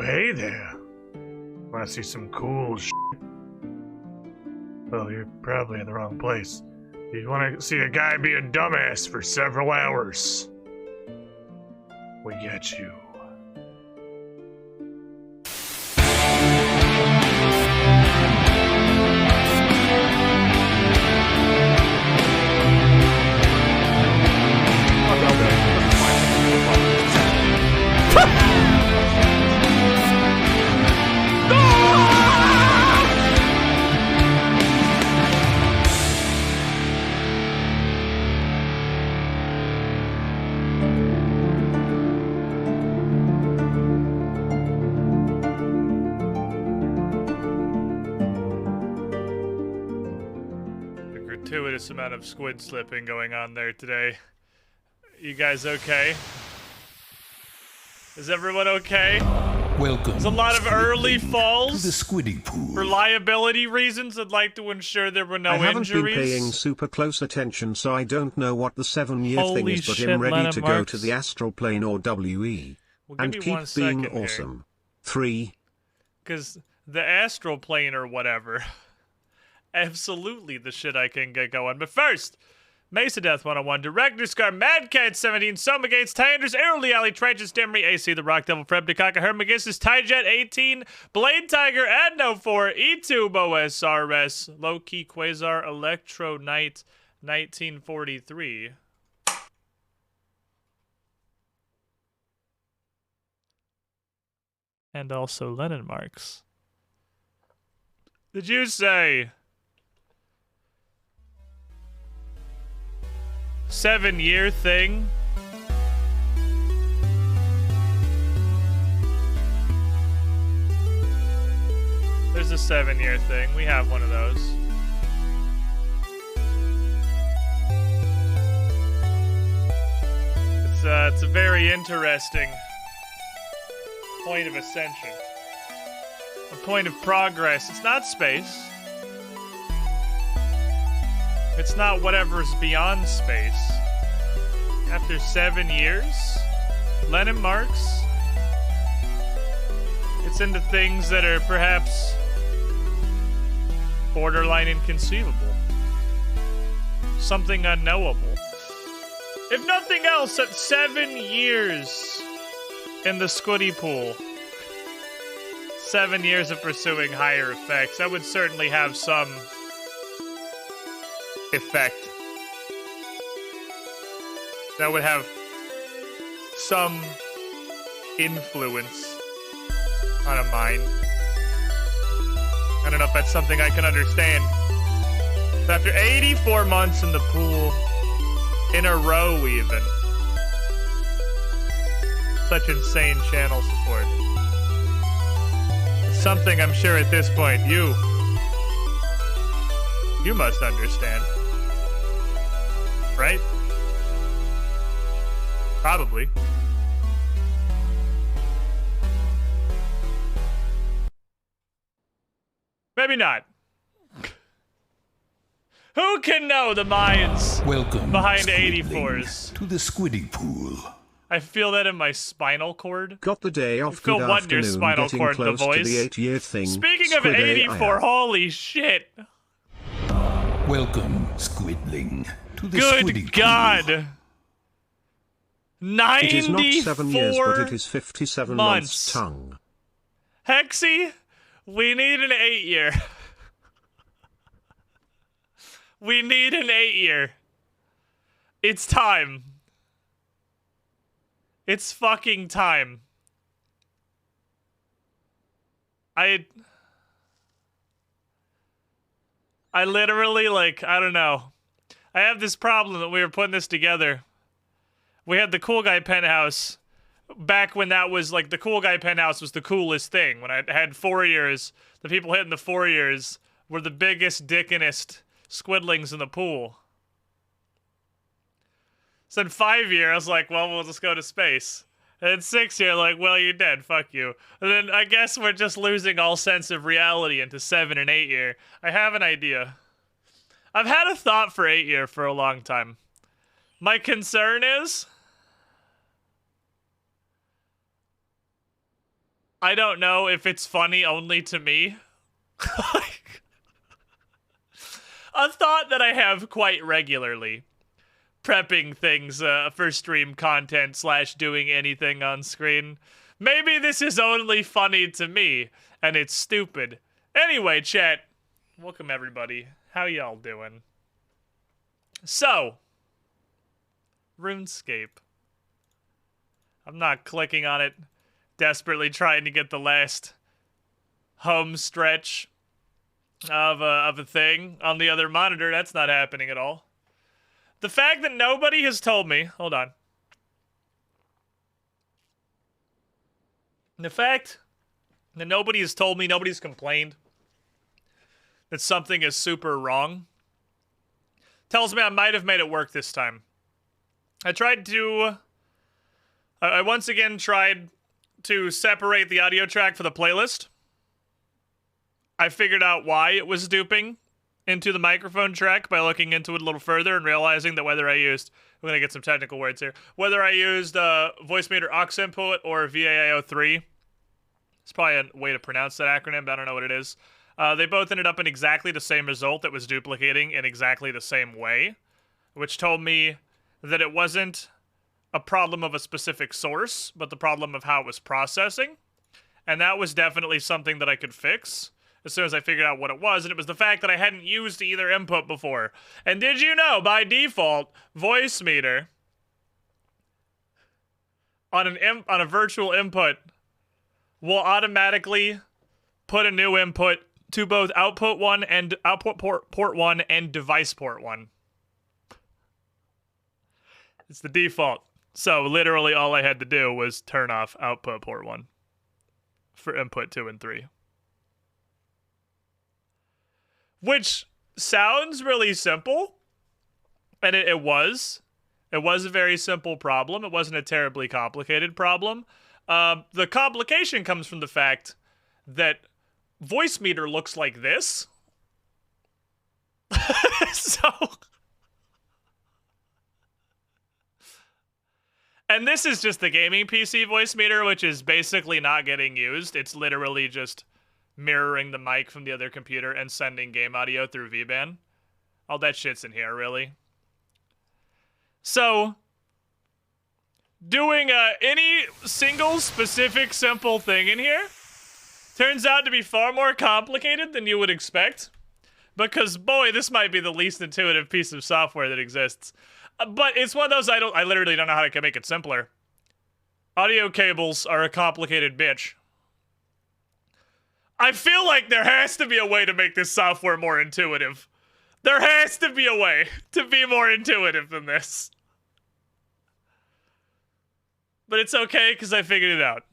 hey there. Wanna see some cool shit? Well, you're probably in the wrong place. You wanna see a guy be a dumbass for several hours. We get you. Gratuitous amount of squid slipping going on there today. You guys okay? Is everyone okay? Welcome. There's a lot of early falls to the squiddy pool. For liability reasons. I'd like to ensure there were no I haven't injuries. been paying super close attention, so I don't know what the 7-year thing Holy is, but shit, I'm ready Lennon to go Marks. to the astral plane or WE. Well, and give me keep 1 being second here. awesome. 3. Because the astral plane or whatever. Absolutely the shit I can get going. But first, Mesa Death 101, Director Scar, Mad Cat 17, Soma Gates, Tyanders, Airly Alley, Trenches, Demery, AC, The Rock Devil, Fred Dekaka, Hermagistus, Tyjet 18, Blade Tiger, Adno 4, E2, OSRS, Low Key Quasar, Electro Knight 1943. And also Lennon Marks. Did you say 7-year thing? There's a 7-year thing. We have one of those. It's a very interesting point of ascension. A point of progress. It's not space. It's not whatever's beyond space. After 7 years, Lennon Marks, it's into things that are perhaps borderline inconceivable. Something unknowable. If nothing else, at 7 years in the Squiddy pool, 7 years of pursuing higher effects, that would certainly have some effect. That would have some influence on a mind. I don't know if that's something I can understand. But after 84 months in the pool, in a row even, such insane channel support. It's something I'm sure at this point you must understand. Right? Probably. Maybe not. Who can know the minds Welcome, behind squidling, 84s? to the squiddy pool. I feel that in my spinal cord. Got the day off. Feel Good one in your afternoon. spinal Getting cord, the close to voice. the 8-year thing. Speaking of Squid 84, holy shit. Welcome, squidling, to the Good squiddy God. pool. 94 It is not 7 years, but it is 57 months. Tongue. Hexy, we need an 8-year. We need an 8-year. It's time. It's fucking time. I literally, like, I don't know. I have this problem that we were putting this together. We had the Cool Guy Penthouse back when that was, like, the Cool Guy Penthouse was the coolest thing. When I had 4 years, the people hitting the 4 years were the biggest, dickinest squidlings in the pool. So in 5 years, I was like, well, we'll just go to space. And in 6 years, like, well, you're dead, fuck you. And then I guess we're just losing all sense of reality into 7 and 8 year. I have an idea. I've had a thought for 8 year for a long time. My concern is I don't know if it's funny only to me. Like, a thought that I have quite regularly. Prepping things for stream content / doing anything on screen. Maybe this is only funny to me, and it's stupid. Anyway, chat, welcome everybody. How y'all doing? So, RuneScape. I'm not clicking on it, desperately trying to get the last home stretch of a thing on the other monitor. That's not happening at all. The fact that nobody has told me, hold on. The fact that nobody has told me, nobody's complained that something is super wrong tells me I might have made it work this time. I once again tried to separate the audio track for the playlist. I figured out why it was duping into the microphone track by looking into it a little further and realizing that whether I used, we're going to get some technical words here, whether I used voice meter aux input or VAIO3, it's probably a way to pronounce that acronym, but I don't know what it is. They both ended up in exactly the same result that was duplicating in exactly the same way, which told me that it wasn't a problem of a specific source, but the problem of how it was processing. And that was definitely something that I could fix as soon as I figured out what it was, and it was the fact that I hadn't used either input before. And did you know, by default, voice meter on a virtual input will automatically put a new input to both output 1 and output port 1 and device port 1. It's the default. So literally all I had to do was turn off output port 1 for input 2 and 3. Which sounds really simple, and it was. It was a very simple problem. It wasn't a terribly complicated problem. The complication comes from the fact that voice meter looks like this. So... And this is just the gaming PC voice meter, which is basically not getting used. It's literally just mirroring the mic from the other computer and sending game audio through VBAN. All that shit's in here, really. So, doing any single specific simple thing in here turns out to be far more complicated than you would expect. Because, boy, this might be the least intuitive piece of software that exists. But it's one of those I literally don't know how I can make it simpler. Audio cables are a complicated bitch. I feel like there has to be a way to make this software more intuitive. There has to be a way to be more intuitive than this. But it's okay, because I figured it out.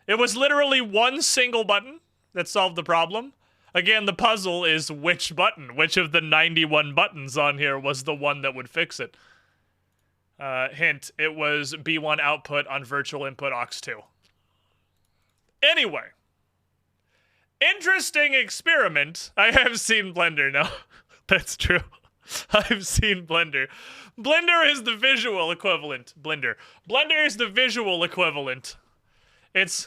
It was literally one single button that solved the problem. Again, the puzzle is which button, which of the 91 buttons on here was the one that would fix it. Hint, it was B1 output on virtual input aux2. Anyway. Interesting experiment. I have seen Blender, no. That's true. I've seen Blender. Blender is the visual equivalent. Blender is the visual equivalent. It's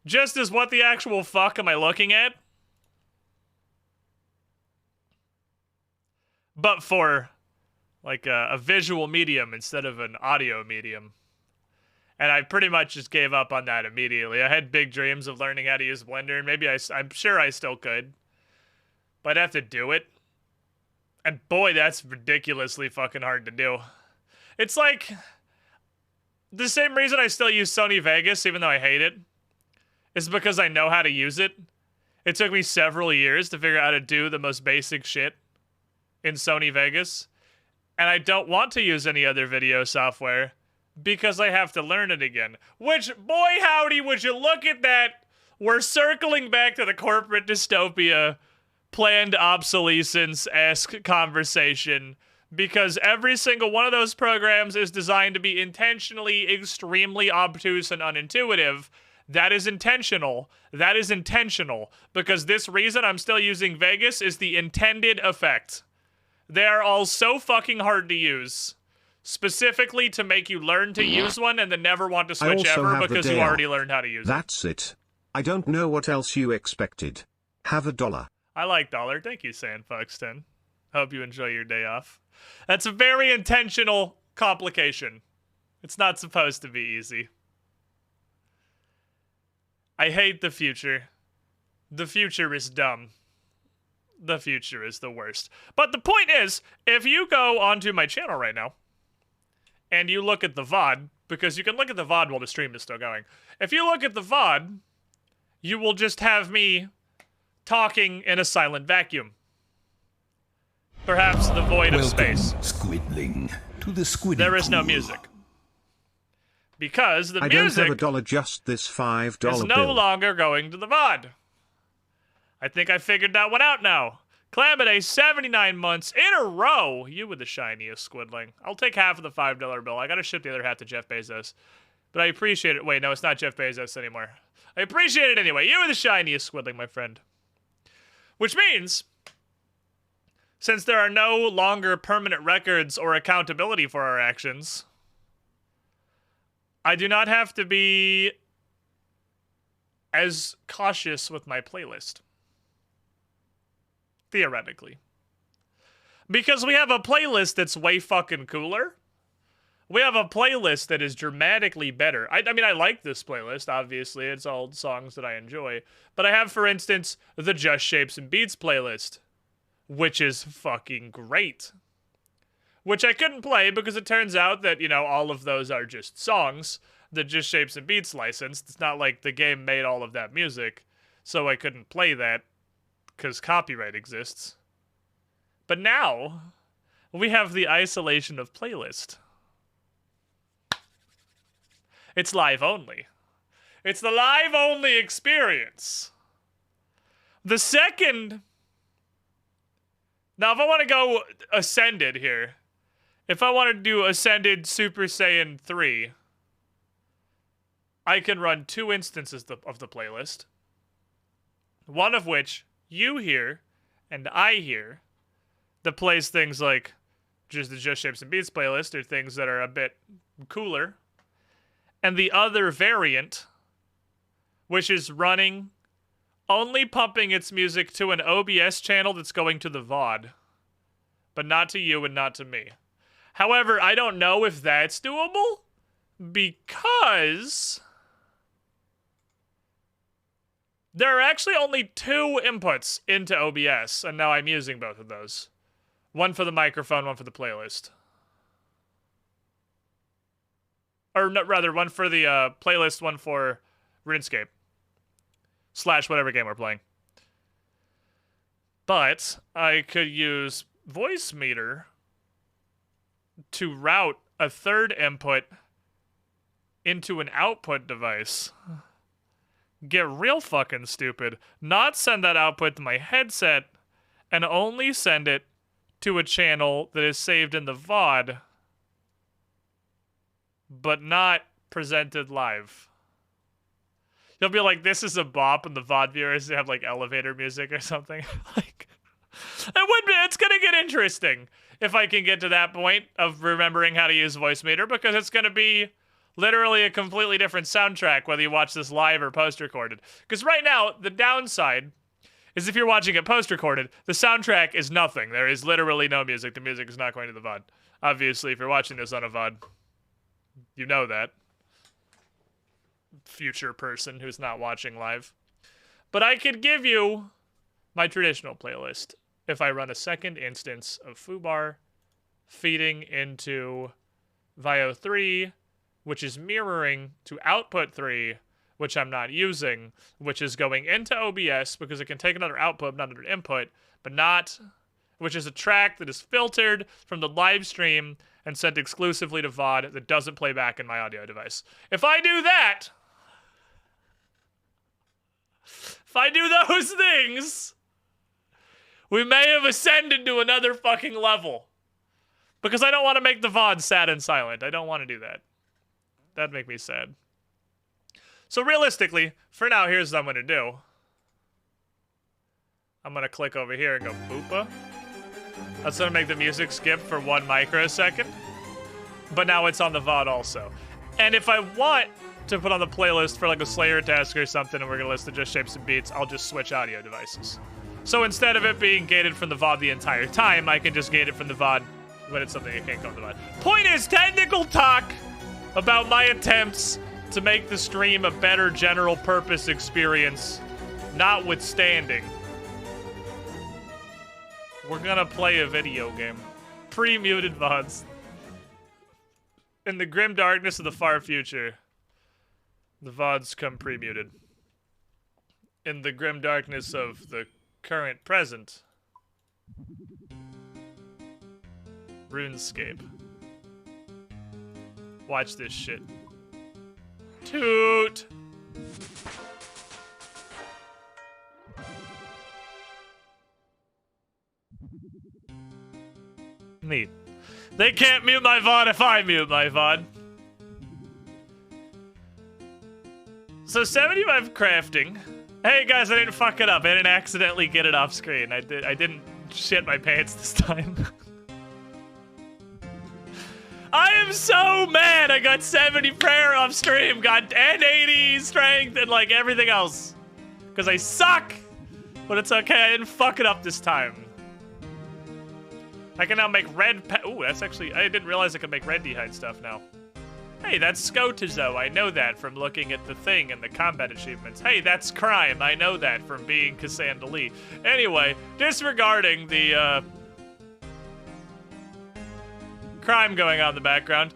just as what the actual fuck am I looking at? But for, like, a visual medium instead of an audio medium. And I pretty much just gave up on that immediately. I had big dreams of learning how to use Blender, and maybe I'm sure I still could. But I'd have to do it. And boy, that's ridiculously fucking hard to do. It's like, the same reason I still use Sony Vegas, even though I hate it, is because I know how to use it. It took me several years to figure out how to do the most basic shit in Sony Vegas, and I don't want to use any other video software because I have to learn it again. Which, boy howdy, would you look at that, we're circling back to the corporate dystopia, planned obsolescence-esque conversation, because every single one of those programs is designed to be intentionally extremely obtuse and unintuitive. That is intentional. That is intentional, because this reason I'm still using Vegas is the intended effect. They are all so fucking hard to use, specifically to make you learn to use one and then never want to switch also ever have the because you day already off. learned how to use it. That's it. I don't know what else you expected. Have $1. I like dollar. Thank you, Sandfox10. Hope you enjoy your day off. That's a very intentional complication. It's not supposed to be easy. I hate the future. The future is dumb. The future is the worst. But the point is, if you go onto my channel right now, and you look at the VOD, because you can look at the VOD while the stream is still going. If you look at the VOD, you will just have me talking in a silent vacuum. Perhaps the void of Welcome, space. Squidling, to the Squiddy There is no Pool. music. Because the I don't music have $1, just this $5 is no bill. longer going to the VOD. I think I figured that one out now. Clamiday, 79 months in a row. You were the shiniest, Squidling. I'll take half of the $5 bill. I gotta ship the other half to Jeff Bezos. But I appreciate it. Wait, no, it's not Jeff Bezos anymore. I appreciate it anyway. You were the shiniest, Squidling, my friend. Which means, since there are no longer permanent records or accountability for our actions, I do not have to be as cautious with my playlist. Theoretically. Because we have a playlist that's way fucking cooler. We have a playlist that is dramatically better. I mean, I like this playlist, obviously. It's all songs that I enjoy. But I have, for instance, the Just Shapes and Beats playlist, which is fucking great. Which I couldn't play because it turns out that, you know, all of those are just songs. The Just Shapes and Beats licensed. It's not like the game made all of that music. So I couldn't play that because copyright exists. But now, we have the isolation of playlist. It's live only. It's the live only experience. The second... Now, if I want to go Ascended here, if I want to do Ascended Super Saiyan 3, I can run 2 instances of the playlist. One of which you hear and I hear that plays things like just the Just Shapes and Beats playlist or things that are a bit cooler. And the other variant, which is running, only pumping its music to an OBS channel that's going to the VOD. But not to you and not to me. However, I don't know if that's doable, because there are actually only 2 inputs into OBS, and now I'm using both of those. One for the microphone, one for the playlist. Or no, rather, one for the playlist, one for RuneScape. / whatever game we're playing. But I could use Voice Meter to route a 3rd input into an output device. Get real fucking stupid. Not send that output to my headset and only send it to a channel that is saved in the VOD, but not presented live. You'll be like, this is a bop, and the VOD viewers have like elevator music or something. Like, it's gonna get interesting if I can get to that point of remembering how to use Voice Meter, because it's gonna be literally a completely different soundtrack whether you watch this live or post-recorded. Because right now, the downside is if you're watching it post-recorded, the soundtrack is nothing. There is literally no music. The music is not going to the VOD. Obviously, if you're watching this on a VOD, you know that. Future person who's not watching live. But I could give you my traditional playlist if I run a 2nd instance of Foobar feeding into Vio 3, which is mirroring to output 3, which I'm not using, which is going into OBS because it can take another output, not another input, but not, which is a track that is filtered from the live stream and sent exclusively to VOD that doesn't play back in my audio device. If I do that, if I do those things, we may have ascended to another fucking level. Because I don't want to make the VOD sad and silent. I don't want to do that. That'd make me sad. So realistically, for now, here's what I'm going to do. I'm going to click over here and go boopa. That's going to make the music skip for 1 microsecond. but now it's on the VOD also. And if I want to put on the playlist for like a Slayer task or something and we're gonna listen to just shapes and beats, I'll just switch audio devices. So instead of it being gated from the VOD the entire time, I can just gate it from the VOD when it's something that can't go to the VOD. Point is, technical talk about my attempts to make the stream a better general purpose experience, notwithstanding. We're gonna play a video game. Pre-muted VODs. In the grim darkness of the far future, the VODs come pre-muted. In the grim darkness of the current present, RuneScape. Watch this shit. Toot! Neat. They can't mute my VOD if I mute my VOD. So 75 crafting. Hey guys, I didn't fuck it up. I didn't accidentally get it off screen. I didn't shit my pants this time. I am so mad I got 70 prayer off stream, got and 80 strength and like everything else. Cause I suck. But it's okay, I didn't fuck it up this time. I can now make red ooh, that's actually, I didn't realize I could make red dehyde stuff now. Hey, that's Scotizo, I know that from looking at the thing and the combat achievements. Hey, that's crime, I know that from being Cassandra Lee. Anyway, disregarding the, crime going on in the background.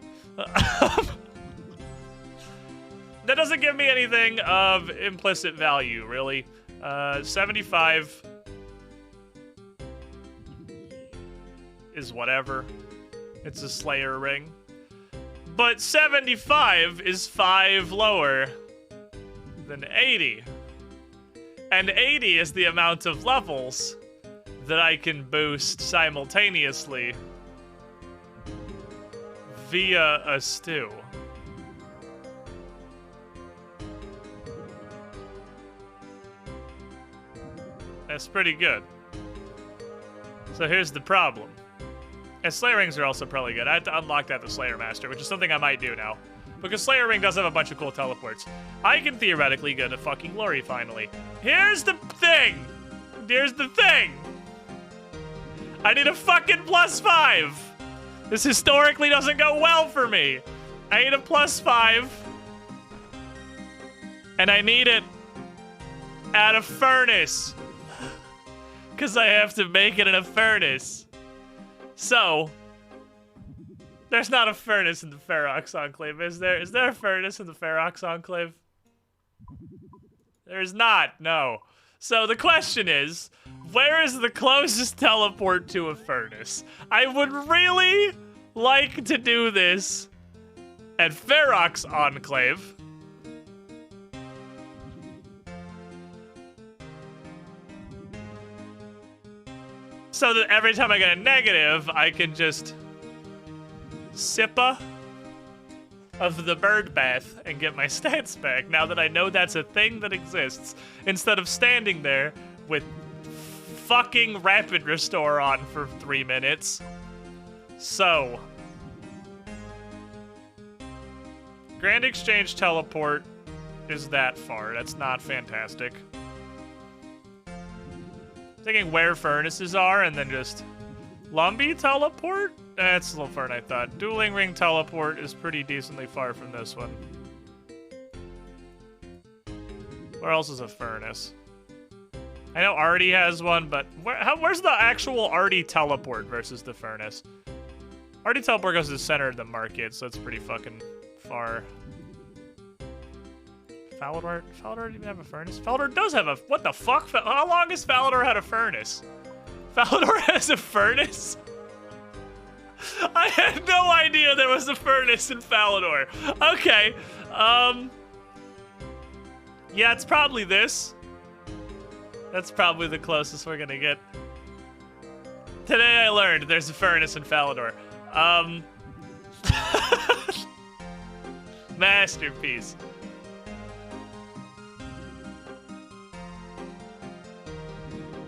That doesn't give me anything of implicit value, really. 75 is whatever. It's a Slayer ring. But 75 is 5 lower than 80. And 80 is the amount of levels that I can boost simultaneously via a stew. That's pretty good. So here's the problem. And Slayer rings are also probably good. I had to unlock that the Slayer Master, which is something I might do now. Because Slayer ring does have a bunch of cool teleports. I can theoretically get a fucking glory finally. Here's the thing! Here's the thing! I need a fucking +5! This historically doesn't go well for me. I need a +5. And I need it at a furnace. Because I have to make it in a furnace. So, there's not a furnace in the Ferox Enclave, is there? Is there a furnace in the Ferox Enclave? There's not, no. So the question is, where is the closest teleport to a furnace? I would really like to do this at Ferox Enclave. So that every time I get a negative, I can just sippa of the bird bath and get my stats back now that I know that's a thing that exists, instead of standing there with fucking rapid restore on for 3 minutes. So, Grand Exchange teleport is that far. That's not fantastic. Thinking where furnaces are and then just Lumbee teleport? That's a little far than I thought. Dueling Ring teleport is pretty decently far from this one. Where else is a furnace? I know Artie has one, but where's the actual Artie teleport versus the furnace? Artie teleport goes to the center of the market, so it's pretty fucking far. Falador didn't even have a furnace? Falador does have a... What the fuck? How long has Falador had a furnace? Falador has a furnace? I had no idea there was a furnace in Falador. Okay. Yeah, it's probably this. That's probably the closest we're gonna get. Today I learned there's a furnace in Falador. Masterpiece.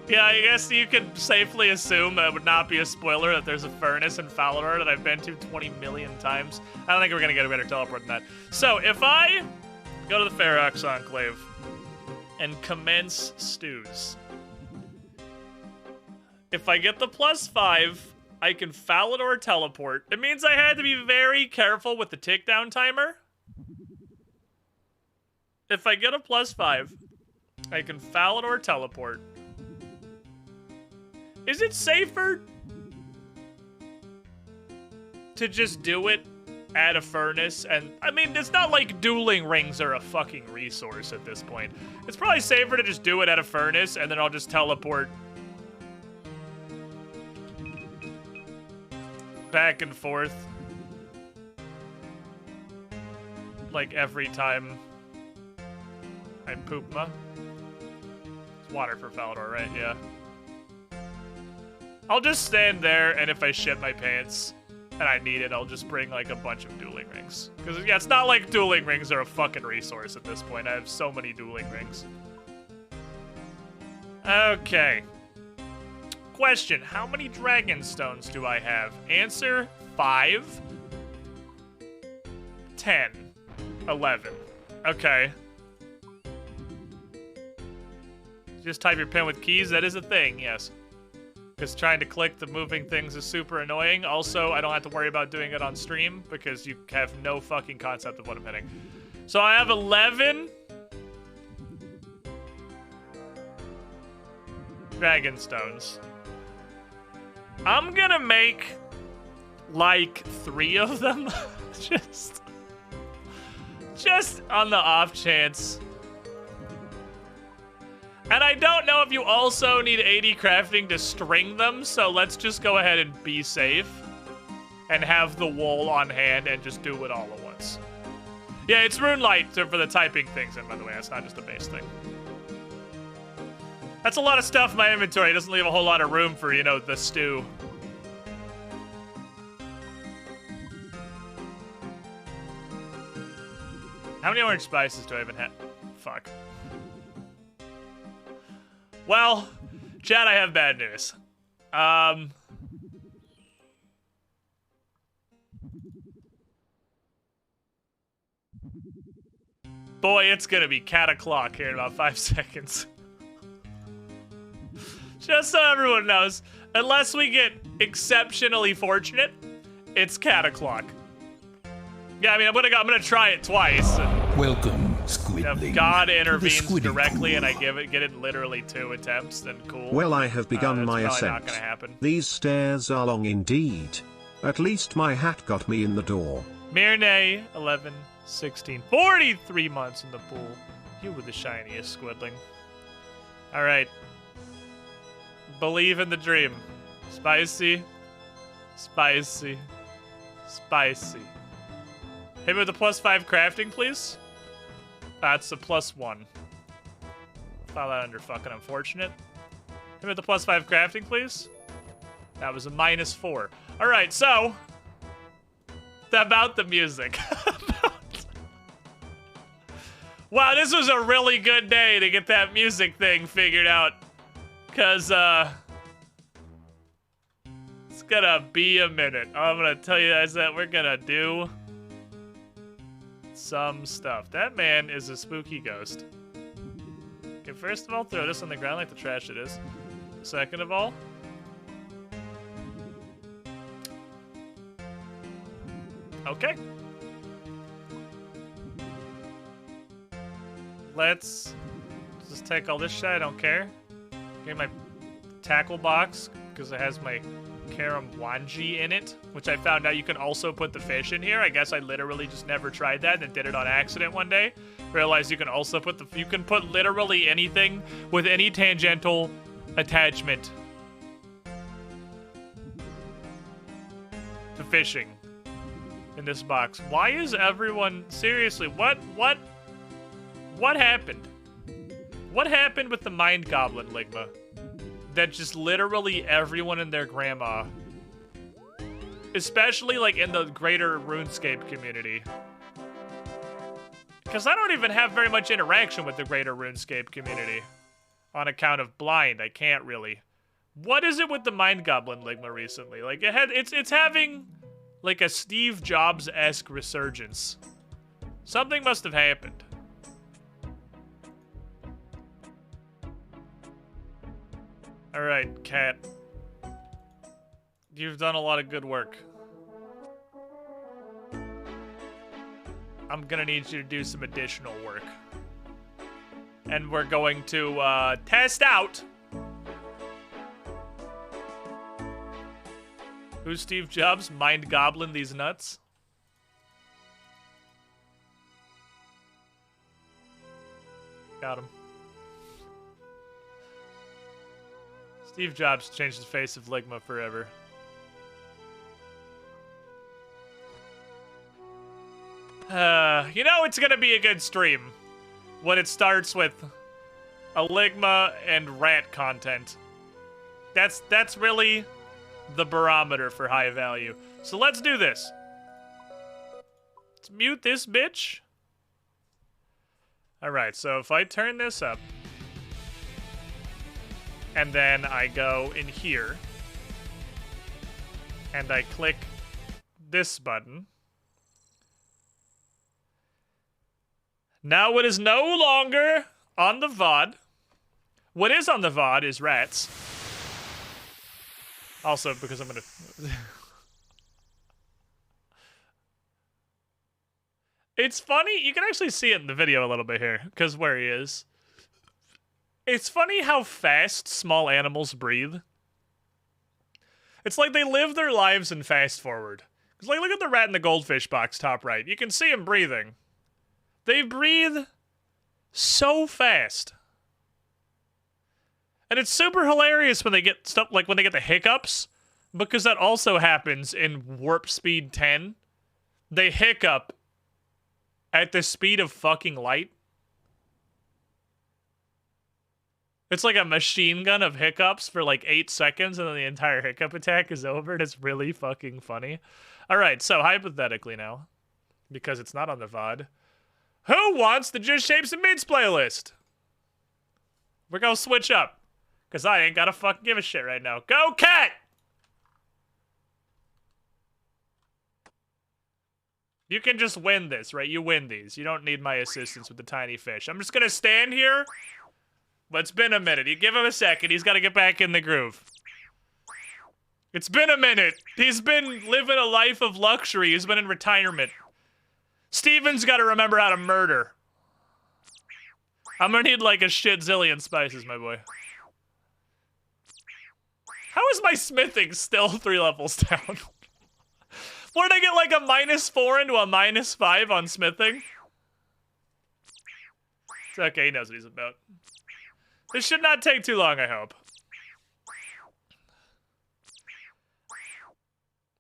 Yeah, I guess you can safely assume that it would not be a spoiler that there's a furnace in Falador that I've been to 20 million times. I don't think we're gonna get a better teleport than that. So, if I go to the Ferox Enclave and commence stews, if I get the +5, I can Falador teleport. It means I had to be very careful with the tick down timer. If I get a +5, I can Falador teleport. Is it safer to just do it at a furnace? And I mean, it's not like dueling rings are a fucking resource at this point. It's probably safer to just do it at a furnace and then I'll just teleport back and forth like every time I poop ma. It's water for Falador, right? Yeah. I'll just stand there, and if I shit my pants and I need it, I'll just bring like a bunch of dueling rings. Because yeah, it's not like dueling rings are a fucking resource at this point. I have so many dueling rings. Okay. Question, how many dragon stones do I have? Answer, 5, 10, 11. Okay. Just type your pin with keys, that is a thing, yes. Because trying to click the moving things is super annoying. Also, I don't have to worry about doing it on stream because you have no fucking concept of what I'm hitting. So I have 11 dragon stones. I'm gonna make like 3 of them. just on the off chance. And I don't know if you also need 80 crafting to string them, so let's just go ahead and be safe. And have the wool on hand and just do it all at once. Yeah, it's Rune Light for the typing things in, by the way. It's not just a base thing. That's a lot of stuff in my inventory. It doesn't leave a whole lot of room for, you know, the stew. How many orange spices do I even have? Fuck. Well, Chad, I have bad news. Boy, it's gonna be cat o'clock here in about 5 seconds. Just so everyone knows, unless we get exceptionally fortunate, it's cat o'clock. Yeah, I mean, I'm gonna try it twice. Welcome, Squidling. If God intervenes directly and I get it literally 2 attempts, then cool. Well, I have begun my that's ascent. not gonna happen. These stairs are long indeed. At least my hat got me in the door. Mirne, 11, 16, 43 months in the pool. You were the shiniest, Squidling. All right. Believe in the dream. Spicy. Spicy. Spicy. Hit me with a +5 crafting, please. That's a +1. File that under fucking unfortunate. Hit me with the +5 crafting, please. That was a -4. All right, so about the music. Wow, this was a really good day to get that music thing figured out. Cause it's gonna be a minute. I'm gonna tell you guys that we're gonna do some stuff. That man is a spooky ghost. Okay, first of all, throw this on the ground like the trash it is. Second of all, okay. Let's just take all this shit. I don't care. Get my tackle box because it has my Karam Wanji in it, which I found out you can also put the fish in here. I guess I literally just never tried that and did it on accident one day. Realized you can also put you can put literally anything with any tangential attachment to fishing in this box. Why is everyone seriously? What happened? What happened with the Mind Goblin Ligma? That just literally everyone and their grandma, especially like in the greater RuneScape community, because I don't even have very much interaction with the greater RuneScape community. on account of blind. I can't really. What is it with the Mind Goblin Ligma recently? Like, it's having, like, a Steve Jobs-esque resurgence. Something must have happened. Alright, Cat. You've done a lot of good work. I'm gonna need you to do some additional work. And we're going to, test out... Who's Steve Jobs? Mind Goblin these nuts? Got him. Steve Jobs changed the face of Ligma forever. You know it's gonna be a good stream when it starts with a Ligma and rat content. That's really the barometer for high value. So let's do this. Let's mute this bitch. Alright, so if I turn this up, and then I go in here, and I click this button, now it is no longer on the VOD. What is on the VOD is rats. Also, because I'm gonna... It's funny, you can actually see it in the video a little bit here, because where he is. It's funny how fast small animals breathe. It's like they live their lives in fast forward. It's like, look at the rat in the goldfish box top right. You can see him breathing. They breathe so fast. And it's super hilarious when they get stuff, like when they get the hiccups, because that also happens in Warp Speed 10. They hiccup at the speed of fucking light. It's like a machine gun of hiccups for like 8 seconds, and then the entire hiccup attack is over, and it's really fucking funny. Alright, so hypothetically now, because it's not on the VOD, who wants the Just Shapes and Mids playlist? We're gonna switch up. Because I ain't gotta fucking give a shit right now. Go, Cat! You can just win this, right? You win these. You don't need my assistance with the tiny fish. I'm just gonna stand here. But it's been a minute. You give him a second. He's gotta get back in the groove. It's been a minute. He's been living a life of luxury. He's been in retirement. Steven's gotta remember how to murder. I'm gonna need like a shit zillion spices, my boy. How is my smithing still 3 levels down? Where'd I get like a -4 into a -5 on smithing? It's okay, he knows what he's about. This should not take too long, I hope.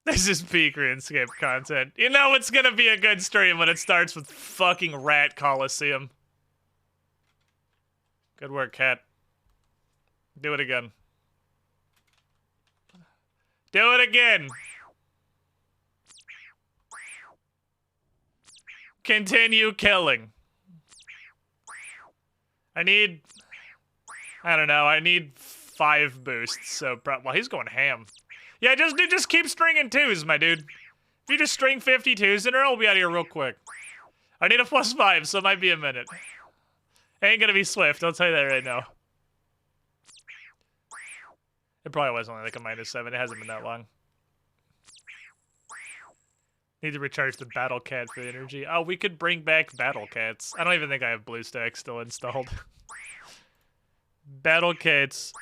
This is peak RuneScape content. You know it's gonna be a good stream when it starts with fucking Rat Coliseum. Good work, Cat. Do it again. Do it again! Continue killing. I need... I don't know, I need 5 boosts, so... Well, he's going ham. Yeah, just keep stringing 2s, my dude. If you just string 52s in a row, we'll be out of here real quick. I need a +5, so it might be a minute. Ain't gonna be swift, I'll tell you that right now. It probably was only like a -7. It hasn't been that long. Need to recharge the Battle Cat for the energy. Oh, we could bring back Battle Cats. I don't even think I have BlueStack still installed. Battle Cats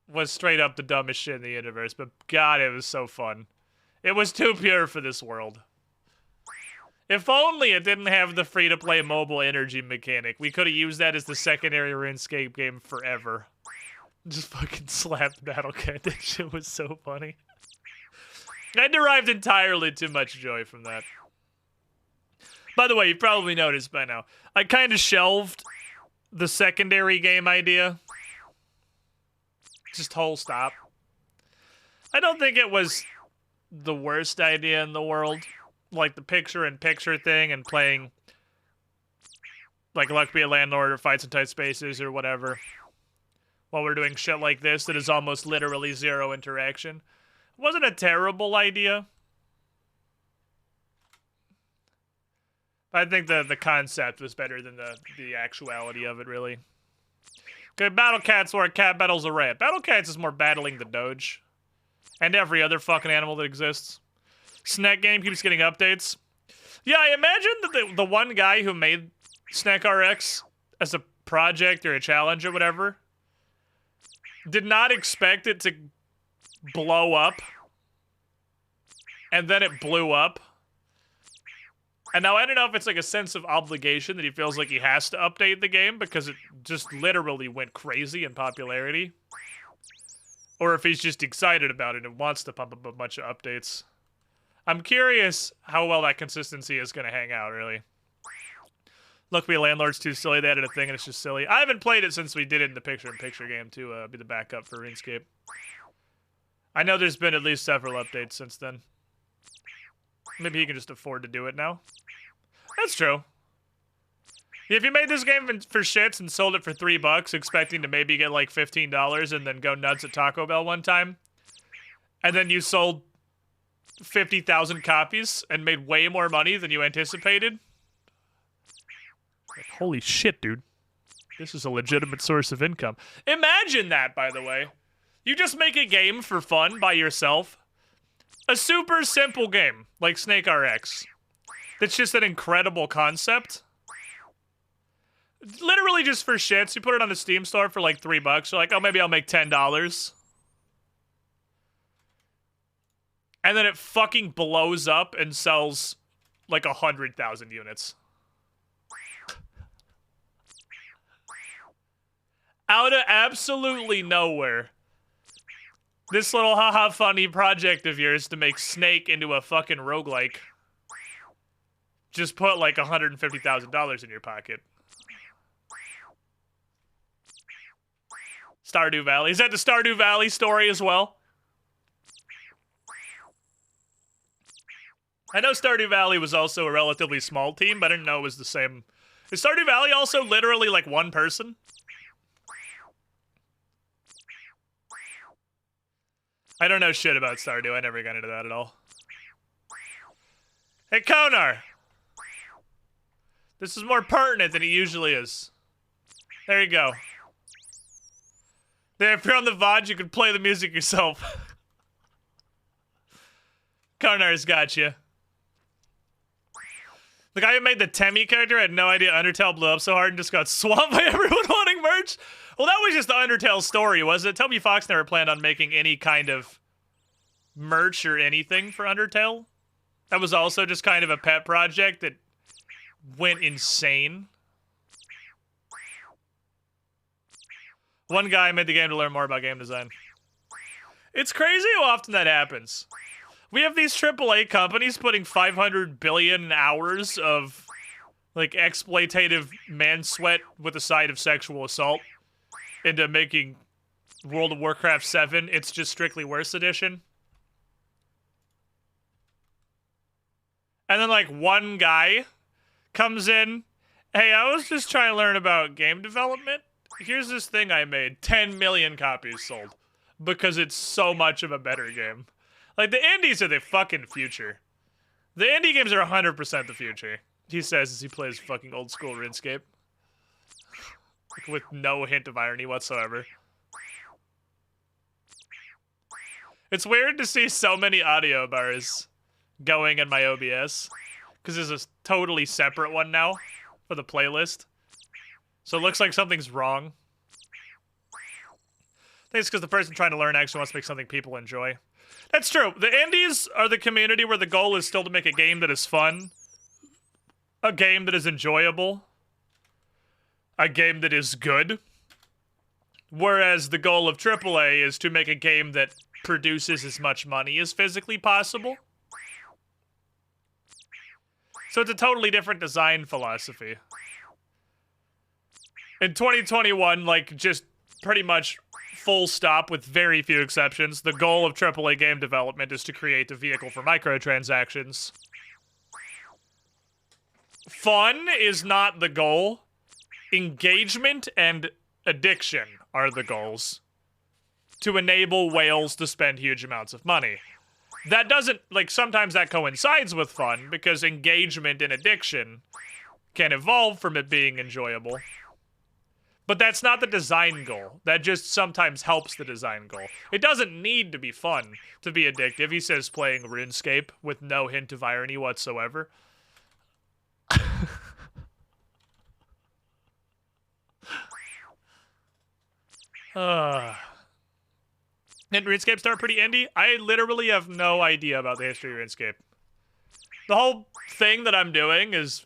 was straight up the dumbest shit in the universe, but God, it was so fun. It was too pure for this world. If only it didn't have the free-to-play mobile energy mechanic. We could have used that as the secondary RuneScape game forever. Just fucking slapped Battlecat. That shit was so funny. I derived entirely too much joy from that. By the way, you probably noticed by now, I kind of shelved the secondary game idea. Just whole stop. I don't think it was the worst idea in the world. Like the picture-in-picture thing and playing like Luck Be a Landlord or Fights in Tight Spaces or whatever, while we're doing shit like this that is almost literally zero interaction. Wasn't a terrible idea. I think the concept was better than the actuality of it, really. Okay, Battle Cats where a cat battles a rat. Battle Cats is more battling the Doge. And every other fucking animal that exists. Snack Game keeps getting updates. Yeah, I imagine that the one guy who made Snack RX as a project or a challenge or whatever did not expect it to blow up. And then it blew up. And now I don't know if it's like a sense of obligation that he feels like he has to update the game because it just literally went crazy in popularity. Or if he's just excited about it and wants to pump up a bunch of updates. I'm curious how well that consistency is going to hang out, really. Look, Be a Landlord's too silly. They added a thing and it's just silly. I haven't played it since we did it in the picture-in-picture game to be the backup for RuneScape. I know there's been at least several updates since then. Maybe he can just afford to do it now. That's true. If you made this game for shits and sold it for $3, expecting to maybe get like $15 and then go nuts at Taco Bell one time, and then you sold 50,000 copies and made way more money than you anticipated. Like, holy shit, dude. This is a legitimate source of income. Imagine that, by the way. You just make a game for fun by yourself. A super simple game, like Snake RX. That's just an incredible concept. Literally just for shits. You put it on the Steam store for like $3. You're like, oh, maybe I'll make $10. And then it fucking blows up and sells like 100,000 units. Out of absolutely nowhere. This little haha funny project of yours to make Snake into a fucking roguelike just put like $150,000 in your pocket. Stardew Valley. Is that the Stardew Valley story as well? I know Stardew Valley was also a relatively small team, but I didn't know it was the same. Is Stardew Valley also literally like one person? I don't know shit about Stardew. I never got into that at all. Hey, Konar! This is more pertinent than it usually is. There you go. There, if you're on the VOD, you can play the music yourself. Konar's got you. The guy who made the Temmie character had no idea Undertale blew up so hard and just got swamped by everyone wanting merch. Well, that was just the Undertale story, wasn't it? Toby Fox never planned on making any kind of merch or anything for Undertale. That was also just kind of a pet project that went insane. One guy made the game to learn more about game design. It's crazy how often that happens. We have these AAA companies putting 500 billion hours of, like, exploitative man sweat with a side of sexual assault into making World of Warcraft 7 It's Just Strictly Worse edition. And then, like, one guy comes in, hey, I was just trying to learn about game development. Here's this thing I made. 10 million copies sold. Because it's so much of a better game. Like, the indies are the fucking future. The indie games are 100% the future. He says as he plays fucking old school RuneScape. Like, with no hint of irony whatsoever. It's weird to see so many audio bars going in my OBS. Because there's a totally separate one now for the playlist. So it looks like something's wrong. I think it's because the person trying to learn actually wants to make something people enjoy. That's true. The indies are the community where the goal is still to make a game that is fun. A game that is enjoyable. A game that is good. Whereas the goal of AAA is to make a game that produces as much money as physically possible. So it's a totally different design philosophy. In 2021, like, just pretty much full stop with very few exceptions, the goal of AAA game development is to create a vehicle for microtransactions. Fun is not the goal. engagement and addiction are the goals to enable whales to spend huge amounts of money. That doesn't, like, sometimes that coincides with fun because engagement and addiction can evolve from it being enjoyable. But that's not the design goal. That just sometimes helps the design goal. It doesn't need to be fun to be addictive. He says playing RuneScape with no hint of irony whatsoever. Didn't RuneScape start pretty indie? I literally have no idea about the history of RuneScape. The whole thing that I'm doing is,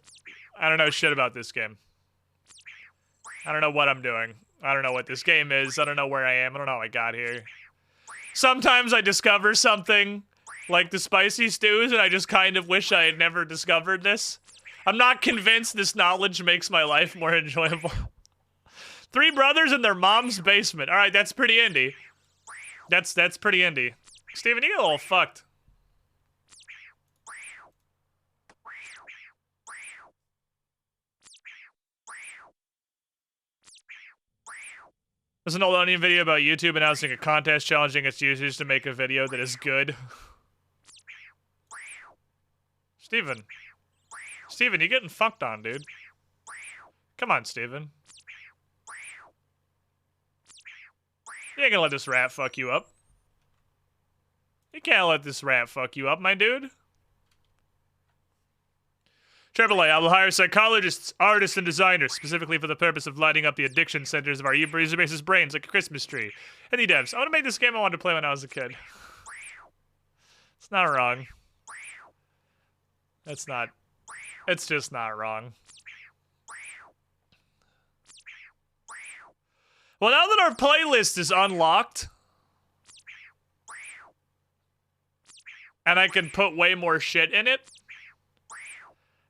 I don't know shit about this game. I don't know what I'm doing. I don't know what this game is. I don't know where I am. I don't know how I got here. Sometimes I discover something like the spicy stews and I just kind of wish I had never discovered this. I'm not convinced this knowledge makes my life more enjoyable. 3 brothers in their mom's basement. All right, that's pretty indie. That's pretty indie. Steven, you get a little fucked. There's an old Onion video about YouTube announcing a contest challenging its users to make a video that is good. Steven. Steven, you're getting fucked on, dude. Come on, Steven. You ain't gonna let this rat fuck you up. You can't let this rat fuck you up, my dude. AAA, I will hire psychologists, artists, and designers, specifically for the purpose of lighting up the addiction centers of our user base's brains like a Christmas tree. Indie devs, I want to make this game I wanted to play when I was a kid. It's not wrong. It's just not wrong. Well, now that our playlist is unlocked, and I can put way more shit in it,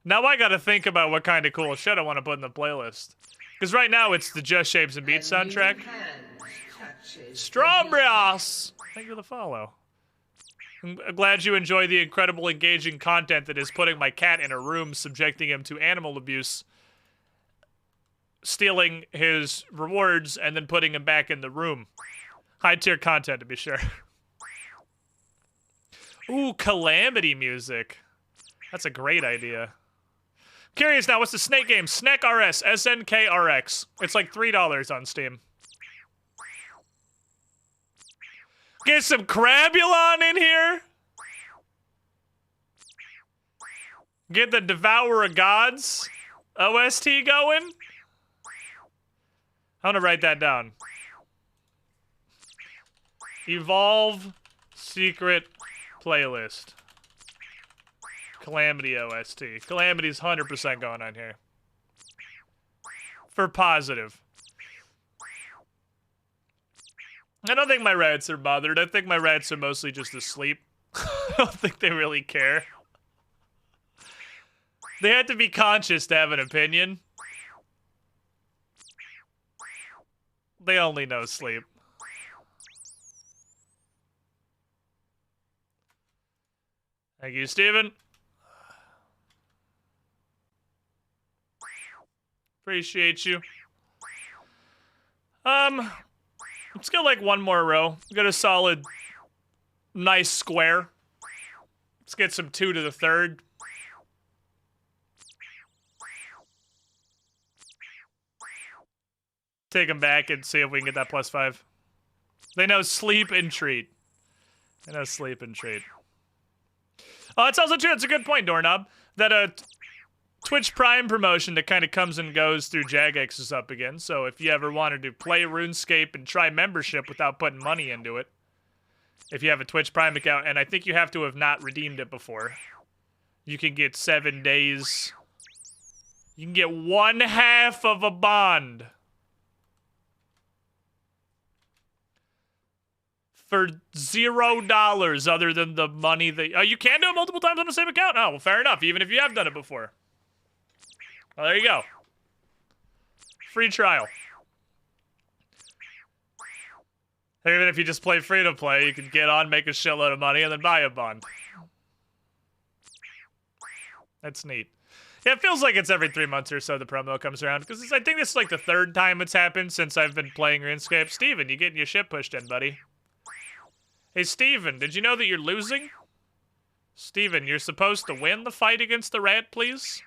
now I gotta think about what kind of cool shit I want to put in the playlist. Because right now it's the Just Shapes and Beats soundtrack. Strawberries! Thank you for the follow. I'm glad you enjoy the incredible engaging content that is putting my cat in a room, subjecting him to animal abuse, stealing his rewards, and then putting him back in the room. High-tier content, to be sure. Ooh, Calamity music. That's a great idea. Curious now, what's the snake game? Snack RS, SNKRX. It's like $3 on Steam. Get some Crabulon in here. Get the Devour of Gods OST going. I'm gonna write that down. Evolve secret playlist. Calamity OST. Calamity's 100% going on here. For positive. I don't think my rats are bothered. I think my rats are mostly just asleep. I don't think they really care. They have to be conscious to have an opinion. They only know sleep. Thank you, Steven. Appreciate you. Let's go like one more row. Get a solid, nice square. Let's get some 2 to the 3rd. Take them back and see if we can get that +5. They know sleep and treat. They know sleep and treat. Oh, it's also true. It's a good point, Doorknob. That Twitch Prime promotion that kind of comes and goes through Jagex is up again. So if you ever wanted to play RuneScape and try membership without putting money into it, if you have a Twitch Prime account, and I think you have to have not redeemed it before, you can get 7 days. You can get 1/2 of a bond for $0 other than the money that... Oh, you can do it multiple times on the same account? Oh, well, fair enough, even if you have done it before. Well, there you go. Free trial. Even if you just play free-to-play, you can get on, make a shitload of money, and then buy a bond. That's neat. Yeah, it feels like it's every 3 months or so the promo comes around, because I think this is like the 3rd time it's happened since I've been playing RuneScape. Steven, you getting your shit pushed in, buddy. Hey, Steven, did you know that you're losing? Steven, you're supposed to win the fight against the rat, please?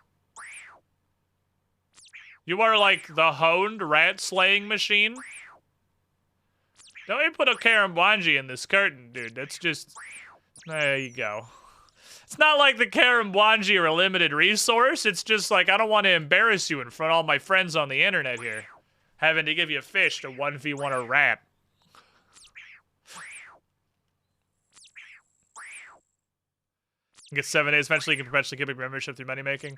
You are like the honed rat-slaying machine. Don't even put a Karamwanji in this curtain, dude. That's just... There you go. It's not like the Karamwanji are a limited resource. It's just like, I don't want to embarrass you in front of all my friends on the internet here. Having to give you a fish to 1v1 a rat. Get 7 days. Eventually, you can perpetually keep a membership through money making.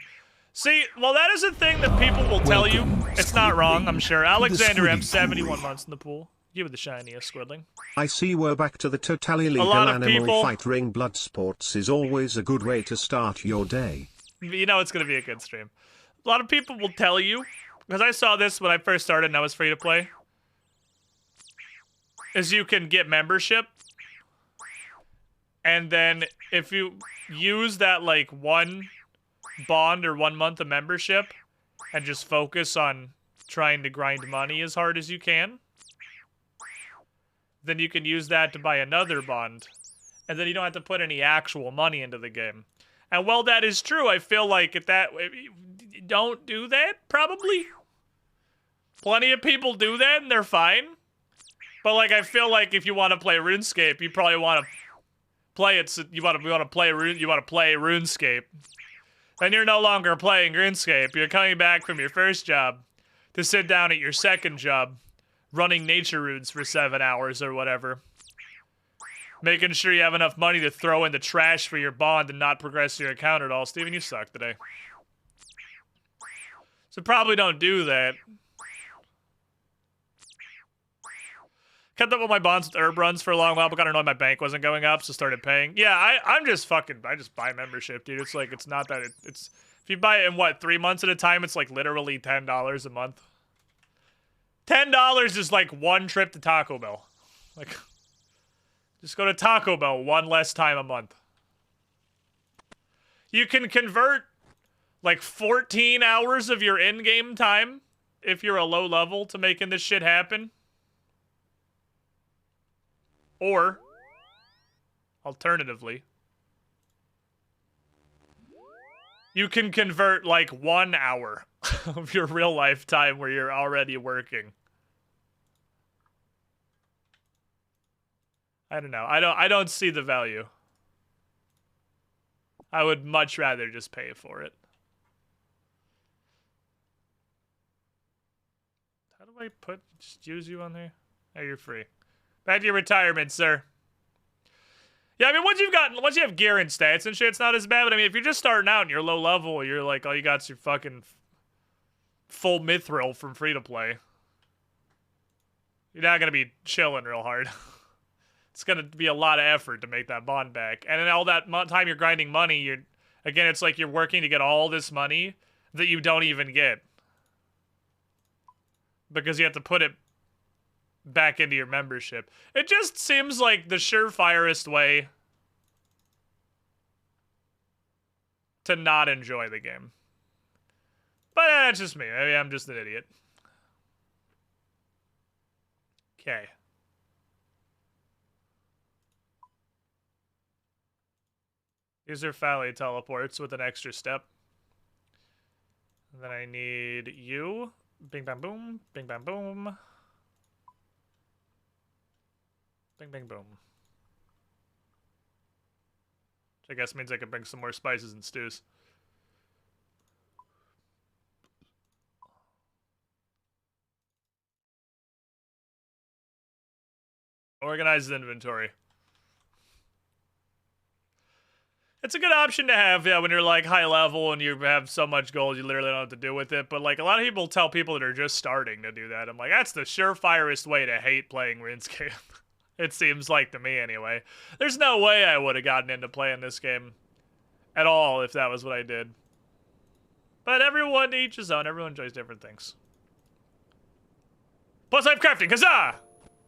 See, well, that is a thing that people will tell you. It's not wrong, I'm sure. Alexander M, 71 months in the pool. You were the shiniest, Squidling. I see we're back to the totally legal animal fight ring. Blood sports is always a good way to start your day. You know it's going to be a good stream. A lot of people will tell you, because I saw this when I first started and I was free to play, is you can get membership. And then if you use that like 1 bond or 1 month of membership and just focus on trying to grind money as hard as you can, then you can use that to buy another bond. And then you don't have to put any actual money into the game. And while that is true, I feel like if don't do that, probably. Plenty of people do that and they're fine. But like, I feel like if you want to play RuneScape, you probably want to play it. You want to play RuneScape. Then you're no longer playing RuneScape. You're coming back from your first job to sit down at your second job, running nature runes for 7 hours or whatever. Making sure you have enough money to throw in the trash for your bond and not progress your account at all. Steven, you suck today. So probably don't do that. Kept up with my bonds with herb runs for a long while, but got annoyed my bank wasn't going up, so started paying. Yeah, I just buy membership, dude. It's like, it's not that, it's if you buy it in, what, 3 months at a time, it's like literally $10 a month. $10 is like 1 trip to Taco Bell. Like, just go to Taco Bell 1 less time a month. You can convert like 14 hours of your in-game time if you're a low level to making this shit happen. Or, alternatively, you can convert like 1 hour of your real life time where you're already working. I don't know. I don't see the value. I would much rather just pay for it. How do I just use you on there? Oh, you're free. Back to your retirement, sir. Yeah, I mean, once you have gear and stats and shit, it's not as bad. But I mean, if you're just starting out and you're low level, you're like, all you got's your fucking full mithril from free to play. You're not gonna be chilling real hard. It's gonna be a lot of effort to make that bond back. And then all that time you're grinding money, again, it's like you're working to get all this money that you don't even get. Because you have to put it back into your membership. It just seems like the surefirest way to not enjoy the game. But that's just me. Maybe I'm just an idiot. Okay. These are Fally teleports with an extra step. And then I need you. Bing, bang, boom. Bing, bang, boom. Bing, bang, boom. Which I guess means I can bring some more spices and stews. Organize the inventory. It's a good option to have, yeah, when you're like high level and you have so much gold you literally don't have to do with it. But like a lot of people tell people that are just starting to do that. I'm like, that's the surefirest way to hate playing RuneScape. It seems like to me anyway. There's no way I would have gotten into playing this game at all if that was what I did. But everyone to each his own. Everyone enjoys different things. Plus 5 crafting, huzzah!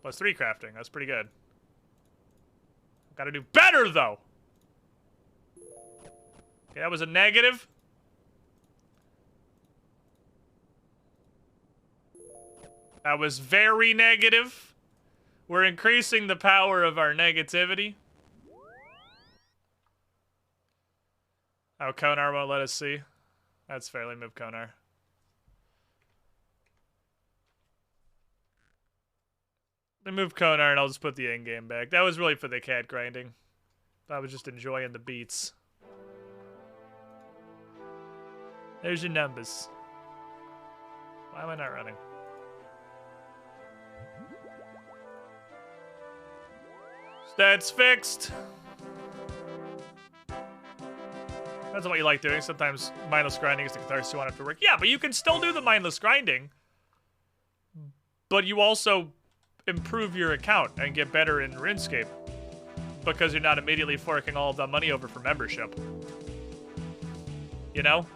Plus 3 crafting, that's pretty good. Gotta do better though! Okay, that was a negative. That was very negative. We're increasing the power of our negativity. Oh, Konar won't let us see. That's fair. Let me move Konar. Let me move Konar and I'll just put the end game back. That was really for the cat grinding. I was just enjoying the beats. There's your numbers. Why am I not running? Stats fixed. That's what you like doing. Sometimes mindless grinding is the catharsis you want after work. Yeah, but you can still do the mindless grinding. But you also improve your account and get better in RuneScape. Because you're not immediately forking all of the money over for membership. You know?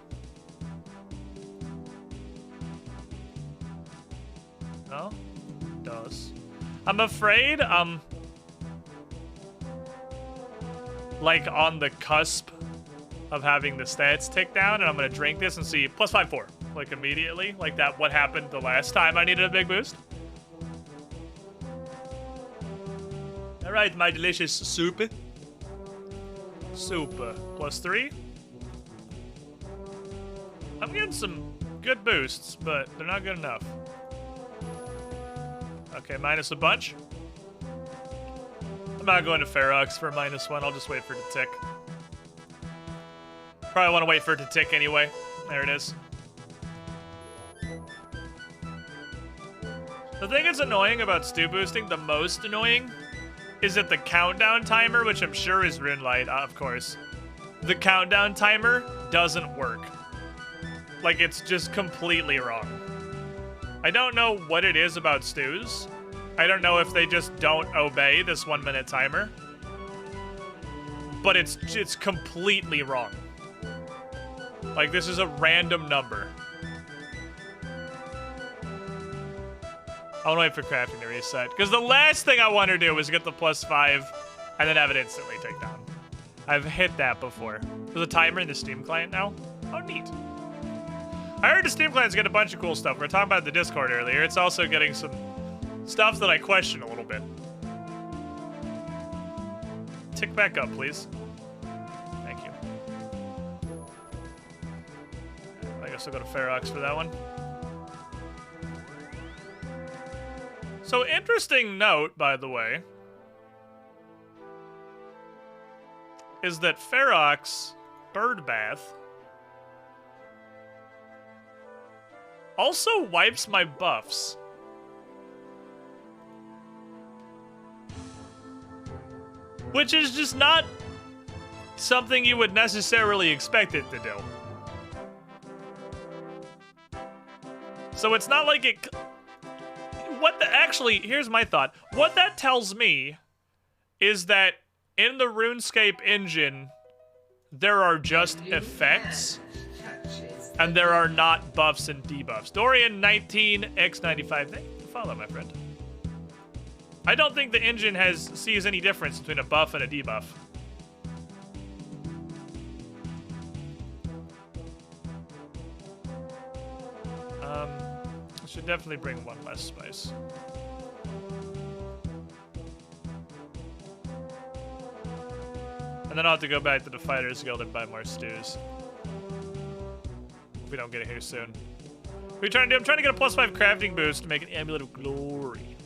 No? Does. I'm afraid, like on the cusp of having the stats tick down, and I'm gonna drink this and see plus 5-4, like immediately, like that. What happened the last time I needed a big boost? All right, my delicious soup. Soup plus 3. I'm getting some good boosts, but they're not good enough. Okay, minus a bunch. I'm not going to Ferox for -1. I'll just wait for it to tick. Probably want to wait for it to tick anyway. There it is. The thing that's annoying about stew boosting, the most annoying, is that the countdown timer, which I'm sure is RuneLite, of course, the countdown timer doesn't work. Like, it's just completely wrong. I don't know what it is about stews. I don't know if they just don't obey this 1-minute timer. But it's completely wrong. Like, this is a random number. I want to wait for crafting to reset. Because the last thing I want to do is get the +5 and then have it instantly take down. I've hit that before. There's a timer in the Steam client now. Oh, neat. I heard the Steam client's get a bunch of cool stuff. We were talking about the Discord earlier. It's also getting some stuff that I question a little bit. Tick back up, please. Thank you. I guess I'll go to Ferox for that one. So, interesting note, by the way, is that Ferox Bird Bath also wipes my buffs. Which is just not something you would necessarily expect it to do. So it's not like it... Actually, here's my thought. What that tells me is that in the RuneScape engine, there are just effects, and there are not buffs and debuffs. Dorian19x95, thank you for follow, my friend. I don't think the engine sees any difference between a buff and a debuff. I should definitely bring one less spice. And then I'll have to go back to the Fighters Guild and buy more stews. If we don't get it here soon. What are you trying to do? I'm trying to get a +5 crafting boost to make an Amulet of Glory.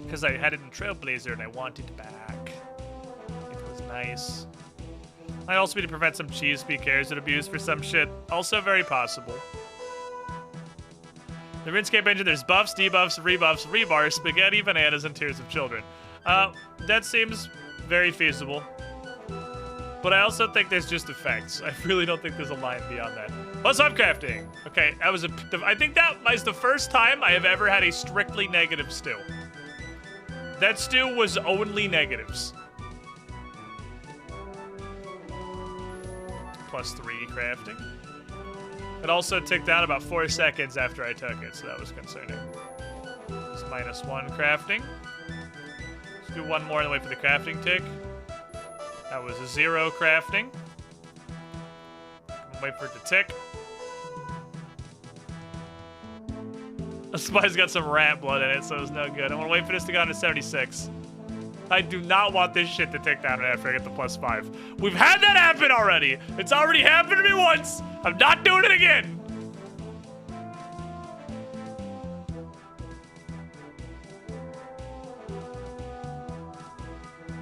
Because I had it in Trailblazer and I wanted it back. It was nice. I also need to prevent some cheese PKs and abuse for some shit. Also very possible. The RuneScape engine, there's buffs, debuffs, rebuffs, rebars, spaghetti, bananas, and tears of children. That seems very feasible. But I also think there's just effects. I really don't think there's a line beyond that. +5 crafting. Okay, I think that was the first time I have ever had a strictly negative stew. That stew was only negatives. +3 crafting. It also ticked down about 4 seconds after I took it, so that was concerning. It's -1 crafting. Let's do one more and wait for the crafting tick. That was a 0 crafting. Wait for it to tick. The spice got some rat blood in it, so it's no good. I want to wait for this to go down to 76. I do not want this shit to tick down after I get the +5. We've had that happen already. It's already happened to me once. I'm not doing it again.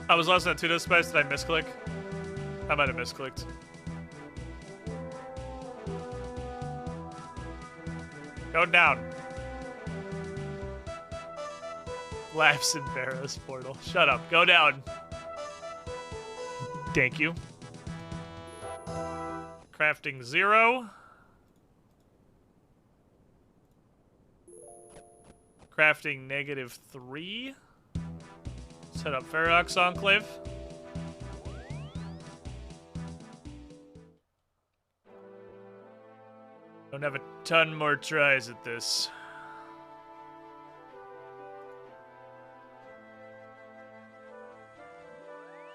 I was lost in that 2-dose spice. Did I misclick? I might have misclicked. Go down. Laughs in Barrow's portal. Shut up. Go down. Thank you. Crafting 0. Crafting -3. Set up Ferox Enclave. Don't have a ton more tries at this.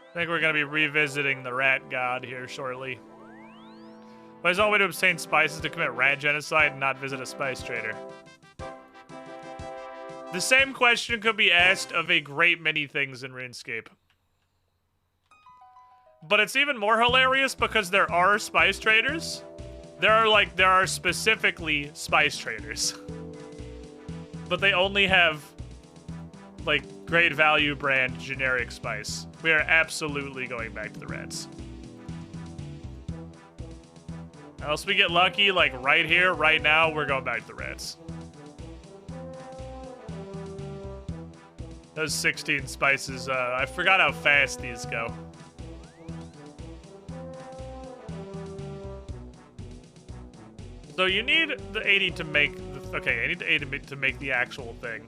I think we're going to be revisiting the rat god here shortly. But there's no way to obtain spices to commit rat genocide and not visit a spice trader. The same question could be asked of a great many things in RuneScape. But it's even more hilarious because there are spice traders. There are specifically spice traders. But they only have, like, great value brand generic spice. We are absolutely going back to the rats. Unless we get lucky, like right here, right now, we're going back to the rats. Those 16 spices, I forgot how fast these go. So you need the 80 to make the, okay, I need the 80 to make the actual thing.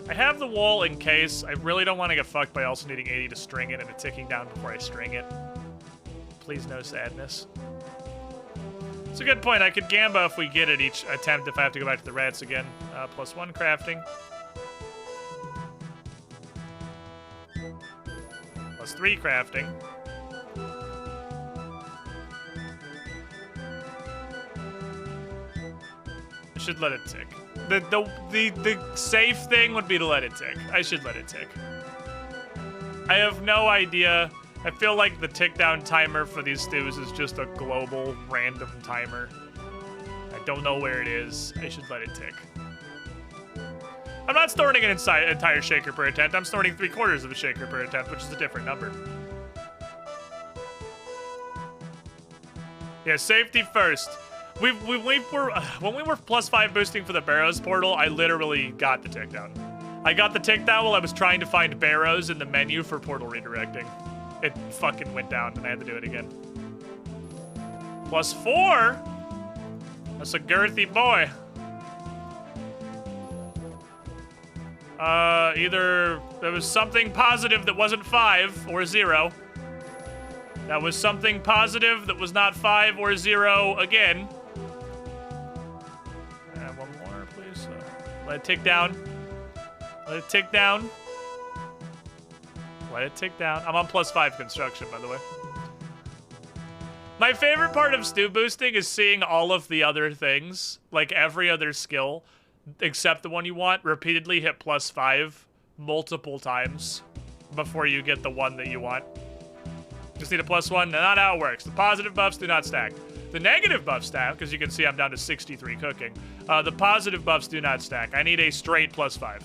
I have the wall in case. I really don't want to get fucked by also needing 80 to string it and it ticking down before I string it. Please no sadness. It's a good point. I could Gamba if we get it each attempt if I have to go back to the rats again. +1 crafting. +3 crafting. I should let it tick. The safe thing would be to let it tick. I should let it tick. I have no idea. I feel like the tick down timer for these stews is just a global random timer. I don't know where it is. I should let it tick. I'm not storing an entire shaker per attempt. I'm storing 3/4 of a shaker per attempt, which is a different number. Yeah, safety first. When we were +5 boosting for the Barrows portal, I literally got the tick down. I got the tick down while I was trying to find Barrows in the menu for portal redirecting. It fucking went down and I had to do it again. +4? That's a girthy boy. Either there was something positive that wasn't 5 or 0. That was something positive that was not 5 or 0 again. One more, please. Let it tick down. Let it tick down. Let it tick down. I'm on +5 construction, by the way. My favorite part of stew boosting is seeing all of the other things, like every other skill, except the one you want, repeatedly hit +5 multiple times before you get the one that you want. Just need a +1. Not how it works. The positive buffs do not stack. The negative buffs stack, because you can see I'm down to 63 cooking. The positive buffs do not stack. I need a straight +5.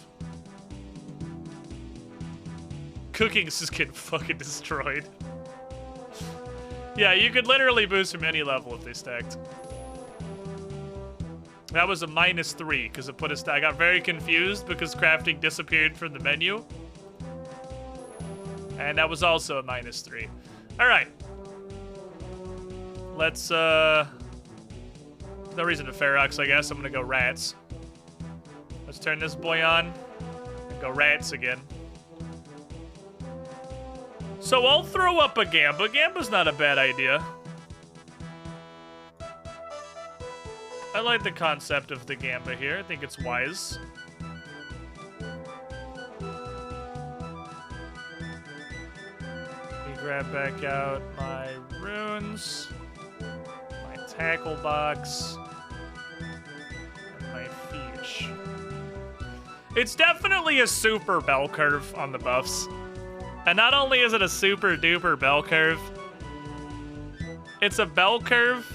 Cooking is just getting fucking destroyed. Yeah, you could literally boost from any level if they stacked. That was a -3 because it put us. I got very confused because crafting disappeared from the menu. And that was also a -3. All right. Let's, no reason to Ferox, I guess. I'm gonna go rats. Let's turn this boy on and go rats again. So I'll throw up a Gamba. Gamba's not a bad idea. I like the concept of the Gamba here. I think it's wise. Let me grab back out my runes, my tackle box, and my fish. It's definitely a super bell curve on the buffs. And not only is it a super duper bell curve, it's a bell curve.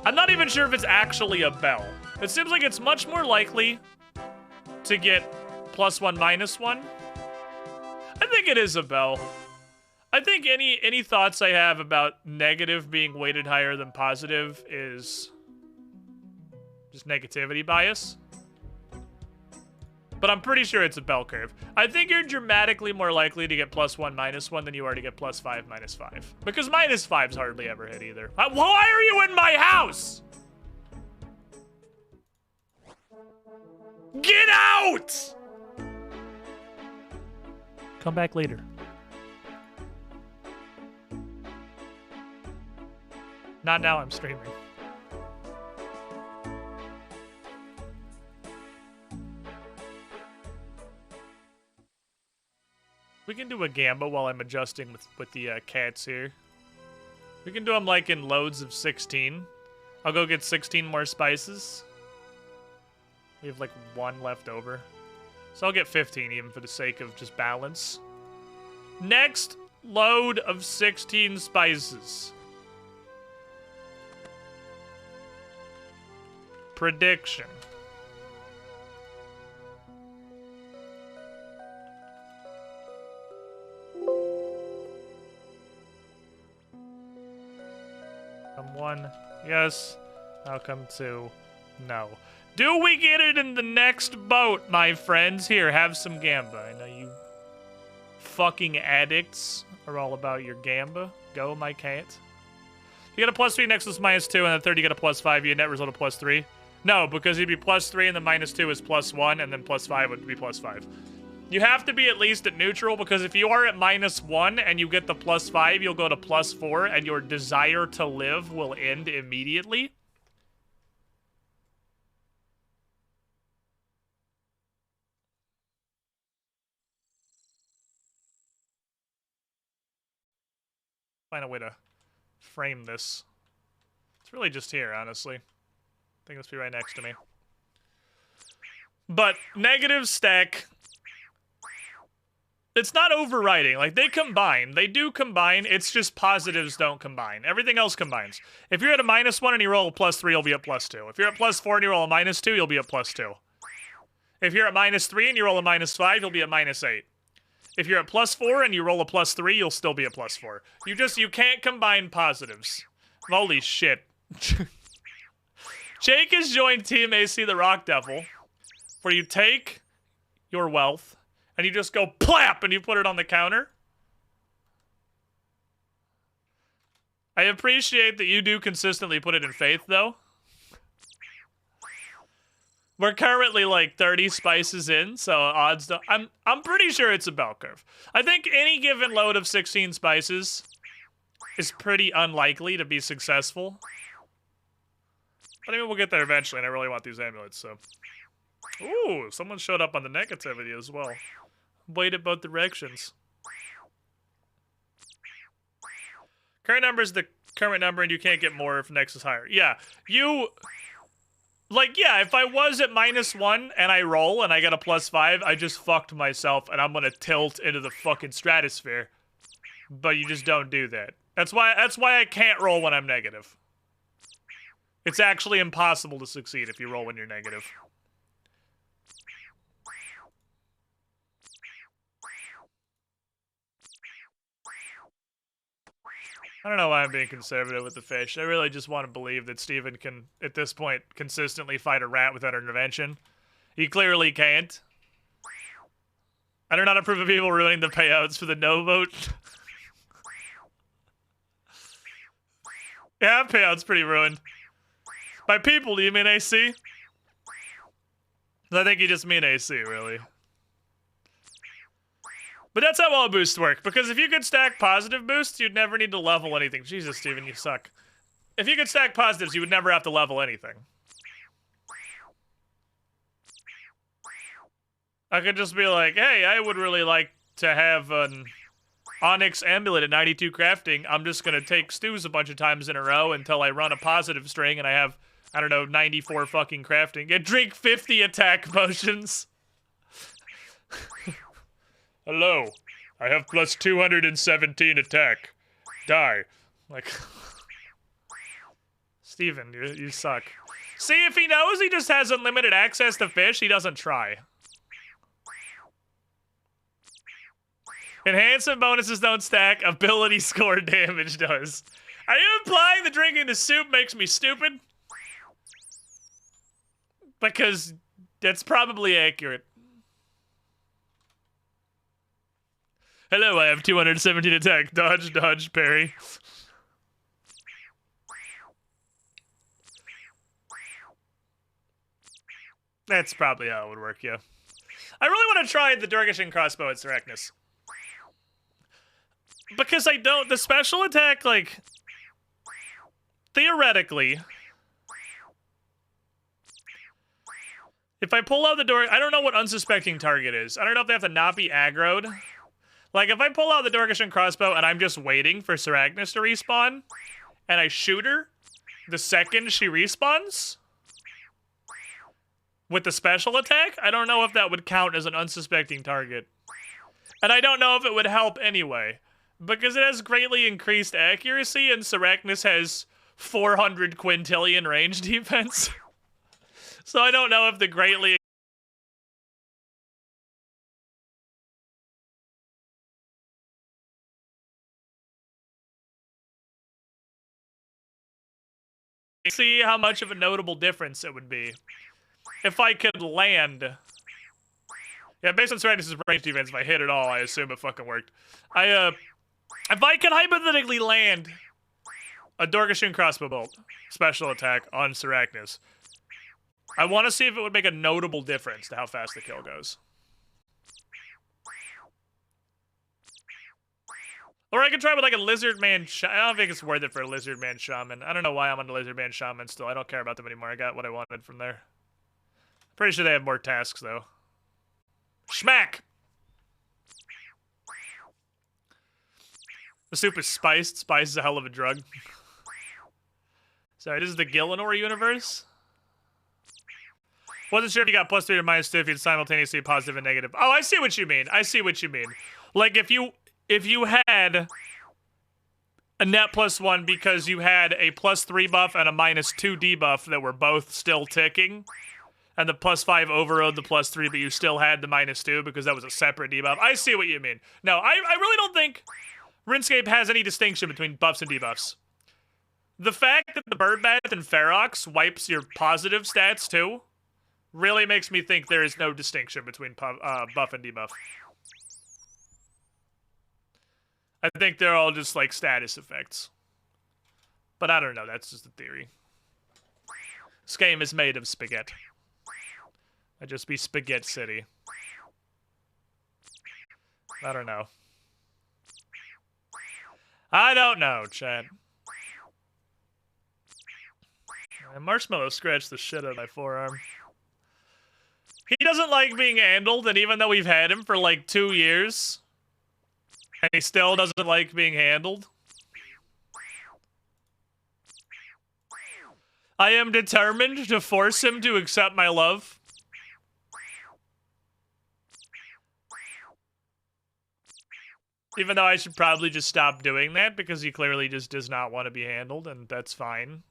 I'm not even sure if it's actually a bell. It seems like it's much more likely to get +1, -1. I think it is a bell. I think any thoughts I have about negative being weighted higher than positive is just negativity bias. But I'm pretty sure it's a bell curve. I think you're dramatically more likely to get +1, -1 than you are to get +5, -5. Because -5's hardly ever hit either. Why are you in my house? Get out! Come back later. Not now, I'm streaming. We can do a gamba while I'm adjusting with the cats here. We can do them like in loads of 16. I'll go get 16 more spices. We have like 1 left over. So I'll get 15 even for the sake of just balance. Next load of 16 spices. Prediction. Come 1, yes. Outcome 2, no. Do we get it in the next boat, my friends? Here, have some gamba. I know you fucking addicts are all about your gamba. Go, my cat. You get a +3 next is -2, and then third you get a +5. You get net result of +3. No, because you'd be +3, and then -2 is +1, and then +5 would be +5. You have to be at least at neutral, because if you are at -1 and you get the +5, you'll go to +4, and your desire to live will end immediately. Find a way to frame this. It's really just here, honestly. I think this will be right next to me. But negative stack, it's not overriding. Like, they combine. They do combine. It's just positives don't combine. Everything else combines. If you're at a -1 and you roll a +3, you'll be at +2. If you're at +4 and you roll a -2, you'll be at +2. If you're at -3 and you roll a -5, you'll be at -8. If you're at +4 and you roll a +3, you'll still be at +4. You can't combine positives. Holy shit. Jake has joined Team AC the Rock Devil, where you take your wealth and you just go plap and you put it on the counter. I appreciate that you do consistently put it in faith, though. We're currently like 30 spices in, so odds don't... I'm pretty sure it's a bell curve. I think any given load of 16 spices is pretty unlikely to be successful. But I mean, we'll get there eventually, and I really want these amulets, so... Ooh, someone showed up on the negativity as well. Weighted both directions. Current number is the current number, and you can't get more if next is higher. Yeah, you... Like, yeah, if I was at -1 and I roll and I get a +5, I just fucked myself and I'm gonna tilt into the fucking stratosphere. But you just don't do that. That's why I can't roll when I'm negative. It's actually impossible to succeed if you roll when you're negative. I don't know why I'm being conservative with the fish. I really just want to believe that Steven can, at this point, consistently fight a rat without intervention. He clearly can't. I do not approve of people ruining the payouts for the no vote. Yeah, payout's pretty ruined. By people, do you mean AC? I think you just mean AC, really. But that's how all boosts work, because if you could stack positive boosts, you'd never need to level anything. Jesus, Steven, you suck. If you could stack positives, you would never have to level anything. I could just be like, hey, I would really like to have an Onyx Amulet at 92 crafting. I'm just going to take stews a bunch of times in a row until I run a positive string and I have, I don't know, 94 fucking crafting. And drink 50 attack potions. Hello, I have plus 217 attack. Die. Like, Steven, you suck. See, if he knows he just has unlimited access to fish, he doesn't try. Enhancement bonuses don't stack, ability score damage does. Are you implying that drinking the soup makes me stupid? Because that's probably accurate. Hello, I have 217 attack. Dodge, dodge, parry. That's probably how it would work, yeah. I really want to try the Durgashin crossbow at Sarachnis. Because I don't, the special attack, like, theoretically, if I pull out the door, I don't know what unsuspecting target is. I don't know if they have to not be aggroed. Like, if I pull out the Durgashin crossbow and I'm just waiting for Sarachnis to respawn, and I shoot her the second she respawns with the special attack, I don't know if that would count as an unsuspecting target. And I don't know if it would help anyway, because it has greatly increased accuracy and Sarachnis has 400 quintillion range defense. So I don't know if the greatly see how much of a notable difference it would be if I could land. Yeah, based on Sarachnis' range defense, if I hit it all, I assume it fucking worked. If I could hypothetically land a Durgashin crossbow bolt special attack on Sarachnis, I want to see if it would make a notable difference to how fast the kill goes. Or I could try with like a lizard man. I don't think it's worth it for a lizard man shaman. I don't know why I'm on the lizard man shaman still. I don't care about them anymore. I got what I wanted from there. Pretty sure they have more tasks though. Schmack! The soup is spiced. Spice is a hell of a drug. Sorry, this is the Gillinor universe? Wasn't sure if you got +3 or -2 if you'd simultaneously positive and negative. Oh, I see what you mean. I see what you mean. Like, if you had a net +1 because you had a +3 buff and a -2 debuff that were both still ticking, and the +5 overrode the +3, but you still had the -2 because that was a separate debuff. I see what you mean. No, I really don't think RuneScape has any distinction between buffs and debuffs. The fact that the Birdbath and Ferox wipes your positive stats too really makes me think there is no distinction between buff and debuff. I think they're all just like status effects. But I don't know, that's just a theory. This game is made of spaghetti. I'd just be Spaghetti City. I don't know. I don't know, Chad. And Marshmallow scratched the shit out of my forearm. He doesn't like being handled, and even though we've had him for like 2 years, and he still doesn't like being handled. I am determined to force him to accept my love. Even though I should probably just stop doing that because he clearly just does not want to be handled, and that's fine.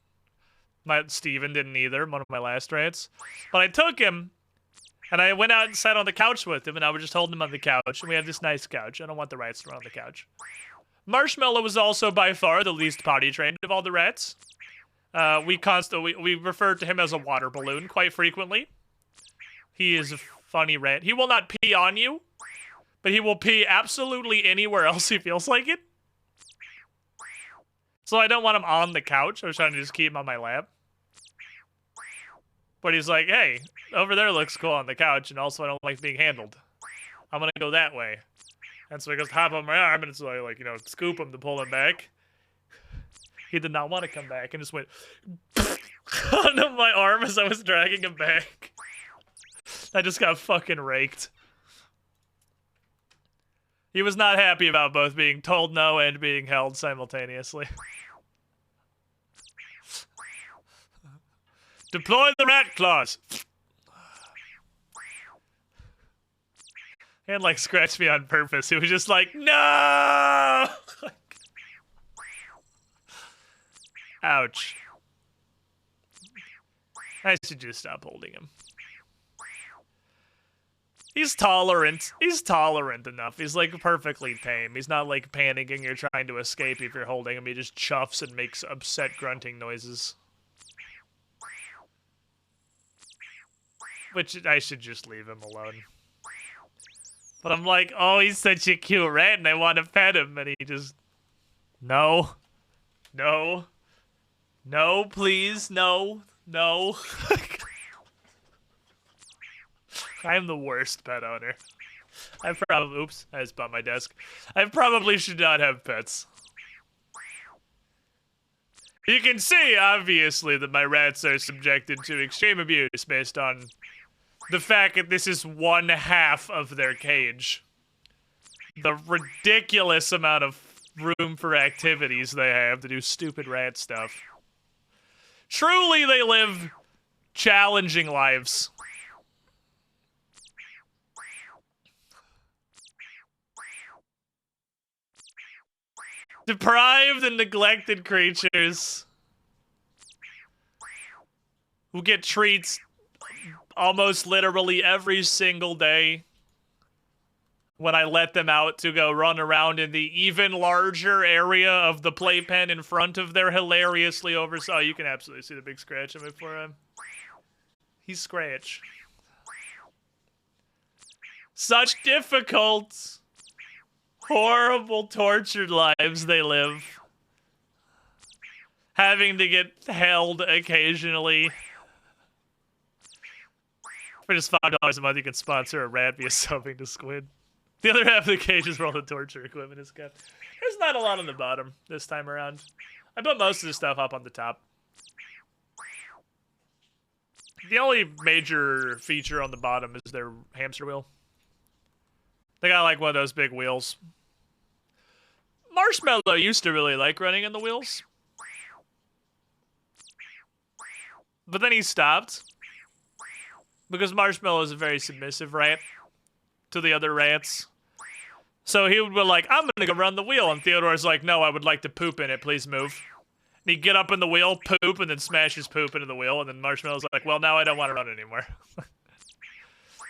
Steven didn't either, one of my last rats. But I took him, and I went out and sat on the couch with him, and I was just holding him on the couch, and we have this nice couch. I don't want the rats to run on the couch. Marshmallow was also by far the least potty trained of all the rats. We refer to him as a water balloon quite frequently. He is a funny rat. He will not pee on you, but he will pee absolutely anywhere else he feels like it. So I don't want him on the couch. I was trying to just keep him on my lap. But he's like, hey, over there looks cool on the couch, and also I don't like being handled. I'm gonna go that way. And so he goes to hop on my arm, and so I, like, you know, scoop him to pull him back. He did not want to come back, and just went onto my arm as I was dragging him back. I just got fucking raked. He was not happy about both being told no and being held simultaneously. Deploy the rat claws. And like scratched me on purpose. He was just like, no! Ouch. I should just stop holding him. He's tolerant. He's tolerant enough. He's like perfectly tame. He's not like panicking or trying to escape if you're holding him. He just chuffs and makes upset grunting noises. Which I should just leave him alone. But I'm like, oh, he's such a cute rat and I want to pet him. And he just, no, no, no, please, no, no. I'm the worst pet owner. I probably, oops, I just bumped my desk. I probably should not have pets. You can see, obviously, that my rats are subjected to extreme abuse based on the fact that this is 1/2 of their cage. The ridiculous amount of room for activities they have to do stupid rat stuff. Truly, they live challenging lives. Deprived and neglected creatures who get treats almost literally every single day when I let them out to go run around in the even larger area of the playpen in front of their hilariously oh, you can absolutely see the big scratch on my forearm. He's Scratch. Such difficult, horrible, tortured lives they live. Having to get held occasionally. For just $5 a month, you can sponsor a rat via subbing to Squid. The other half of the cage is where all the torture equipment is kept. There's not a lot on the bottom this time around. I put most of the stuff up on the top. The only major feature on the bottom is their hamster wheel. They got like one of those big wheels. Marshmallow used to really like running in the wheels. But then he stopped. Because Marshmallow is a very submissive rat to the other rats. So he would be like, I'm gonna go run the wheel. And Theodore's like, no, I would like to poop in it. Please move. And he'd get up in the wheel, poop, and then smash his poop into the wheel. And then Marshmallow's like, well, now I don't want to run anymore.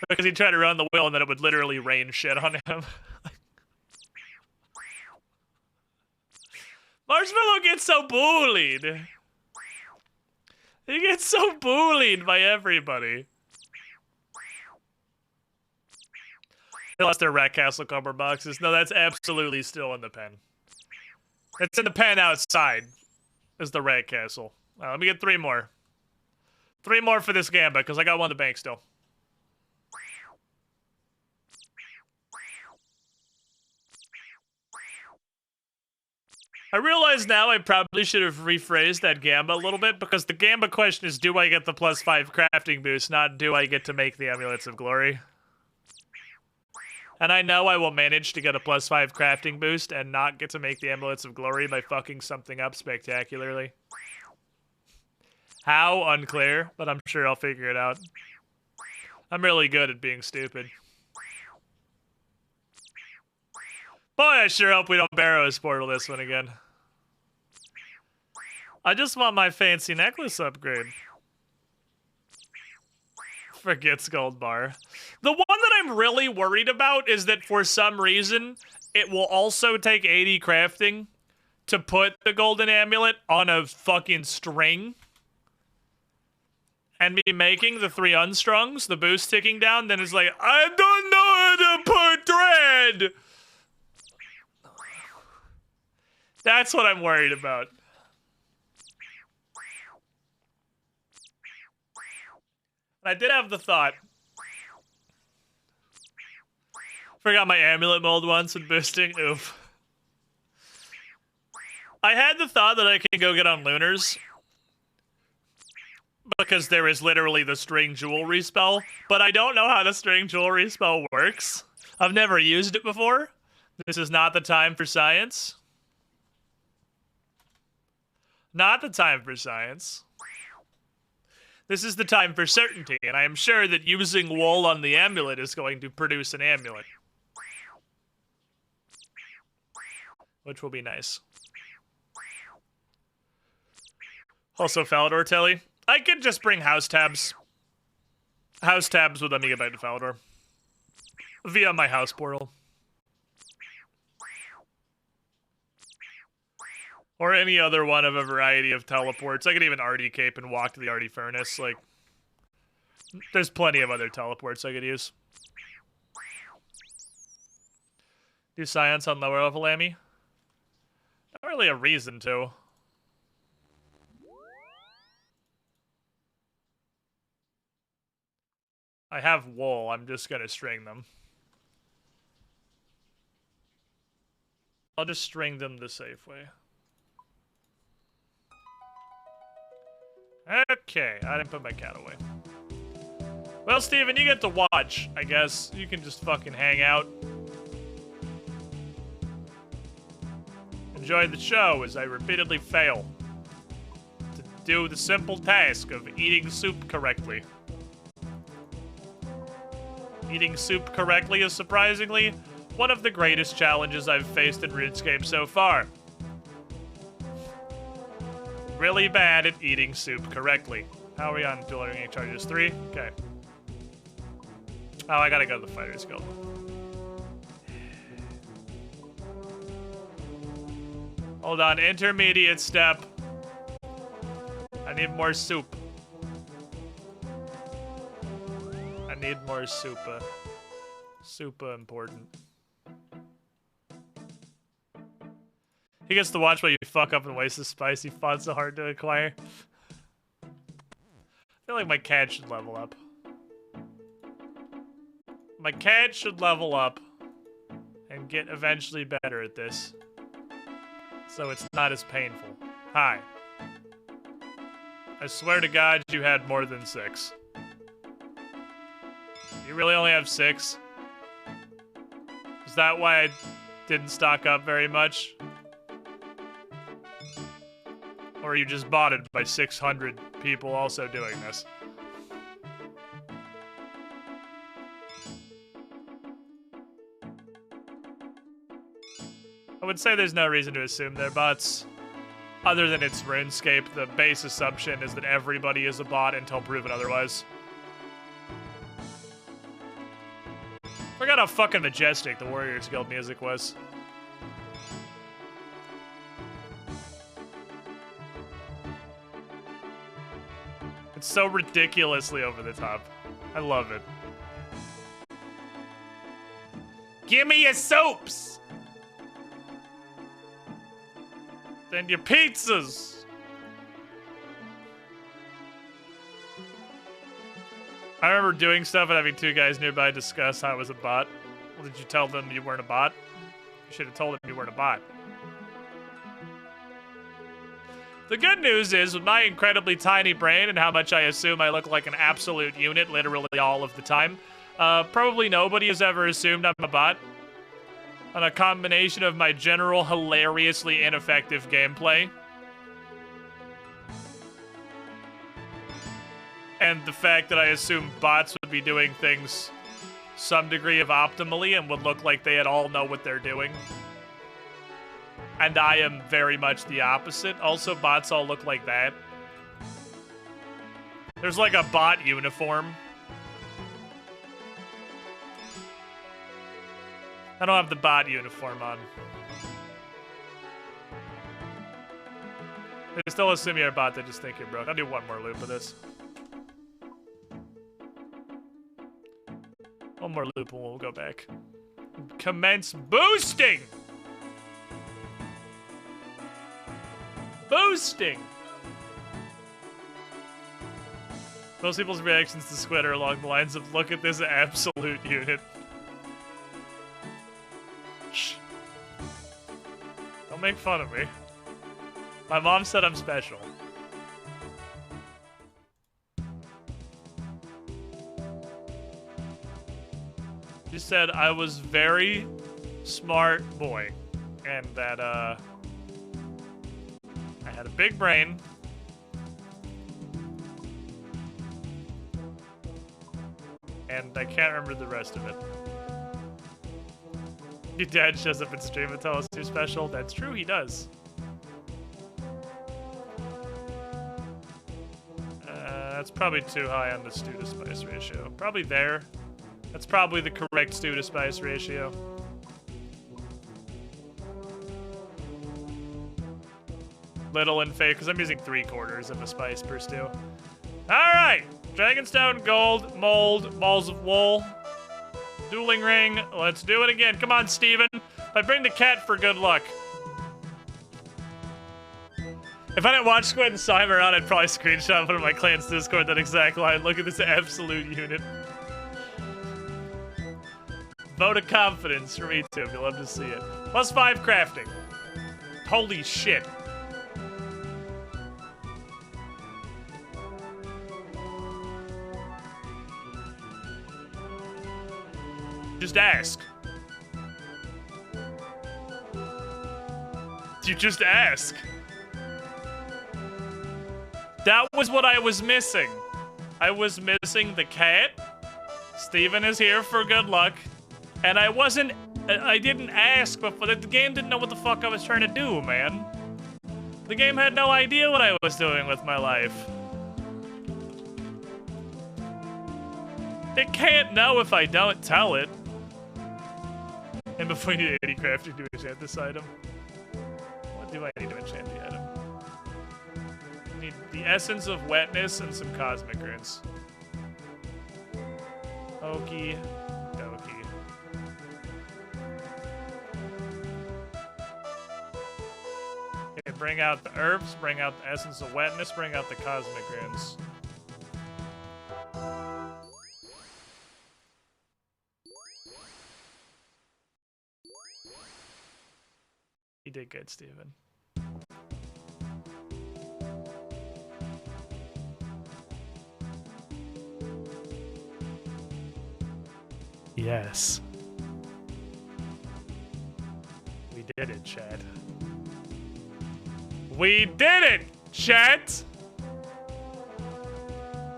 Because he'd try to run the wheel and then it would literally rain shit on him. Marshmallow gets so bullied. He gets so bullied by everybody. They lost their Rat Castle cardboard boxes. No, that's absolutely still in the pen. It's in the pen outside. Is the Rat Castle. Let me get 3 more. 3 more for this Gamba, because I got one in the bank still. I realize now I probably should have rephrased that Gamba a little bit, because the Gamba question is, do I get the +5 crafting boost, not do I get to make the Amulets of Glory? And I know I will manage to get a +5 crafting boost and not get to make the Amulets of Glory by fucking something up spectacularly. How? Unclear, but I'm sure I'll figure it out. I'm really good at being stupid. Boy, I sure hope we don't Barrows portal this one again. I just want my fancy necklace upgrade. Forgets gold bar. The one that I'm really worried about is that for some reason, it will also take 80 crafting to put the golden amulet on a fucking string. And me making the 3 unstrungs, the boost ticking down, then it's like, I don't know how to put thread! That's what I'm worried about. I did have the thought. Forgot my amulet mold once and boosting. Oof. I had the thought that I can go get on Lunars. Because there is literally the string jewelry spell. But I don't know how the string jewelry spell works. I've never used it before. This is not the time for science. Not the time for science. This is the time for certainty, and I am sure that using wool on the amulet is going to produce an amulet. which will be nice. Also, Falador Telly. I could just bring house tabs. House tabs with a megabyte to Falador. Via my house portal. Or any other one of a variety of teleports. I could even Artie Cape and walk to the Artie Furnace. Like, there's plenty of other teleports I could use. Do science on lower level Amy? Not really a reason to. I have wool, I'm just gonna string them. I'll just string them the safe way. Okay, I didn't put my cat away. Well, Steven, you get to watch, I guess. You can just fucking hang out. Enjoy the show as I repeatedly fail to do the simple task of eating soup correctly. Eating soup correctly is surprisingly one of the greatest challenges I've faced in RuneScape so far. Really bad at eating soup correctly. How are we on dual learning charges? 3? Okay. Oh, I gotta go to the Fighters Guild. Hold on, intermediate step. I need more soup. I need more soupa. Soupa important. He gets to watch while you fuck up and waste the spicy font so hard to acquire. I feel like my cat should level up. My cat should level up and get eventually better at this. So it's not as painful. Hi. I swear to God you had more than 6. You really only have 6? Is that why I didn't stock up very much? Or you just bought it by 600 people also doing this? I would say there's no reason to assume they're bots. Other than it's RuneScape, the base assumption is that everybody is a bot until proven otherwise. Forgot how fucking majestic the Warriors Guild music was. It's so ridiculously over the top. I love it. Give me your soaps! And your pizzas! I remember doing stuff and having 2 guys nearby discuss how I was a bot. Well, did you tell them you weren't a bot? You should have told them you weren't a bot. The good news is, with my incredibly tiny brain and how much I assume I look like an absolute unit literally all of the time, probably nobody has ever assumed I'm a bot. On a combination of my general hilariously ineffective gameplay and the fact that I assume bots would be doing things some degree of optimally and would look like they at all know what they're doing. And I am very much the opposite. Also, bots all look like that. There's like a bot uniform. I don't have the bot uniform on. They still assume you're a bot, they just think you're broke. I'll do one more loop of this. One more loop and we'll go back. Commence boosting! Boosting! Most people's reactions to Squid are along the lines of, look at this absolute unit. Shh. Don't make fun of me. My mom said I'm special. She said I was very smart boy. And that, I had a big brain. And I can't remember the rest of it. Your dad shows up in stream and tells us you're special. That's true, he does. That's probably too high on the stew to spice ratio. Probably there. That's probably the correct stew to spice ratio. Little and fake, because I'm using 3/4 of a spice per stew. Alright! Dragonstone, gold, mold, balls of wool, dueling ring. Let's do it again. Come on, Steven. If I bring the cat for good luck. If I didn't watch Squid and saw him around, I'd probably screenshot and put in my clan's Discord that exact line. Look at this absolute unit. Vote of confidence for me too. You'll love to see it. +5 crafting. Holy shit. Just ask. You just ask. That was what I was missing. I was missing the cat. Steven is here for good luck. And I didn't ask before. The game didn't know what the fuck I was trying to do, man. The game had no idea what I was doing with my life. It can't know if I don't tell it. And before you need 80 crafting to enchant this item. What do I need to enchant the item? I need the essence of wetness and some cosmic runes. Okie dokie. Okay, bring out the herbs, bring out the essence of wetness, bring out the cosmic runes. You did good, Steven. Yes. We did it, chat. We did it, chat!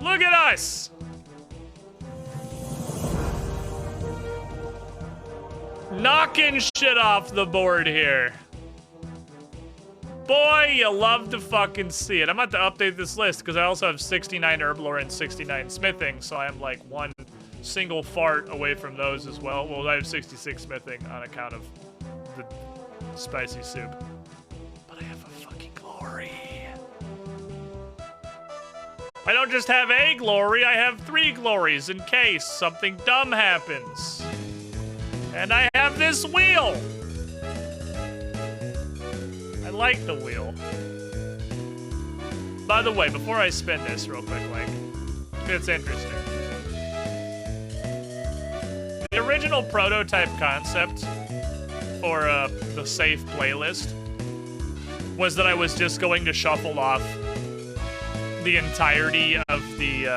Look at us! Knocking shit off the board here. Boy, you love to fucking see it. I'm about to update this list because I also have 69 herblore and 69 smithing, so I am like one single fart away from those as well. Well, I have 66 smithing on account of the spicy soup. But I have a fucking glory. I don't just have a glory, I have 3 glories in case something dumb happens. And I have this wheel. I like the wheel. By the way, before I spin this real quick, like, it's interesting. The original prototype concept for the safe playlist was that I was just going to shuffle off the entirety of the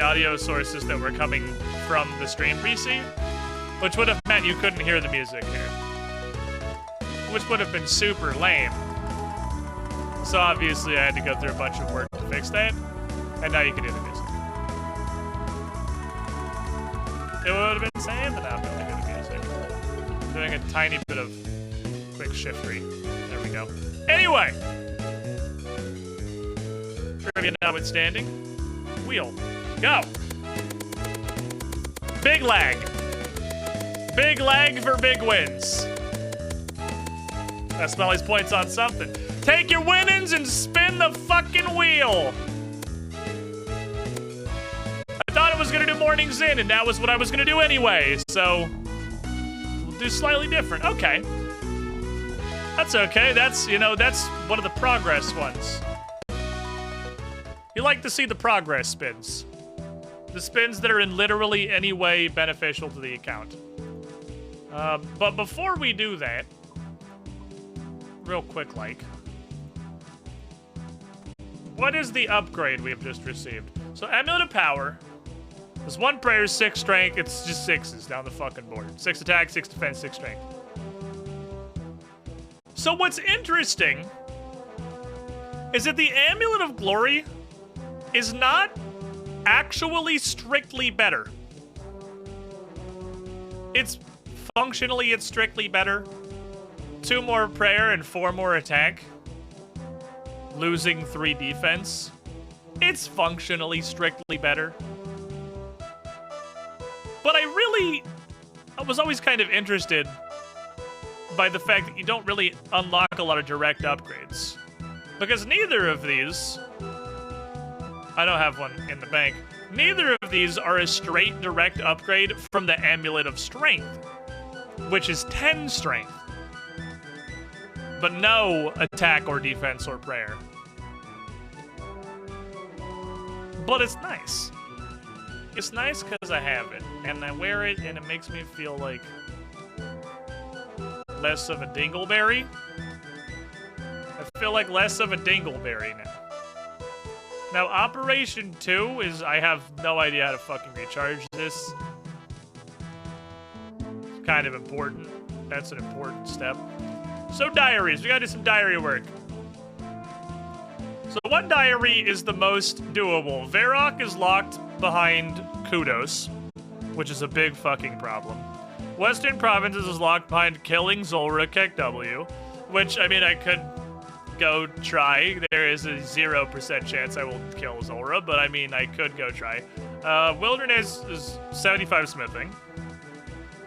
audio sources that were coming from the stream PC, which would have meant you couldn't hear the music here, which would have been super lame. So obviously I had to go through a bunch of work to fix that, and now you can hear the music. It would have been insane to not be able to hear the music. Doing a tiny bit of quick shiftery. There we go. Anyway! Trivia notwithstanding. Wheel. Go! Big lag. Big lag for big wins. That's Smelly's points on something. Take your winnings and spin the fucking wheel! I thought it was gonna do mornings in, and that was what I was gonna do anyway, so we'll do slightly different. Okay. That's okay. That's, you know, that's one of the progress ones. You like to see the progress spins. The spins that are in literally any way beneficial to the account. But before we do that, real quick, like, what is the upgrade we've just received? So, Amulet of Power. There's 1 prayer, 6 strength. It's just 6s down the fucking board. 6 attack, 6 defense, 6 strength. So what's interesting is that the Amulet of Glory is not actually strictly better. It's functionally, it's strictly better. 2 more prayer and 4 more attack. Losing 3 defense. It's functionally strictly better. But I was always kind of interested by the fact that you don't really unlock a lot of direct upgrades. Because neither of these... I don't have one in the bank. Neither of these are a straight direct upgrade from the Amulet of Strength, which is 10 strength. But no attack or defense or prayer. But it's nice. It's nice because I have it, and I wear it, and it makes me feel like less of a dingleberry. I feel like less of a dingleberry now. Now, Operation 2 is, I have no idea how to fucking recharge this. It's kind of important. That's an important step. So diaries, we gotta do some diary work. So one diary is the most doable. Varrock is locked behind Kudos, which is a big fucking problem. Western Provinces is locked behind killing Zulrah KW, which, I mean, I could go try. There is a 0% chance I will kill Zulrah, but I mean, I could go try. Wilderness is 75 smithing.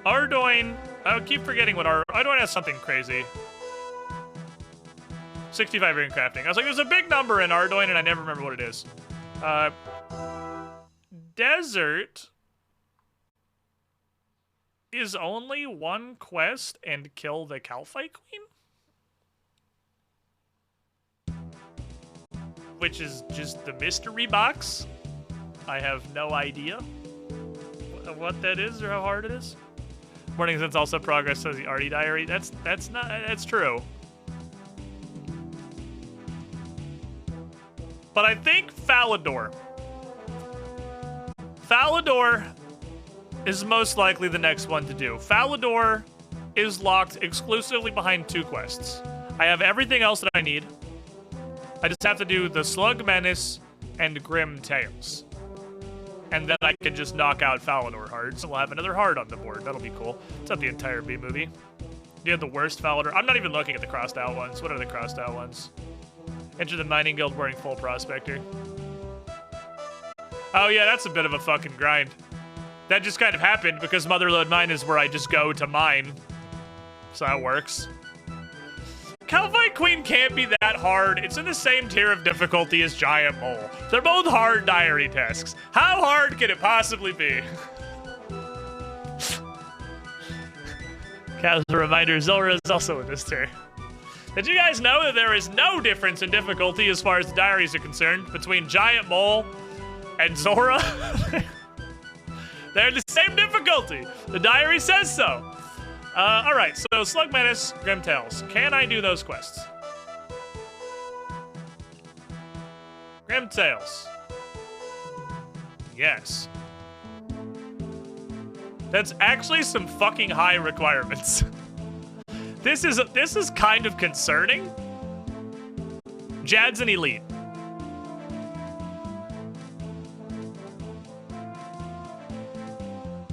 Ardoin, I keep forgetting what Ardoin has something crazy. 65 rune crafting. I was like, there's a big number in Ardoin, and I never remember what it is. Desert is only 1 quest and kill the Calphite Queen? Which is just the mystery box. I have no idea what that is or how hard it is. Morning Sense also progress says the Artie diary. That's true. But I think Falador is most likely the next one to do. Falador is locked exclusively behind 2 quests. I have everything else that I need. I just have to do the Slug Menace and Grim Tales. And then I can just knock out Falador hearts, and we'll have another heart on the board. That'll be cool. It's not the entire B movie. Do you have the worst Falador? I'm not even looking at the crossed out ones. What are the crossed out ones? Enter the Mining Guild wearing full Prospector. Oh yeah, that's a bit of a fucking grind. That just kind of happened because Motherlode Mine is where I just go to mine. So that works. Calphite Queen can't be that hard. It's in the same tier of difficulty as Giant Mole. They're both hard diary tasks. How hard can it possibly be? As a reminder, Zulrah is also in this tier. Did you guys know that there is no difference in difficulty as far as the diaries are concerned between Giant Mole and Zulrah? They're the same difficulty. The diary says so. Alright, so Slug Menace, Grim Tales. Can I do those quests? Grim Tales. Yes. That's actually some fucking high requirements. This is kind of concerning. Jad's an elite.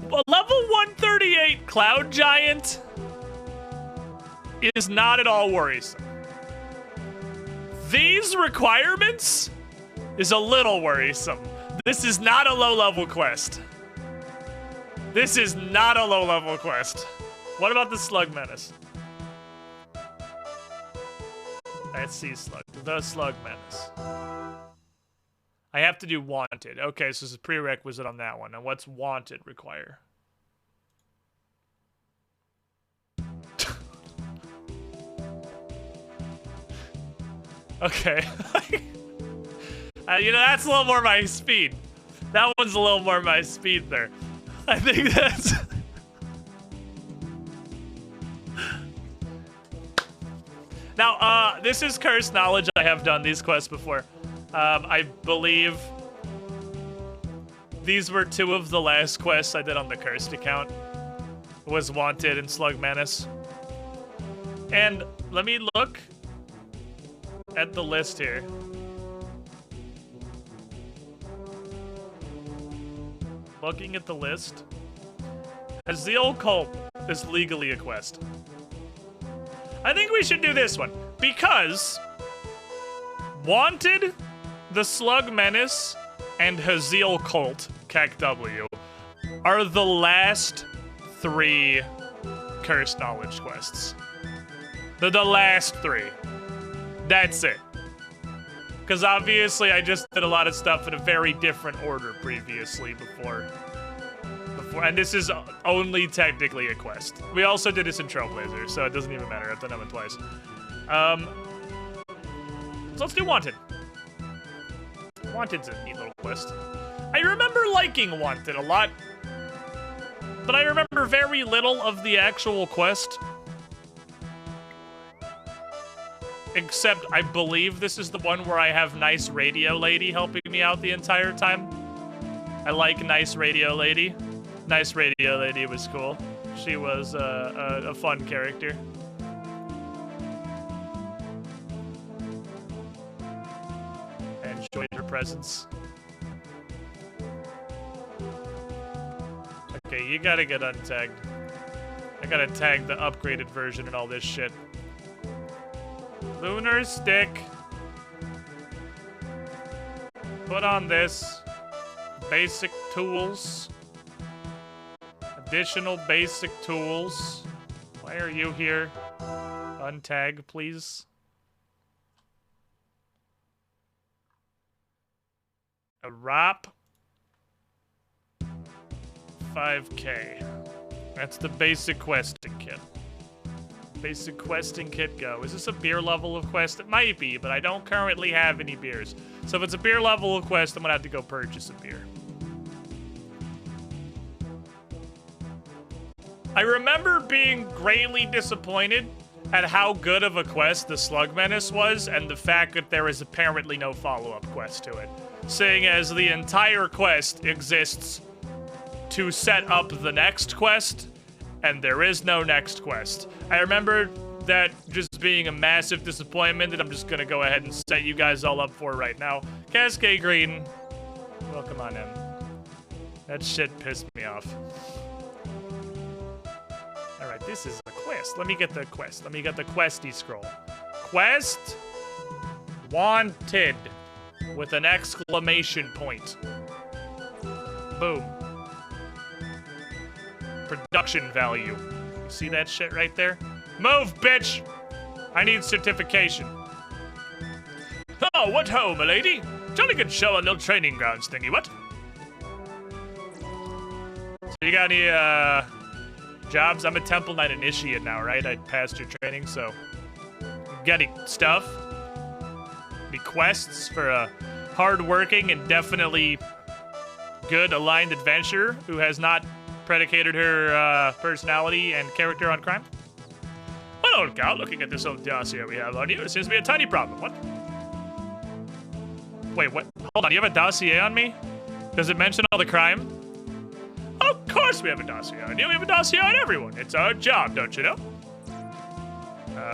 A level 138 Cloud Giant is not at all worrisome. These requirements is a little worrisome. This is not a low-level quest. This is not a low-level quest. What about the Slug Menace? Let's see, the Slug Menace. I have to do Wanted. Okay, so there's a prerequisite on that one. And what's Wanted require? Okay. You know, that's a little more my speed. That one's a little more my speed there. I think that's... Now, this is cursed knowledge. I have done these quests before. I believe these were 2 of the last quests I did on the cursed account. Was Wanted and Slug Menace. And let me look at the list here. Looking at the list. Haziel Cult is legally a quest. I think we should do this one because Wanted, the Slug Menace, and Haziel Cult, Kek W, are the last 3 Cursed Knowledge quests. They're the last 3. That's it. Because obviously I just did a lot of stuff in a very different order previously before. And this is only technically a quest. We also did this in Trailblazer, so it doesn't even matter. I've done that one twice. So let's do Wanted. Wanted's a neat little quest. I remember liking Wanted a lot, but I remember very little of the actual quest. Except I believe this is the one where I have Nice Radio Lady helping me out the entire time. I like Nice Radio Lady. Nice Radio Lady was cool. She was a fun character. I enjoyed her presence. Okay, you gotta get untagged. I gotta tag the upgraded version and all this shit. Lunar stick. Put on this. Basic tools. Additional basic tools. Why are you here? Untag, please. A ROP. 5K. That's the basic questing kit. Basic questing kit go. Is this a beer level of quest? It might be, but I don't currently have any beers. So if it's a beer level of quest, I'm gonna have to go purchase a beer. I remember being greatly disappointed at how good of a quest the Slug Menace was, and the fact that there is apparently no follow-up quest to it. Seeing as the entire quest exists to set up the next quest, and there is no next quest. I remember that just being a massive disappointment that I'm just gonna go ahead and set you guys all up for right now. Cascade Green, welcome on in. That shit pissed me off. Alright, this is a quest. Let me get the quest. Let me get the questy scroll. Quest Wanted with an exclamation point. Boom. Production value. You see that shit right there? Move, bitch! I need certification. Oh, what ho, milady? Jolly good show on little training grounds thingy, what? So you got any, jobs? I'm a Temple Knight Initiate now, right? I passed your training, so... Got any stuff? Any quests for a hard-working and definitely good aligned adventurer who has not predicated her personality and character on crime? Well, old gal, looking at this old dossier we have on you, it seems to be a tiny problem. What? Wait, what? Hold on, you have a dossier on me? Does it mention all the crime? Of course we have a dossier on you. We have a dossier on everyone. It's our job, don't you know?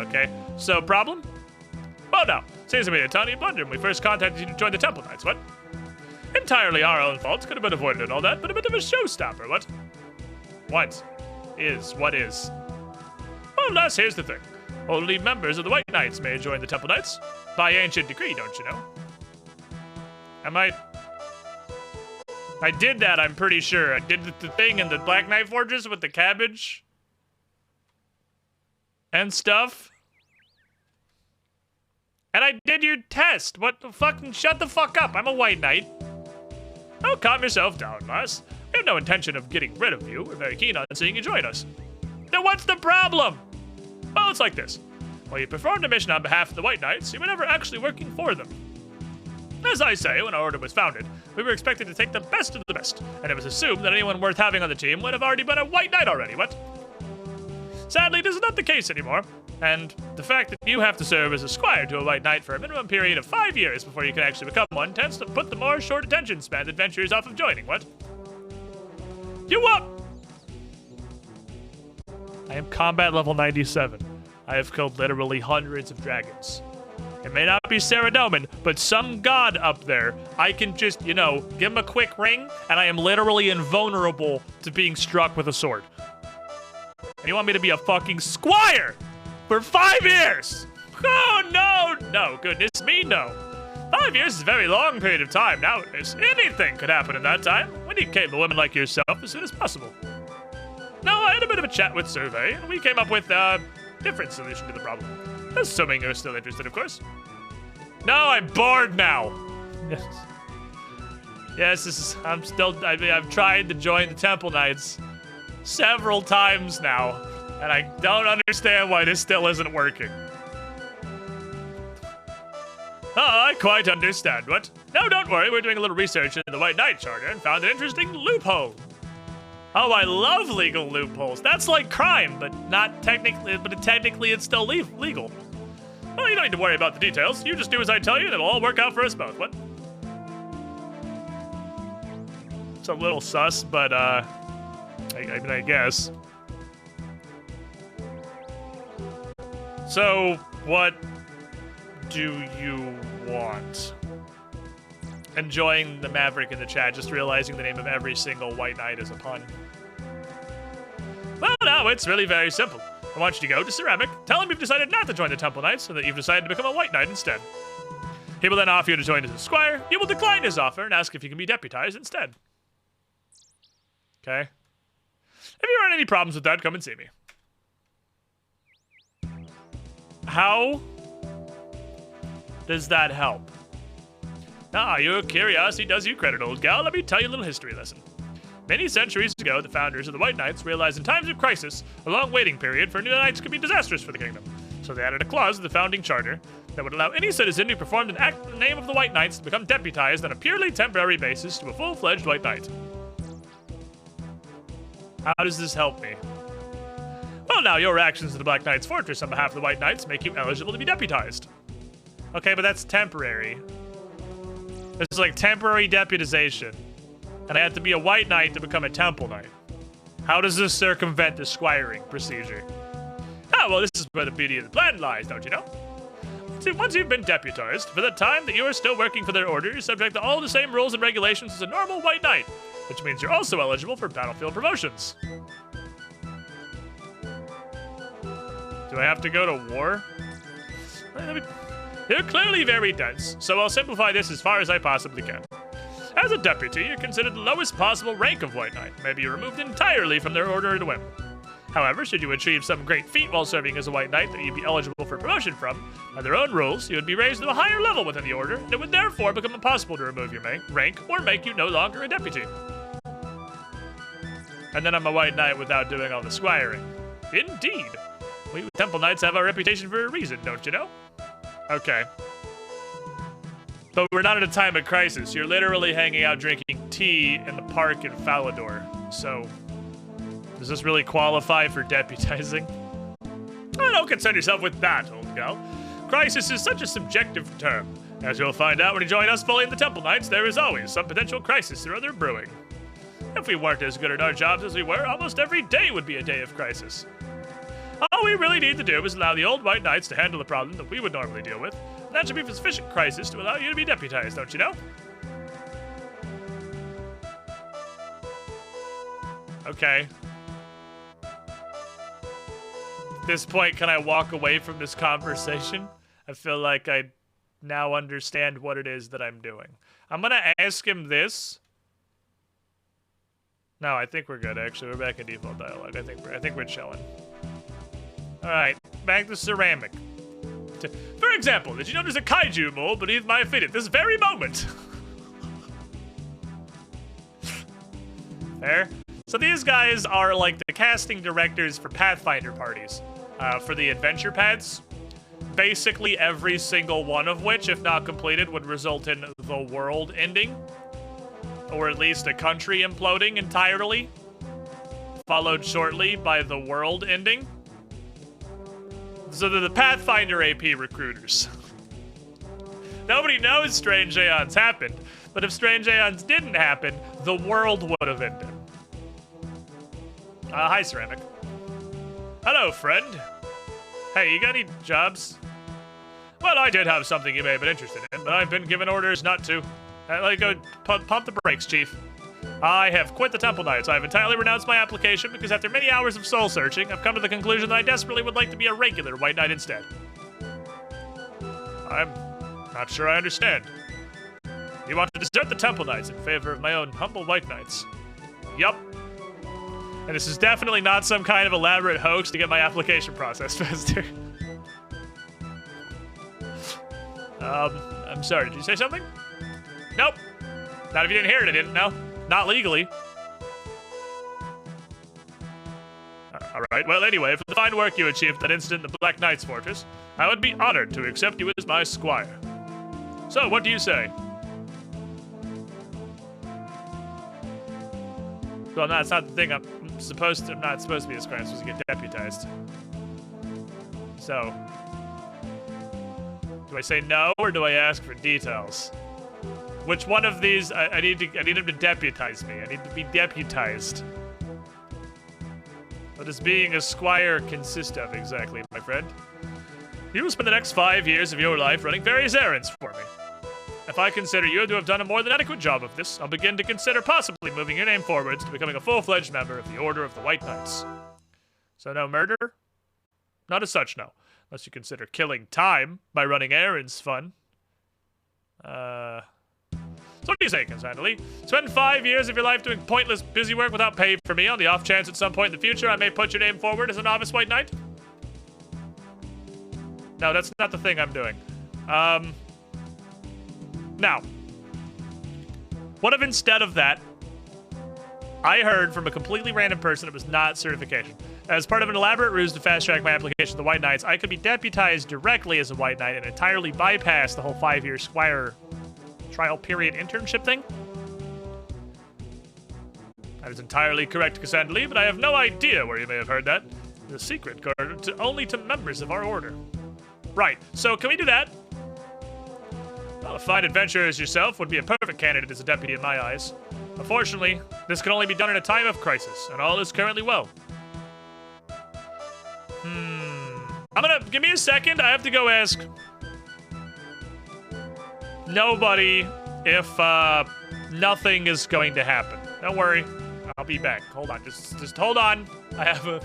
Okay, so problem? Well, no. Seems to be a tiny blunder when we first contacted you to join the Temple Knights, what? Entirely our own fault. Could have been avoided and all that, but a bit of a showstopper, what? What is? Well, lass, here's the thing. Only members of the White Knights may join the Temple Knights. By ancient decree, don't you know? I did that, I'm pretty sure. I did the thing in the Black Knight Fortress with the cabbage. And stuff. And I did your test. What the fucking... Shut the fuck up. I'm a White Knight. Oh, calm yourself down, lass. We have no intention of getting rid of you. We're very keen on seeing you join us. Then what's the problem? Well, it's like this. While you performed a mission on behalf of the White Knights, you were never actually working for them. As I say, when our order was founded, we were expected to take the best of the best, and it was assumed that anyone worth having on the team would have already been a White Knight already, what? Sadly, this is not the case anymore, and the fact that you have to serve as a squire to a White Knight for a minimum period of 5 years before you can actually become one tends to put the more short attention span adventurers off of joining, what? You up? I am combat level 97. I have killed literally hundreds of dragons. It may not be Saradomin, but some god up there, I can just, you know, give him a quick ring, and I am literally invulnerable to being struck with a sword. And you want me to be a fucking squire for 5 years? Oh, no, goodness me, no. 5 years is a very long period of time nowadays. Anything could happen in that time. We need capable women like yourself as soon as possible. No, I had a bit of a chat with Survey, and we came up with a different solution to the problem. Assuming you're still interested, of course. No, I'm bored now. Yes, I've tried to join the Temple Knights several times now, and I don't understand why this still isn't working. Oh, I quite understand. What? No, don't worry. We're doing a little research into the White Knight Charter and found an interesting loophole. Oh, I love legal loopholes. That's like crime, but not technically. But technically, it's still legal. Well, you don't need to worry about the details. You just do as I tell you, and it'll all work out for us both. What? It's a little sus, but I mean, I guess. So, what do you want? Enjoying the Maverick in the chat, just realizing the name of every single White Knight is a pun. Well, no, it's really very simple. I want you to go to Ceramic, tell him you've decided not to join the Temple Knights, and that you've decided to become a White Knight instead. He will then offer you to join as a squire. You will decline his offer and ask if you can be deputized instead. Okay? If you run any problems with that, come and see me. How does that help? Ah, your curiosity does you credit, old gal. Let me tell you a little history lesson. Many centuries ago, the founders of the White Knights realized in times of crisis, a long waiting period for new knights could be disastrous for the kingdom. So they added a clause to the founding charter that would allow any citizen who performed an act in the name of the White Knights to become deputized on a purely temporary basis to a full-fledged White Knight. How does this help me? Well, now your actions in the Black Knight's Fortress on behalf of the White Knights make you eligible to be deputized. Okay, but that's temporary. This is like temporary deputization. And I have to be a White Knight to become a Temple Knight. How does this circumvent the squiring procedure? Ah, well, this is where the beauty of the plan lies, don't you know? See, once you've been deputized, for the time that you are still working for their order, you're subject to all the same rules and regulations as a normal White Knight, which means you're also eligible for battlefield promotions. Do I have to go to war? They're clearly very dense, so I'll simplify this as far as I possibly can. As a deputy, you're considered the lowest possible rank of White Knight. Maybe you're removed entirely from their order at a whim. However, should you achieve some great feat while serving as a White Knight that you'd be eligible for promotion from, by their own rules, you would be raised to a higher level within the order, and it would therefore become impossible to remove your rank or make you no longer a deputy. And then I'm a White Knight without doing all the squiring. Indeed. We Temple Knights have our reputation for a reason, don't you know? Okay. But we're not at a time of crisis. You're literally hanging out drinking tea in the park in Falador. So, does this really qualify for deputizing? Oh, don't concern yourself with that, old gal. Crisis is such a subjective term. As you'll find out when you join us fully in the Temple Knights, there is always some potential crisis or other brewing. If we weren't as good at our jobs as we were, almost every day would be a day of crisis. All we really need to do is allow the old White Knights to handle the problem that we would normally deal with. And that should be a sufficient crisis to allow you to be deputized, don't you know? Okay. At this point, can I walk away from this conversation? I feel like I now understand what it is that I'm doing. I'm gonna ask him this. No, I think we're good, actually. We're back in default dialogue. I think we're chilling. Alright, back to Ceramic. For example, did you know there's a kaiju mole beneath my feet at this very moment? Fair. So these guys are like the casting directors for Pathfinder parties. For the adventure paths. Basically every single one of which, if not completed, would result in the world ending. Or at least a country imploding entirely. Followed shortly by the world ending. So they're the Pathfinder AP recruiters. Nobody knows Strange Aeons happened, but if Strange Aeons didn't happen, the world would have ended. Hi, Ceramic. Hello, friend. Hey, you got any jobs? Well, I did have something you may have been interested in, but I've been given orders not to. Go pump the brakes, Chief. I have quit the Temple Knights. I have entirely renounced my application because after many hours of soul searching, I've come to the conclusion that I desperately would like to be a regular White Knight instead. I'm not sure I understand. You want to desert the Temple Knights in favor of my own humble White Knights? Yup. And this is definitely not some kind of elaborate hoax to get my application processed faster. I'm sorry, did you say something? Nope. Not if you didn't hear it, I didn't know. Not legally. Alright, well anyway, for the fine work you achieved that instant in the Black Knight's Fortress, I would be honored to accept you as my squire. So, what do you say? Well, no, that's not the thing. I'm not supposed to be a squire. I'm supposed to get deputized. So, do I say no or do I ask for details? Which one of these? I need him to deputize me. I need to be deputized. What does being a squire consist of exactly, my friend? You will spend the next 5 years of your life running various errands for me. If I consider you to have done a more than adequate job of this, I'll begin to consider possibly moving your name forwards to becoming a full-fledged member of the Order of the White Knights. So no murder? Not as such, no. Unless you consider killing time by running errands fun. So what do you say, Constantly? Spend 5 years of your life doing pointless, busy work without pay for me on the off chance at some point in the future I may put your name forward as a novice White Knight? No, that's not the thing I'm doing. Now, what if instead of that, I heard from a completely random person it was not certification. As part of an elaborate ruse to fast-track my application to the White Knights, I could be deputized directly as a White Knight and entirely bypass the whole 5-year Squire trial period internship thing? That is entirely correct, Cassandra, but I have no idea where you may have heard that. It's a secret guarded only to members of our order. Right, so can we do that? Well, a fine adventurer as yourself would be a perfect candidate as a deputy in my eyes. Unfortunately, this can only be done in a time of crisis, and all is currently well. Give me a second, I have to go ask nobody if, nothing is going to happen. Don't worry, I'll be back. Hold on, just hold on. I have a...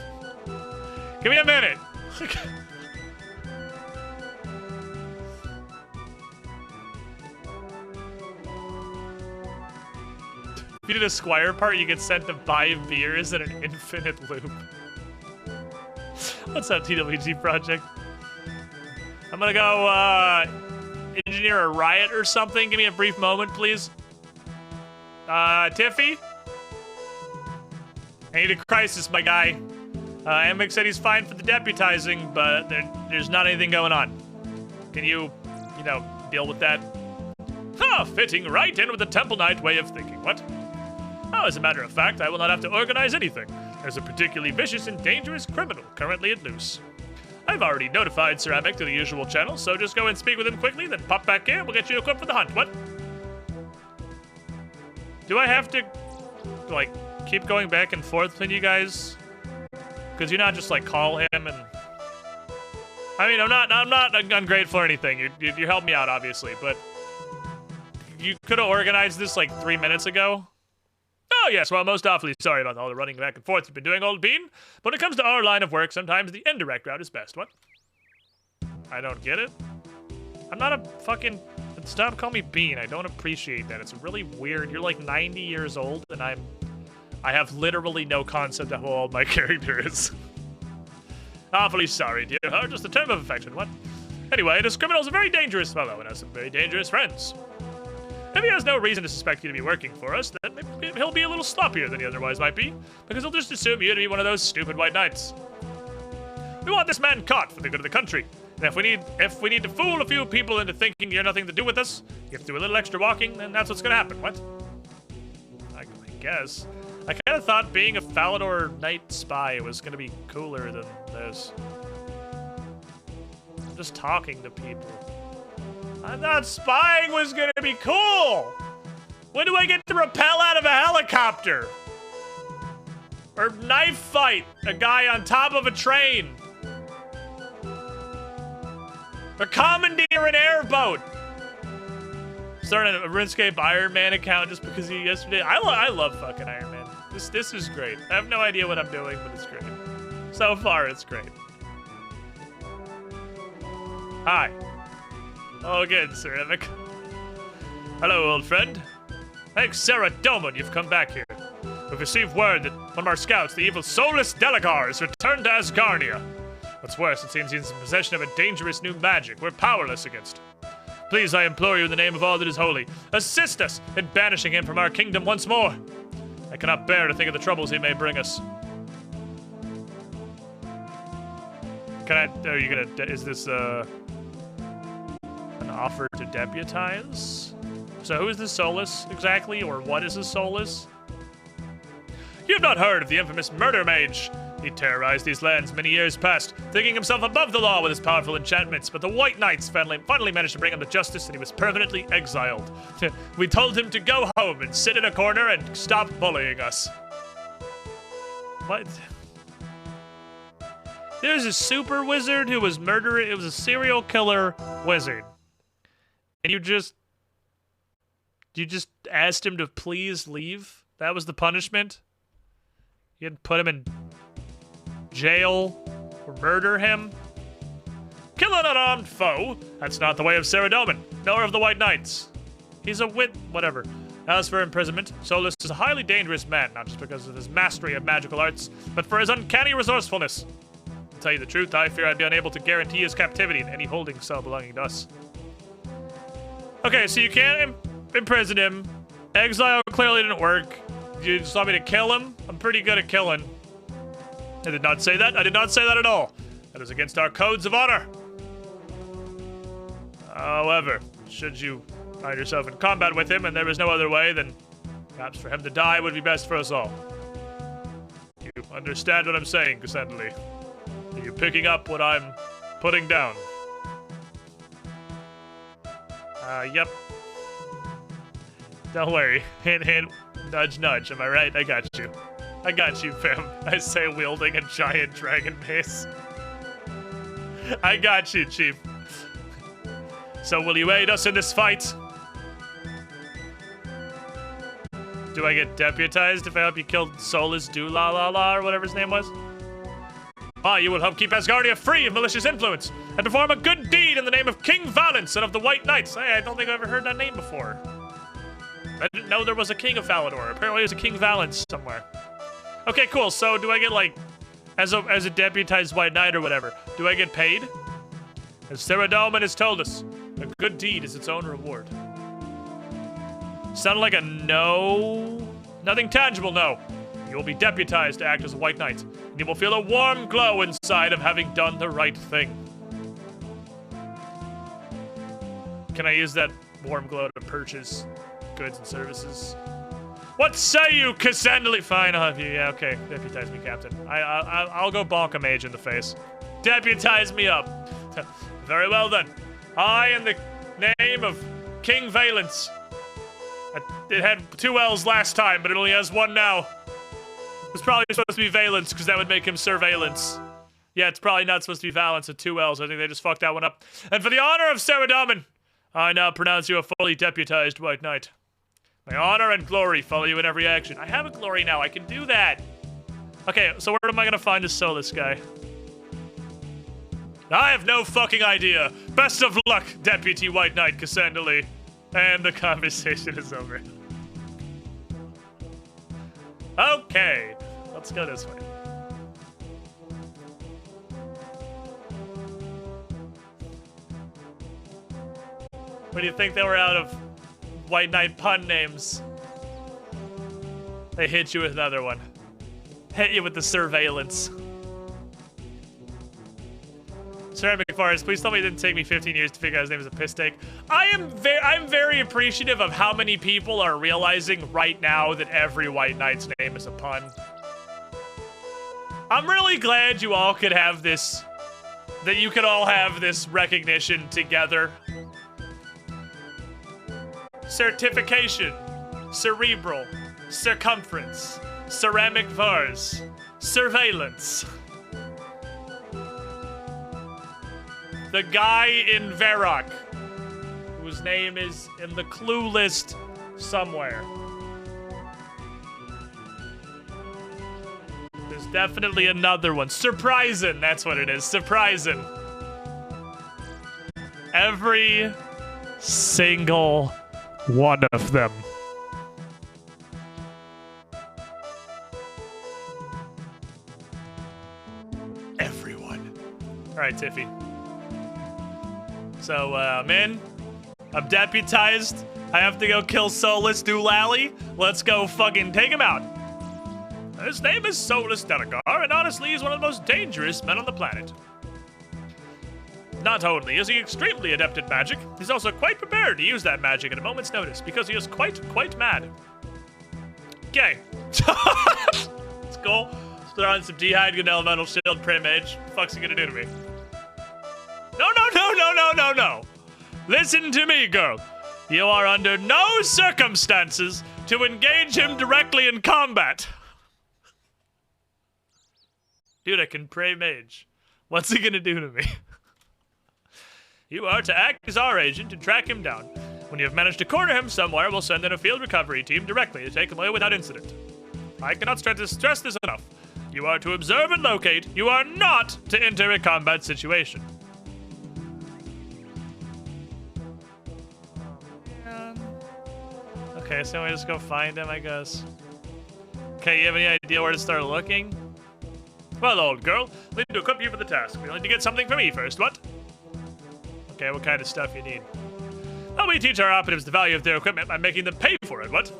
Give me a minute. If you did a squire part, you get sent to buy beers in an infinite loop. What's up, TWG Project? I'm gonna go, engineer a riot or something. Give me a brief moment, please. Tiffy? I need a crisis, my guy. Amick said he's fine for the deputizing, but there's not anything going on. Can you deal with that? Huh, fitting right in with the Temple Knight way of thinking. What? Oh, as a matter of fact, I will not have to organize anything. There's a particularly vicious and dangerous criminal currently at loose. I've already notified Sir Amick through the usual channels, so just go and speak with him quickly, then pop back here, we'll get you equipped for the hunt. What? Do I have to, like, keep going back and forth between you guys? Because you're not just, like, call him and... I mean, I'm not ungrateful or anything. You helped me out, obviously, but... You could have organized this, like, 3 minutes ago. Oh, yes, well, most awfully sorry about all the running back and forth you've been doing, old bean. But when it comes to our line of work, sometimes the indirect route is best. What? I don't get it. I'm not a fucking... Stop calling me bean. I don't appreciate that. It's really weird. You're like 90 years old, and I have literally no concept of how old my character is. Awfully sorry, dear heart. Just a term of affection. What? Anyway, this criminal's a very dangerous fellow and has some very dangerous friends. If he has no reason to suspect you to be working for us, then maybe he'll be a little sloppier than he otherwise might be, because he'll just assume you to be one of those stupid White Knights. We want this man caught for the good of the country, and if we need to fool a few people into thinking you're nothing to do with us, you have to do a little extra walking, then that's what's gonna happen. What? I guess. I kind of thought being a Falador Knight spy was gonna be cooler than this. I'm just talking to people. I thought spying was gonna be cool! When do I get to rappel out of a helicopter? Or knife fight a guy on top of a train? Or commandeer an airboat? starting a RuneScape Ironman account just because he yesterday. I love fucking Ironman. This is great. I have no idea what I'm doing, but it's great. So far, it's great. Hi. Oh, again, Ceramic. Hello, old friend. Thanks, Sarah Doman, you've come back here. We've received word that one of our scouts, the evil soulless Delagar, has returned to Asgarnia. What's worse, it seems he's in possession of a dangerous new magic we're powerless against. Please, I implore you in the name of all that is holy, assist us in banishing him from our kingdom once more. I cannot bear to think of the troubles he may bring us. Are you gonna, is this, an offer to deputize? So who is this Solus, exactly, or what is this Solus? You have not heard of the infamous Murder Mage. He terrorized these lands many years past, thinking himself above the law with his powerful enchantments, but the White Knights finally managed to bring him to justice and he was permanently exiled. We told him to go home and sit in a corner and stop bullying us. What? There's a super wizard who was murdering, it was a serial killer wizard. And you just asked him to please leave? That was the punishment? You didn't put him in jail or murder him? Kill an unarmed foe? That's not the way of Saradomin, nor of the White Knights. He's a whatever. As for imprisonment, Solus is a highly dangerous man, not just because of his mastery of magical arts, but for his uncanny resourcefulness. To tell you the truth, I fear I'd be unable to guarantee his captivity in any holding cell belonging to us. Okay, so you can't imprison him. Exile clearly didn't work. You just want me to kill him? I'm pretty good at killing. I did not say that. I did not say that at all. That is against our codes of honor. However, should you find yourself in combat with him and there is no other way, then perhaps for him to die would be best for us all. You understand what I'm saying, Cassandra? Are you picking up what I'm putting down? Yep. Don't worry. Hint, hint. Nudge, nudge. Am I right? I got you. I got you, fam. I say wielding a giant dragon mace. I got you, Chief. So will you aid us in this fight? Do I get deputized if I help you kill Solus Dulala or whatever his name was? Ah, you will help keep Asgardia free of malicious influence and perform a good deed in the name of King Valens and of the White Knights. Hey, I don't think I've ever heard that name before. I didn't know there was a King of Falador. Apparently there's a King Valens somewhere. Okay, cool. So do I get, like, as a deputized White Knight or whatever, do I get paid? As Sarah Dahlman has told us, a good deed is its own reward. Sounded like a no? Nothing tangible, no. You will be deputized to act as a White Knight, and you will feel a warm glow inside of having done the right thing. Can I use that warm glow to purchase goods and services? What say you, Cassandra? Fine, I'll have you. Yeah, okay. Deputize me, Captain. I'll go bonk a mage in the face. Deputize me up. Very well, then. I, in the name of King Valens. It had 2 L's last time, but it only has 1 now. It was probably supposed to be Valence, because that would make him Surveillance. Yeah, it's probably not supposed to be Valence with 2 L's. I think they just fucked that one up. And for the honor of Saradomin, I now pronounce you a fully deputized White Knight. My honor and glory follow you in every action. I have a glory now. I can do that. Okay, so where am I going to find this Solus guy? I have no fucking idea. Best of luck, Deputy White Knight Cassandra. And the conversation is over. Okay, let's go this way. What do you think they were out of White Knight pun names? They hit you with another one. Hit you with the surveillance. Ceramic Forest, please tell me it didn't take me 15 years to figure out his name is a piss take. I'm very appreciative of how many people are realizing right now that every White Knight's name is a pun. I'm really glad you all could have this, that you could all have this recognition together. Certification, cerebral, circumference, ceramic vase, surveillance. The guy in Varrock whose name is in the clue list somewhere. There's definitely another one. Surprising, that's what it is. Surprising. Every single one of them. Everyone. All right, Tiffy. So, I'm in. I'm deputized. I have to go kill Soulless Doolally. Let's go fucking take him out. His name is Soulless Delagar, and honestly, he's one of the most dangerous men on the planet. Not only is he extremely adept at magic, he's also quite prepared to use that magic at a moment's notice, because he is quite mad. Okay. It's cool. Let's throw on some Dehyde, get an elemental shield, pray mage. What the fuck's he gonna do to me? No. Listen to me, girl. You are under no circumstances to engage him directly in combat. Dude, I can pray mage. What's he gonna do to me? You are to act as our agent and track him down. When you have managed to corner him somewhere, we'll send in a field recovery team directly to take him away without incident. I cannot stress this enough. You are to observe and locate. You are not to enter a combat situation. Okay, so we just go find him, I guess. Okay, you have any idea where to start looking? Well, old girl, we need to equip you for the task. We'll need to get something from me first, what? Okay, what kind of stuff you need? Well, we teach our operatives the value of their equipment by making them pay for it, what?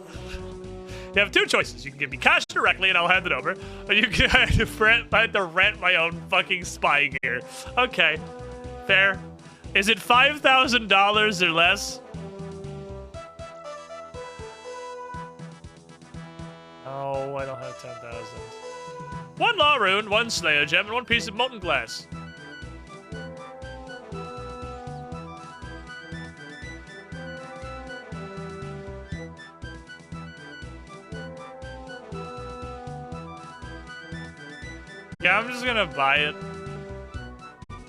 You have two choices. You can give me cash directly and I'll hand it over, or you can I have to rent my own fucking spy gear. Okay, fair. Is it $5,000 or less? Oh, I don't have 10,000. One law rune, one slayer gem, and one piece of molten glass. Yeah, I'm just gonna buy it.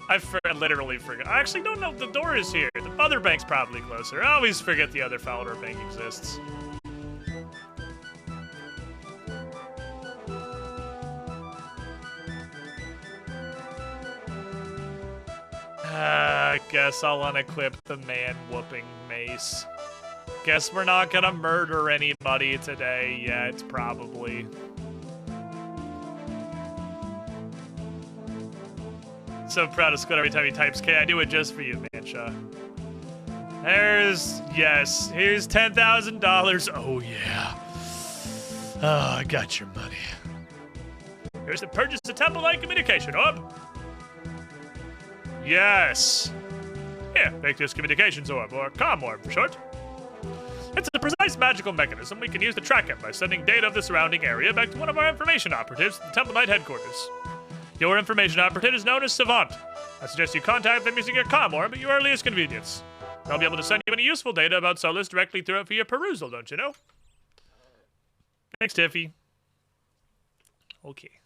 I literally forgot. I actually don't know if the door is here. The other bank's probably closer. I always forget the other Falador bank exists. I guess I'll unequip the man-whooping mace. Guess we're not gonna murder anybody today yet, probably. So proud of Squid every time he types K. I do it just for you, Mancha. Here's $10,000. Oh, yeah. Oh, I got your money. Here's to purchase a temple-like communication orb. Yes. Here, make this communications orb, or comm orb for short. It's a precise magical mechanism we can use to track him by sending data of the surrounding area back to one of our information operatives at the Temple Knight headquarters. Your information operative is known as Savant. I suggest you contact them using your comm orb at your earliest convenience. They'll be able to send you any useful data about Solus directly through it for your perusal, don't you know? Thanks, Tiffy. Okay.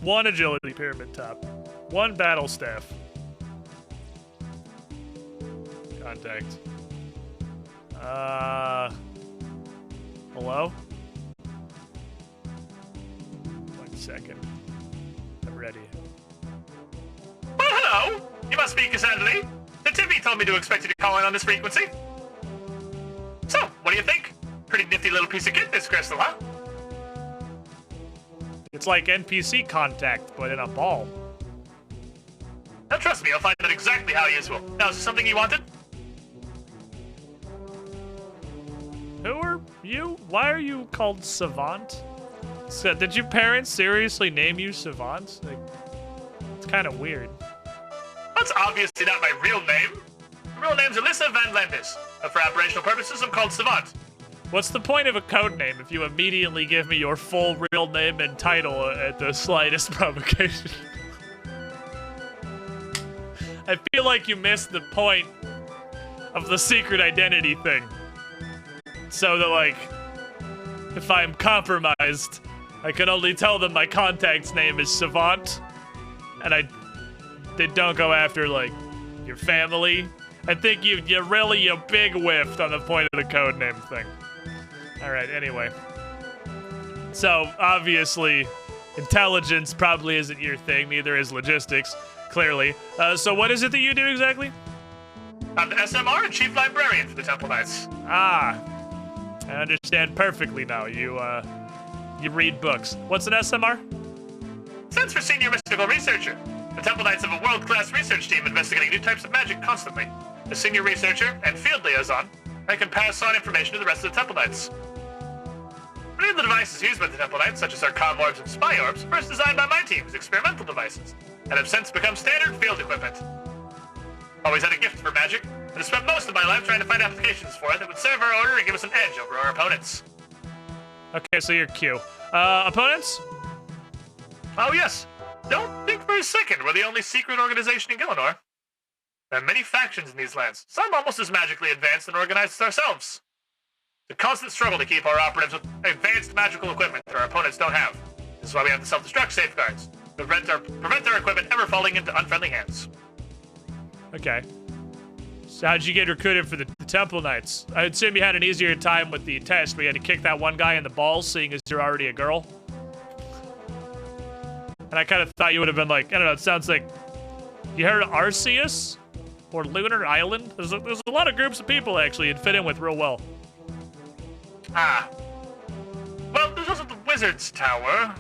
1 agility pyramid top. 1 battle staff. Contact. Hello? 1 second. I'm ready. Well, hello! You must be Cassandra. The Tiffy told me to expect you to call in on this frequency. So, what do you think? Pretty nifty little piece of kit, this crystal, huh? It's like NPC contact, but in a ball. Now trust me, I'll find out exactly how useful. Now, is there something you wanted? Who are you? Why are you called Savant? So, did your parents seriously name you Savant? Like, it's kind of weird. That's obviously not my real name. My real name's Alyssa Van Landis, but for operational purposes, I'm called Savant. What's the point of a code name if you immediately give me your full real name and title at the slightest provocation? I feel like you missed the point of the secret identity thing. So that, like, if I'm compromised, I can only tell them my contact's name is Savant, and they don't go after, like, your family. I think you really big whiffed on the point of the codename thing. All right, anyway. So, obviously, intelligence probably isn't your thing, neither is logistics, clearly. So what is it that you do exactly? I'm the SMR and Chief Librarian for the Temple Knights. Ah, I understand perfectly now. You read books. What's an SMR? Stands for Senior Mystical Researcher. The Temple Knights have a world-class research team investigating new types of magic constantly. As Senior Researcher and Field Liaison, I can pass on information to the rest of the Temple Knights. Many of the devices used by the Temple Knights, such as our comm orbs and spy orbs, were first designed by my team as experimental devices, and have since become standard field equipment. Always had a gift for magic, and have spent most of my life trying to find applications for it that would serve our order and give us an edge over our opponents. Okay, so you're Q. Opponents? Oh yes. Don't think for a second we're the only secret organization in Gillinor. There are many factions in these lands, some almost as magically advanced and organized as ourselves. It's a constant struggle to keep our operatives with advanced magical equipment that our opponents don't have. This is why we have the self-destruct safeguards, to prevent our equipment ever falling into unfriendly hands. Okay. So how'd you get recruited for the Temple Knights? I assume you had an easier time with the test where you had to kick that one guy in the balls, seeing as you're already a girl. And I kind of thought you would have been like, I don't know, it sounds like... You heard of Arceus? Or Lunar Island? There's a lot of groups of people, actually, you'd fit in with real well. Ah. Well, there's also the Wizard's Tower.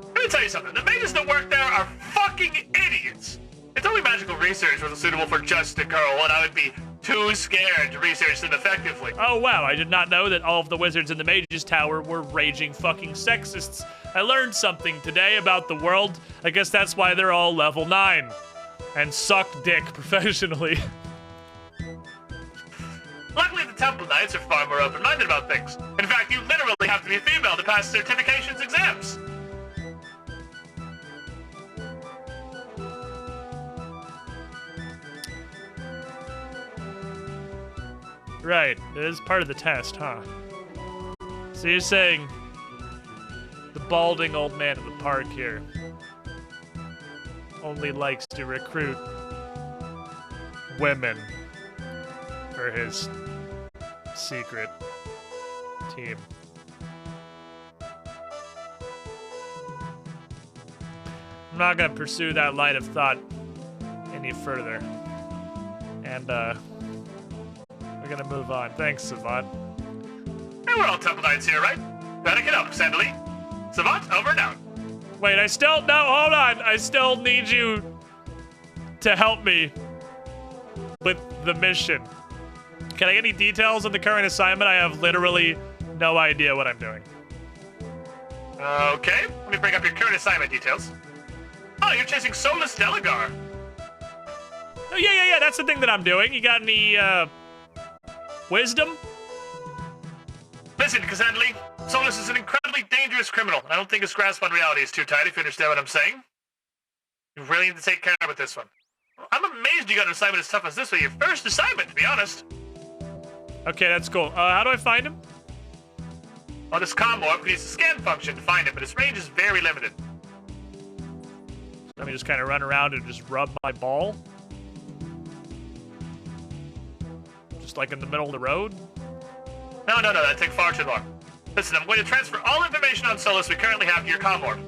Let me tell you something. The mages that work there are fucking idiots. It's only magical research was suitable for just a girl, and I would be too scared to research them effectively. Oh, wow. I did not know that all of the wizards in the Mage's Tower were raging fucking sexists. I learned something today about the world. I guess that's why they're all level 9. And suck dick professionally. Luckily, the Temple Knights are far more open-minded about things. In fact, you literally have to be female to pass certifications exams. Right, it is part of the test, huh? So you're saying the balding old man in the park here only likes to recruit women for his secret team. I'm not gonna pursue that line of thought any further. And, we're gonna move on. Thanks, Savant. Hey, we're all Temple Knights here, right? Gotta get up, Sandali. Savant, over and out. Wait, no, hold on. I still need you to help me with the mission. Can I get any details on the current assignment? I have literally no idea what I'm doing. Okay, let me bring up your current assignment details. Oh, you're chasing Solus Delagar. Oh, yeah, that's the thing that I'm doing. You got any, wisdom? Listen, Cassandra, Solus is an incredibly dangerous criminal. I don't think his grasp on reality is too tight, if you understand what I'm saying. You really need to take care with this one. I'm amazed you got an assignment as tough as this with your first assignment, to be honest. Okay, that's cool. How do I find him? Well, this comm orb can use the scan function to find him, but his range is very limited. Let me just kind of run around and just rub my ball. Just like in the middle of the road? No, that'd take far too long. Listen, I'm going to transfer all information on Solus we currently have to your comm orb.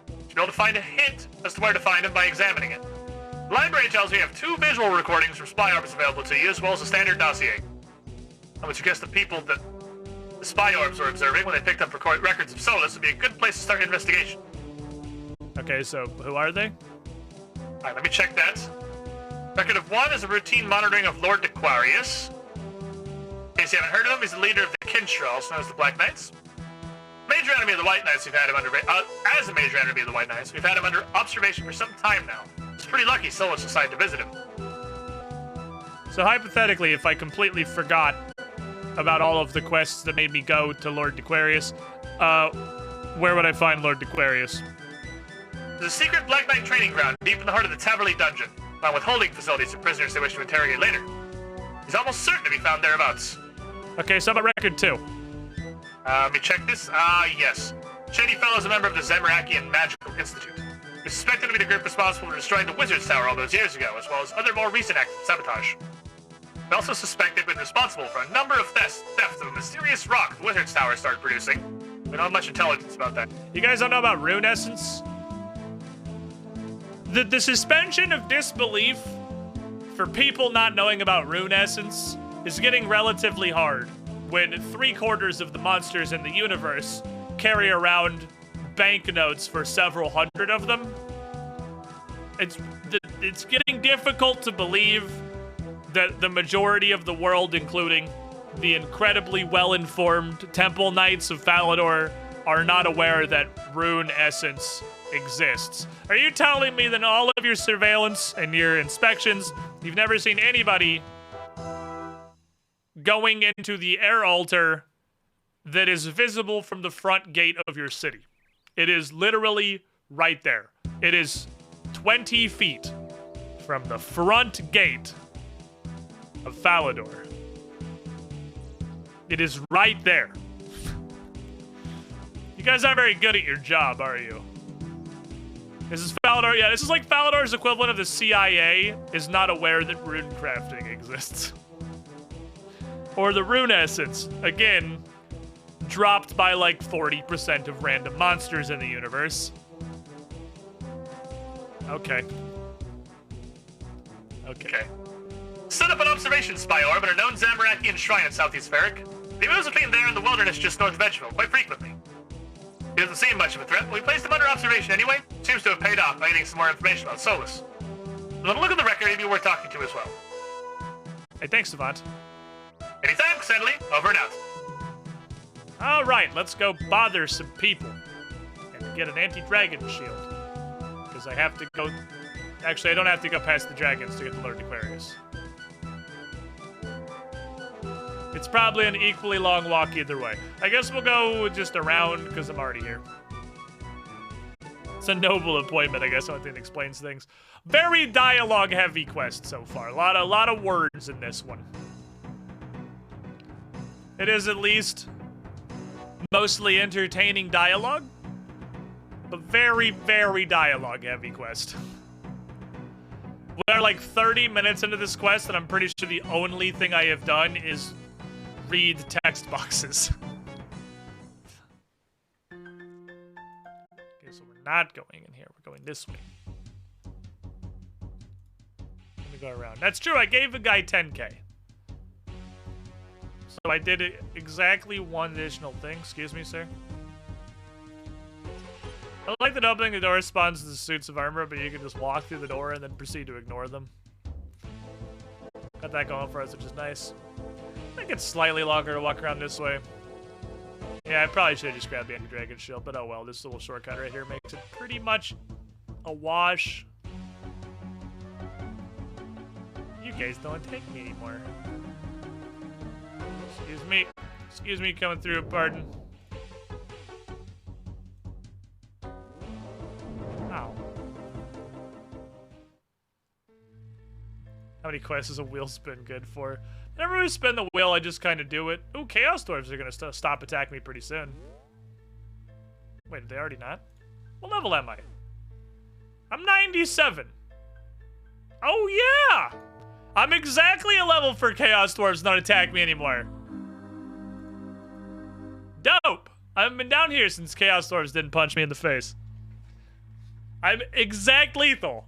You'll be able to find a hint as to where to find him by examining it. The library tells me you have 2 visual recordings from spy orbs available to you, as well as a standard dossier. I would suggest the people that the spy orbs were observing when they picked up records of Solus would be a good place to start an investigation. Okay, so who are they? Alright, let me check that. Record of 1 is a routine monitoring of Lord Aquarius. In case you haven't heard of him, he's the leader of the Kinstrel, also known as the Black Knights. Major enemy of the White Knights, we've had him under... as a major enemy of the White Knights, we've had him under observation for some time now. It's pretty lucky Solus decided to visit him. So hypothetically, if I completely forgot about all of the quests that made me go to Lord Aquarius, where would I find Lord Aquarius? There's a secret Black Knight training ground deep in the heart of the Taverley dungeon, along with holding facilities for prisoners they wish to interrogate later. He's almost certain to be found thereabouts. Okay, so about record 2. Let me check this. Yes. Shady Fellow is a member of the Zemrakian Magical Institute. He's suspected to be the group responsible for destroying the Wizard's Tower all those years ago, as well as other more recent acts of sabotage. We also suspect they've been responsible for a number of thefts of a mysterious rock the Wizard's Tower started producing. We don't have much intelligence about that. You guys don't know about rune essence? The suspension of disbelief for people not knowing about rune essence is getting relatively hard when 3/4 of the monsters in the universe carry around banknotes for several hundred of them. It's getting difficult to believe that the majority of the world, including the incredibly well-informed Temple Knights of Falador, are not aware that rune essence exists. Are you telling me that in all of your surveillance and your inspections, you've never seen anybody going into the air altar that is visible from the front gate of your city? It is literally right there. It is 20 feet from the front gate of Falador. It is right there. You guys aren't very good at your job, are you? This is Falador. Yeah, this is like Falador's equivalent of the CIA is not aware that rune crafting exists. Or the rune essence, again, dropped by like 40% of random monsters in the universe. Okay. Set up an observation spy orb at a known Zamorakian shrine in Southeast Ferric. He moves between there and the wilderness just north of Edgeville quite frequently. He doesn't seem much of a threat, but we placed him under observation anyway. Seems to have paid off by getting some more information about Solus. Let a look at the record, maybe worth talking to as well. Hey, thanks, Savant. Anytime, Xenly. Over and out. All right, let's go bother some people and get an anti-dragon shield. Because I have to go... Actually, I don't have to go past the dragons to get the Lord Aquarius. It's probably an equally long walk either way. I guess we'll go just around because I'm already here. It's a noble appointment, I guess. I think it explains things. Very dialogue-heavy quest so far. A lot of words in this one. It is at least mostly entertaining dialogue, but very, very dialogue-heavy quest. We're like 30 minutes into this quest, and I'm pretty sure the only thing I have done is read text boxes. Okay, so we're not going in here. We're going this way. Let me go around. That's true. I gave a guy 10K. So I did exactly one additional thing. Excuse me, sir. I like that opening the door spawns the suits of armor, but you can just walk through the door and then proceed to ignore them. Got that going for us, which is nice. I think it's slightly longer to walk around this way. Yeah, I probably should have just grabbed the anti-dragon shield, but oh well. This little shortcut right here makes it pretty much a wash. You guys don't take me anymore. Excuse me. Excuse me coming through, pardon. Ow. How many quests is a wheel spin good for? Whenever we spin the wheel, I just kind of do it. Ooh, Chaos Dwarves are going to stop attacking me pretty soon. Wait, did they already not? What level am I? I'm 97. Oh, yeah! I'm exactly a level for Chaos Dwarves not attack me anymore. Dope! I haven't been down here since Chaos Dwarves didn't punch me in the face. I'm exact lethal.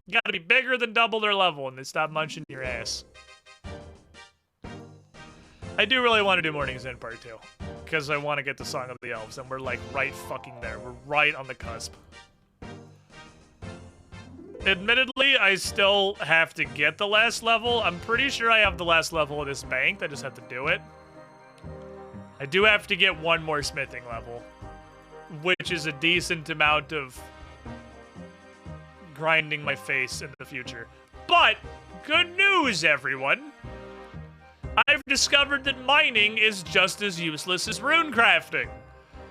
You gotta be bigger than double their level and they stop munching your ass. I do really want to do Morning's End Part 2. Because I want to get the Song of the Elves, and we're like right fucking there. We're right on the cusp. Admittedly, I still have to get the last level. I'm pretty sure I have the last level of this bank. I just have to do it. I do have to get one more smithing level, which is a decent amount of grinding my face in the future. But, good news, everyone! I've discovered that mining is just as useless as rune crafting.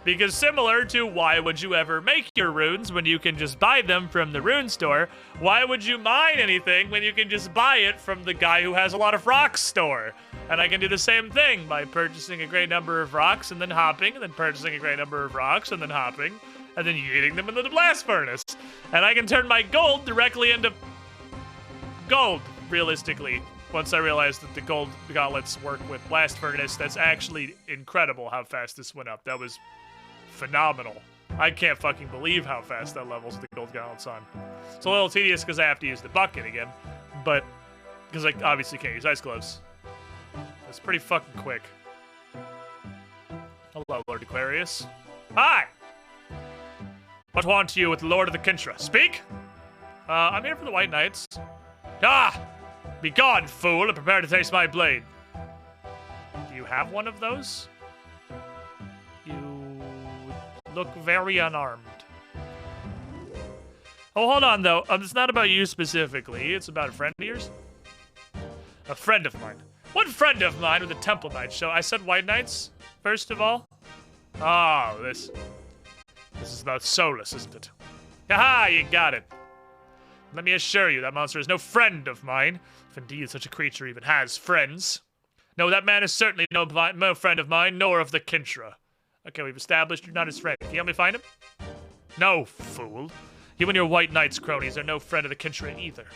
Because similar to why would you ever make your runes when you can just buy them from the rune store, why would you mine anything when you can just buy it from the guy who has a lot of rocks store? And I can do the same thing by purchasing a great number of rocks and then hopping, and then purchasing a great number of rocks and then hopping, and then yeeting them into the blast furnace. And I can turn my gold directly into gold, realistically. once I realized that the gold gauntlets work with blast furnace. That's actually incredible how fast this went up. That was phenomenal. I can't fucking believe how fast that levels the gold gauntlets on. It's a little tedious because I have to use the bucket again, but because I obviously can't use ice gloves. It's pretty fucking quick. Hello, Lord Aquarius. Hi! What want you with the Lord of the Kintra? Speak! I'm here for the White Knights. Ah! Be gone, fool, and prepare to taste my blade. Do you have one of those? You look very unarmed. Oh, hold on, though. It's not about you specifically. It's about a friend of yours. A friend of mine. What friend of mine with the Temple Knights show? I said White Knights, first of all. Oh, this is about Solus, isn't it? Haha, you got it. Let me assure you, that monster is no friend of mine, if indeed such a creature even has friends. No, that man is certainly no friend of mine, nor of the Kintra. Okay, we've established you're not his friend. Can you help me find him? No, fool. You and your White Knights cronies are no friend of the Kintra either.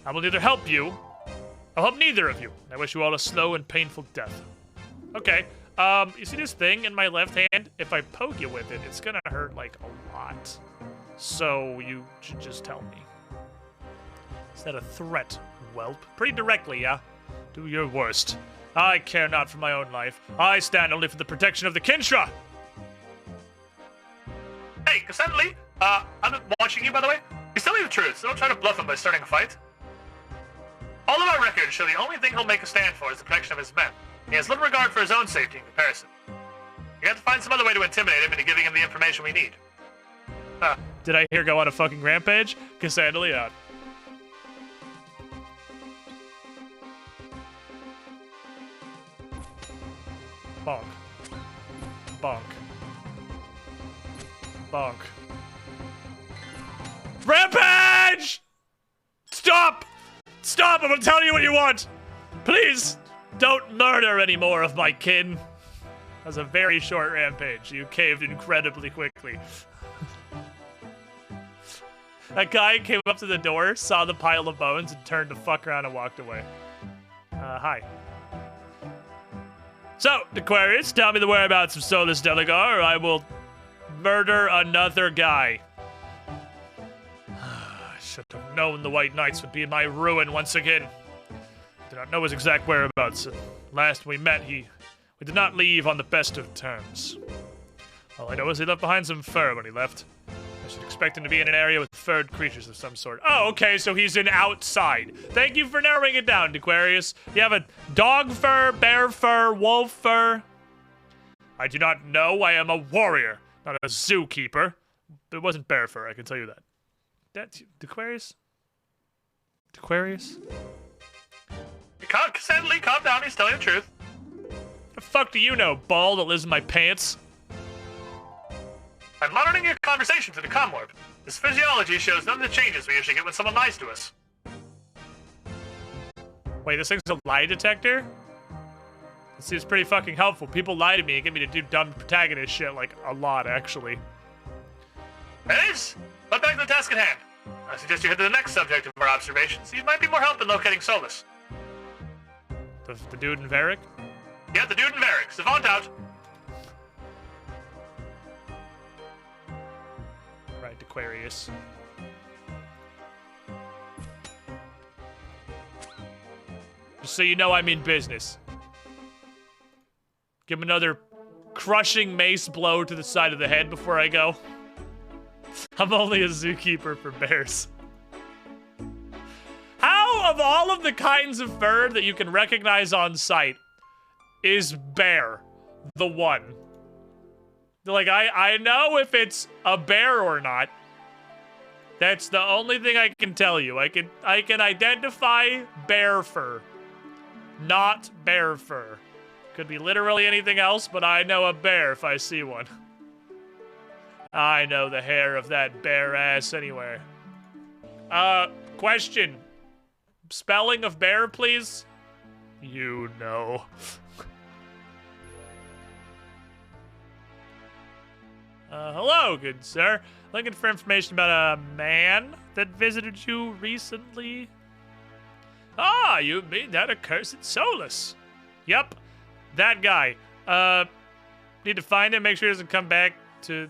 I will neither help you, I'll help neither of you. I wish you all a slow and painful death. Okay, you see this thing in my left hand? If I poke you with it, it's gonna hurt, like, a lot. So, you should just tell me. Is that a threat, whelp? Pretty directly, yeah? Do your worst. I care not for my own life. I stand only for the protection of the Kintra! Hey, Cassandra, I'm watching you, by the way. He's telling the truth, so don't try to bluff him by starting a fight. All of our records show the only thing he'll make a stand for is the protection of his men. He has little regard for his own safety in comparison. You have to find some other way to intimidate him into giving him the information we need. Did I hear go on a fucking rampage? Cassandra out. Bonk. Bonk. Bonk. Rampage! Stop! Stop! I'm gonna tell you what you want! Please, don't murder any more of my kin. That was a very short rampage. You caved incredibly quickly. That guy came up to the door, saw the pile of bones, and turned the fuck around and walked away. Hi. So, Aquarius, tell me the whereabouts of Solus Delagar, or I will murder another guy. I should have known the White Knights would be my ruin once again. Did not know his exact whereabouts. Last we met, we did not leave on the best of terms. All I know is he left behind some fur when he left. I should expect him to be in an area with furred creatures of some sort. Oh, okay, so he's an outside. Thank you for narrowing it down, Aquarius. You have a dog fur, bear fur, wolf fur. I do not know. I am a warrior, not a zookeeper. It wasn't bear fur, I can tell you that. That's Aquarius? Aquarius? Cassandra, calm down. He's telling the truth. The fuck do you know, ball that lives in my pants? I'm monitoring your conversation through the comm warp. This physiology shows none of the changes we usually get when someone lies to us. Wait, this thing's a lie detector? This seems pretty fucking helpful. People lie to me and get me to do dumb protagonist shit, like, a lot, actually. It is! But back to the task at hand. I suggest you head to the next subject of our observations. You might be more help in locating Solus. The dude in Varric? Yeah, the dude in Varric. Savant out. Right, Aquarius. Just so you know, I mean business. Give him another crushing mace blow to the side of the head before I go. I'm only a zookeeper for bears. How, of all of the kinds of fur that you can recognize on sight, is bear the one? Like, I know if it's a bear or not. That's the only thing I can tell you. I can identify bear fur, not bear fur. Could be literally anything else, but I know a bear if I see one. I know the hair of that bear ass anywhere. Question. Spelling of bear, please? You know. Hello, good sir. Looking for information about a man that visited you recently? Ah, you mean that accursed Solus? Yep, that guy. Need to find him, make sure he doesn't come back to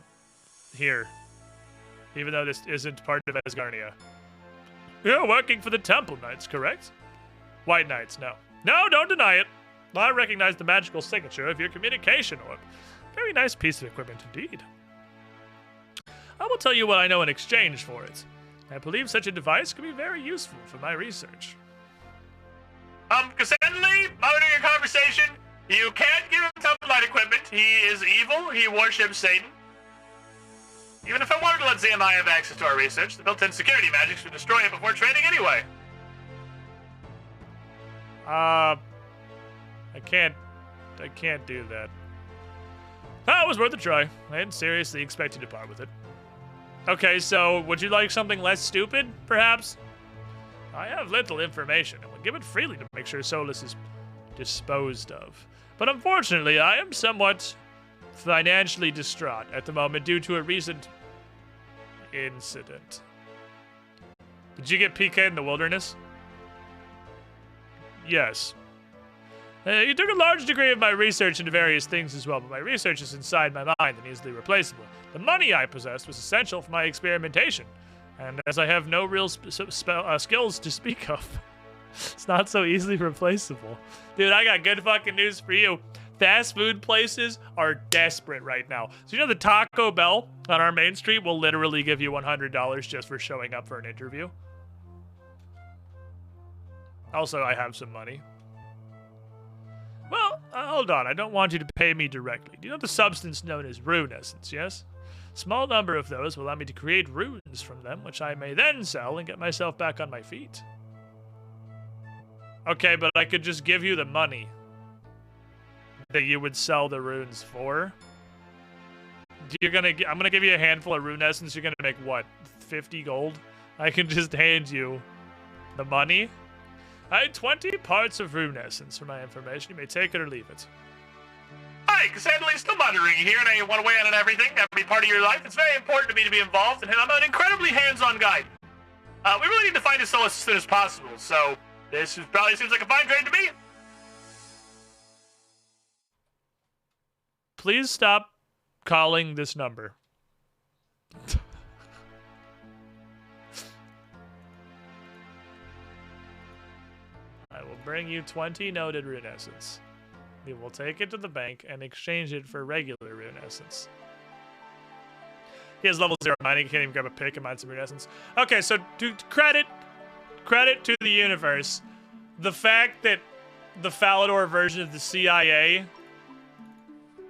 here. Even though this isn't part of Asgarnia. You're working for the Temple Knights, correct? White Knights, no. No, don't deny it. I recognize the magical signature of your communication orb. Very nice piece of equipment indeed. I will tell you what I know in exchange for it. I believe such a device could be very useful for my research. Cassandra, monitoring your conversation. You can't give him Temple Knight equipment. He is evil. He worships Satan. Even if I wanted to let ZMI have access to our research, the built-in security magics would destroy it before trading anyway. I can't do that. That was worth a try. I didn't seriously expect you to part with it. Okay, so would you like something less stupid, perhaps? I have little information, and will give it freely to make sure Solus is disposed of. But unfortunately, I am somewhat financially distraught at the moment due to a recent incident. Did you get PK'd in the wilderness? Yes. You took a large degree of my research into various things as well, but my research is inside my mind and easily replaceable. The money I possessed was essential for my experimentation, and as I have no real skills to speak of, it's not so easily replaceable. Dude, I got good fucking news for you. Fast food places are desperate right now. So you know the Taco Bell on our main street will literally give you $100 just for showing up for an interview? Also, I have some money. Well, hold on. I don't want you to pay me directly. Do you know the substance known as rune essence, yes? Small number of those will allow me to create runes from them, which I may then sell and get myself back on my feet. Okay, but I could just give you the money that you would sell the runes for. I'm gonna give you a handful of rune essence. You're gonna make what, 50 gold? I can just hand you the money. I had 20 parts of rune essence for my information. You may take it or leave it. Hi, Cassandra, still monitoring you here, and I want to weigh in on everything, every part of your life. It's very important to me to be involved, and I'm an incredibly hands-on guide. We really need to find his soul as soon as possible, so this probably seems like a fine trade to me. Please stop calling this number. I will bring you 20 noted rune essence. We will take it to the bank and exchange it for regular rune essence. He has level 0 mining. He can't even grab a pick and mine some rune essence. Okay, so to credit to the universe, the fact that the Falador version of the CIA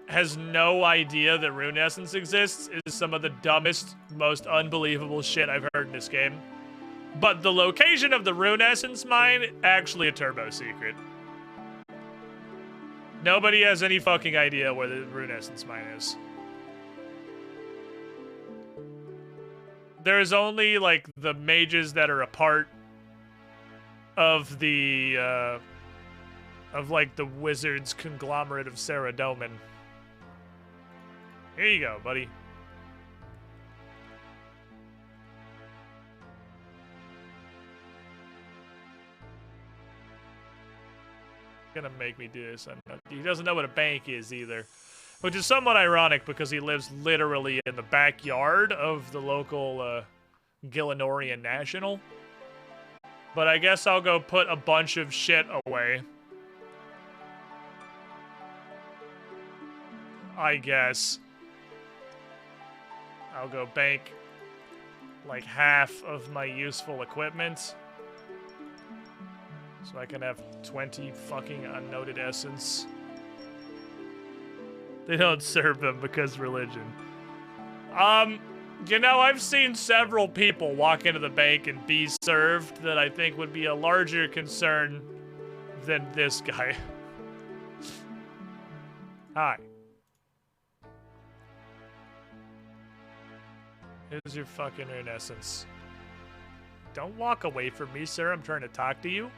has no idea that rune essence exists is some of the dumbest, most unbelievable shit I've heard in this game. But the location of the rune essence mine, actually a turbo secret. Nobody has any fucking idea where the rune essence mine is. There's only, like, the mages that are a part of the, like, the wizards conglomerate of Saradomin. Here you go, buddy. Gonna make me do this. He doesn't know what a bank is either, which is somewhat ironic because he lives literally in the backyard of the local Gillenorian National. But I guess I'll go put a bunch of shit away. I guess I'll go bank like half of my useful equipment. So I can have 20 fucking unnoted essence. They don't serve them because religion. You know, I've seen several people walk into the bank and be served that I think would be a larger concern than this guy. Hi. Here's your fucking rune essence. Don't walk away from me, sir. I'm trying to talk to you.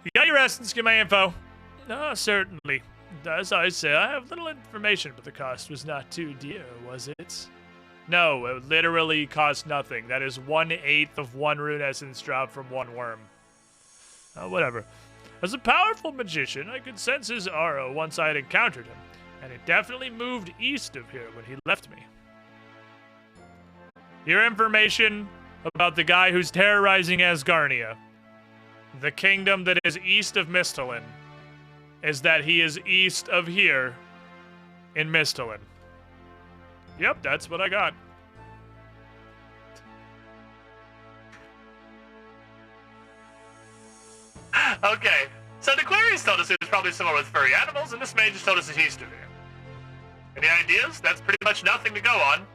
You got your essence, get my info. Certainly. As I say, I have little information, but the cost was not too dear, was it? No, it literally cost nothing. That is 1/8 of one rune essence drop from one worm. Whatever. As a powerful magician, I could sense his aura once I had encountered him, and it definitely moved east of here when he left me. Your information about the guy who's terrorizing Asgarnia, the kingdom that is east of Mistalin, is that he is east of here in Mistalin. Yep, that's what I got. Okay, so the queries told us it was probably somewhere with furry animals, and this mage just told us it's east of here. Any ideas? That's pretty much nothing to go on.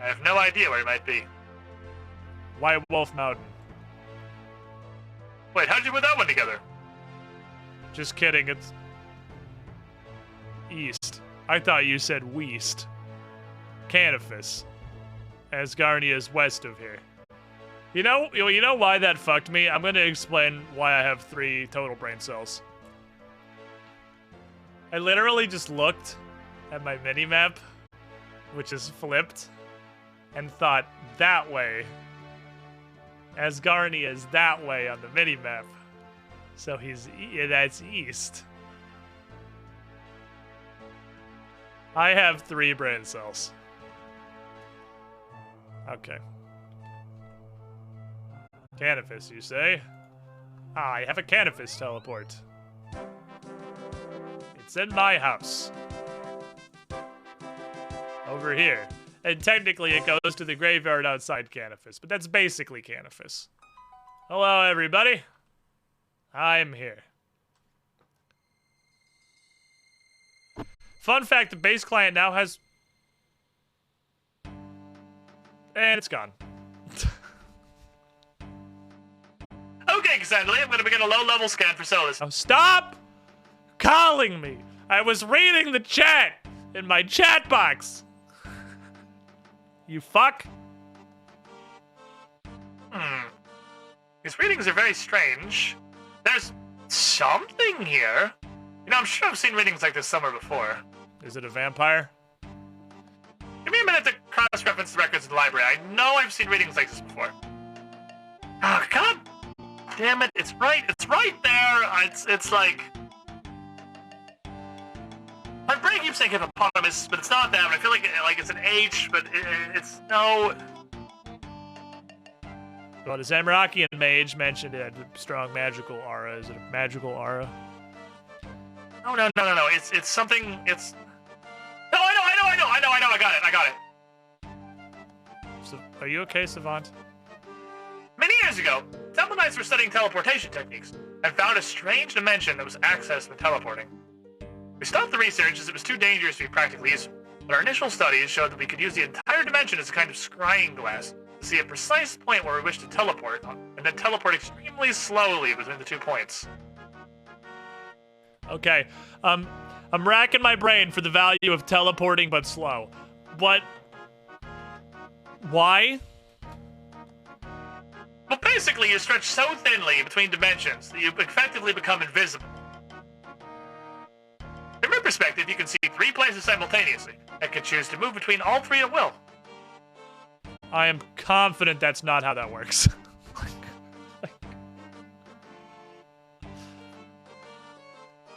I have no idea where he might be. White Wolf Mountain. Wait, how'd you put that one together? Just kidding, it's east. I thought you said west. Canifus. Asgarnia is west of here. You know why that fucked me? I'm gonna explain why I have 3 total brain cells. I literally just looked at my mini-map, which is flipped, and thought, that way. Asgarnia is that way on the mini-map. So that's east. I have 3 brain cells. Okay. Canifus, you say? I have a Canifus teleport. It's in my house. Over here. And technically it goes to the graveyard outside Canifus, but that's basically Canifus. Hello, everybody. I'm here. Fun fact, the base client now has... And it's gone. Okay, Cassandra, I'm gonna begin a low-level scan for Solus. Oh, stop calling me! I was reading the chat in my chat box. You fuck. These readings are very strange. There's something here. You know, I'm sure I've seen readings like this somewhere before. Is it a vampire? Give me a minute to cross-reference the records in the library. I know I've seen readings like this before. Oh, God damn it. It's right there. It's like... My brain keeps thinking hippopotamus, but it's not that. But I feel like it's an H, but it's no... Well, the Zamorakian mage mentioned it had a strong magical aura. Is it a magical aura? No. It's something. It's. No, I know. I got it. So, are you okay, Savant? Many years ago, Temple Knights were studying teleportation techniques and found a strange dimension that was accessed when teleporting. We stopped the research as it was too dangerous to be practically useful, but our initial studies showed that we could use the entire dimension as a kind of scrying glass to see a precise point where we wish to teleport, and then teleport extremely slowly between the 2 points. Okay, I'm racking my brain for the value of teleporting but slow. What? Why? Well, basically, you stretch so thinly between dimensions that you effectively become invisible. From your perspective, you can see 3 places simultaneously and can choose to move between all 3 at will. I am confident that's not how that works.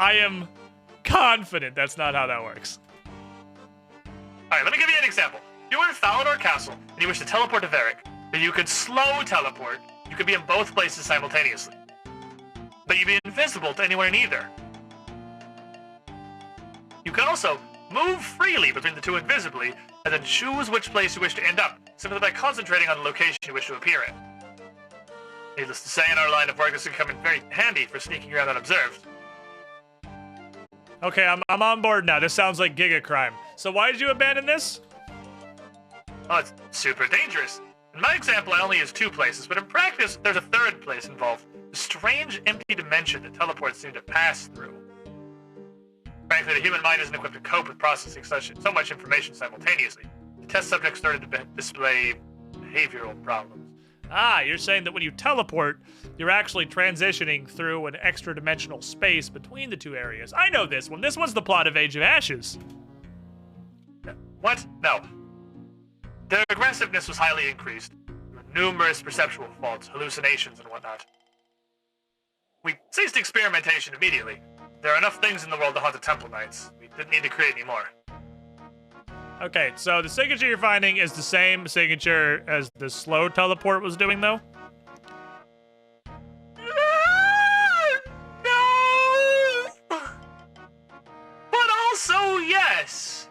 I am confident that's not how that works. Alright, let me give you an example. You are in Falador Castle, and you wish to teleport to Varric. Then you could slow teleport. You could be in both places simultaneously. But you'd be invisible to anywhere in either. You can also move freely between the 2 invisibly, and then choose which place you wish to end up, simply by concentrating on the location you wish to appear in. Needless to say, in our line of work, this would come in very handy for sneaking around unobserved. Okay, I'm on board now. This sounds like Giga Crime. So why did you abandon this? Oh, it's super dangerous. In my example, I only use 2 places, but in practice, there's a 3rd place involved. A strange, empty dimension that teleports seem to pass through. Frankly, the human mind isn't equipped to cope with processing so much information simultaneously. The test subject started to display behavioral problems. Ah, you're saying that when you teleport, you're actually transitioning through an extra-dimensional space between the 2 areas. I know this one. This one's the plot of Age of Ashes. What? No. Their aggressiveness was highly increased. There were numerous perceptual faults, hallucinations, and whatnot. We ceased experimentation immediately. There are enough things in the world to haunt the Temple Knights. We didn't need to create any more. Okay, so the signature you're finding is the same signature as the slow teleport was doing, though? No! But also, yes.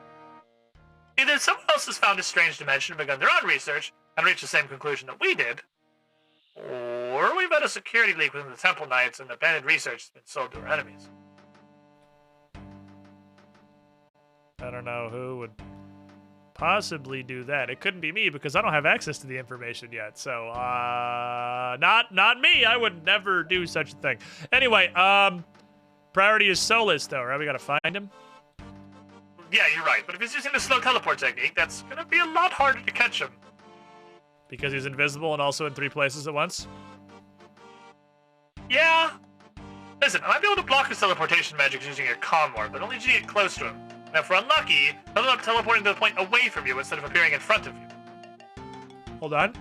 Either someone else has found a strange dimension, begun their own research, and reached the same conclusion that we did, or we've had a security leak within the Temple Knights and abandoned research has been sold to our enemies. I don't know who would possibly do that. It couldn't be me because I don't have access to the information yet. So, not me. I would never do such a thing. Anyway, priority is Solus, though, right? We gotta find him. Yeah, you're right. But if he's using the slow teleport technique, that's gonna be a lot harder to catch him. Because he's invisible and also in 3 places at once? Yeah. Listen, I might be able to block his teleportation magic using your calm orb, but only to get close to him. Now, if we're unlucky, he'll end up teleporting to the point away from you instead of appearing in front of you. Hold on.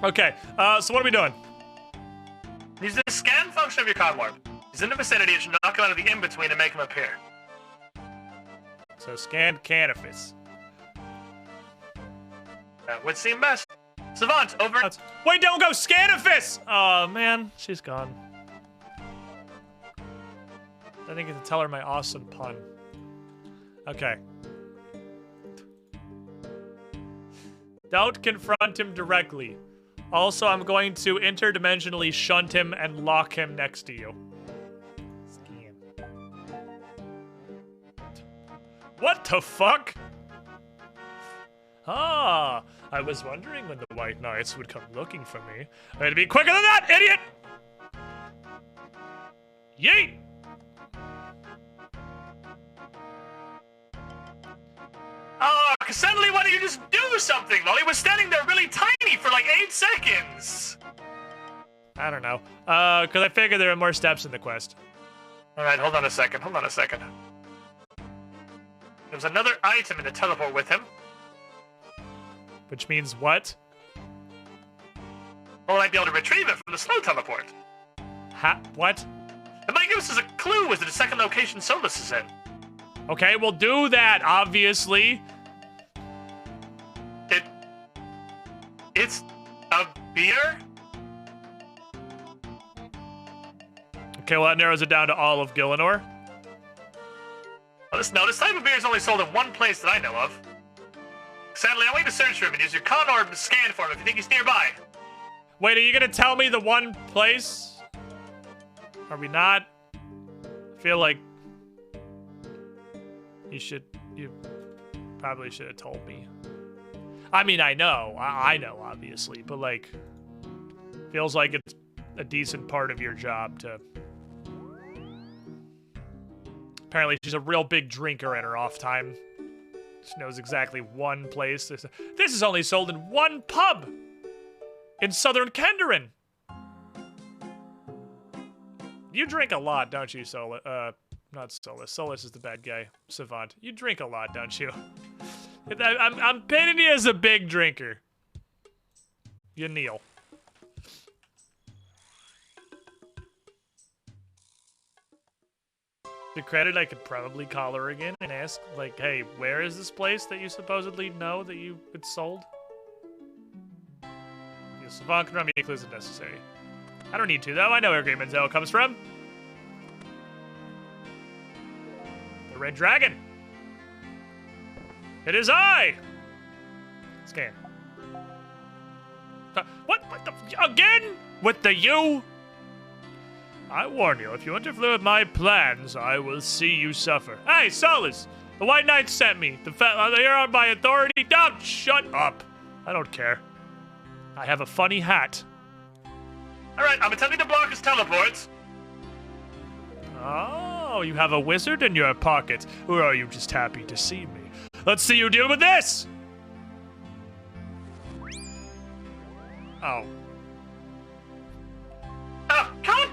Okay, so what are we doing? Use the scan function of your calm orb. He's in the vicinity, it should knock him out of the in-between and make him appear. So scan Canifis. That would seem best. Savant, over. Wait, don't go! Scanifis! Oh, man. She's gone. I didn't get to tell her my awesome pun. Okay. Don't confront him directly. Also, I'm going to interdimensionally shunt him and lock him next to you. Scan. What the fuck? Ah, I was wondering when the White Knights would come looking for me. I had to be quicker than that, idiot! Yeet! Oh, suddenly why don't you just do something? Lolly was standing there really tiny for like 8 seconds. I don't know. Because I figured there are more steps in the quest. Alright, hold on a second. There's another item in the teleport with him. Which means what? Well, I might be able to retrieve it from the slow teleport. What? It might give us a clue as to the second location Solus is in. Okay, we'll do that, obviously. It's a beer? Okay, well that narrows it down to all of Gillinor. Well, this type of beer is only sold in one place that I know of. Sadly, I want you to search for him and use your con orb to scan for him if you think he's nearby. Wait, are you gonna tell me the one place? Are we not? I feel like you probably should have told me. I mean, I know, obviously, but like, feels like it's a decent part of your job to. Apparently, she's a real big drinker in her off time. She knows exactly one place. This is only sold in one pub in southern Kenderin. You drink a lot, don't you, Solus? Not Solus. Solus is the bad guy. Savant. You drink a lot, don't you? I'm painting you as a big drinker. You kneel. To credit, I could probably call her again and ask, like, hey, where is this place that you supposedly know that it's sold? Yes, Savant can run me clues if necessary. I don't need to, though. I know where Great Manzel comes from. The Red Dragon. It is I! Scan. What the... Again? With the U? I warn you, if you interfere with my plans, I will see you suffer. Hey, Solus! The White Knights sent me. You're on my authority. Don't shut up. I don't care. I have a funny hat. Alright, I'm attempting to block his teleports. Oh, you have a wizard in your pocket. Or are you just happy to see me? Let's see you deal with this! Oh. Oh, God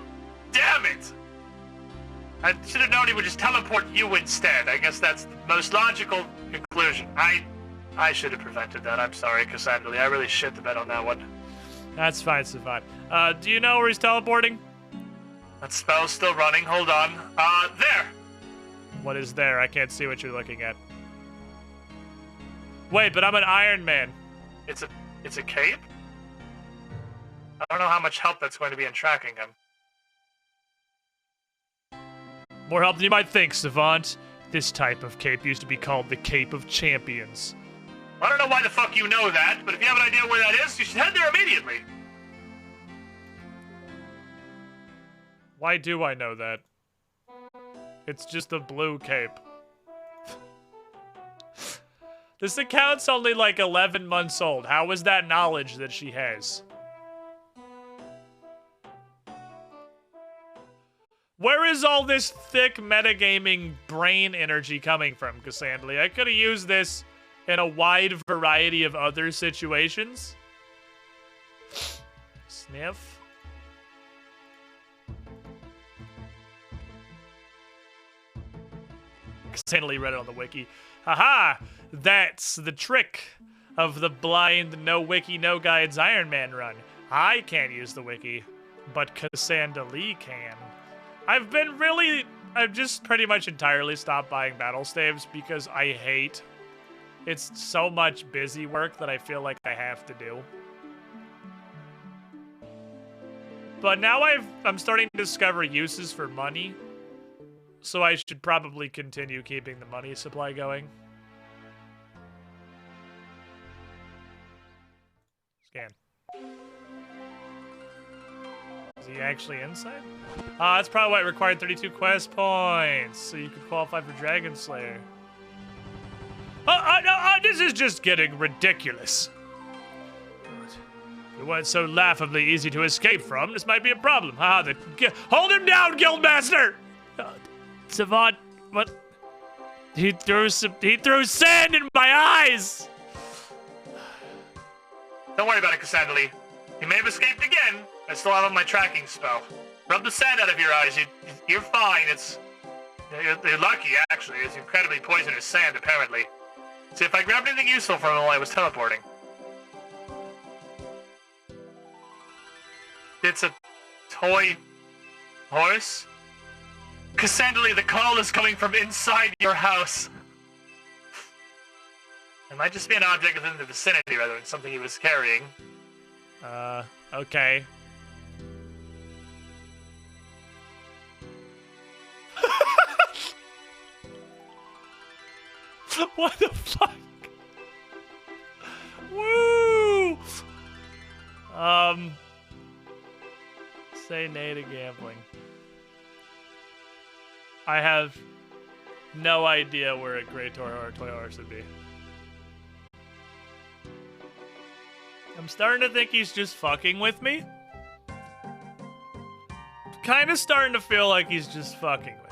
damn it! I should have known he would just teleport you instead. I guess that's the most logical conclusion. I should have prevented that. I'm sorry, Cassandra. I really shit the bed on that one. That's fine, Savant. Do you know where he's teleporting? That spell's still running. Hold on. There. What is there? I can't see what you're looking at. Wait, but I'm an Iron Man. It's a cape? I don't know how much help that's going to be in tracking him. More help than you might think, Savant. This type of cape used to be called the Cape of Champions. I don't know why the fuck you know that, but if you have an idea where that is, you should head there immediately. Why do I know that? It's just a blue cape. This account's only like 11 months old. How is that knowledge that she has? Where is all this thick metagaming brain energy coming from, Cassandra? I could have used this in a wide variety of other situations. Sniff. Cassandra read it on the wiki. Haha! That's the trick of the blind, no wiki, no guides Ironman run. I can't use the wiki, but Cassandra Lee can. I've just pretty much entirely stopped buying battle staves because I hate. It's so much busy work that I feel like I have to do. But now I'm starting to discover uses for money, so I should probably continue keeping the money supply going. Scan. Is he actually inside? That's probably why it required 32 quest points, so you could qualify for Dragon Slayer. This is just getting ridiculous. It was so laughably easy to escape from, this might be a problem. Hold him down, Guildmaster! Savant, what? He threw sand in my eyes! Don't worry about it, Cassandra Lee. He may have escaped again. I still have on my tracking spell. Rub the sand out of your eyes. You're fine. You're lucky, actually. It's incredibly poisonous sand, apparently. See if I grabbed anything useful from him while I was teleporting. It's a toy horse? Cassandra Lee, the call is coming from inside your house. It might just be an object within the vicinity rather than something he was carrying. Okay. What the fuck? Woo! Say nay to gambling. I have no idea where a Grey Toy or a Toy Horse would be. I'm starting to think he's just fucking with me. Kind of starting to feel like he's just fucking with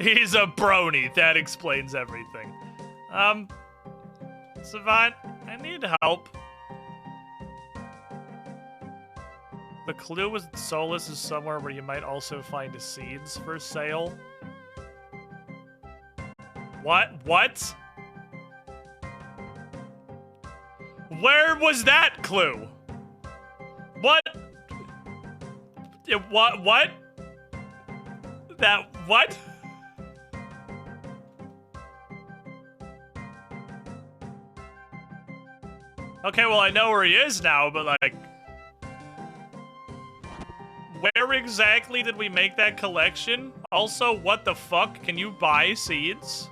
me. He's a brony. That explains everything. Savant, I need help. The clue was Solus is somewhere where you might also find seeds for sale. What? Where was that clue? What? What? That, what? Okay, well, I know where he is now, but, like... Where exactly did we make that collection? Also, what the fuck? Can you buy seeds?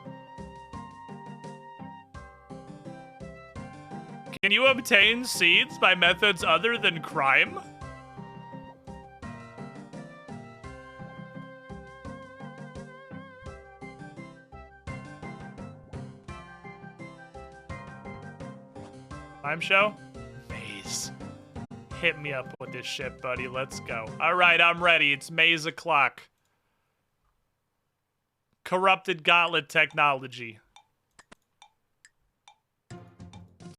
Can you obtain seeds by methods other than crime? Time show? Maze. Hit me up with this shit, buddy. Let's go. Alright, I'm ready. It's maze o'clock. Corrupted gauntlet technology.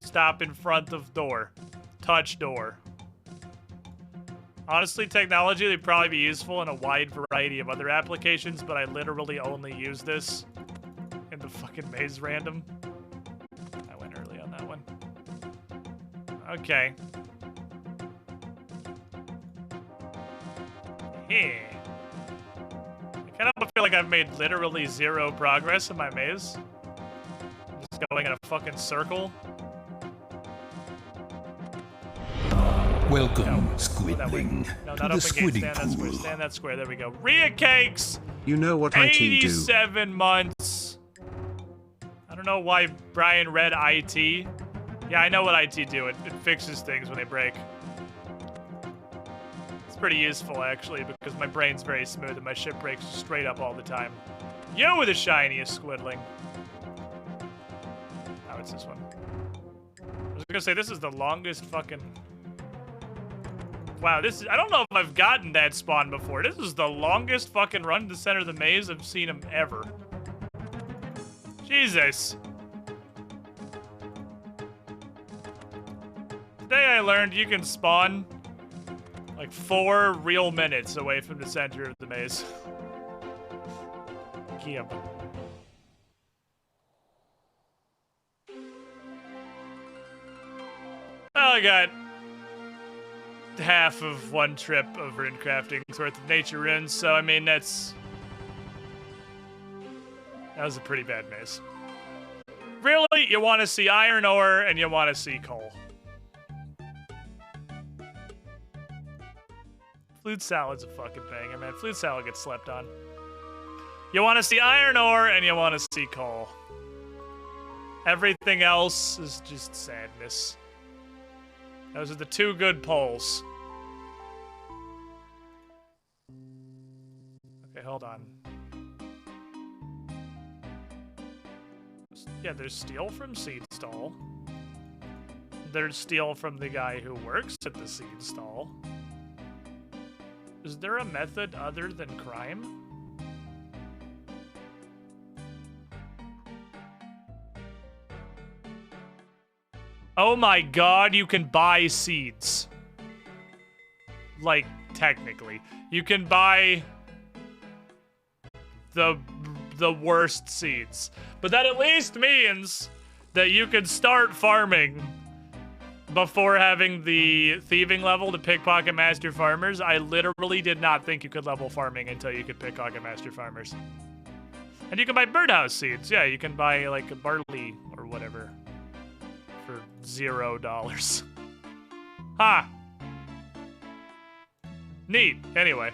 Stop in front of door. Touch door. Honestly, technology would probably be useful in a wide variety of other applications, but I literally only use this in the fucking maze random. I went early on that one. Okay. Yeah. I kind of feel like I've made literally 0 progress in my maze. Just going in a fucking circle. Welcome, No, Squidling, no, to not the open gate. Squiddy Stand that square. Pool. Stand that square. There we go. Rhea Cakes! You know what IT do? 87 months. I don't know why Brian read IT. Yeah, I know what IT do. It fixes things when they break. It's pretty useful, actually, because my brain's very smooth and my shit breaks straight up all the time. You were the shiniest Squidling. Oh, it's this one. I was gonna say, this is the longest fucking... Wow, this is... I don't know if I've gotten that spawn before. This is the longest fucking run to the center of the maze I've seen him ever. Jesus. Today I learned you can spawn like 4 real minutes away from the center of the maze. Yep. Well, I got half of 1 trip of rune crafting's worth of nature runes, so I mean that was a pretty bad maze. Really, you want to see iron ore and you want to see coal. Flute salad's a fucking banger, man. Flute salad gets slept on. You want to see iron ore and you want to see coal. Everything else is just sadness. Those are the 2 good polls. Okay, hold on. Yeah, there's steel from Seed Stall. There's steel from the guy who works at the Seed Stall. Is there a method other than crime? Oh my god, you can buy seeds. Like, technically. You can buy the worst seeds. But that at least means that you can start farming before having the thieving level to pickpocket master farmers. I literally did not think you could level farming until you could pickpocket master farmers. And you can buy birdhouse seeds. Yeah, you can buy like a barley or whatever for $0. Ha! Neat. Anyway.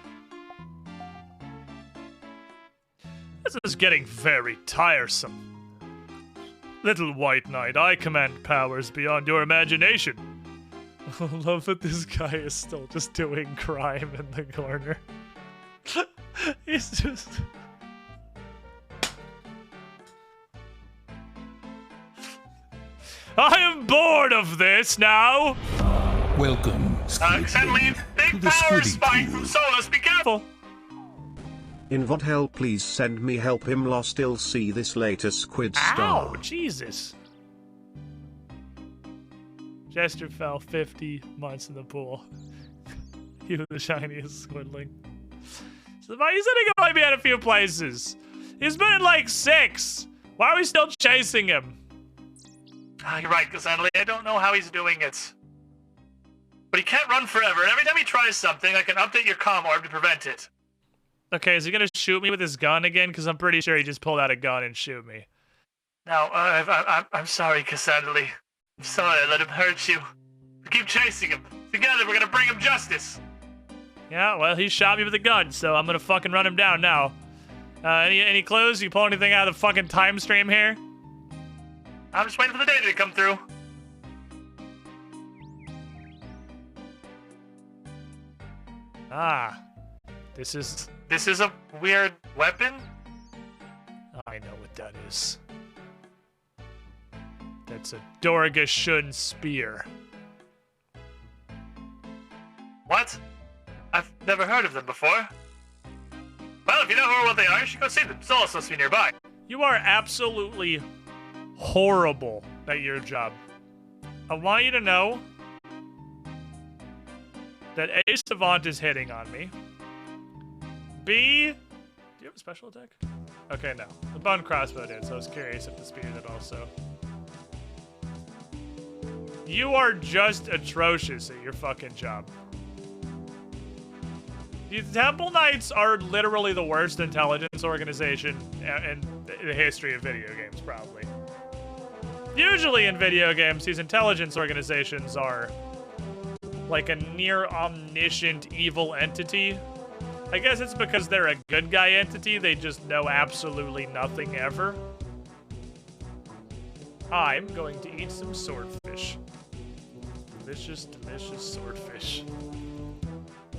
This is getting very tiresome. Little White Knight, I command powers beyond your imagination. I love that this guy is still just doing crime in the corner. He's just... I am bored of this now! Welcome, Suddenly, Squidling, big to the power Squiddy spike Pool. from Solus, be careful! In VOD hell please send me help him lost still see this later squid star. Ow, Jesus. Jester fell 50 months in the pool. You the shiniest Squidling. So you said he might be at a few places. He's been in like 6. Why are we still chasing him? You're right, Cassandra. I don't know how he's doing it. But he can't run forever, and every time he tries something, I can update your comm orb to prevent it. Okay, is he gonna shoot me with his gun again? Because I'm pretty sure he just pulled out a gun and shoot me. No, I'm sorry, Cassandra. I'm sorry I let him hurt you. We keep chasing him. Together, we're gonna bring him justice. Yeah, well, he shot me with a gun, so I'm gonna fucking run him down now. Any clues? You pull anything out of the fucking time stream here? I'm just waiting for the data to come through. Ah. This is a weird weapon? I know what that is. That's a Dorgashun spear. What? I've never heard of them before. Well, if you know who or what they are, you should go see them. It's also supposed to be nearby. You are absolutely horrible at your job. I want you to know that A, Savant is hitting on me. B, do you have a special attack? Okay, no. The bone crossbow did, so I was curious if the spear did also. You are just atrocious at your fucking job. The Temple Knights are literally the worst intelligence organization in the history of video games, probably. Usually in video games, these intelligence organizations are like a near omniscient evil entity. I guess it's because they're a good guy entity, they just know absolutely nothing ever. I'm going to eat some swordfish. Delicious, delicious swordfish.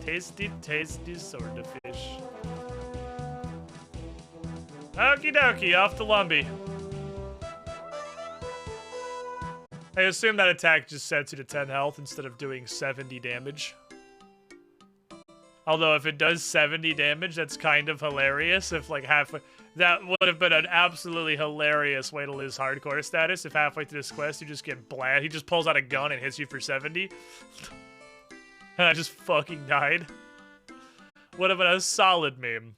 Tasty, tasty swordfish. Okie dokie, off to Lumbee. I assume that attack just sets you to 10 health instead of doing 70 damage. Although if it does 70 damage, that's kind of hilarious. If like halfway, that would have been an absolutely hilarious way to lose hardcore status. If halfway through this quest you just get bland, he just pulls out a gun and hits you for 70. And I just fucking died. Would have been a solid meme.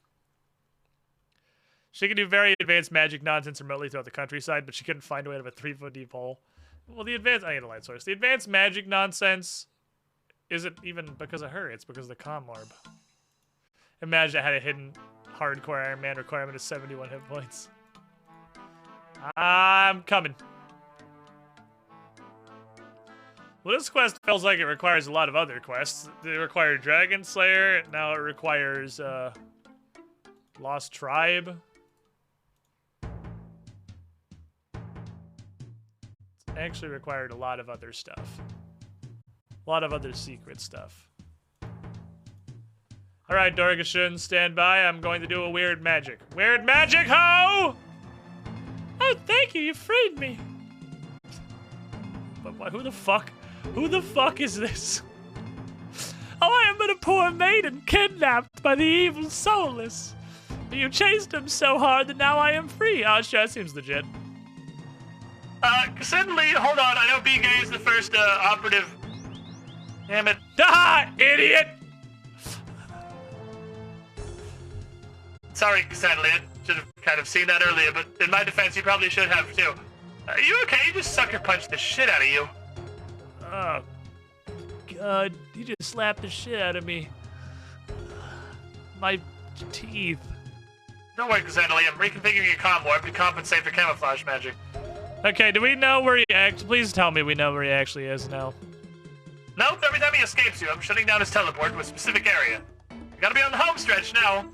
She can do very advanced magic nonsense remotely throughout the countryside, but she couldn't find a way out of a 3-foot deep hole. Well, I need a light source. The advanced magic nonsense isn't even because of her, it's because of the comm orb. Imagine I had a hidden hardcore Iron Man requirement of 71 hit points. I'm coming. Well, this quest feels like it requires a lot of other quests. It required Dragon Slayer, now it requires Lost Tribe. It's actually required a lot of other stuff. A lot of other secret stuff. Alright, Dorgashun, stand by. I'm going to do a weird magic. Weird magic, ho! Oh, thank you, you freed me. But what, who the fuck? Who the fuck is this? Oh, I am but a poor maiden kidnapped by the evil soulless. You chased him so hard that now I am free. Oh, sure, that seems legit. Suddenly, hold on, I know B-Gay is the first, operative. Damn it. Ah, idiot! Sorry, Cassandra, I should have kind of seen that earlier, but in my defense, you probably should have, too. Are you okay? You just sucker punched the shit out of you. Oh, God, you just slapped the shit out of me. My teeth. Don't worry, Cassandra, I'm reconfiguring your comm warp to compensate for camouflage magic. Okay, do we know where he please tell me we know where he actually is now. Nope, every time he escapes you, I'm shutting down his teleport to a specific area. You gotta be on the home stretch now.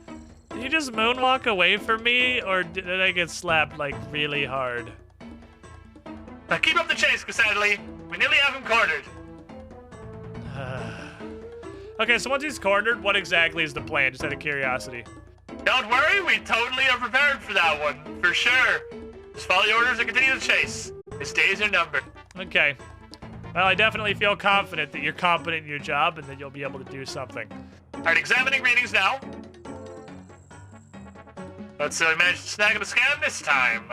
Did you just moonwalk away from me, or did I get slapped, like, really hard? Now keep up the chase, Cassandra. We nearly have him cornered. Okay, so once he's cornered, what exactly is the plan, just out of curiosity? Don't worry, we totally are prepared for that one, for sure. Just follow your orders and continue the chase. His days are numbered. Okay. Well, I definitely feel confident that you're competent in your job and that you'll be able to do something. Alright, examining readings now. Let's see if we managed to snag the scan this time.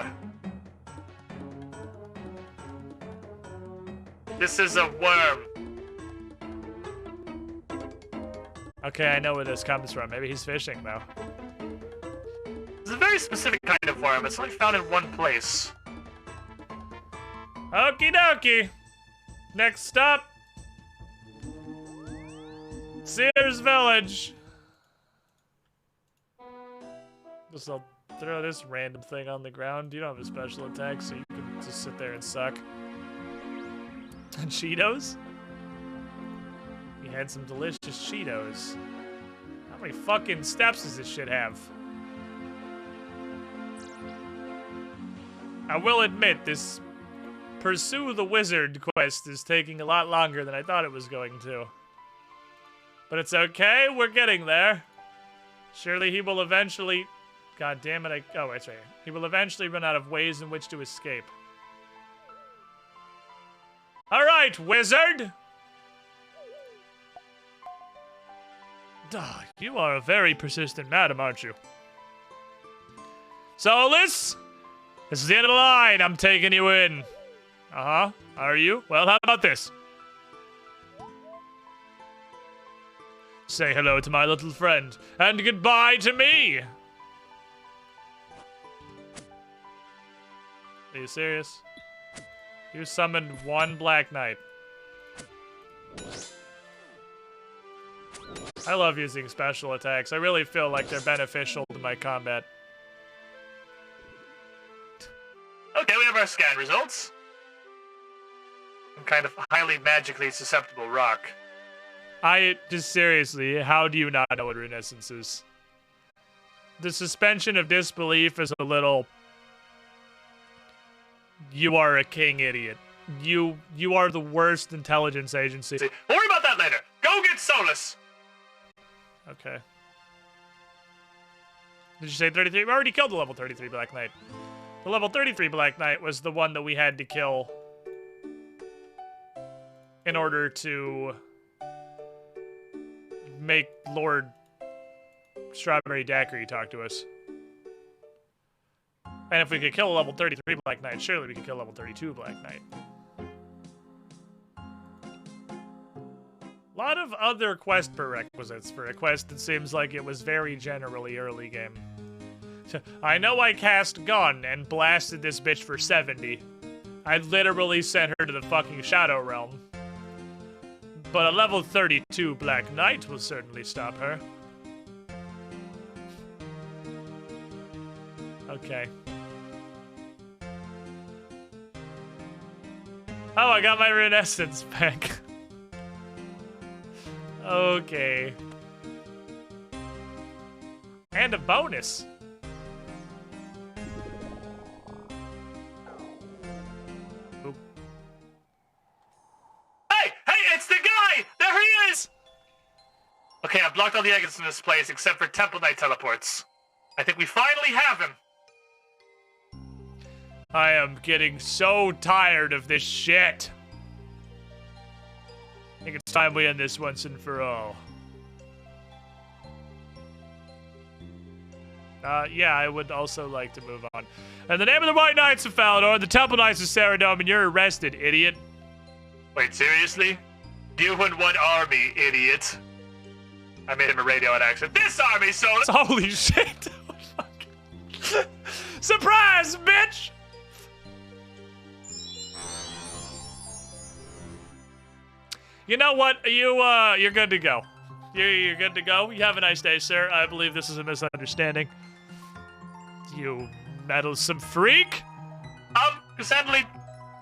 This is a worm. Okay, I know where this comes from. Maybe he's fishing, though. It's a very specific kind of worm. It's only found in one place. Okie dokie. Next stop. Sears Village. Just I'll throw this random thing on the ground. You don't have a special attack, so you can just sit there and suck. And Cheetos? We had some delicious Cheetos. How many fucking steps does this shit have? I will admit, this Pursue the Wizard quest is taking a lot longer than I thought it was going to. But it's okay, we're getting there. Surely he will eventually... God damn it, oh, it's right here. He will eventually run out of ways in which to escape. Alright, wizard! Duh, you are a very persistent madam, aren't you? Soulless? This is the end of the line, I'm taking you in. Uh-huh, are you? Well, how about this? Say hello to my little friend, and goodbye to me! Are you serious? You summoned one Black Knight. I love using special attacks. I really feel like they're beneficial to my combat. Okay, we have our scan results. Some kind of highly magically susceptible rock. Just seriously, how do you not know what Rune Essence is? The suspension of disbelief is a little... You are a king idiot. You are the worst intelligence agency. We'll worry about that later. Go get Solus! Okay. Did you say 33? We already killed the level 33 Black Knight. The level 33 Black Knight was the one that we had to kill in order to make Lord Strawberry Daiquiri talk to us. And if we could kill a level 33 Black Knight, surely we could kill level 32 Black Knight. A lot of other quest prerequisites for a quest that seems like it was very generally early game. I know I cast Gun and blasted this bitch for 70. I literally sent her to the fucking Shadow Realm. But a level 32 Black Knight will certainly stop her. Okay. Oh, I got my Rune Essence back. Okay. And a bonus. Oop. Hey, it's the guy! There he is! Okay, I've blocked all the exits in this place except for Temple Knight teleports. I think we finally have him. I am getting so tired of this shit. I think it's time we end this once and for all. Yeah, I would also like to move on. In the name of the White Knights of Falador, the Temple Knights of Ceridome, and you're arrested, idiot. Wait, seriously? You and what army, idiot? I made him a radio accent. This army, Solus! Holy shit! Surprise, bitch! You know what? You're good to go. You're good to go. You have a nice day, sir. I believe this is a misunderstanding. You meddlesome freak! Sadly,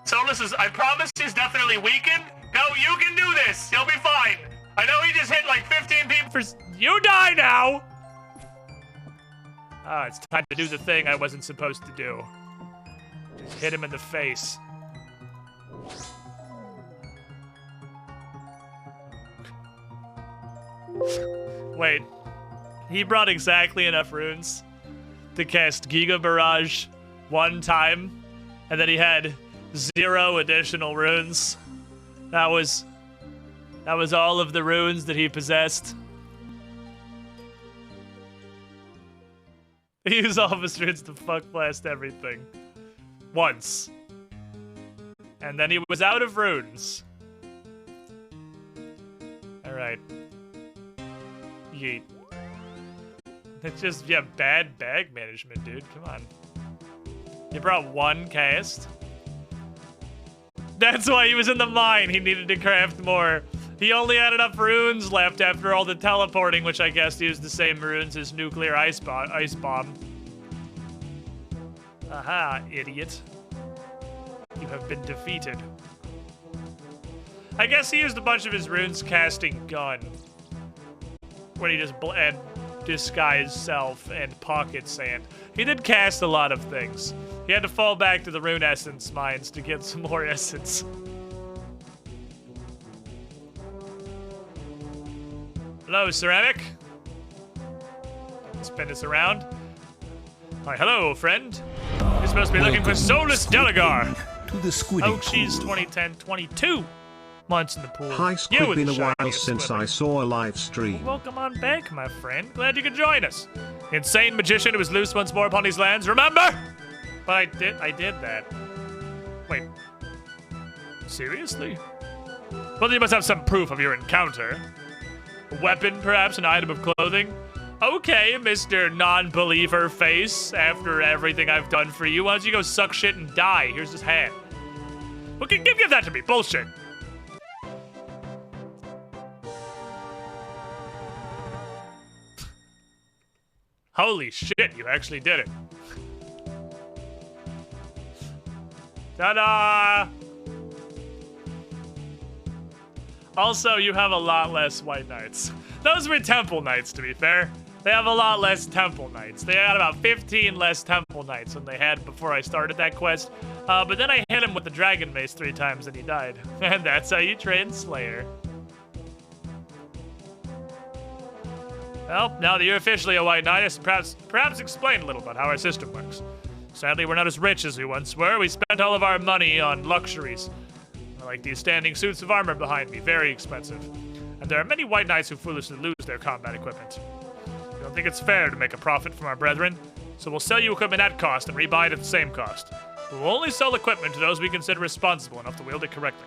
Solus is, I promise he's definitely weakened. No, you can do this. You'll be fine. I know he just hit like 15 people. You die now! Ah, it's time to do the thing I wasn't supposed to do. Just hit him in the face. Wait, he brought exactly enough runes to cast Giga Barrage one time, and then he had 0 additional runes. That was all of the runes that he possessed. He used all of his runes to fuck blast everything. Once. And then he was out of runes. Alright. Yeet. It's just, yeah, bad bag management, dude. Come on. You brought 1 cast? That's why he was in the mine. He needed to craft more. He only had enough runes left after all the teleporting, which I guess used the same runes as nuclear ice bomb. Aha, idiot. You have been defeated. I guess he used a bunch of his runes casting Gun. When he just disguised self and pocket sand. He did cast a lot of things. He had to fall back to the Rune Essence mines to get some more essence. Hello, Ceramic. Spin this around. Hi, hello, friend. You're supposed to be looking for Solus Delagar. To the squiddy Oh, she's 2010, 22 months in the pool. Hi, Squid. Been a while since I saw a live stream. Welcome on back, my friend. Glad you could join us. Insane magician who was loose once more upon these lands, remember? But I did that. Wait. Seriously? Well, you must have some proof of your encounter. A weapon, perhaps, an item of clothing? Okay, Mr. Non-believer face, after everything I've done for you, why don't you go suck shit and die? Here's his hand. Well, give that to me. Bullshit. Holy shit, you actually did it. Ta-da! Also, you have a lot less white knights. Those were temple knights, to be fair. They have a lot less temple knights. They had about 15 less temple knights than they had before I started that quest. But then I hit him with the dragon mace 3 times and he died. And that's how you train Slayer. Well, now that you're officially a white knight, I should perhaps explain a little about how our system works. Sadly, we're not as rich as we once were. We spent all of our money on luxuries. Like these standing suits of armor behind me, very expensive. And there are many white knights who foolishly lose their combat equipment. We don't think it's fair to make a profit from our brethren, so we'll sell you equipment at cost and rebuy it at the same cost. We'll only sell equipment to those we consider responsible enough to wield it correctly.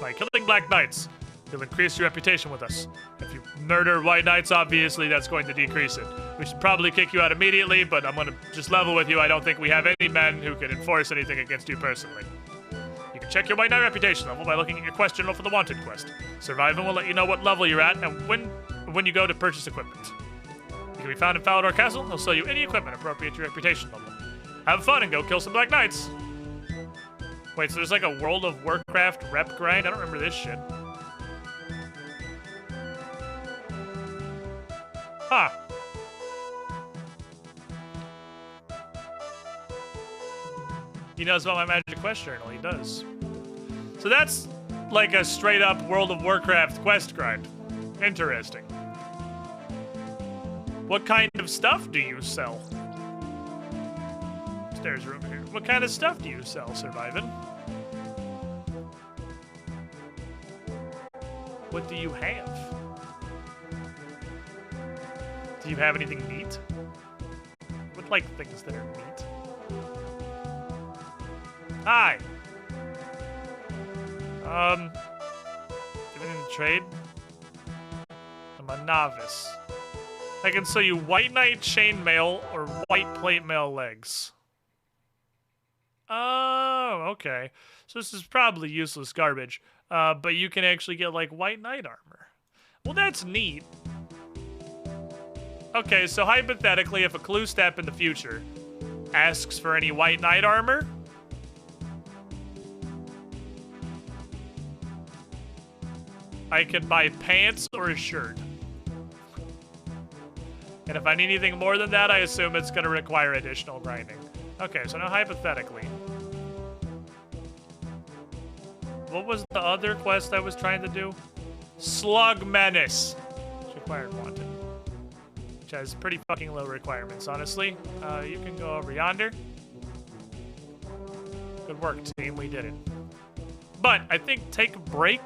By killing black knights, you'll increase your reputation with us. If you murder white knights, obviously that's going to decrease it. We should probably kick you out immediately, but I'm going to just level with you. I don't think we have any men who can enforce anything against you personally. You can check your white knight reputation level by looking at your quest journal for the wanted quest. Surviving will let you know what level you're at and when you go to purchase equipment. You can be found in Falador Castle. They'll sell you any equipment appropriate to your reputation level. Have fun and go kill some black knights. Wait, so there's like a World of Warcraft rep grind? I don't remember this shit. Huh. He knows about my magic quest journal. He does. So that's like a straight up World of Warcraft quest grind. Interesting. What kind of stuff do you sell? There's room here. What kind of stuff do you sell, Surviving? What do you have? Do you have anything neat? Would like things that are neat. Hi. Giving in trade. I'm a novice. I can sell you white knight chainmail or white plate mail legs. Oh, okay. So this is probably useless garbage. But you can actually get like white knight armor. Well, that's neat. Okay, so hypothetically, if a clue step in the future asks for any white knight armor, I can buy pants or a shirt. And if I need anything more than that, I assume it's going to require additional grinding. Okay, so now hypothetically. What was the other quest I was trying to do? Slug Menace. Which required wanted. Which has pretty fucking low requirements, honestly. You can go over yonder. Good work, team. We did it. But I think take a break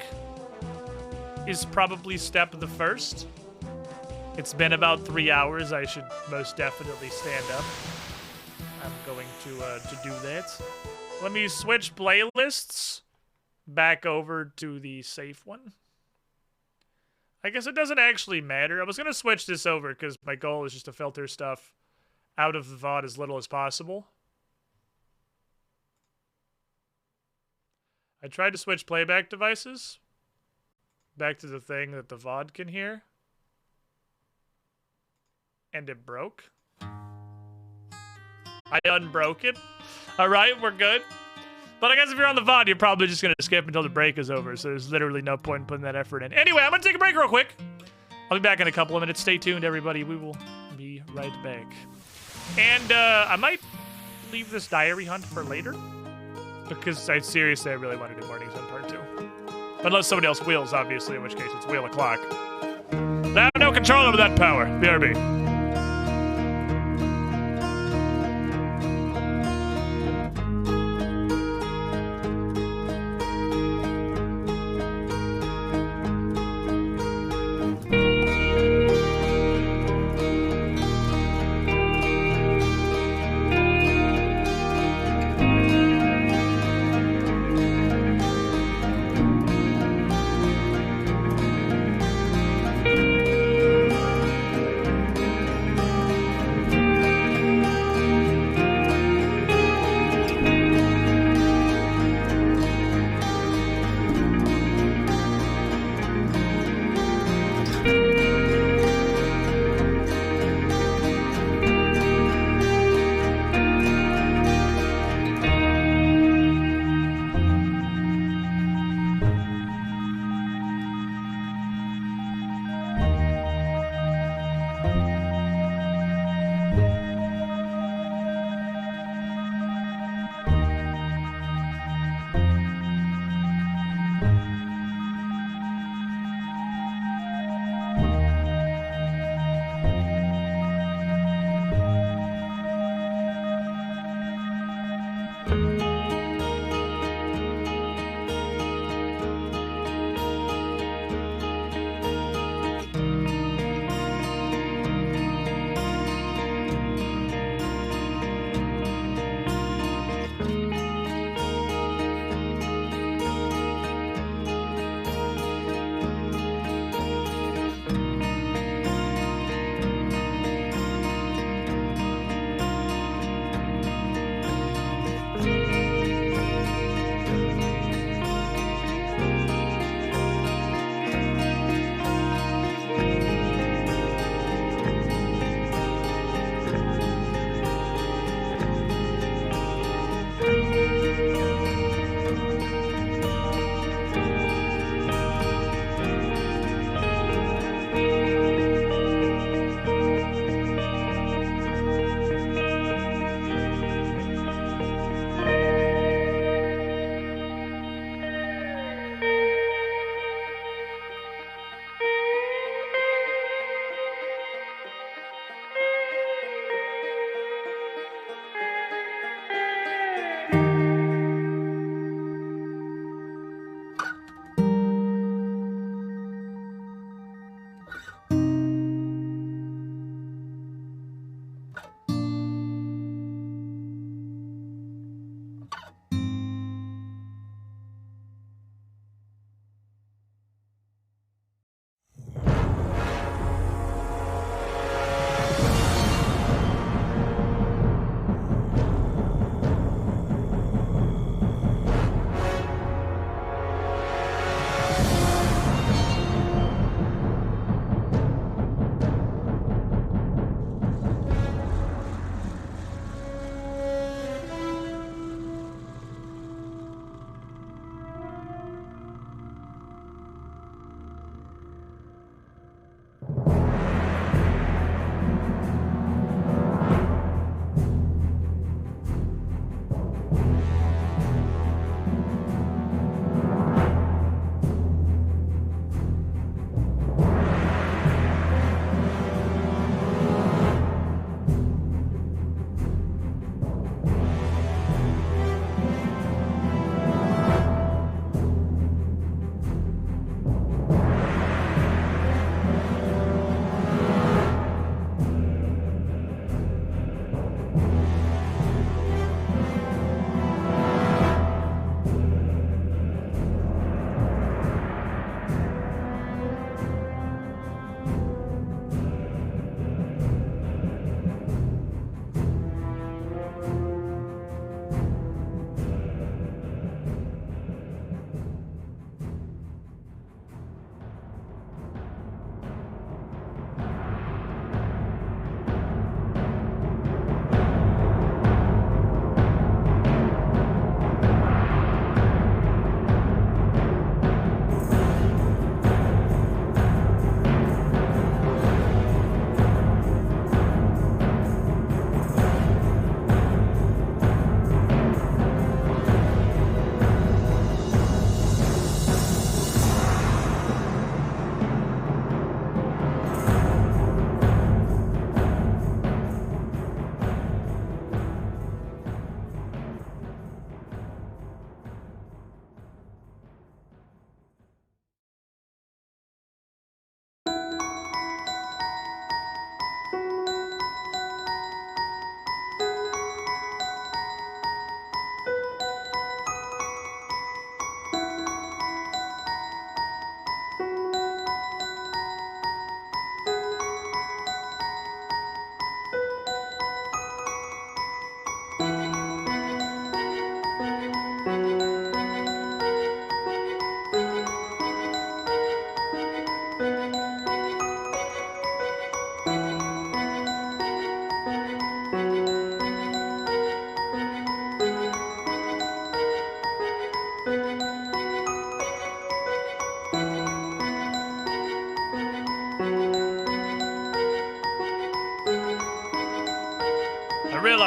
is probably step the first. It's been about 3 hours. I should most definitely stand up. I'm going to do that. Let me switch playlists back over to the safe one. I guess it doesn't actually matter. I was going to switch this over because my goal is just to filter stuff out of the VOD as little as possible. I tried to switch playback devices back to the thing that the VOD can hear. And it broke. I unbroke it. Alright, we're good. But I guess if you're on the VOD, you're probably just going to skip until the break is over, so there's literally no point in putting that effort in. Anyway, I'm going to take a break real quick. I'll be back in a couple of minutes. Stay tuned, everybody. We will be right back. And I might leave this diary hunt for later, because I really want to do Mornings on Part 2. Unless somebody else wheels, obviously, in which case it's wheel o'clock. I have no control over that power. BRB.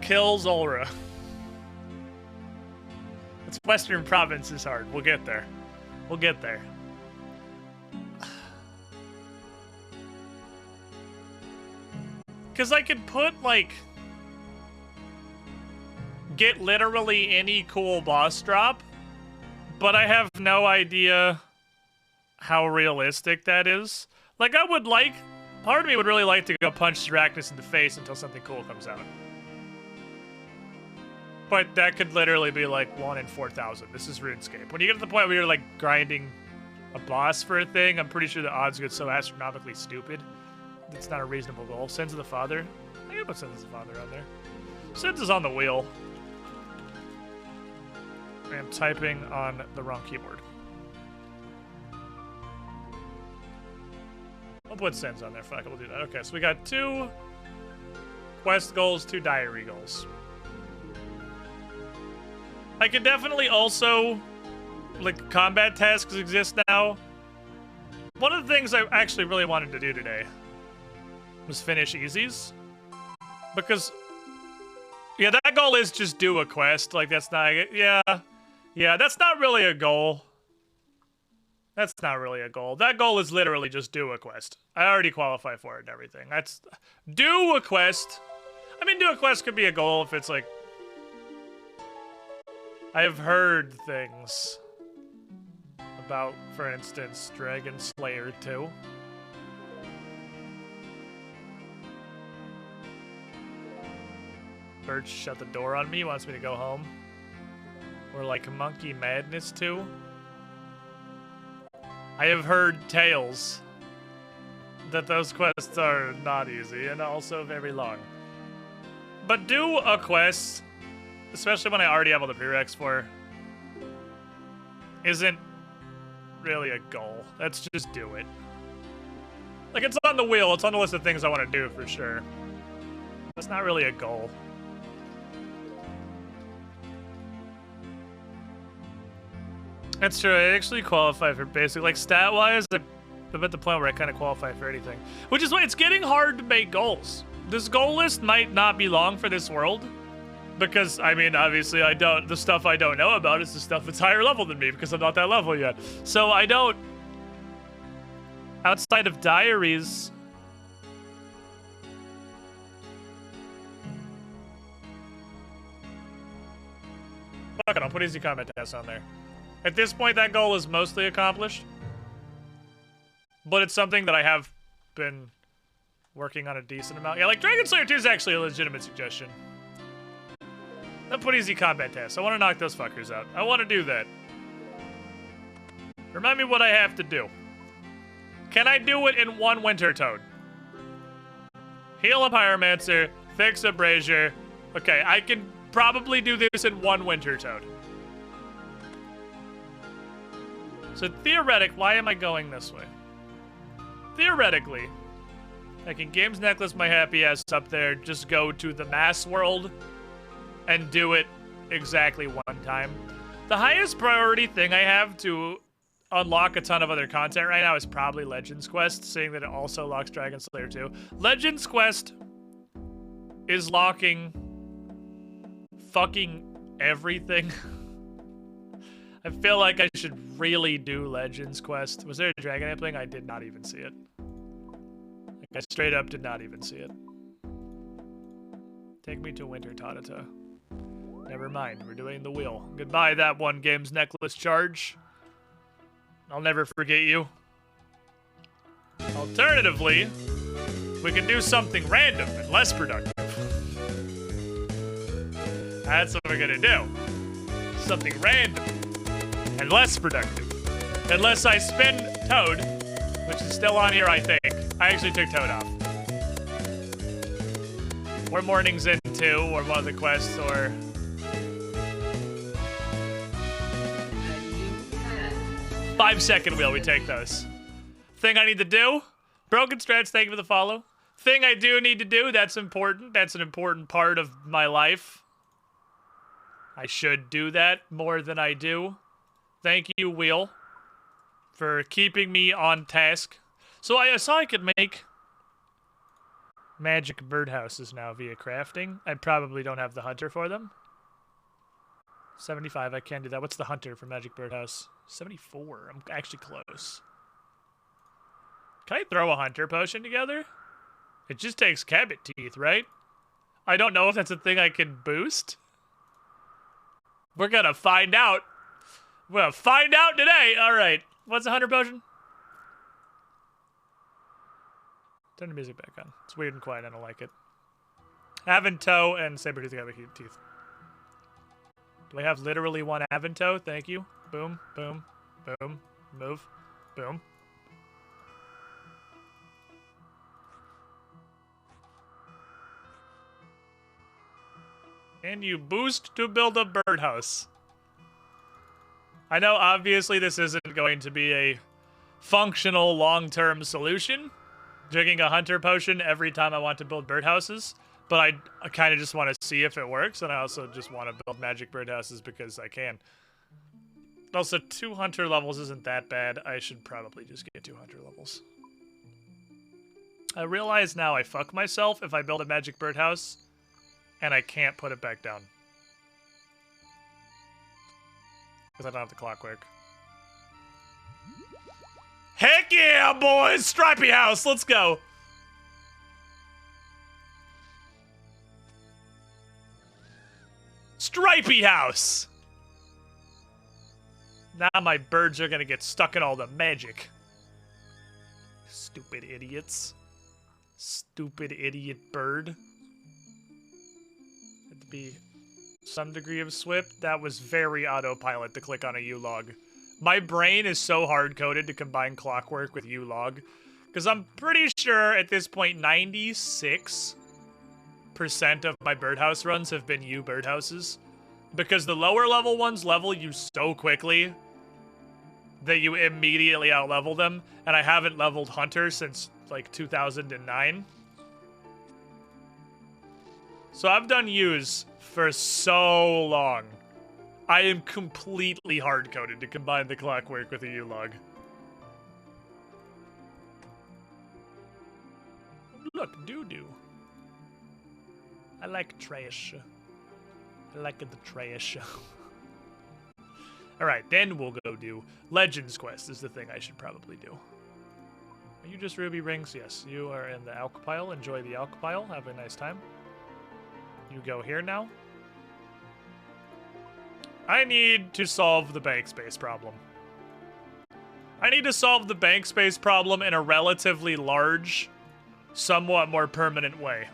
Kill Zulra. It's Western Province is hard. We'll get there. We'll get there. Because I could put, like... get literally any cool boss drop, but I have no idea how realistic that is. Like, I would like... part of me would really like to go punch Arachnus in the face until something cool comes out. But that could literally be like 1 in 4,000. This is RuneScape. When you get to the point where you're like grinding a boss for a thing, I'm pretty sure the odds get so astronomically stupid. It's not a reasonable goal. Sins of the Father. I can put Sins of the Father on there. Sins is on the wheel. I am typing on the wrong keyboard. I'll put Sins on there. Fuck it, we'll do that. Okay, so we got 2 quest goals, 2 diary goals. I could definitely also, like, combat tasks exist now. One of the things I actually really wanted to do today was finish easies. Because, yeah, that goal is just do a quest. Like, that's not, yeah, that's not really a goal. That's not really a goal. That goal is literally just do a quest. I already qualify for it and everything. That's, do a quest. I mean, do a quest could be a goal if it's like, I've heard things about, for instance, Dragon Slayer 2. Birch shut the door on me, wants me to go home. Or like Monkey Madness 2. I have heard tales that those quests are not easy and also very long. But do a quest, especially when I already have all the prereqs for, isn't really a goal. Let's just do it. Like, it's on the wheel. It's on the list of things I want to do for sure. It's not really a goal. That's true. I actually qualify for basic. Like, stat-wise, I'm at the point where I kind of qualify for anything. Which is why it's getting hard to make goals. This goal list might not be long for this world. Because, I mean, obviously, the stuff I don't know about is the stuff that's higher level than me, because I'm not that level yet. So I don't, outside of diaries, fuck it, I'll put easy combat tasks on there. At this point, that goal is mostly accomplished. But it's something that I have been working on a decent amount. Yeah, like, Dragon Slayer 2 is actually a legitimate suggestion. I'll put easy combat tasks. I want to knock those fuckers out. I want to do that. Remind me what I have to do. Can I do it in 1 Winter Toad? Heal a Pyromancer, fix a Brazier. Okay, I can probably do this in 1 Winter Toad. So why am I going this way? Theoretically, I can Games Necklace my happy ass up there, just go to the Mass World, and do it exactly 1 time. The highest priority thing I have to unlock a ton of other content right now is probably Legends Quest, seeing that it also locks Dragon Slayer 2. Legends Quest is locking fucking everything. I feel like I should really do Legends Quest. Was there a Dragon Appling? I did not even see it. Like, I straight up did not even see it. Take me to Winter Tadata. Never mind, we're doing the wheel. Goodbye, that 1 Games Necklace charge. I'll never forget you. Alternatively, we can do something random and less productive. That's what we're gonna do. Something random and less productive. Unless I spin Toad, which is still on here, I think. I actually took Toad off. Or Morning's in 2, or one of the quests, or... 5-second wheel, we take those. Thing I need to do? Broken Strats, thank you for the follow. Thing I do need to do, that's important. That's an important part of my life. I should do that more than I do. Thank you, Wheel, for keeping me on task. So I saw I could make Magic birdhouses now via crafting. I probably don't have the hunter for them. 75, I can do that. What's the hunter for magic birdhouse? 74, I'm actually close. Can I throw a hunter potion together? It just takes cabbit teeth, right? I don't know if that's a thing I can boost. We're gonna find out. We're gonna find out today. All right, what's a hunter potion? Turn the music back on. It's weird and quiet. I don't like it. Avantoe and Sabertooth cabbit teeth. Do I have literally one Avantoe? Thank you. Boom, boom, boom, move, boom. And you boost to build a birdhouse. I know obviously this isn't going to be a functional long-term solution, drinking a hunter potion every time I want to build birdhouses, but I kind of just want to see if it works, and I also just want to build magic birdhouses because I can. Also, 2 hunter levels isn't that bad. I should probably just get 2 hunter levels. I realize now I fuck myself if I build a magic birdhouse and I can't put it back down. Because I don't have the clockwork. Heck yeah, boys! Stripey house, let's go! Stripey house! Now my birds are gonna get stuck in all the magic. Stupid idiots. Stupid idiot bird. Had to be some degree of SWIP. That was very autopilot to click on a U-log. My brain is so hard-coded to combine clockwork with U-log, because I'm pretty sure at this point 96% of my birdhouse runs have been U birdhouses, because the lower level ones level you so quickly that you immediately out-level them, and I haven't leveled Hunter since, like, 2009. So I've done U's for so long. I am completely hard-coded to combine the clockwork with a U-log. Look, doo-doo. I like trash. I like the trash. Alright, then we'll go do Legends Quest is the thing I should probably do. Are you just Ruby Rings? Yes, you are in the Alk pile. Enjoy the Alk pile. Have a nice time. You go here now. I need to solve the bank space problem. I need to solve the bank space problem in a relatively large, somewhat more permanent way.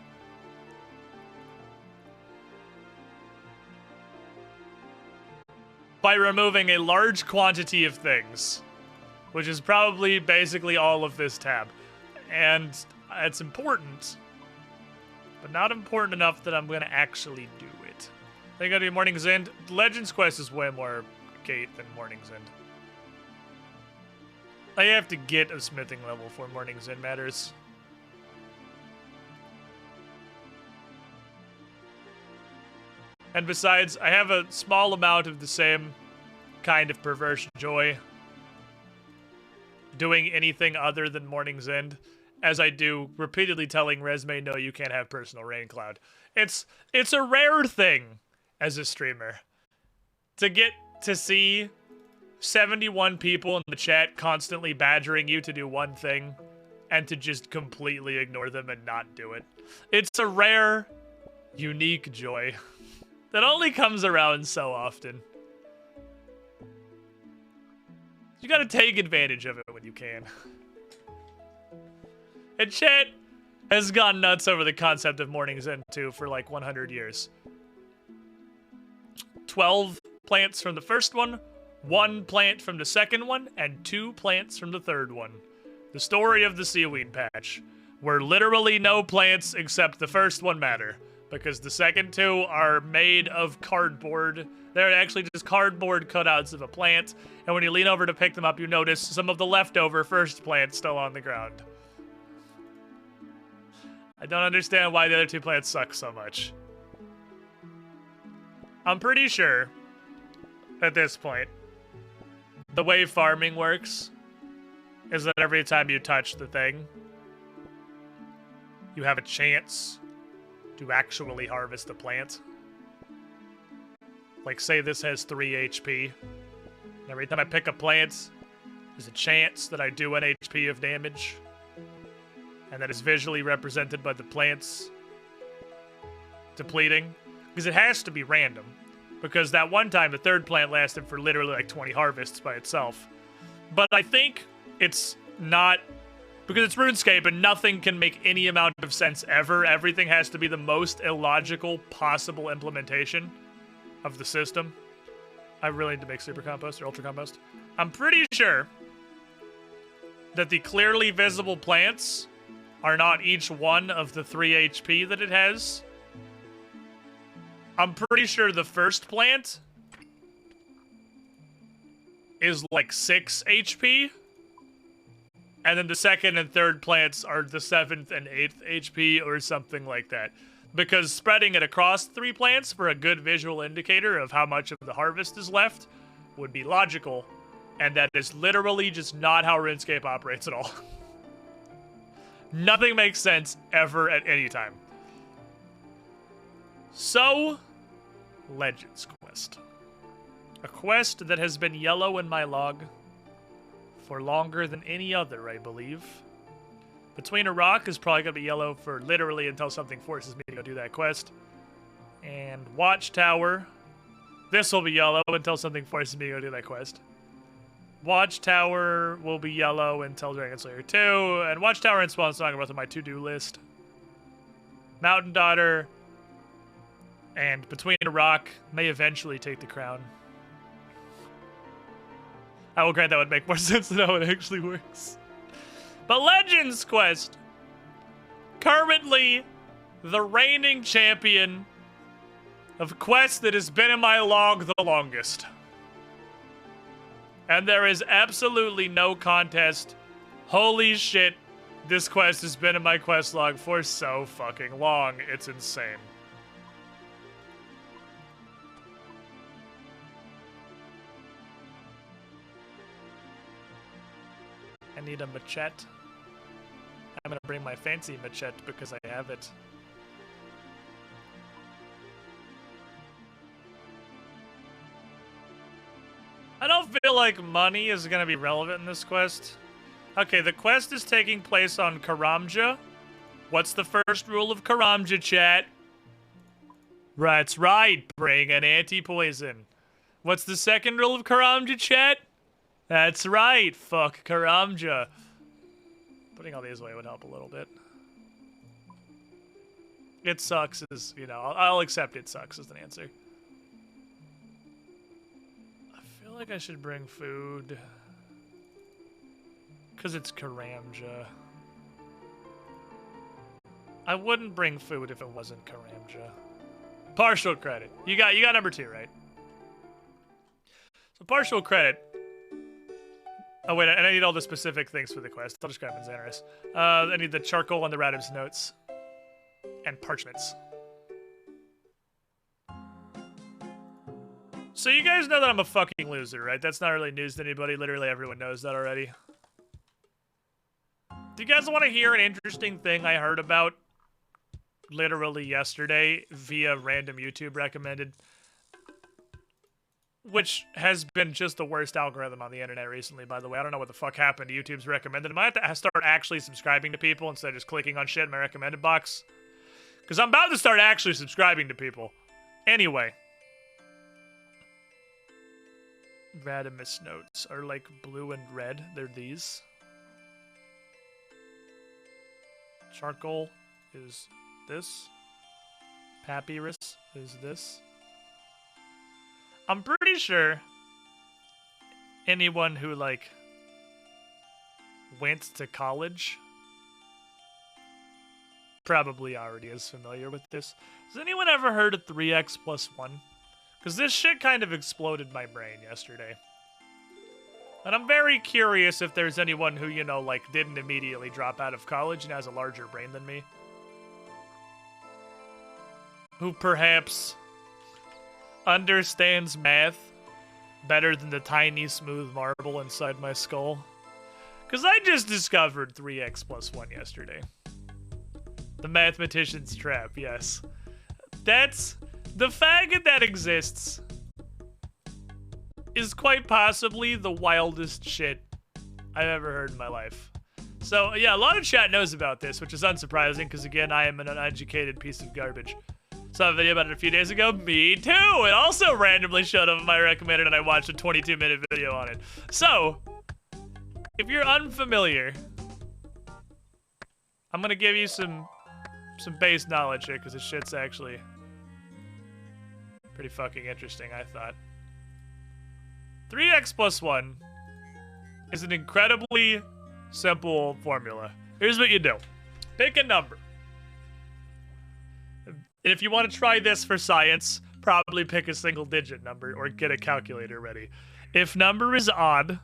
By removing a large quantity of things, which is probably basically all of this tab. And it's important, but not important enough that I'm going to actually do it. They gotta do Morning's End. Legends Quest is way more gate than Morning's End. I have to get a smithing level for Morning's End matters. And besides, I have a small amount of the same kind of perverse joy doing anything other than Morning's End as I do repeatedly telling Resme, no, you can't have personal rain cloud. It's a rare thing as a streamer to get to see 71 people in the chat constantly badgering you to do one thing and to just completely ignore them and not do it. It's a rare, unique joy that only comes around so often. You gotta take advantage of it when you can. And chat has gone nuts over the concept of Morning's End too for like 100 years. 12 plants from the first one, 1 plant from the second one, and 2 plants from the third one. The story of the seaweed patch, where literally no plants except the first one matter, because the second 2 are made of cardboard. They're actually just cardboard cutouts of a plant, and when you lean over to pick them up, you notice some of the leftover first plant still on the ground. I don't understand why the other 2 plants suck so much. I'm pretty sure, at this point, the way farming works is that every time you touch the thing, you have a chance to actually harvest a plant. Like, say this has 3 HP. And every time I pick a plant, there's a chance that I do 1 HP of damage. And that is visually represented by the plants depleting. Because it has to be random. Because that one time, the third plant lasted for literally like 20 harvests by itself. But I think it's not... Because it's RuneScape and nothing can make any amount of sense ever. Everything has to be the most illogical possible implementation of the system. I really need to make super compost or ultra compost. I'm pretty sure that the clearly visible plants are not each one of the 3 HP that it has. I'm pretty sure the first plant is like 6 HP. And then the second and third plants are the 7th and 8th HP or something like that. Because spreading it across 3 plants for a good visual indicator of how much of the harvest is left would be logical. And that is literally just not how RuneScape operates at all. Nothing makes sense ever at any time. So, Legends Quest. A quest that has been yellow in my log for longer than any other, I believe. Between a Rock is probably going to be yellow for literally until something forces me to go do that quest. And Watchtower. This will be yellow until something forces me to go do that quest. Watchtower will be yellow until Dragon Slayer 2. And Watchtower and Spawn Song are both on my to-do list. Mountain Daughter and Between a Rock may eventually take the crown. I will grant that would make more sense than how it actually works. But Legends Quest, currently the reigning champion of quest that has been in my log the longest. And there is absolutely no contest. Holy shit, this quest has been in my quest log for so fucking long. It's insane. I need a machete. I'm gonna bring my fancy machete because I have it. I don't feel like money is gonna be relevant in this quest. Okay, the quest is taking place on Karamja. What's the first rule of Karamja, chat? That's right, bring an anti-poison. What's the second rule of Karamja, chat? That's right, fuck Karamja. Putting all these away would help a little bit. It sucks is, you know, I'll accept it sucks as an answer. I feel like I should bring food. Because it's Karamja. I wouldn't bring food if it wasn't Karamja. Partial credit. You got number 2, right? So partial credit. Oh wait, and I need all the specific things for the quest. I'll just grab them Xanaris. I need the charcoal and the Radim's notes. And parchments. So you guys know that I'm a fucking loser, right? That's not really news to anybody. Literally everyone knows that already. Do you guys want to hear an interesting thing I heard about literally yesterday via random YouTube recommended? Which has been just the worst algorithm on the internet recently, by the way. I don't know what the fuck happened to YouTube's recommended. I might have to start actually subscribing to people instead of just clicking on shit in my recommended box. Because I'm about to start actually subscribing to people. Anyway. Radimus notes are like blue and red. They're these. Charcoal is this. Papyrus is this. I'm pretty sure anyone who, like, went to college probably already is familiar with this. Has anyone ever heard of 3x plus 1? Because this shit kind of exploded my brain yesterday. And I'm very curious if there's anyone who, you know, like, didn't immediately drop out of college and has a larger brain than me. Who perhaps understands math better than the tiny smooth marble inside my skull. Because I just discovered 3x plus 1 yesterday. The mathematician's trap, yes. That's... The faggot that exists is quite possibly the wildest shit I've ever heard in my life. So, yeah, a lot of chat knows about this, which is unsurprising, because, again, I am an uneducated piece of garbage. Saw a video about it a few days ago. Me too! It also randomly showed up in my recommended, and I watched a 22-minute video on it. So, if you're unfamiliar, I'm gonna give you some base knowledge here, because this shit's actually pretty fucking interesting, I thought. 3x plus 1 is an incredibly simple formula. Here's what you do. Pick a number. And if you want to try this for science, probably pick a single-digit number or get a calculator ready. If number is odd,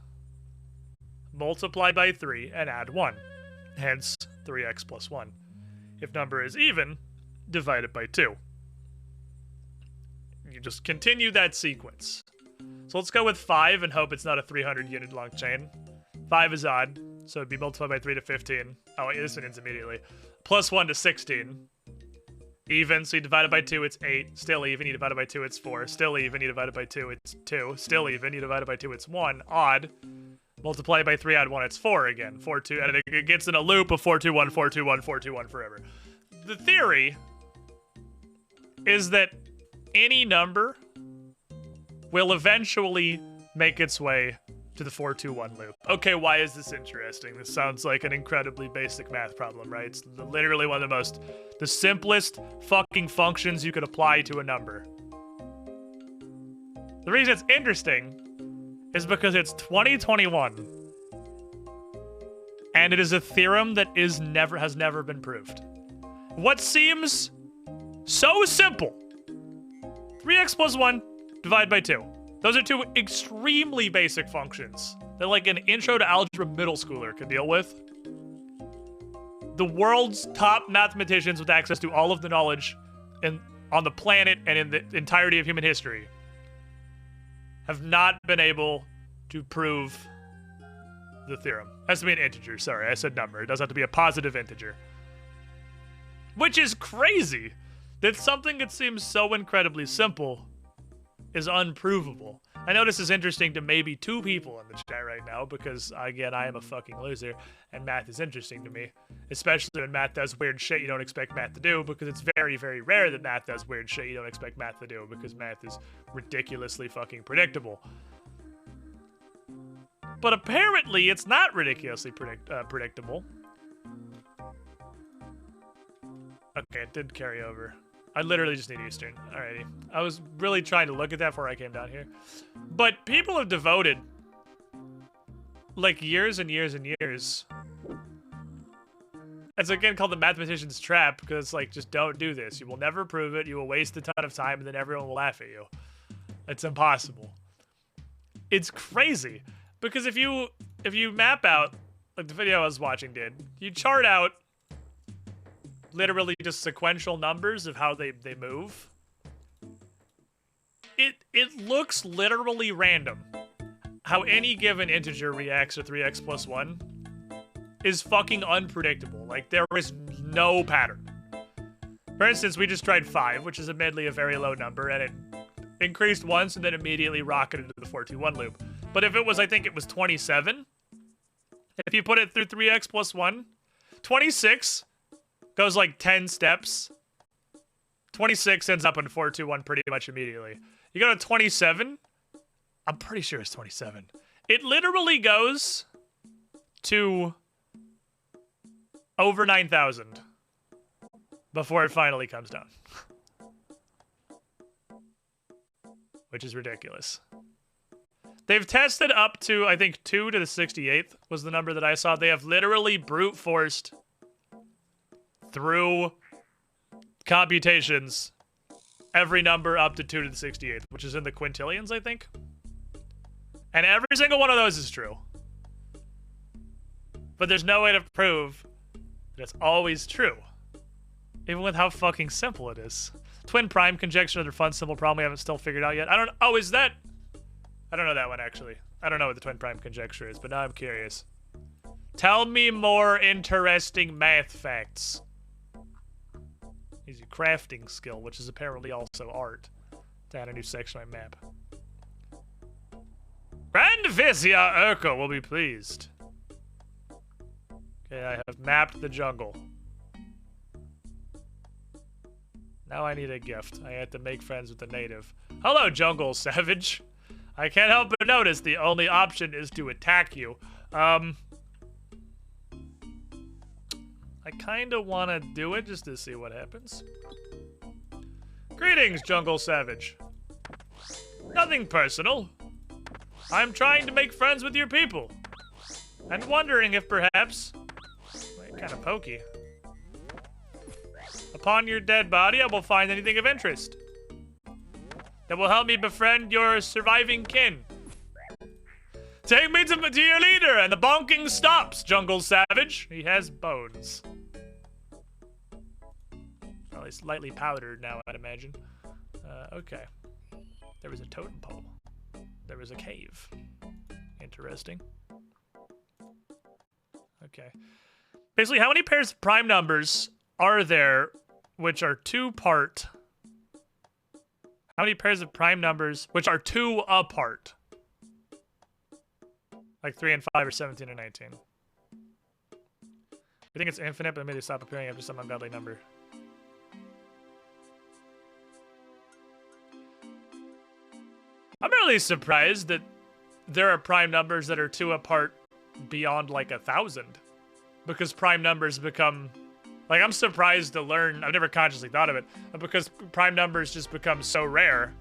multiply by 3 and add 1. Hence, 3x plus 1. If number is even, divide it by 2. You just continue that sequence. So let's go with 5 and hope it's not a 300-unit long chain. 5 is odd, so it'd be multiplied by 3 to 15. Oh, wait, this ends immediately. Plus 1 to 16. Even, so you divide it by 2, it's 8. Still even, you divide it by 2, it's 4. Still even, you divide it by 2, it's 2. Still even, you divide it by 2, it's 1. Odd. Multiply by 3, add 1, it's 4 again. 4, 2, and it gets in a loop of 4, 2, 1, 4, 2, 1, 4, 2, 1 forever. The theory is that any number will eventually make its way to the 4-2-1 loop. Okay, why is this interesting? This sounds like an incredibly basic math problem, right? It's literally one of the simplest fucking functions you could apply to a number. The reason it's interesting is because it's 2021, and it is a theorem that has never been proved. What seems so simple, 3x plus 1, divide by 2. Those are two extremely basic functions that like an intro to algebra middle schooler could deal with. The world's top mathematicians with access to all of the knowledge on the planet and in the entirety of human history have not been able to prove the theorem. It has to be an integer, sorry, I said number. It doesn't have to be a positive integer. Which is crazy that something that seems so incredibly simple is unprovable. I know this is interesting to maybe 2 people in the chat right now because, again, I am a fucking loser, and math is interesting to me. Especially when math does weird shit you don't expect math to do, because it's very, very rare that math does weird shit you don't expect math to do, because math is ridiculously fucking predictable. But apparently, it's not ridiculously predictable. Okay, it did carry over. I literally just need Eastern. Alrighty. I was really trying to look at that before I came down here. But people have devoted like years and years and years. It's again called the mathematician's trap because like just don't do this. You will never prove it. You will waste a ton of time and then everyone will laugh at you. It's impossible. It's crazy because if you map out like the video I was watching did, you chart out literally just sequential numbers of how they move. It looks literally random. How any given integer reacts to 3x plus 1 is fucking unpredictable. Like, there is no pattern. For instance, we just tried 5, which is admittedly a very low number, and it increased once and then immediately rocketed into the 4-2-1 loop. But if it was, I think it was 27, if you put it through 3x plus 1, 26 goes like 10 steps. 26 ends up in 4-2-1 pretty much immediately. You go to 27, I'm pretty sure it's 27. It literally goes to over 9,000 before it finally comes down. Which is ridiculous. They've tested up to, I think, 2 to the 68th was the number that I saw. They have literally brute forced through computations every number up to 2 to the 68th, which is in the quintillions, I think. And every single one of those is true. But there's no way to prove that it's always true. Even with how fucking simple it is. Twin prime conjecture, another fun, simple problem we haven't still figured out yet. I don't know that one, actually. I don't know what the twin prime conjecture is, but now I'm curious. Tell me more interesting math facts. Easy crafting skill, which is apparently also art. To add a new section on my map. Grand Vizier Urkel will be pleased. Okay, I have mapped the jungle. Now I need a gift. I have to make friends with the native. Hello, jungle savage. I can't help but notice the only option is to attack you. I kind of want to do it just to see what happens. Greetings, jungle savage. Nothing personal. I'm trying to make friends with your people. And wondering if perhaps... Wait, kind of pokey. Upon your dead body, I will find anything of interest that will help me befriend your surviving kin. Take me to your leader, and the bonking stops, jungle savage. He has bones. Well, he's lightly powdered now, I'd imagine. Okay. There was a totem pole. There was a cave. Interesting. Okay. Basically, how many pairs of prime numbers are there which are two-part? How many pairs of prime numbers which are two apart? Like 3 and 5 or 17 and 19. I think it's infinite, but maybe they stop appearing after some ungodly number. I'm really surprised that there are prime numbers that are two apart beyond like 1,000. Because prime numbers become... Like, I'm surprised to learn... I've never consciously thought of it. But because prime numbers just become so rare.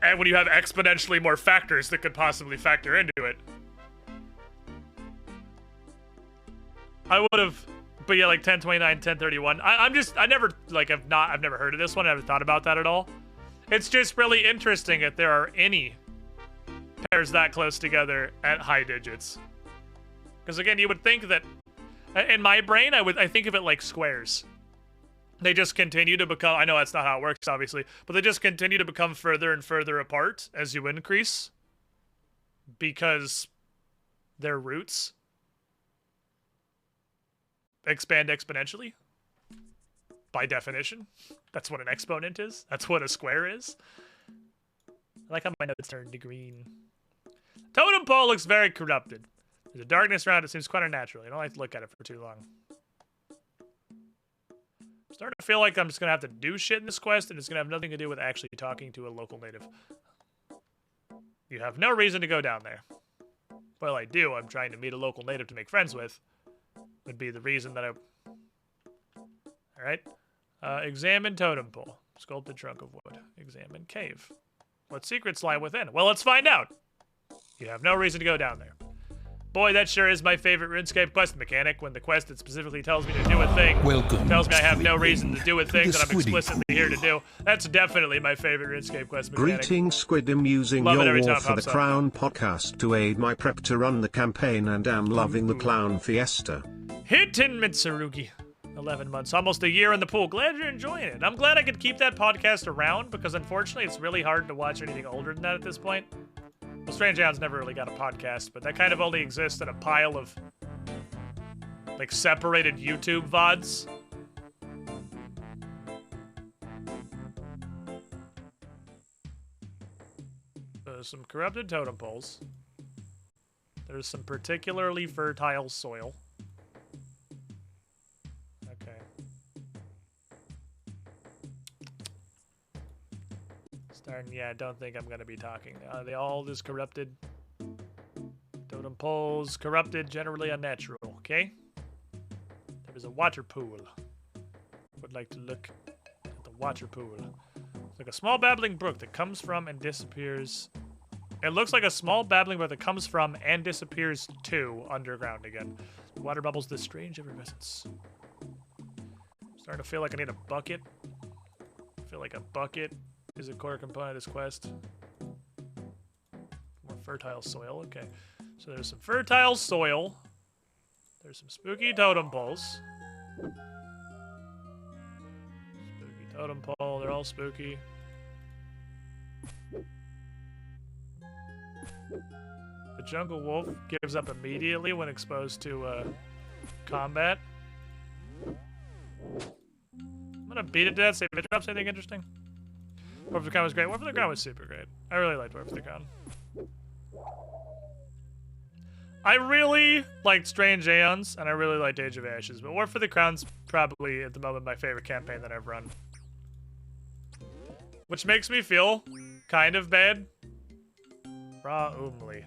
And when you have exponentially more factors that could possibly factor into it. I would have... But yeah, like 1029, 1031. I've never heard of this one. I haven't thought about that at all. It's just really interesting that there are any pairs that close together at high digits. Because again, you would think that, in my brain, I think of it like squares. They just continue to become, I know that's not how it works, obviously, but they just continue to become further and further apart as you increase. Because their roots expand exponentially. By definition. That's what an exponent is. That's what a square is. I like how my notes turned to green. Totem pole looks very corrupted. There's a darkness around it. Seems quite unnatural. I don't like to look at it for too long. I'm starting to feel like I'm just going to have to do shit in this quest, and it's going to have nothing to do with actually talking to a local native. You have no reason to go down there. Well, I do. I'm trying to meet a local native to make friends with. Would be the reason that I... Alright. Examine totem pole. Sculpted trunk of wood. Examine cave. What secrets lie within? Well, let's find out. You have no reason to go down there. Boy, that sure is my favorite RuneScape quest mechanic, when the quest that specifically tells me to do a thing tells me I have no reason to do a thing that I'm explicitly here to do. That's definitely my favorite RuneScape quest mechanic. Greetings, Squid. I'm using Love your it War for the Crown podcast to aid my prep to run the campaign, and am loving the clown fiesta. Hinton Mitsurugi. 11 months, almost a year in the pool. Glad you're enjoying it. I'm glad I could keep that podcast around, because unfortunately it's really hard to watch anything older than that at this point. Well, Strange Hounds never really got a podcast, but that kind of only exists in a pile of, like, separated YouTube VODs. There's some corrupted totem poles. There's some particularly fertile soil. Yeah, I don't think I'm going to be talking. They all just corrupted. Totem poles, corrupted, generally unnatural, okay? There is a water pool. Would like to look at the water pool. It's like a small babbling brook that comes from and disappears. It looks like a small babbling brook that comes from and disappears to underground again. Water bubbles, this strange effervescence. Starting to feel like I need a bucket. I feel like a bucket is a core component of this quest. More fertile soil, okay. So there's some fertile soil. There's some spooky totem poles. Spooky totem pole, they're all spooky. The jungle wolf gives up immediately when exposed to combat. gonna beat it to death, see if it drops anything interesting. War for the Crown was great. War for the Crown was super great. I really liked War for the Crown. I really liked Strange Aeons, and I really liked Age of Ashes, but War for the Crown's probably, at the moment, my favorite campaign that I've run. Which makes me feel kind of bad. Raw Umli.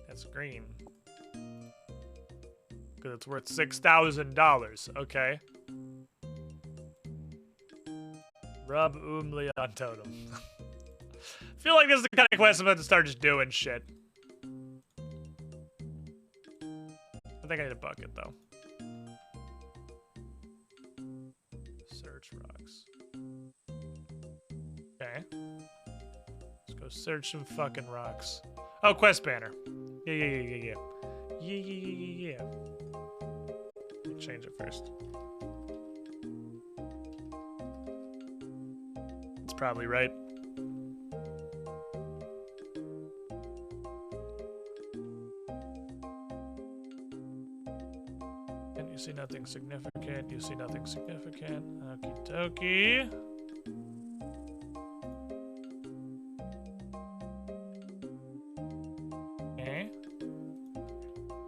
That's green. Because it's worth $6,000. Okay. Rub Umli on totem. I feel like this is the kind of quest I'm about to start just doing shit. I think I need a bucket, though. Search rocks. Okay. Let's go search some fucking rocks. Oh, quest banner. Yeah. Let me change it first. It's probably right. And you see nothing significant. You see nothing significant. Okie dokie. Okay.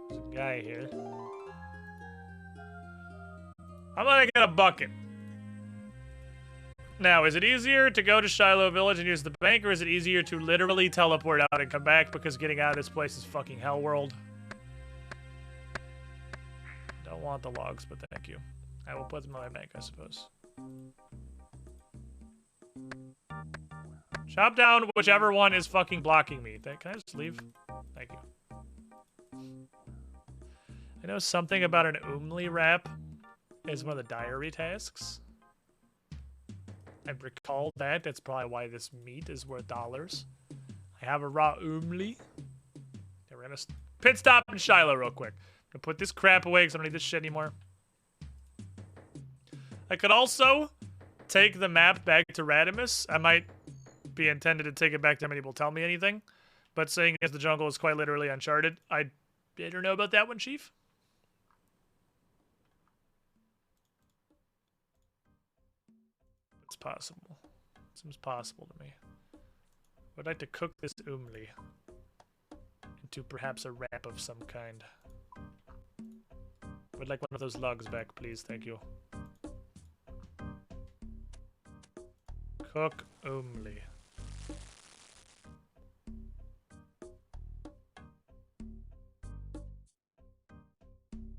There's a guy here. I'm gonna get a bucket. Now, is it easier to go to Shiloh Village and use the bank, or is it easier to literally teleport out and come back because getting out of this place is fucking hell world? Don't want the logs, but thank you. I will put them in my bank, I suppose. Chop down whichever one is fucking blocking me. Can I just leave? Thank you. I know something about an Umli wrap is one of the diary tasks. I recall that. That's probably why this meat is worth dollars. I have a raw Umli. Okay, we're gonna pit stop in Shiloh real quick. I'm gonna put this crap away because I don't need this shit anymore. I could also take the map back to Radimus. I might be intended to take it back there. Many people tell me anything. But saying as the jungle is quite literally uncharted, I don't know about that one, Chief. It's possible. Seems possible to me. I'd like to cook this Umli into perhaps a wrap of some kind. Would like one of those logs back, please. Thank you. Cook Umli.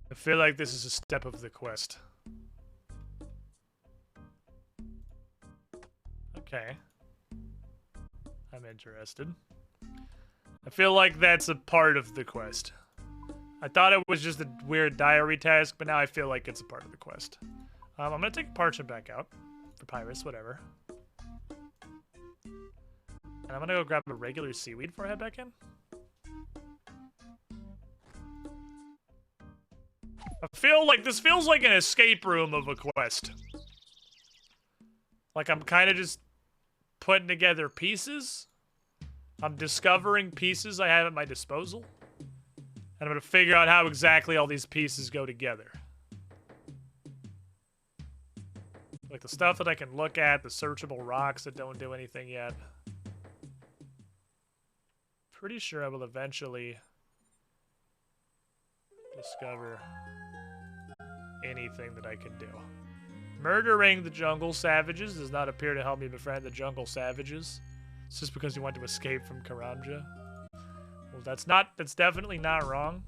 I feel like this is a step of the quest. Okay. I'm interested. I feel like that's a part of the quest. I thought it was just a weird diary task, but now I feel like it's a part of the quest. I'm gonna take Parchment back out. For Pyrus, whatever. And I'm gonna go grab a regular seaweed before I head back in. I feel like this feels like an escape room of a quest. Like I'm kind of just putting together pieces. I'm discovering pieces I have at my disposal. And I'm going to figure out how exactly all these pieces go together. Like the stuff that I can look at, the searchable rocks that don't do anything yet. Pretty sure I will eventually discover anything that I can do. Murdering the jungle savages does not appear to help me befriend the jungle savages. It's just because you want to escape from Karanja. Well, that's definitely not wrong.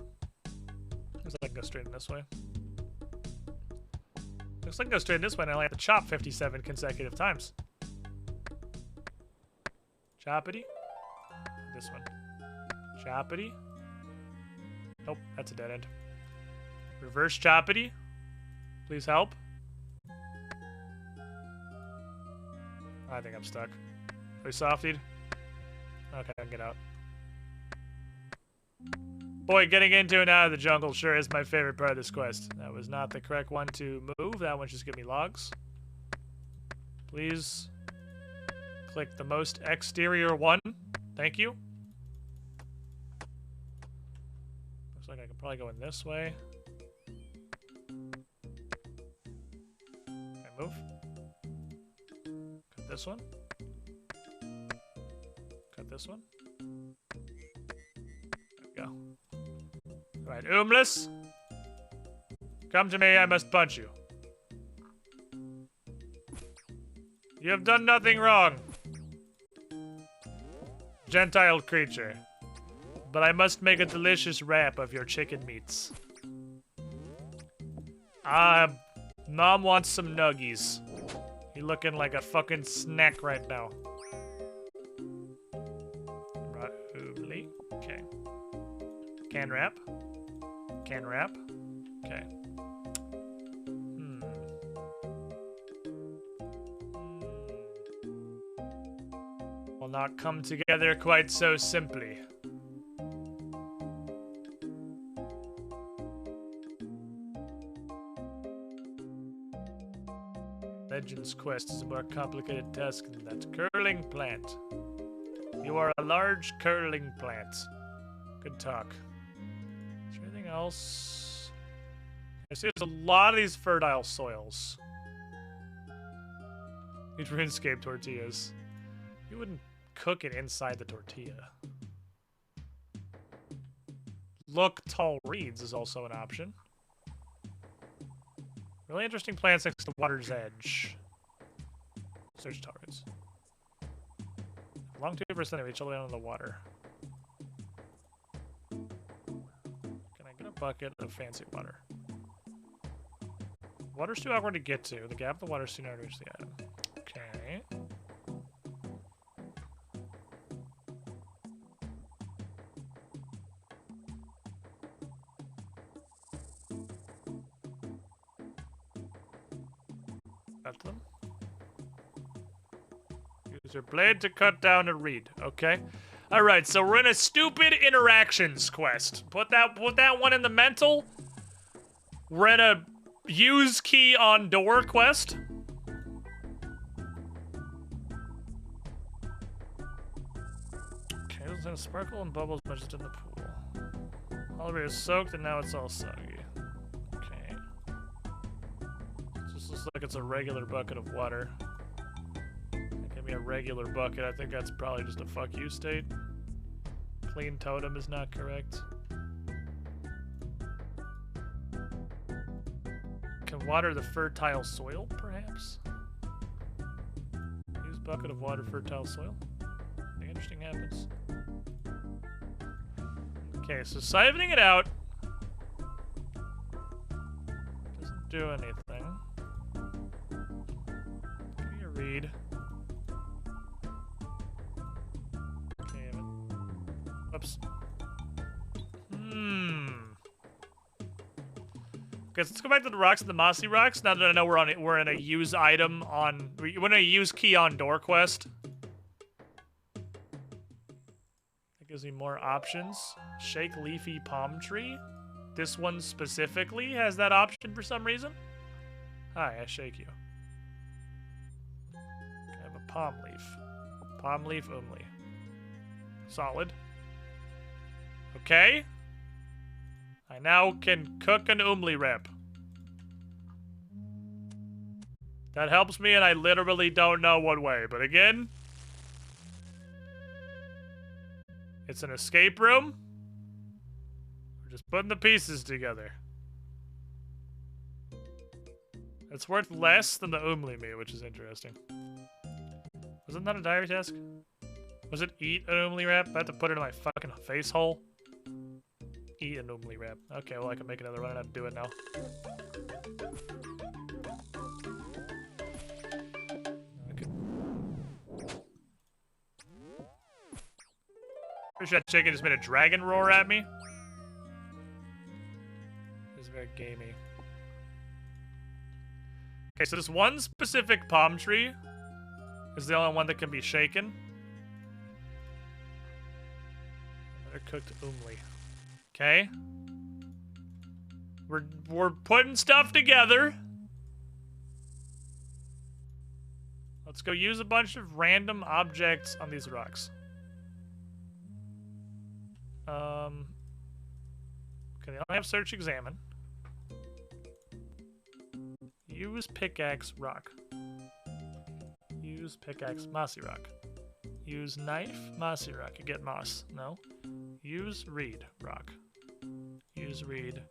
Looks like I can go straight in this way. Looks like I can go straight in this way and I only have to chop 57 consecutive times. Choppity. This one. Choppity. Nope, that's a dead end. Reverse choppity. Please help. I think I'm stuck. Are we softied? Okay, I can get out. Boy, getting into and out of the jungle sure is my favorite part of this quest. That was not the correct one to move. That one just give me logs. Please click the most exterior one. Thank you. Looks like I can probably go in this way. Move. Cut this one. Cut this one. There we go. Alright, Umlis. Come to me, I must punch you. You have done nothing wrong, Gentile creature. But I must make a delicious wrap of your chicken meats. Mom wants some nuggies. You looking like a fucking snack right now. Right, okay. Can wrap. Can wrap. Okay. Will not come together quite so simply. Legends Quest is a more complicated task than that. Curling plant. You are a large curling plant. Good talk. Is there anything else? I see there's a lot of these fertile soils. These RuneScape tortillas. You wouldn't cook it inside the tortilla. Look tall reeds is also an option. Really interesting plants next to water's edge. Search targets. Long 2% of each all the way down to the water. Can I get a bucket of fancy water? Water's too awkward to get to. The gap of the water's too narrow to reach the item. Okay. Cut them. Use your blade to cut down a reed. Okay. Alright, so we're in a stupid interactions quest. Put that one in the mental. We're in a use key on door quest. Okay, it's gonna sparkle and bubbles much as in the pool. All of it is soaked and now it's all soggy. Okay. This looks like it's a regular bucket of water. Give me a regular bucket. I think that's probably just a fuck you state. Clean totem is not correct. Can water the fertile soil, perhaps? Use bucket of water, fertile soil. Something interesting happens. Okay, so siphoning it out doesn't do anything. Give me a reed. Okay, oops. Okay, so let's go back to the rocks and the mossy rocks. Now that I know we're in a use item on, we're in a use key on door quest. That gives me more options. Shake leafy palm tree. This one specifically has that option for some reason. Hi, I shake you. Okay, I have a palm leaf. Palm leaf only. Solid. Okay. I now can cook an umli wrap. That helps me, and I literally don't know what way. But again, it's an escape room. We're just putting the pieces together. It's worth less than the umli meat, which is interesting. Wasn't that a diary task? Was it eat an umli wrap? I have to put it in my fucking face hole. Eat an umli wrap. Okay, well I can make another run and I have to do it now. Okay. Pretty sure that chicken just made a dragon roar at me. It's very gamey. Okay, so this one specific palm tree is the only one that can be shaken. Another cooked umli. Okay. We're putting stuff together. Let's go use a bunch of random objects on these rocks. Okay, they only have search examine. Use pickaxe rock. Use pickaxe mossy rock. Use knife mossy rock. You get moss. No. Use reed rock. Use reed.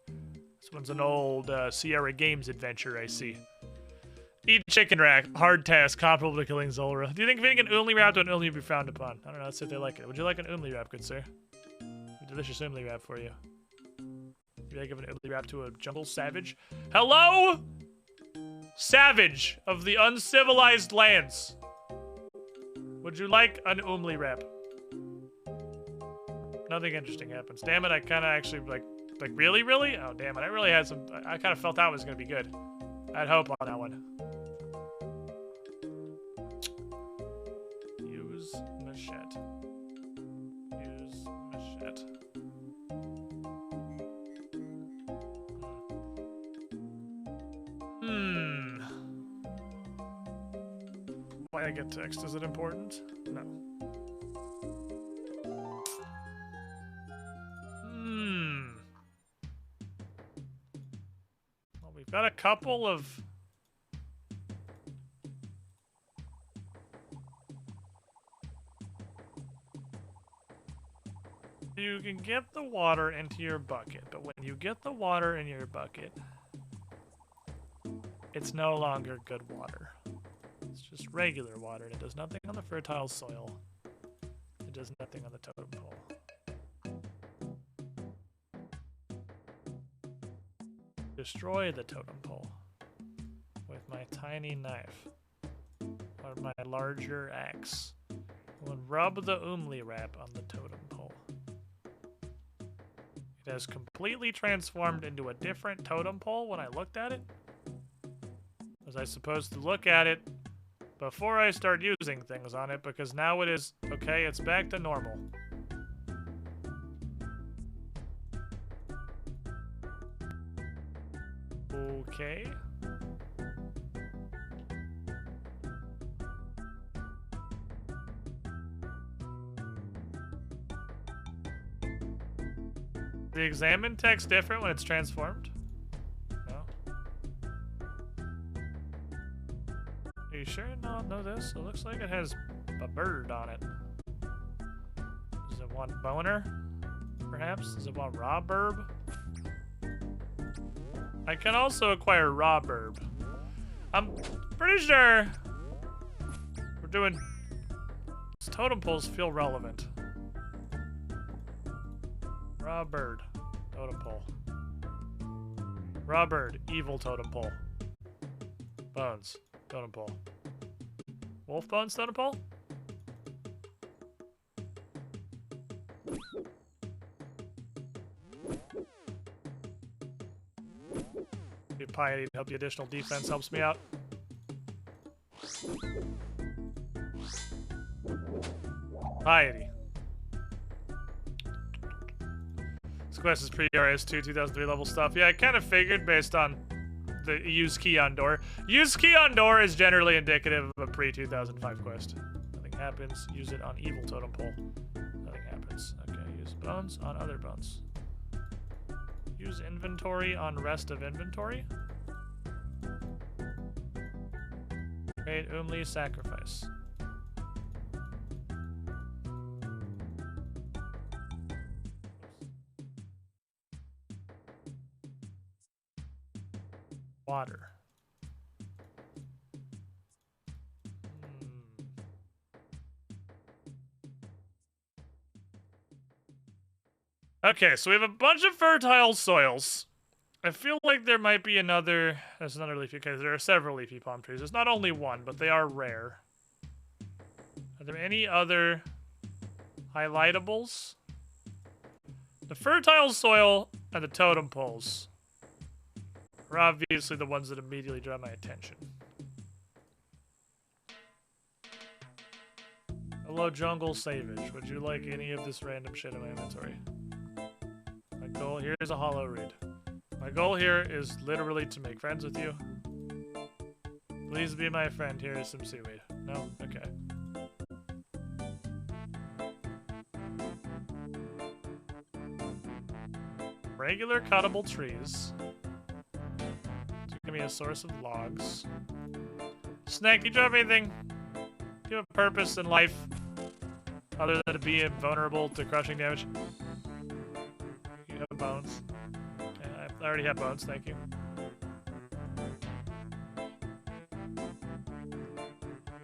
This one's an old Sierra Games adventure, I see. Eat chicken rack. Hard task comparable to killing Zulrah. Do you think feeding an umli wrap to an umli would be frowned upon? I don't know. Let's see if they like it. Would you like an umli wrap, good sir? A delicious umli wrap for you. Would I give an umli wrap to a jungle savage? Hello? Savage of the uncivilized lands. Would you like an umli wrap? Nothing interesting happens. Damn it, I kind of actually, like really? Oh, damn it. I really had some, I kind of felt that was going to be good. I had hope on that one. Use machete. Use machete. Why I get text? Is it important? No. Well, we've got a couple of... You can get the water into your bucket, but when you get the water in your bucket, it's no longer good water. It's just regular water, and it does nothing on the fertile soil. It does nothing on the totem pole. Destroy the totem pole with my tiny knife or my larger axe. And rub the umli wrap on the totem pole. It has completely transformed into a different totem pole when I looked at it. Was I supposed to look at it before I start using things on it? Because now it is, okay, it's back to normal. Okay. The examine text different when it's transformed? No. Are you sure? No, know this. It looks like it has a bird on it. Does it want boner? Perhaps? Does it want raw burb? I can also acquire raw burb. I'm pretty sure we're doing... These totem poles feel relevant. Raw bird. Totem pole. Raw bird. Evil totem pole. Bones. Totem pole. Wolf bones totem pole? Piety to help you. Additional defense helps me out. Piety. This quest is pre-RS2 2003 level stuff. Yeah, I kind of figured based on the use key on door. Use key on door is generally indicative of a pre-2005 quest. Nothing happens. Use it on evil totem pole. Nothing happens. Okay, use bones on other bones. Use inventory on rest of inventory. Create only sacrifice. Water. Okay, so we have a bunch of fertile soils. I feel like there might be another... There's another leafy... Okay, there are several leafy palm trees. There's not only one, but they are rare. Are there any other highlightables? The fertile soil and the totem poles are obviously the ones that immediately draw my attention. Hello, jungle savage. Would you like any of this random shit in my inventory? My goal here is a hollow reed. My goal here is literally to make friends with you. Please be my friend. Here is some seaweed. No? Okay. Regular cuttable trees. So give me a source of logs. Snake, do you have anything? Do you have a purpose in life other than to be invulnerable to crushing damage? You have bones. Yeah, I already have bones, thank you.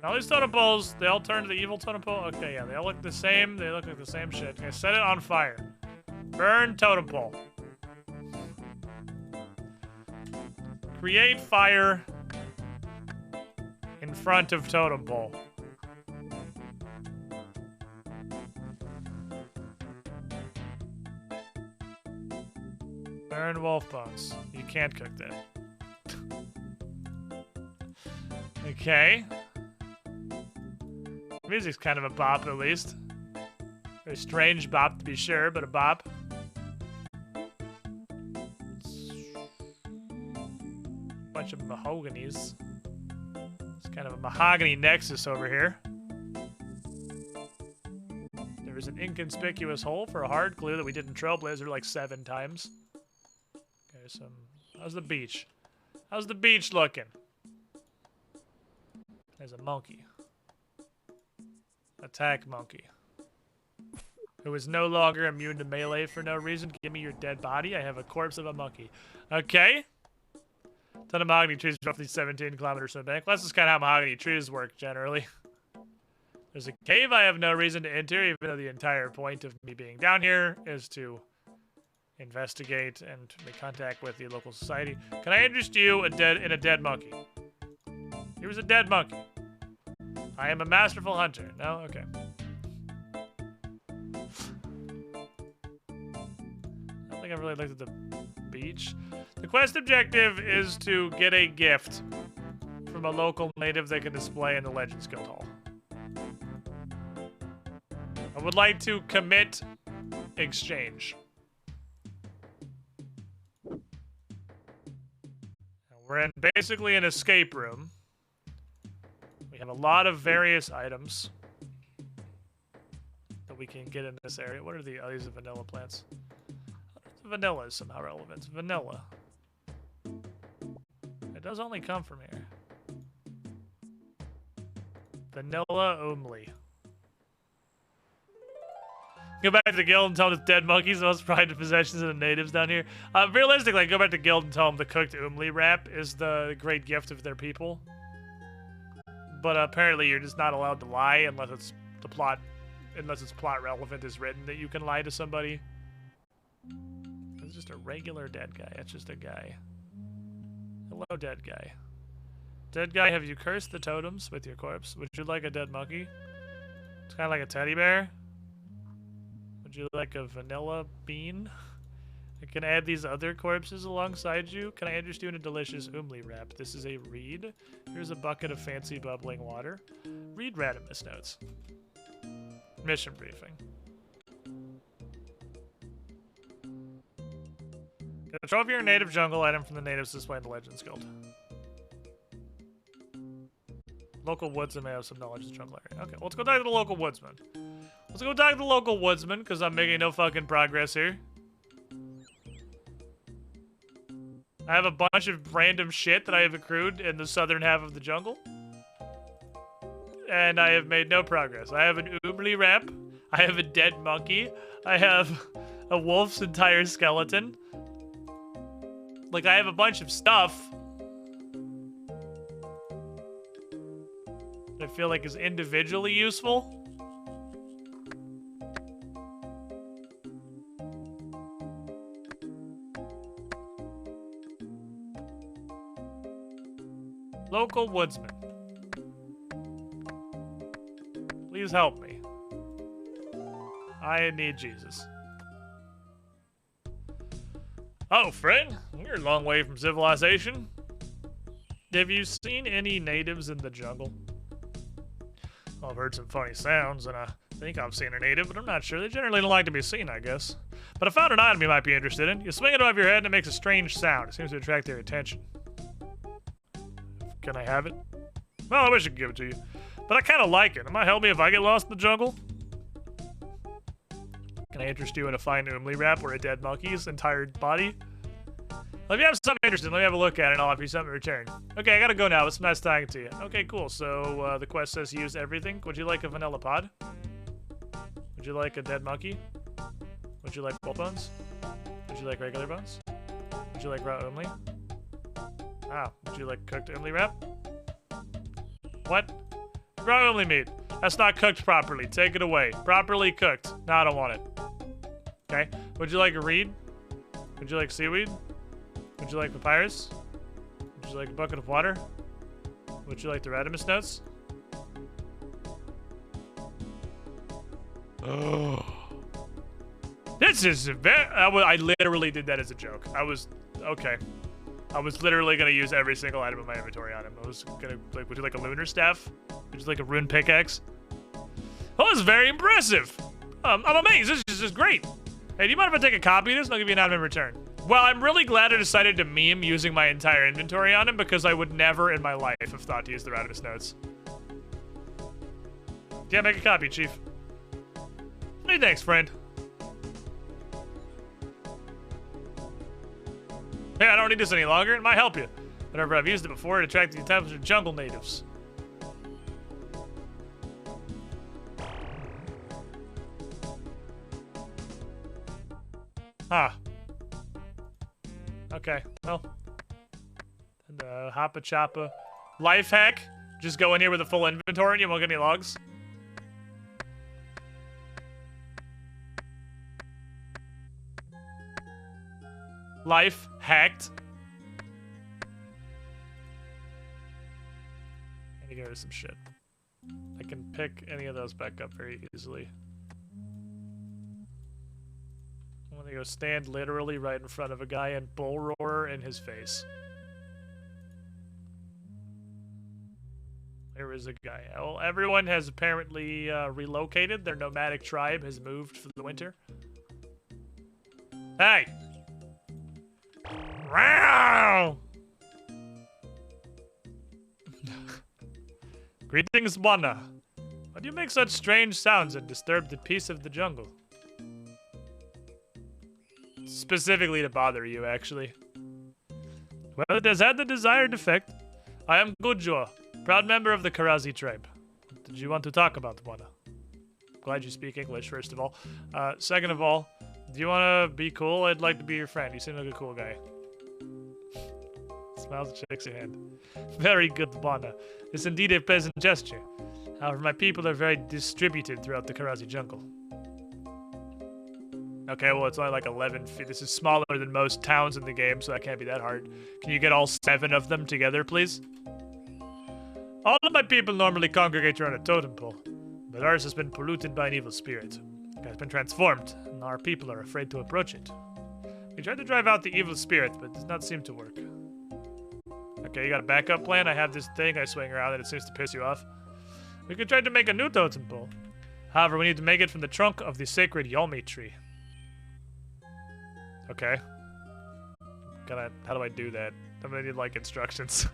All these totem poles, they all turn to the evil totem pole? Okay, yeah, they all look the same. They look like the same shit. Okay, set it on fire. Burn totem pole. Create fire in front of totem pole. Burn wolf bones. You can't cook that. Okay. Music's kind of a bop, at least. Very strange bop, to be sure, but a bop. Bunch of mahoganies. It's kind of a mahogany nexus over here. There is an inconspicuous hole for a hard clue that we did in Trailblazer like 7 times. Okay, so how's the beach? How's the beach looking? There's a monkey. Attack monkey. Who is no longer immune to melee for no reason. Give me your dead body. I have a corpse of a monkey. Okay. Ton of mahogany trees roughly 17 kilometers from the bank. Well, that's just kind of how mahogany trees work generally. There's a cave I have no reason to enter, even though the entire point of me being down here is to investigate and make contact with the local society. Can I interest you in a dead monkey? He was a dead monkey. I am a masterful hunter. No? Okay. I don't think I've really looked at the beach. The quest objective is to get a gift from a local native they can display in the Legends Guild Hall. I would like to commit exchange. We're in basically an escape room. We have a lot of various items that we can get in this area. What are the these are vanilla plants? Vanilla is somehow relevant. Vanilla. It does only come from here. Vanilla only. Go back to the guild and tell them it's dead monkeys, the most prized possessions of the natives down here. Realistically, go back to guild and tell them the cooked umli wrap is the great gift of their people. But apparently you're just not allowed to lie unless it's plot relevant is written that you can lie to somebody. It's just a regular dead guy. It's just a guy. Hello, dead guy. Dead guy, have you cursed the totems with your corpse? Would you like a dead monkey? It's kind of like a teddy bear. Would you like a vanilla bean? I can add these other corpses alongside you. Can I interest you in a delicious umli wrap? This is a reed. Here's a bucket of fancy bubbling water. Read Radimus notes. Mission briefing. Get a trophy or native jungle item from the natives displayed in the Legends Guild. Local woodsman may have some knowledge of the jungle area. Okay, well, let's go talk to the local woodsman. Let's go talk to the local woodsman, because I'm making no fucking progress here. I have a bunch of random shit that I have accrued in the southern half of the jungle. And I have made no progress. I have an umli wrap. I have a dead monkey. I have a wolf's entire skeleton. Like, I have a bunch of stuff that I feel like is individually useful. Local woodsman. Please help me. I need Jesus. Oh, friend, you're a long way from civilization. Have you seen any natives in the jungle? Well, I've heard some funny sounds, and I think I've seen a native, but I'm not sure. They generally don't like to be seen, I guess. But I found an item you might be interested in. You swing it above your head, and it makes a strange sound. It seems to attract their attention. Can I have it? Well, I wish I could give it to you. But I kind of like it. It might help me if I get lost in the jungle. Can I interest you in a fine umli wrap or a dead monkey's entire body? Let me have something interesting. Let me have a look at it and I'll offer you something in return. Okay, I gotta go now. It's nice talking to you. Okay, cool. So, the quest says use everything. Would you like a vanilla pod? Would you like a dead monkey? Would you like both bones? Would you like regular bones? Would you like raw only? Ah, would you like cooked only wrap? What? Raw only meat. That's not cooked properly. Take it away. Properly cooked. No, I don't want it. Okay. Would you like a reed? Would you like seaweed? Would you like papyrus? Would you like a bucket of water? Would you like the Radimus notes? Oh. This is very... I literally did that as a joke. Okay. I was literally going to use every single item in my inventory on him. I was going to... Like, would you like a lunar staff? Would you like a rune pickaxe? Oh, this is very impressive. I'm amazed. This is just great. Hey, do you mind if I take a copy of this and I'll give you an item in return? Well, I'm really glad I decided to meme using my entire inventory on him because I would never in my life have thought to use the Radimus notes. Yeah, make a copy, Chief. Hey, thanks, friend. Hey, I don't need this any longer. It might help you. Whenever I've used it before, it attracted the types of jungle natives. Huh. Okay, well. And Hoppa Choppa. Life hack. Just go in here with a full inventory and you won't get any logs. Life hacked. I need to get rid of some shit. I can pick any of those back up very easily. I'm gonna go stand literally right in front of a guy and bull roar in his face. There is a guy. Well, everyone has apparently relocated. Their nomadic tribe has moved for the winter. Hey! Wow! Greetings, Wana. Why do you make such strange sounds and disturb the peace of the jungle? Specifically to bother you, actually. Well, it has had the desired effect. I am Gujo, proud member of the Karazi tribe. What did you want to talk about, Wana? Glad you speak English, first of all. Second of all, do you want to be cool? I'd like to be your friend. You seem like a cool guy. Smiles and shakes your hand. Very good, Wana. It's indeed a pleasant gesture. However, my people are very distributed throughout the Karazi jungle. Okay, well, it's only like 11 feet. This is smaller than most towns in the game, so that can't be that hard. Can you get all 7 of them together, please? All of my people normally congregate around a totem pole, but ours has been polluted by an evil spirit. It has been transformed, and our people are afraid to approach it. We tried to drive out the evil spirit, but it does not seem to work. Okay, you got a backup plan? I have this thing I swing around and it seems to piss you off. We could try to make a new totem pole. However, we need to make it from the trunk of the sacred Yomi tree. Okay. How do I do that? I'm gonna need, like, instructions.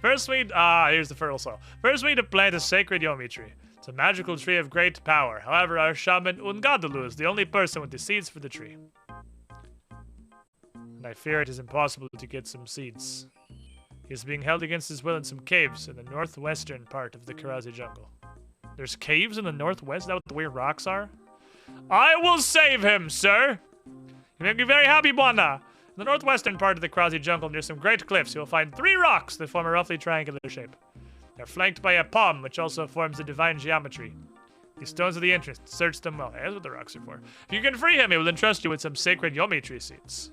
First we here's the fertile soil. First we need to plant a sacred Yomi tree. It's a magical tree of great power. However, our shaman Ungadulu is the only person with the seeds for the tree. And I fear it is impossible to get some seeds. He is being held against his will in some caves in the northwestern part of the Karazi jungle. There's caves in the northwest? Is that what the weird rocks are? I will save him, sir! You make me very happy, Bwana! In the northwestern part of the Karazi jungle, near some great cliffs, you will find 3 rocks that form a roughly triangular shape. They're flanked by a palm, which also forms a divine geometry. These stones are the entrance. Search them well. That's what the rocks are for. If you can free him, he will entrust you with some sacred Yomi tree seeds.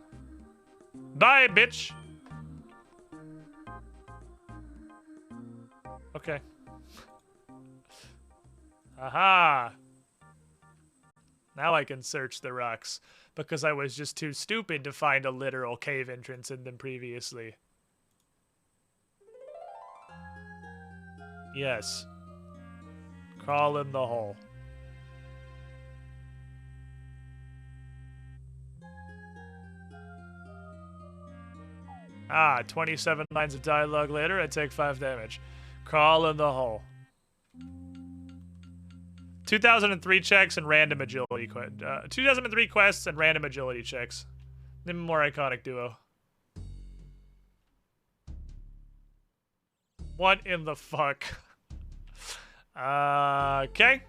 Bye, bitch! Okay. Aha! Now I can search the rocks, because I was just too stupid to find a literal cave entrance in them previously. Yes. Crawl in the hole. Ah, 27 lines of dialogue later, I take 5 damage. Crawl in the hole. 2003 checks and random agility 2003 quests and random agility checks. The more iconic duo. What in the fuck? Okay.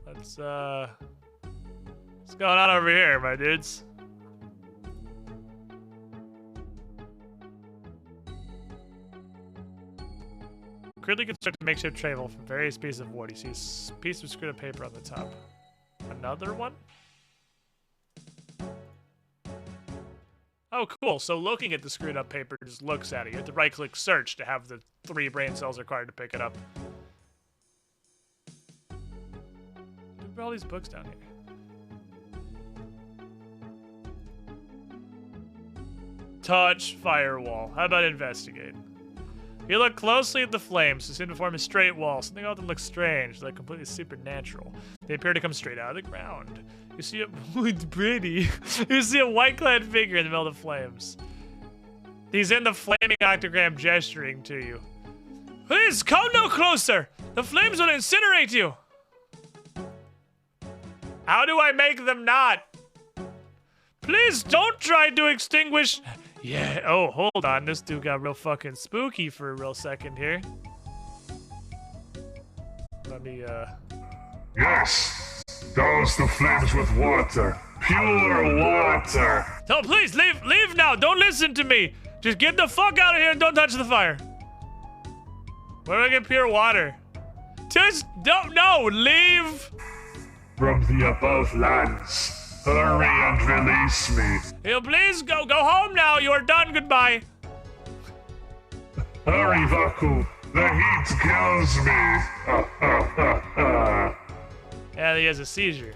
What's going on over here, my dudes? Crudely constructed makeshift travel from various pieces of wood. You see a piece of screwed up paper on the top. Another one? Oh, cool. So looking at the screwed up paper just looks at it. You have to right-click search to have the 3 brain cells required to pick it up. Look at all these books down here. Touch firewall. How about investigate? You look closely at the flames. They seem to form a straight wall. Something about them looks strange, like completely supernatural. They appear to come straight out of the ground. You see it's pretty. You see a white-clad figure in the middle of the flames. He's in the flaming octagram gesturing to you. Please, come no closer! The flames will incinerate you! How do I make them not? Please don't try to extinguish... Yeah, oh, hold on. This dude got real fucking spooky for a real second here. Let me, Yes! Douse the flames with water. Pure water! No, please, leave now! Don't listen to me! Just get the fuck out of here and don't touch the fire! Where do I get pure water? Just, no, leave! From the above lands. Hurry and release me. You please go home now. You are done. Goodbye. Hurry, Vaku. The heat kills me. Yeah, he has a seizure.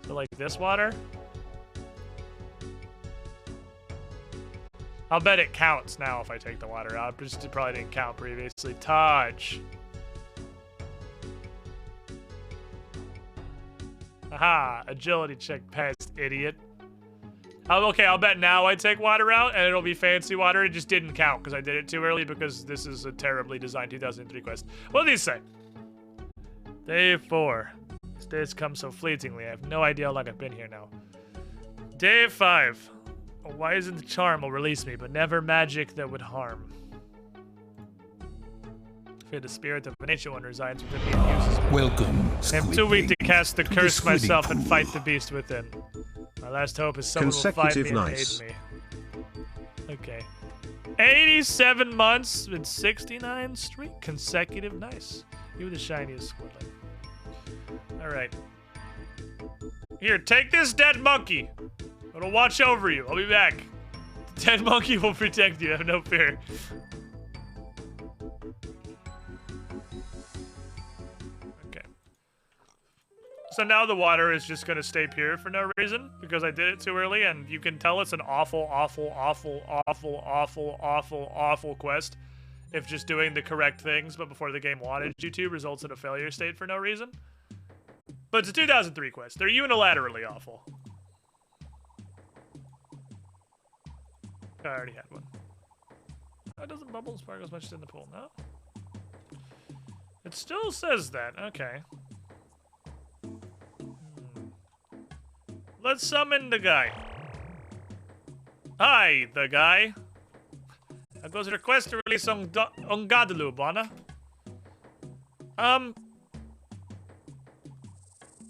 So like this water? I'll bet it counts now if I take the water out. Just it probably didn't count previously. Touch. Aha, agility check passed, idiot. Oh, okay, I'll bet now I take water out and it'll be fancy water. It just didn't count because I did it too early because this is a terribly designed 2003 quest. What do these say? Day 4. These days come so fleetingly. I have no idea how long I've been here now. Day 5. Why isn't the charm will release me, but never magic that would harm? Fear the spirit of an ancient one resides within me and uses me. Welcome, I am too weak to cast the curse squidding myself and pool. fight the beast within. My last hope is someone will find me and aid me. Okay. 87 months and 69 streak. Consecutive. Nice. You were the shiniest squidling. Alright. Here, take this dead monkey. It'll watch over you. I'll be back. The dead monkey will protect you. Have no fear. So now the water is just gonna stay pure for no reason because I did it too early, and you can tell it's an awful quest if just doing the correct things but before the game wanted you to results in a failure state for no reason. But it's a 2003 quest. They're unilaterally awful. I already had one. Oh, doesn't bubble sparkle as much as in the pool? No? It still says that. Okay. Let's summon the guy. Hi, the guy. That goes request to release Ungadalu, Bana.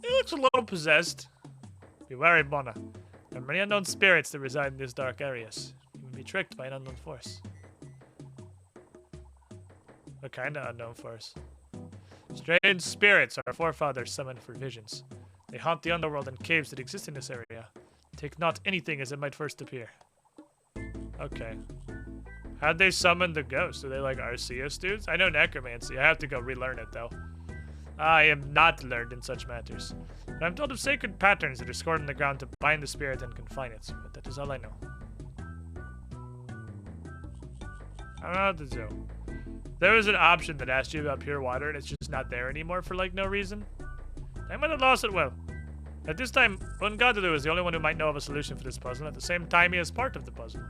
He looks a little possessed. Be wary, Bana. There are many unknown spirits that reside in these dark areas. You may be tricked by an unknown force. What kind of unknown force? Strange spirits our forefathers summoned for visions. They haunt the underworld and caves that exist in this area. Take not anything as it might first appear. Okay. How'd they summon the ghosts? Are they like Arceus dudes? I know necromancy. I have to go relearn it though. I am not learned in such matters. But I'm told of sacred patterns that are scored in the ground to bind the spirit and confine it. But that is all I know. I don't know what to do. There was an option that asked you about pure water and it's just not there anymore for like no reason. I might have lost it well. At this time, Ungadalu is the only one who might know of a solution for this puzzle. At the same time, he is part of the puzzle.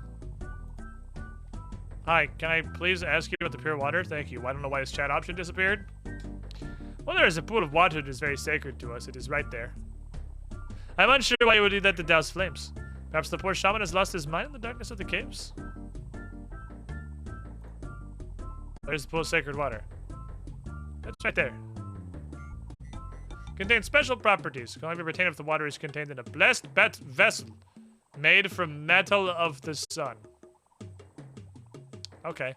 Hi, can I please ask you about the pure water? Thank you. I don't know why his chat option disappeared. Well, there is a pool of water that is very sacred to us. It is right there. I'm unsure why you would do that to douse flames. Perhaps the poor shaman has lost his mind in the darkness of the caves? There's the pool of sacred water. That's right there. Contains special properties. Can only be retained if the water is contained in a blessed vessel made from metal of the sun. Okay.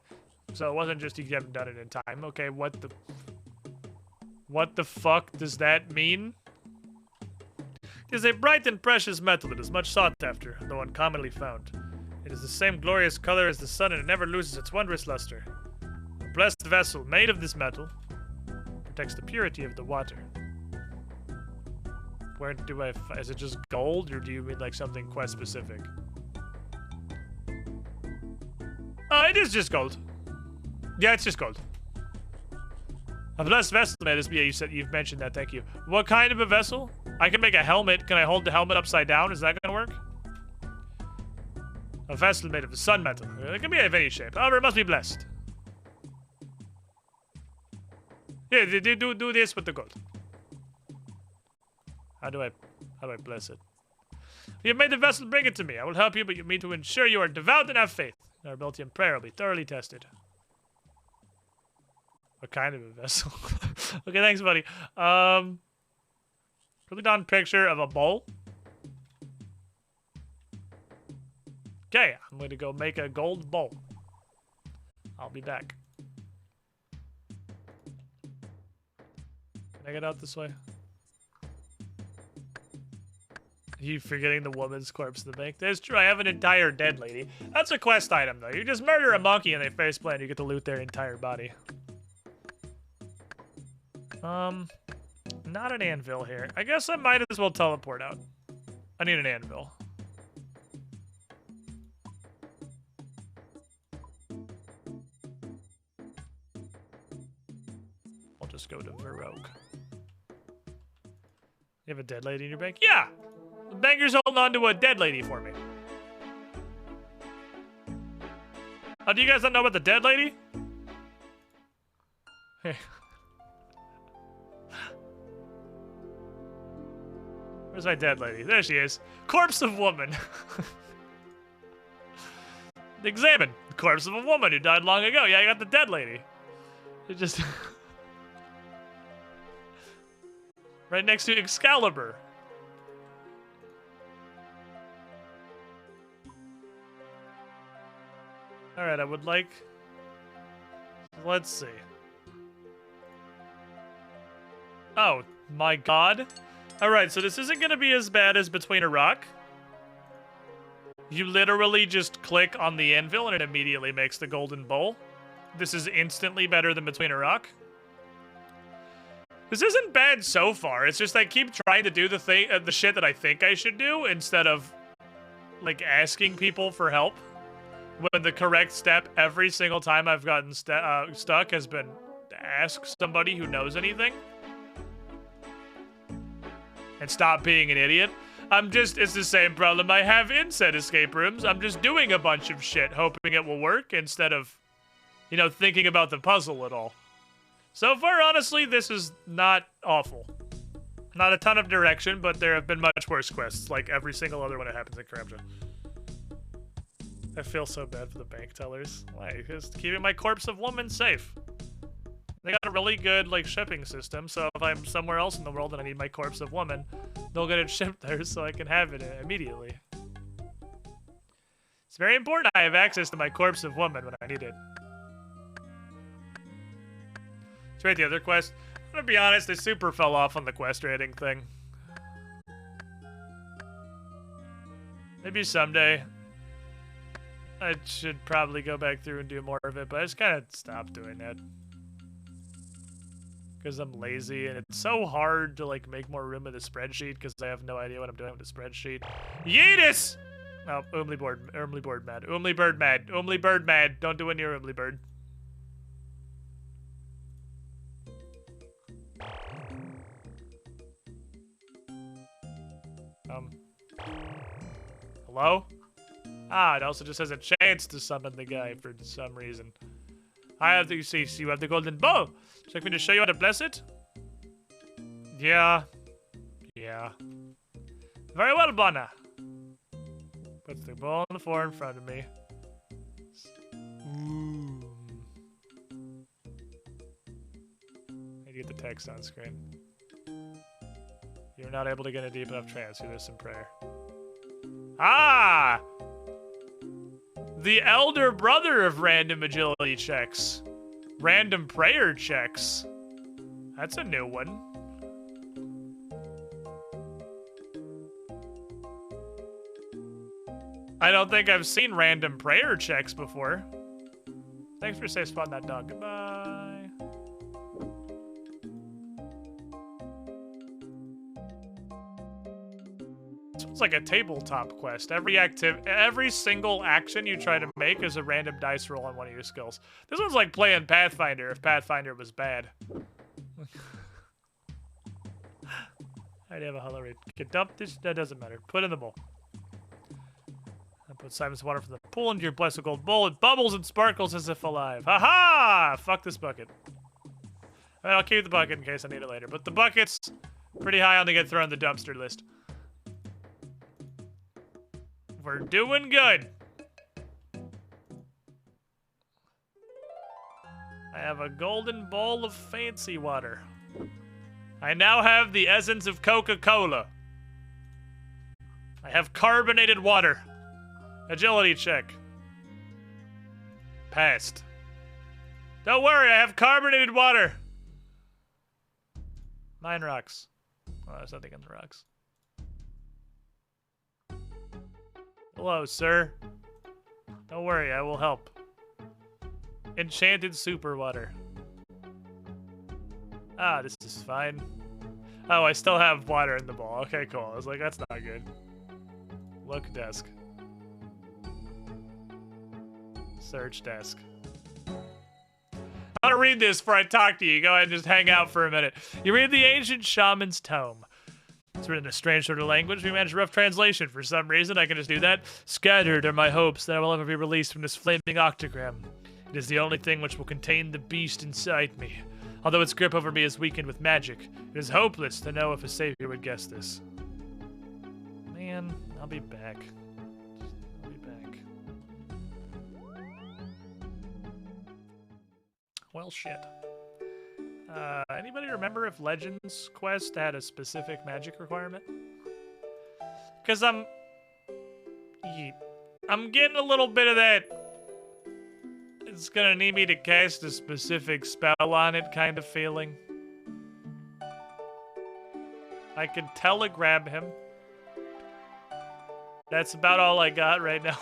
So it wasn't just you haven't done it in time. Okay, what the fuck does that mean? It is a bright and precious metal that is much sought after, though uncommonly found. It is the same glorious color as the sun, and it never loses its wondrous luster. A blessed vessel made of this metal protects the purity of the water. Where do is it just gold, or do you mean like something quest specific? It is just gold. Yeah, it's just gold. A blessed vessel made is, yeah, you've mentioned that, thank you. What kind of a vessel? I can make a helmet. Can I hold the helmet upside down? Is that gonna work? A vessel made of the sun metal. It can be of any shape. However, it must be blessed. Yeah, do this with the gold. How do I bless it? You have made the vessel, bring it to me. I will help you, but you need to ensure you are devout and have faith. Our ability and prayer will be thoroughly tested. What kind of a vessel? Okay, thanks, buddy. Really done picture of a bowl. Okay, I'm gonna go make a gold bowl. I'll be back. Can I get out this way? You forgetting the woman's corpse in the bank? That's true, I have an entire dead lady. That's a quest item, though. You just murder a monkey and they face plant, you get to loot their entire body. Not an anvil here. I guess I might as well teleport out. I need an anvil. I'll just go to Baroque. You have a dead lady in your bank? Yeah! The banker's holding on to a dead lady for me. Oh, do you guys not know about the dead lady? Hey. Where's my dead lady? There she is. Corpse of woman. Examine. The corpse of a woman who died long ago. Yeah, I got the dead lady. It just... right next to Excalibur. Alright, I would like... Let's see. Oh, my god. Alright, so this isn't gonna be as bad as Between a Rock. You literally just click on the anvil and it immediately makes the golden bowl. This is instantly better than Between a Rock. This isn't bad so far. It's just I keep trying to do the shit that I think I should do instead of like asking people for help. When the correct step every single time I've gotten stuck has been to ask somebody who knows anything. And stop being an idiot. It's the same problem I have in said escape rooms. I'm just doing a bunch of shit, hoping it will work, instead of, you know, thinking about the puzzle at all. So far, honestly, this is not awful. Not a ton of direction, but there have been much worse quests, like every single other one that happens in Karamja. I feel so bad for the bank tellers. Why? Just keeping my corpse of woman safe. They got a really good, like, shipping system, so if I'm somewhere else in the world and I need my corpse of woman, they'll get it shipped there so I can have it immediately. It's very important I have access to my corpse of woman when I need it. Let's rate the other quest. I'm gonna be honest, I super fell off on the quest rating thing. Maybe someday. I should probably go back through and do more of it, but I just kind of stopped doing that. Because I'm lazy, and it's so hard to, like, make more room in the spreadsheet, because I have no idea what I'm doing with the spreadsheet. Yeetus! Oh, Oomly bird mad. Oomly bird mad. Oomly bird mad. Don't do it near Oomly bird. Hello? Ah, it also just has a chance to summon the guy for some reason. I have to see, you have the golden bow. Would you like me to show you how to bless it? Yeah. Yeah. Very well, Bonna. Puts the ball on the floor in front of me. Ooh. I need to get the text on screen. You're not able to get a deep enough trance. Do this in prayer. Ah! The elder brother of random agility checks. Random prayer checks. That's a new one. I don't think I've seen random prayer checks before. Thanks for safe spotting that dog. Goodbye. It's like a tabletop quest. Every single action you try to make is a random dice roll on one of your skills. This one's like playing Pathfinder if Pathfinder was bad. I'd have a hollow reed. Get dumped this. That doesn't matter. Put in the bowl. I put Simon's water from the pool into your blessed gold bowl. It bubbles and sparkles as if alive. Ha ha! Fuck this bucket. I'll keep the bucket in case I need it later. But the bucket's pretty high on the get thrown in the dumpster list. We're doing good. I have a golden bowl of fancy water. I now have the essence of Coca-Cola. I have carbonated water. Agility check. Passed. Don't worry, I have carbonated water. 9 rocks. Oh, there's nothing in the rocks. Hello, sir. Don't worry, I will help. Enchanted super water. Ah, this is fine. Oh, I still have water in the bowl. Okay, cool. I was like, that's not good. Look desk. Search desk. I'm gonna read this before I talk to you. Go ahead and just hang out for a minute. You read the ancient shaman's tome. It's written in a strange sort of language. We managed a rough translation. For some reason, I can just do that. Scattered are my hopes that I will ever be released from this flaming octagram. It is the only thing which will contain the beast inside me. Although its grip over me is weakened with magic, it is hopeless to know if a savior would guess this. Man, I'll be back. I'll be back. Well, shit. Anybody remember if Legends Quest had a specific magic requirement? Because I'm getting a little bit of that. It's gonna need me to cast a specific spell on it kind of feeling. I can telegrab him. That's about all I got right now.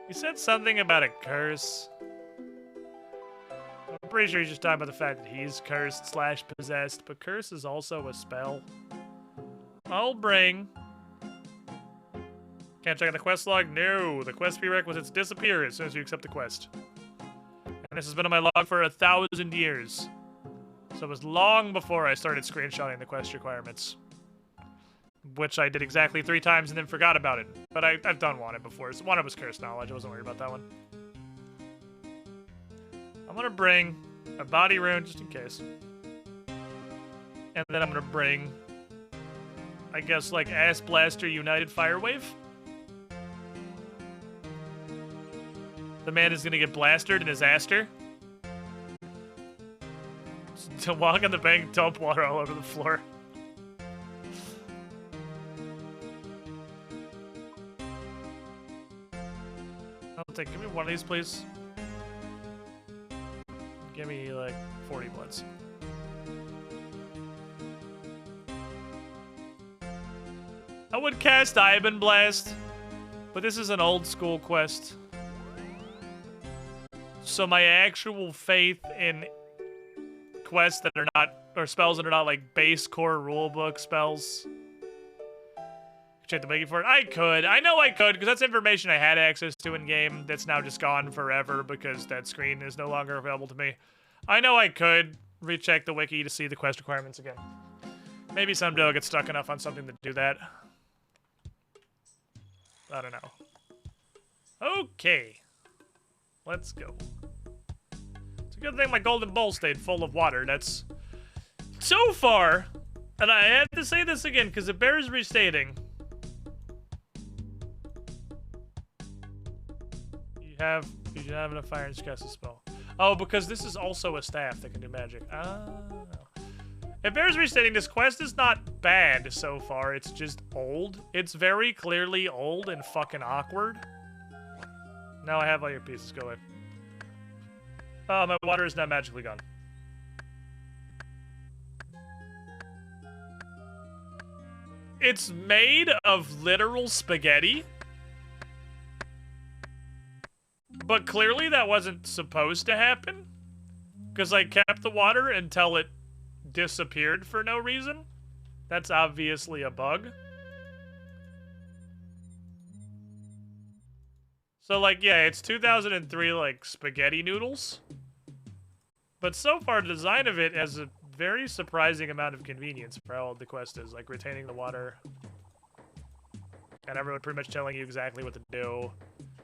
He said something about a curse. I'm pretty sure he's just talking about the fact that he's cursed / possessed, but curse is also a spell. I'll bring... Can't check out the quest log? No. The quest prerequisites disappear as soon as you accept the quest. And this has been on my log for 1,000 years. So it was long before I started screenshotting the quest requirements. Which I did exactly 3 times and then forgot about it. But I've done Wanted before. So Wanted was cursed knowledge. I wasn't worried about that one. I'm gonna bring a body rune just in case. And then I'm gonna bring, I guess, like Ass Blaster United Firewave. The man is gonna get blasted in his aster. To walk on the bank, dump water all over the floor. I'll take, give me one of these, please. Give me, like, 40 bloods. I would cast Iban Blast, but this is an old school quest. So my actual faith in quests that are not, or spells that are not like base core rulebook spells. Check the wiki for it. I could. I know I could, because that's information I had access to in game that's now just gone forever because that screen is no longer available to me. I know I could recheck the wiki to see the quest requirements again. Maybe someday I'll get stuck enough on something to do that. I don't know. Okay. Let's go. It's a good thing my golden bowl stayed full of water. That's... So far, And I have to say this again, because it bears restating. You should have enough fire and cast a spell. Oh, because this is also a staff that can do magic. Oh. It bears restating, this quest is not bad so far, it's just old. It's very clearly old and fucking awkward. Now I have all your pieces, go ahead. Oh, my water is now magically gone. It's made of literal spaghetti. But clearly that wasn't supposed to happen. Because I kept the water until it disappeared for no reason. That's obviously a bug. So, like, yeah, it's 2003, like, spaghetti noodles. But so far, the design of it has a very surprising amount of convenience for how old the quest is. Like, retaining the water. And everyone pretty much telling you exactly what to do.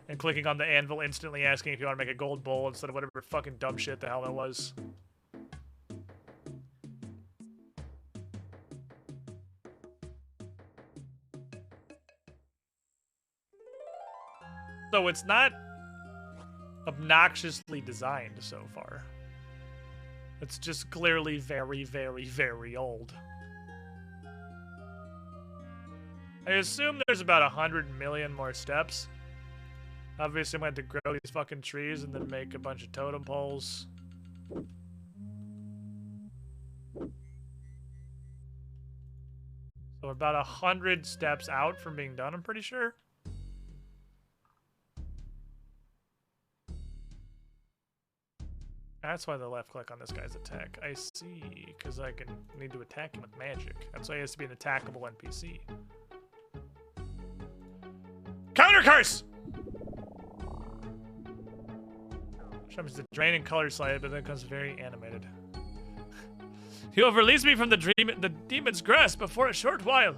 And clicking on the anvil instantly asking if you want to make a gold bowl instead of whatever fucking dumb shit the hell that was. So it's not obnoxiously designed so far. It's just clearly very, very, very old. I assume there's about 100 million more steps. Obviously, I'm going to have to grow these fucking trees and then make a bunch of totem poles. So about 100 steps out from being done, I'm pretty sure. That's why the left click on this guy's attack. I see, because I need to attack him with magic. That's why he has to be an attackable NPC. Counter curse! Is the draining color slide, but then it becomes very animated. You have released me from the demon's grasp for a short while.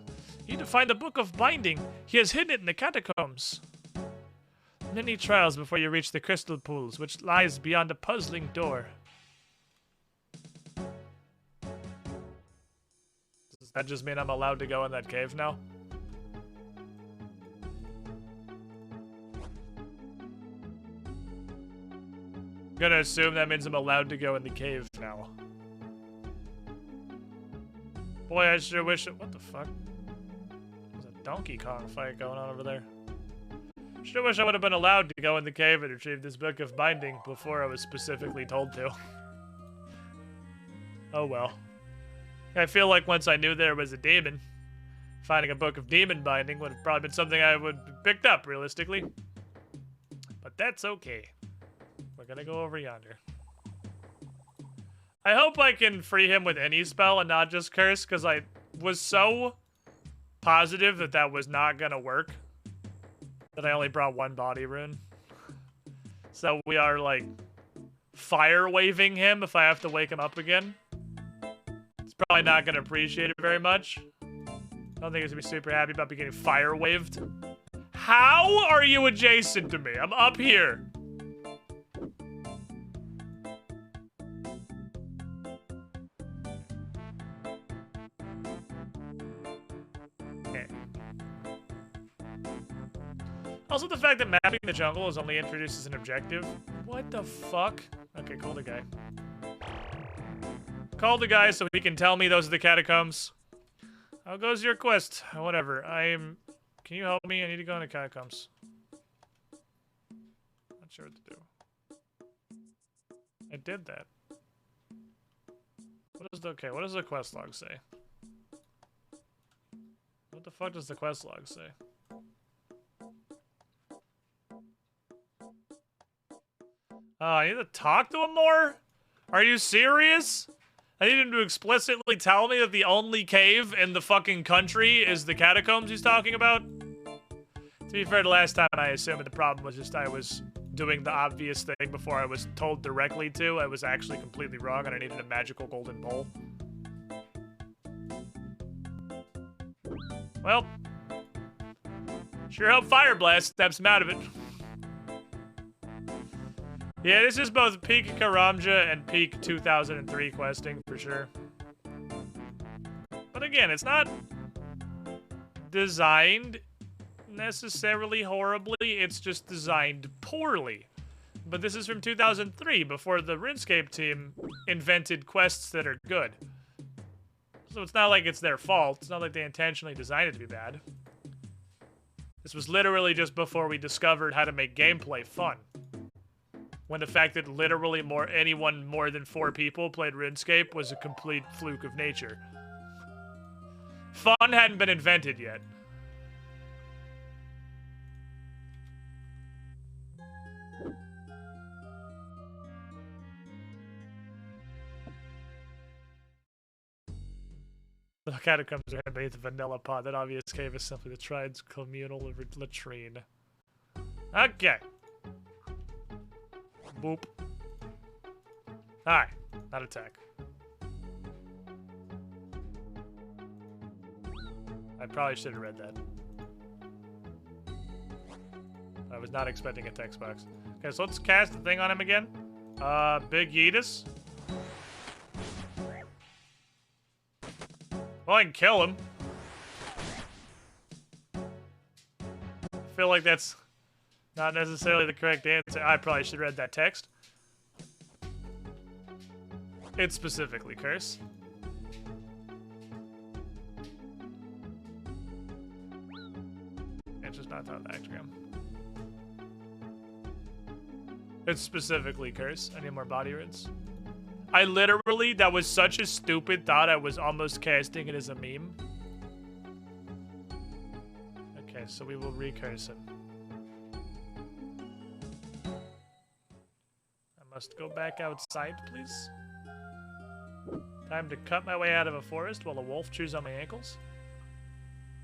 You need to find the Book of Binding. He has hidden it in the catacombs. Many trials before you reach the crystal pools, which lies beyond a puzzling door. Does that just mean I'm allowed to go in that cave now? I'm gonna assume that means I'm allowed to go in the cave now. Boy, I sure wish it— what the fuck? There's a Donkey Kong fight going on over there. Sure wish I would have been allowed to go in the cave and retrieve this Book of Binding before I was specifically told to. Oh well. I feel like once I knew there was a demon, finding a Book of Demon Binding would have probably been something I would have picked up, realistically. But that's okay. We're gonna go over yonder. I hope I can free him with any spell and not just curse, because I was so positive that that was not gonna work that I only brought one body rune. So we are, like, fire waving him if I have to wake him up again. He's probably not gonna appreciate it very much. I don't think he's gonna be super happy about me getting fire waved. How are you adjacent to me? I'm up here. Also, the fact that mapping the jungle is only introduced as an objective. What the fuck? Okay, call the guy. Call the guy so he can tell me those are the catacombs. How goes your quest? Whatever. Can you help me? I need to go into catacombs. Not sure what to do. I did that. What does the quest log say? What the fuck does the quest log say? I need to talk to him more? Are you serious? I need him to explicitly tell me that the only cave in the fucking country is the catacombs he's talking about? To be fair, the last time I assumed the problem was just I was doing the obvious thing before I was told directly to. I was actually completely wrong and I needed a magical golden bowl. Well, sure hope Fire Blast steps him out of it. Yeah, this is both peak Karamja and peak 2003 questing, for sure. But again, it's not designed necessarily horribly, it's just designed poorly. But this is from 2003, before the RuneScape team invented quests that are good. So it's not like it's their fault. It's not like they intentionally designed it to be bad. This was literally just before we discovered how to make gameplay fun. When the fact that literally anyone more than 4 people played RuneScape was a complete fluke of nature. Fun hadn't been invented yet. The catacombs are beneath the vanilla pot. That obvious cave is simply the tribe's communal latrine. Okay. Boop. Hi. Not attack. I probably should have read that. I was not expecting a text box. Okay, so let's cast the thing on him again. Big Yeetus. Well, I can kill him. I feel like that's not necessarily the correct answer. I probably should have read that text. It's specifically curse. It's just not on the hexagram. It's specifically curse. I need more body runes. I literally, that was such a stupid thought, I was almost casting it as a meme. Okay, so we will recurse him. I must go back outside, please. Time to cut my way out of a forest while a wolf chews on my ankles.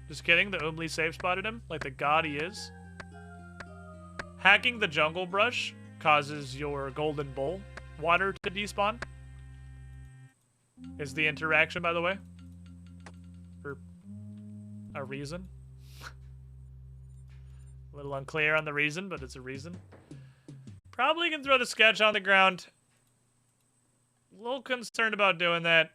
Just kidding, the Umli safe spotted him, like the god he is. Hacking the jungle brush causes your golden bowl water to despawn. Is the interaction, by the way? For a reason? A little unclear on the reason, but it's a reason. Probably can throw the sketch on the ground. A little concerned about doing that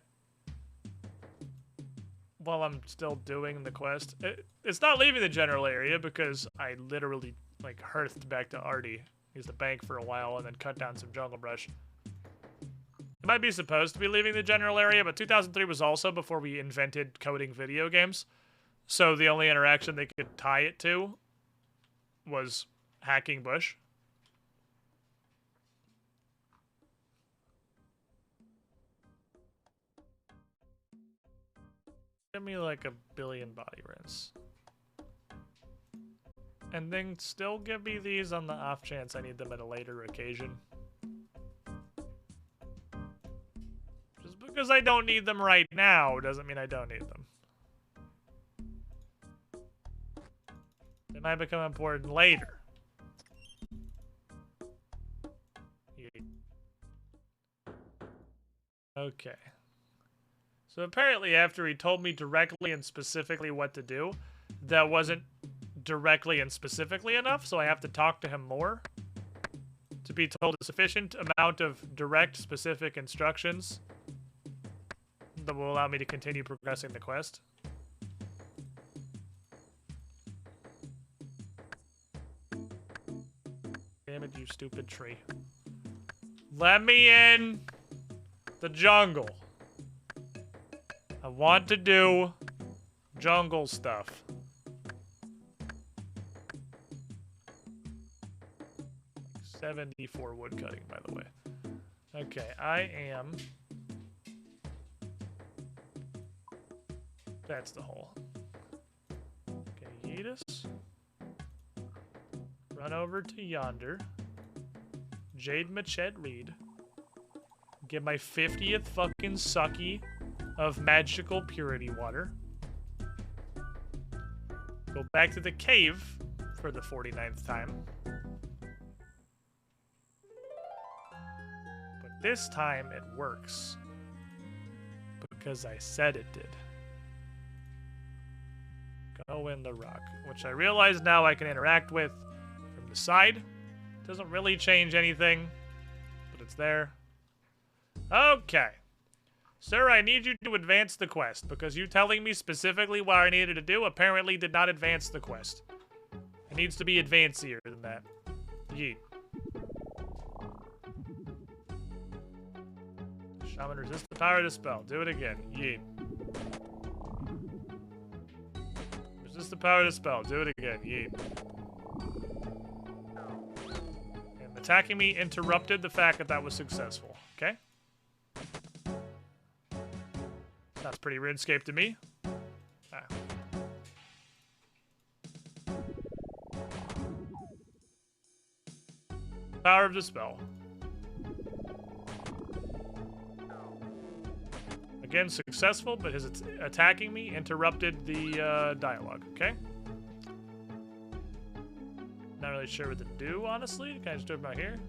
while I'm still doing the quest. It's not leaving the general area because I literally, like, hearthed back to Artie. Used the bank for a while and then cut down some jungle brush. It might be supposed to be leaving the general area, but 2003 was also before we invented coding video games. So the only interaction they could tie it to was hacking bush. Give me like 1 billion body runes. And then still give me these on the off chance I need them at a later occasion. Just because I don't need them right now doesn't mean I don't need them. They might become important later. Okay. So apparently after he told me directly and specifically what to do, that wasn't directly and specifically enough, so I have to talk to him more to be told a sufficient amount of direct, specific instructions that will allow me to continue progressing the quest. Damn it, you stupid tree. Let me in the jungle. I want to do jungle stuff. Like 74 wood cutting, by the way. Okay, I am... That's the hole. Okay, Yeetus. Run over to yonder. Jade Machete Reed. Get my 50th fucking sucky of magical purity water. Go back to the cave for the 49th time. But this time it works. Because I said it did. Go in the rock. Which I realize now I can interact with from the side. Doesn't really change anything. But it's there. Okay. Sir, I need you to advance the quest, because you telling me specifically what I needed to do apparently did not advance the quest. It needs to be advancier than that. Yeet. Shaman, resist the power of the spell. Do it again. Yeet. Resist the power of the spell. Do it again. Yeet. And attacking me interrupted the fact that that was successful. Okay? Sounds pretty RuneScape to me. Ah. Power of the spell. Again, successful, but his attacking me interrupted the dialogue, okay? Not really sure what to do, honestly. Can I just do it about here?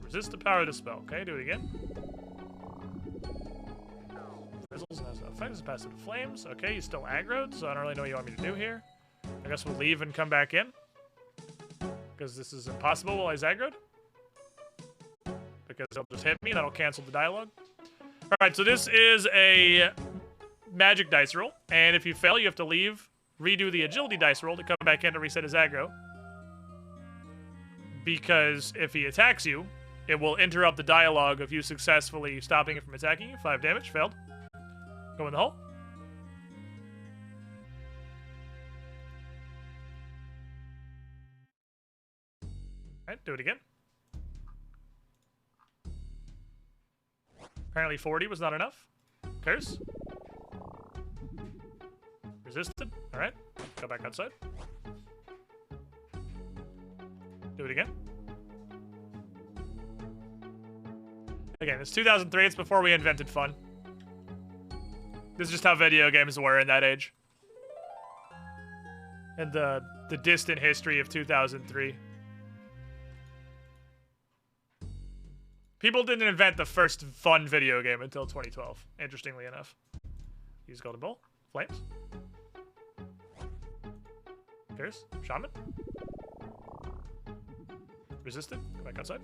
Resist the power of the spell, okay? Do it again. Fizzles and has no effect. It's passive to flames. Okay, he's still aggroed, so I don't really know what you want me to do here. I guess we'll leave and come back in. Because this is impossible while he's aggroed. Because he'll just hit me and that'll cancel the dialogue. Alright, so this is a magic dice roll. And if you fail, you have to leave, redo the agility dice roll to come back in to reset his aggro. Because if he attacks you, it will interrupt the dialogue of you successfully stopping it from attacking you. 5 damage, failed. Go in the hole. Alright, do it again. Apparently 40 was not enough. Curse. Resisted. Alright. Go back outside. Do it again. Again, it's 2003. It's before we invented fun. This is just how video games were in that age. And the distant history of 2003. People didn't invent the first fun video game until 2012, interestingly enough. Use Golden Bowl. Flames. Curse. Shaman. Resisted. Go back outside.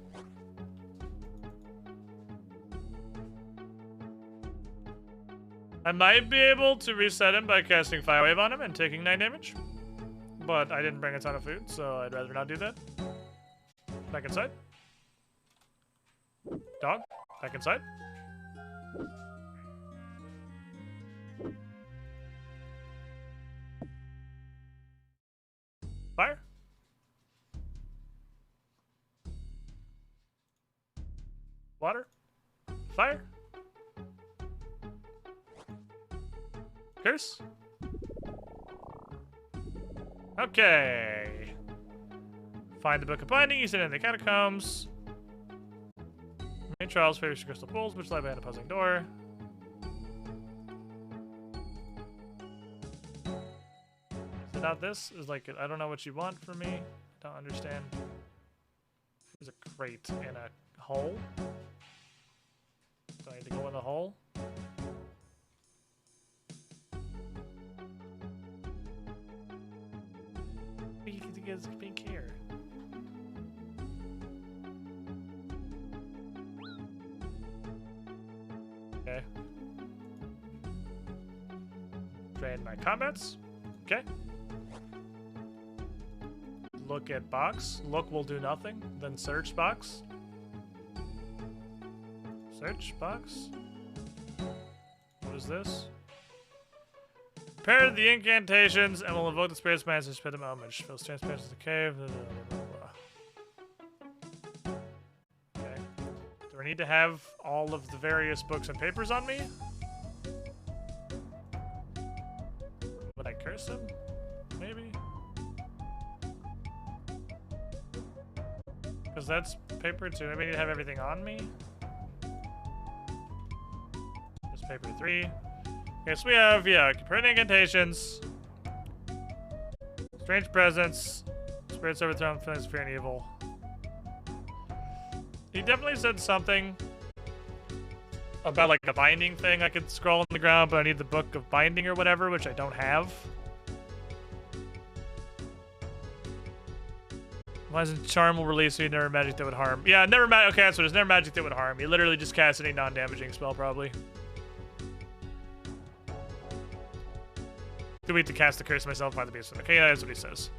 I might be able to reset him by casting Fire Wave on him and taking 9 damage. But I didn't bring a ton of food, so I'd rather not do that. Back inside. Dog, back inside. Fire. Water. Fire. Curse. Okay. Find the Book of Binding, use it in the catacombs. Main trials, favors crystal pools, which lie behind a puzzling door. Is it not this? Is like, I don't know what you want from me. I don't understand. There's a crate in a hole. Do I need to go in the hole? You get pink here. Okay. Drain my combats. Okay. Look at box. Look will do nothing. Then search box. Search box. What is this? Prepare the incantations and will invoke the spirit's man to spread the homage. Fills transparency to the cave. Blah, blah, blah, blah. Okay. Do I need to have all of the various books and papers on me? Would I curse him? Maybe? Because that's paper 2. Maybe I need to have everything on me. This paper 3. Okay, so we have, yeah, prepare incantations. Strange presence. Spirits overthrown, feelings of fear and evil. He definitely said something about, like, a binding thing I could scroll on the ground, but I need the book of binding or whatever, which I don't have. Why isn't charm will release so you never magic that would harm? Yeah, never magic. Okay, that's what it is. Never magic that would harm. You literally just cast any non-damaging spell, probably. Do we have to cast the curse myself by the beast? Okay, yeah, that's what he says.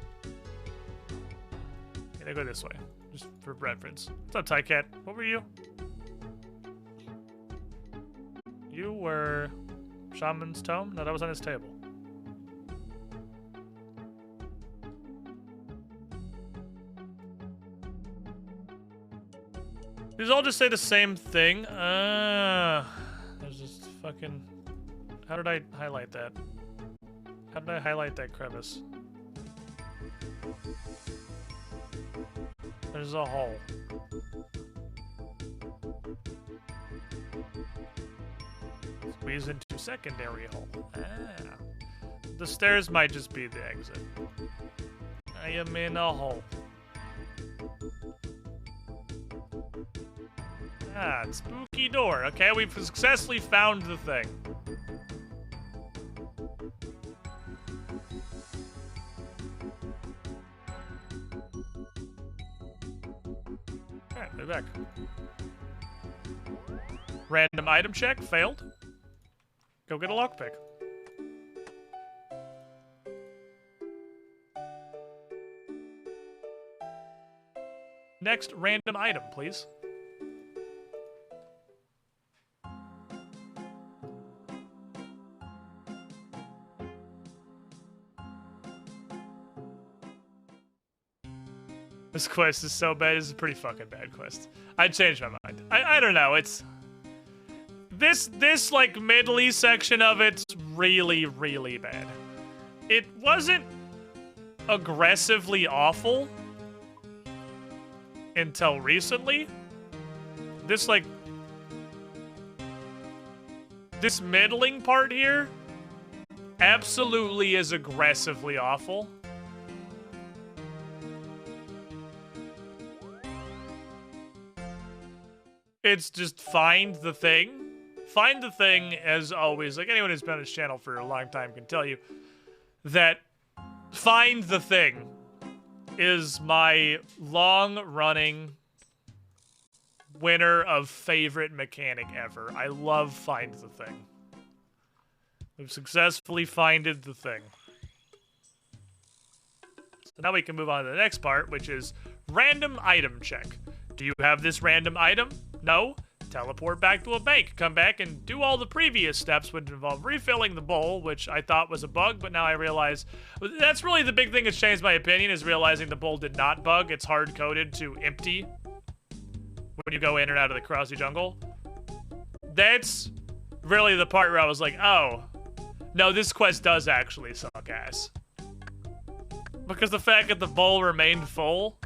Okay, I go this way, just for reference. What's up, Tycat? What were you? You were Shaman's Tome? No, that was on his table. These all just say the same thing. There's just fucking... How did I highlight that? How did I highlight that crevice? There's a hole. Squeeze into secondary hole. Ah. The stairs might just be the exit. I am in a hole. Ah, spooky door. Okay, we've successfully found the thing. Alright, we're back. Random item check, failed. Go get a lockpick. Next random item, please. This quest is so bad. This is a pretty fucking bad quest. I'd change my mind. I don't know. It's this like middly section of it's really, really bad. It wasn't aggressively awful until recently. This middling part here absolutely is aggressively awful. It's just find the thing. Find the thing, as always. Like anyone who's been on this channel for a long time can tell you that find the thing is my long-running winner of favorite mechanic ever. I love find the thing. We've successfully finded the thing. So now we can move on to the next part, which is random item check. Do you have this random item? No? Teleport back to a bank. Come back and do all the previous steps, which involve refilling the bowl, which I thought was a bug, but now I realize... That's really the big thing that's changed my opinion, is realizing the bowl did not bug. It's hard-coded to empty when you go in and out of the Crossy Jungle. That's really the part where I was like, oh, no, this quest does actually suck ass. Because the fact that the bowl remained full...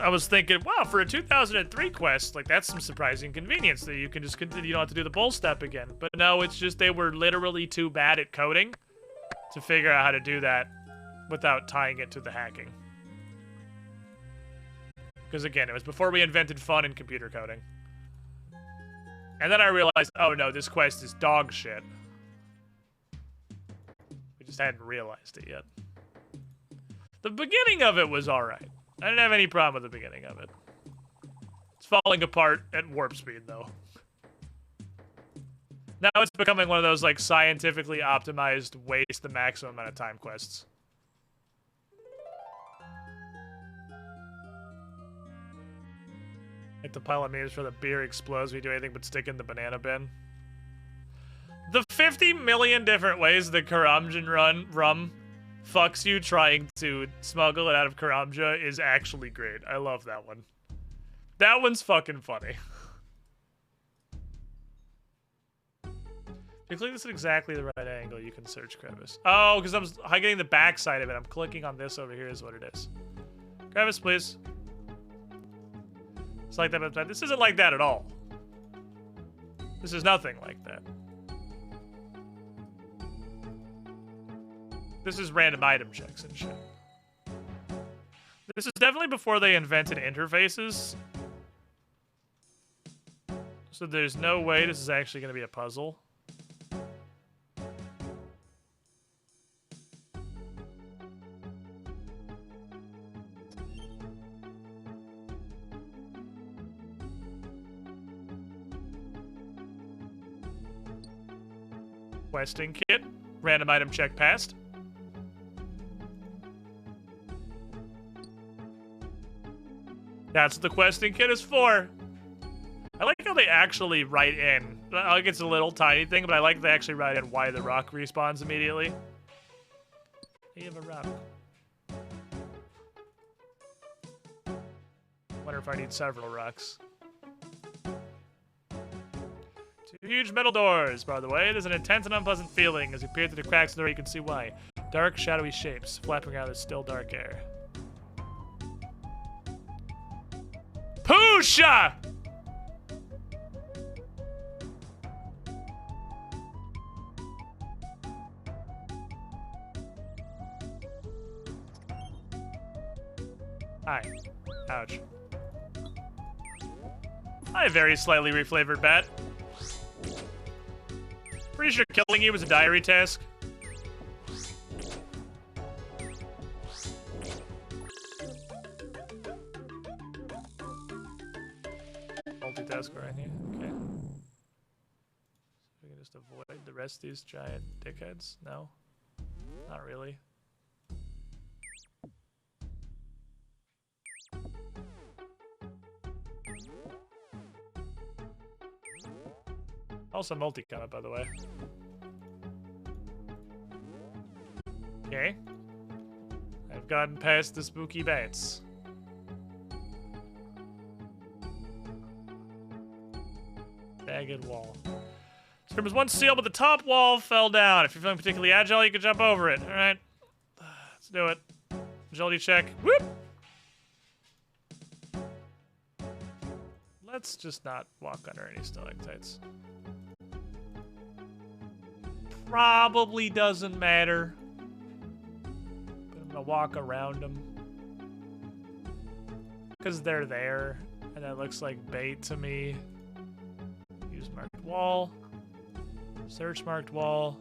I was thinking, wow, for a 2003 quest, like, that's some surprising convenience that you can just continue, you don't have to do the bowl step again. But no, it's just they were literally too bad at coding to figure out how to do that without tying it to the hacking. Because again, it was before we invented fun in computer coding. And then I realized, oh no, this quest is dog shit. We just hadn't realized it yet. The beginning of it was alright. I didn't have any problem with the beginning of it. It's falling apart at warp speed, though. Now it's becoming one of those, like, scientifically optimized, waste the maximum amount of time quests. Like the pile of memes for the beer explodes when you do anything but stick in the banana bin. The 50 million different ways the Karamjan rum fucks you trying to smuggle it out of Karamja is actually great. I love that one. That one's fucking funny. If you click this at exactly the right angle, you can search crevice. Oh, because I'm getting the back side of it. I'm clicking on this over here is what it is. Crevice, please. It's like that, but this isn't like that at all. This is nothing like that. This is random item checks and shit. This is definitely before they invented interfaces. So there's no way this is actually going to be a puzzle. questing kit. Random item check passed. That's what the questing kit is for. I like how they actually write in. Like, it's a little tiny thing, but I like they actually write in why the rock respawns immediately. You have a rock. Wonder if I need several rocks. Two huge metal doors, by the way. There's an intense and unpleasant feeling as you peer through the cracks in the door. You can see why. Dark, shadowy shapes flapping out of the still dark air. Pusha! Hi. Ouch. Hi, very slightly reflavored bat. Pretty sure killing you was a diary task. Multitask right here. Okay. So we can just avoid the rest of these giant dickheads? No? Not really. Also multi-count, by the way. Okay. I've gotten past the spooky bats. Jagged wall. So there was one sealed, but the top wall fell down. If you're feeling particularly agile, you can jump over it. Alright. Let's do it. Agility check. Whoop! Let's just not walk under any stalactites. Probably doesn't matter. But I'm gonna walk around them. Because they're there. And that looks like bait to me. Use marked wall. Search marked wall.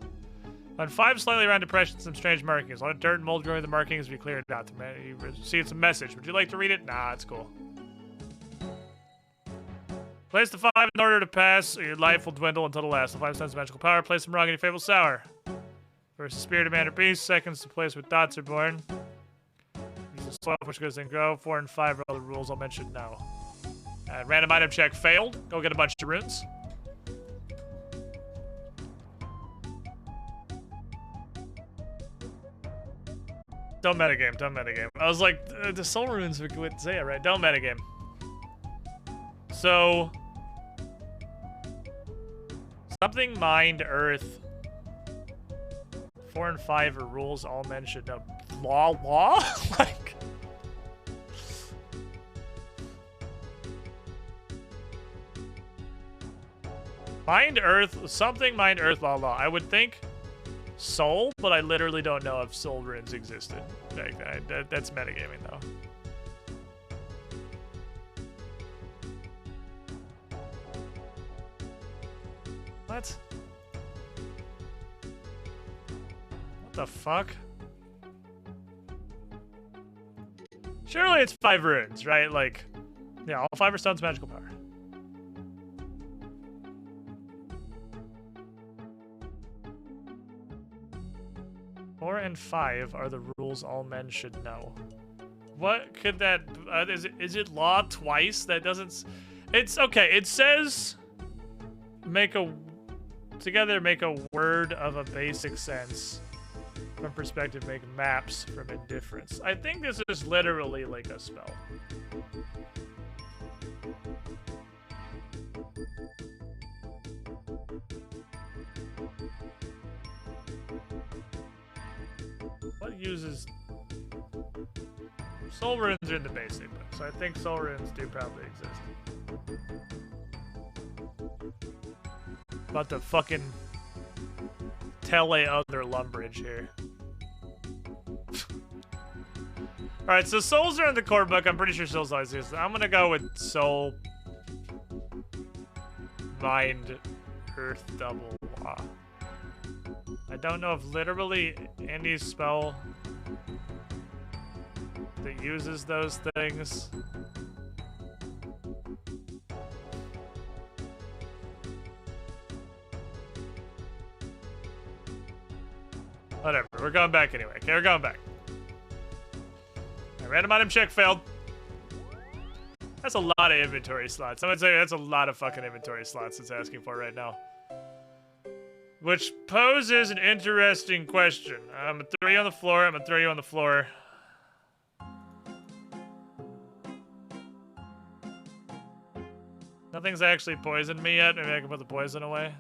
On 5 slightly round depressions, some strange markings. A lot of dirt and mold growing the markings. We cleared it out. You received some message. Would you like to read it? Nah, it's cool. Place the 5 in order to pass, or your life will dwindle until the last. The 5 cents magical power. Place them wrong in your favorite sour. First, the spirit of man or beast. Seconds, the place where thoughts are born. Use the 12, which goes and grow. 4 and 5 are all the rules I'll mention now. Random item check failed. Go get a bunch of runes. Don't metagame, don't metagame. I was like, the soul runes would say it, right? Don't metagame. So, something mined earth. 4 and 5 are rules all men should know. Law? Like, mined earth, something mined earth, law. I would think soul, but I literally don't know if soul runes existed. Like, that's metagaming though. What? What the fuck? Surely it's 5 runes, right? Like, yeah, all 5 are stones magical power. Four and 5 are the rules all men should know. What could that... is it law twice? That doesn't... It's... Okay, it says... Make a... Together, make a word of a basic sense. From perspective, make maps from indifference. I think this is literally like a spell. What uses... Soul runes are in the basic book, so I think soul runes do probably exist. About to fucking tell a other Lumbridge here. Alright, so souls are in the core book. I'm pretty sure souls always exist. I'm gonna go with soul, mind, earth, double, law. I don't know if literally any spell that uses those things. we're going back anyway. Okay, we're going back. Right, random item check failed. That's a lot of inventory slots. I would say that's a lot of fucking inventory slots it's asking for right now. Which poses an interesting question. I'm gonna throw you on the floor. I'm gonna throw you on the floor. Nothing's actually poisoned me yet. Maybe I can put the poison away.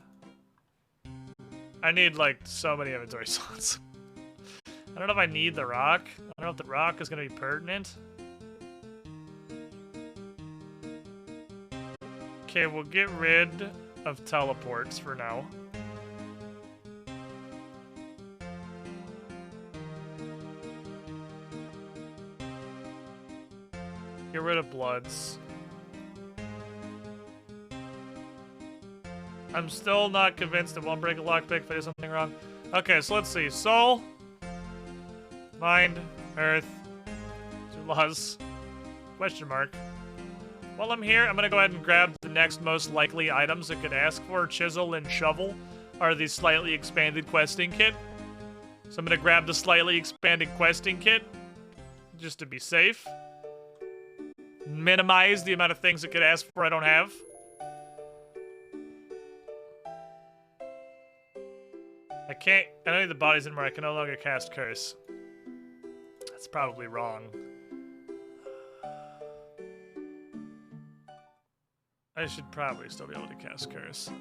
I need, like, so many inventory slots. I don't know if I need the rock. I don't know if the rock is going to be pertinent. Okay, we'll get rid of teleports for now. Get rid of bloods. I'm still not convinced it won't break a lockpick if I do something wrong. Okay, so let's see. Soul, mind, earth, two laws, question mark. While I'm here, I'm gonna go ahead and grab the next most likely items it could ask for. Chisel and shovel are the slightly expanded questing kit. So I'm gonna grab the slightly expanded questing kit just to be safe. Minimize the amount of things it could ask for I don't have. I don't need the bodies anymore. I can no longer cast curse. That's probably wrong. I should probably still be able to cast curse.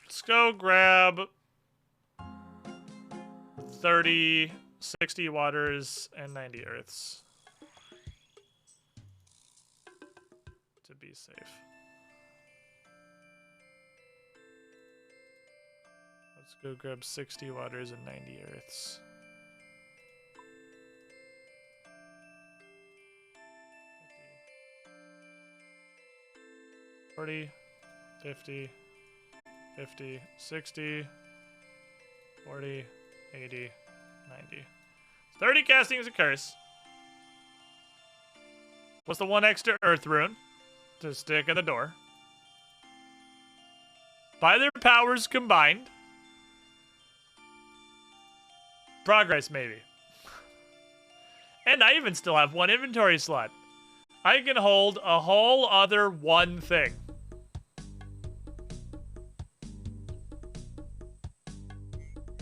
Let's go grab 30, 60 waters, and 90 earths. To be safe. Let's go grab 60 waters and 90 earths. 40, 50, 50, 60, 40, 80, 90. 30 casting is a curse. What's the one extra earth rune to stick in the door? By their powers combined. Progress, maybe. And I even still have one inventory slot. I can hold a whole other one thing.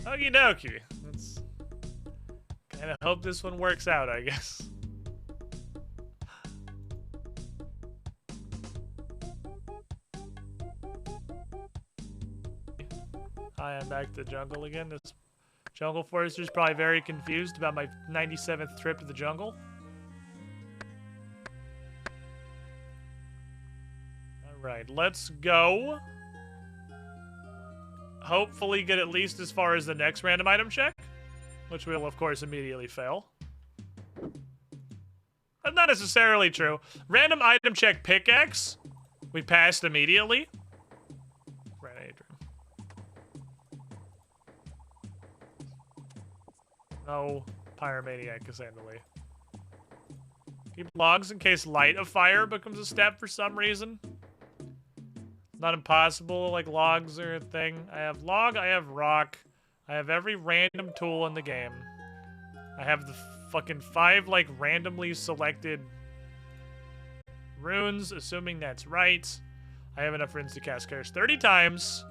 Okie dokie. Let's kind of hope this one works out, I guess. Hi, I'm back to the jungle again. This jungle forester's probably very confused about my 97th trip to the jungle. Alright, let's go. Hopefully get at least as far as the next random item check, which will, of course, immediately fail. That's not necessarily true. Random item check pickaxe, we passed immediately. No pyromaniac assembly. Keep logs in case light of fire becomes a step for some reason. Not impossible, like logs are a thing. I have log, I have rock, I have every random tool in the game. I have the fucking 5, like, randomly selected runes, assuming that's right. I have enough runes to cast curse 30 times.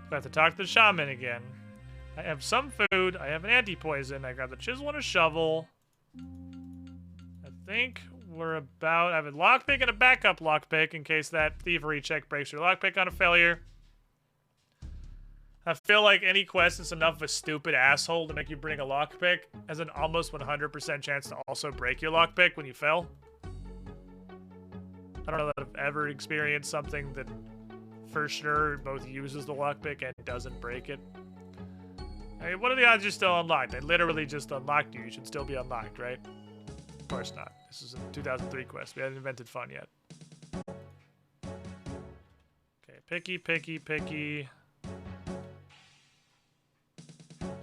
I have to talk to the shaman again. I have some food, I have an anti-poison, I got the chisel and a shovel. I think we're about... I have a lockpick and a backup lockpick in case that thievery check breaks your lockpick on a failure. I feel like any quest that's enough of a stupid asshole to make you bring a lockpick has an almost 100% chance to also break your lockpick when you fail. I don't know that I've ever experienced something that for sure both uses the lockpick and doesn't break it. I mean, what are the odds you're still unlocked? They literally just unlocked you. You should still be unlocked, right? Of course not. This is a 2003 quest. We haven't invented fun yet. Okay, picky, picky, picky.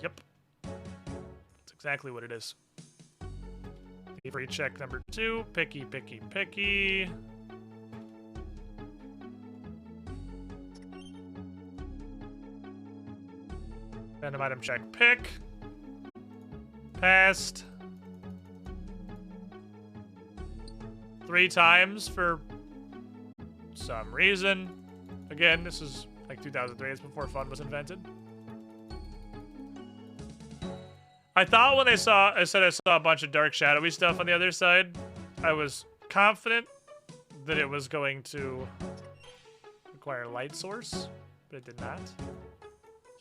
Yep. That's exactly what it is. Thievery check number 2. Picky, picky, picky. Random item check. Pick. Passed. 3 times for some reason. Again, this is like 2003. It's before fun was invented. I thought when I said I saw a bunch of dark shadowy stuff on the other side, I was confident that it was going to require a light source, but it did not.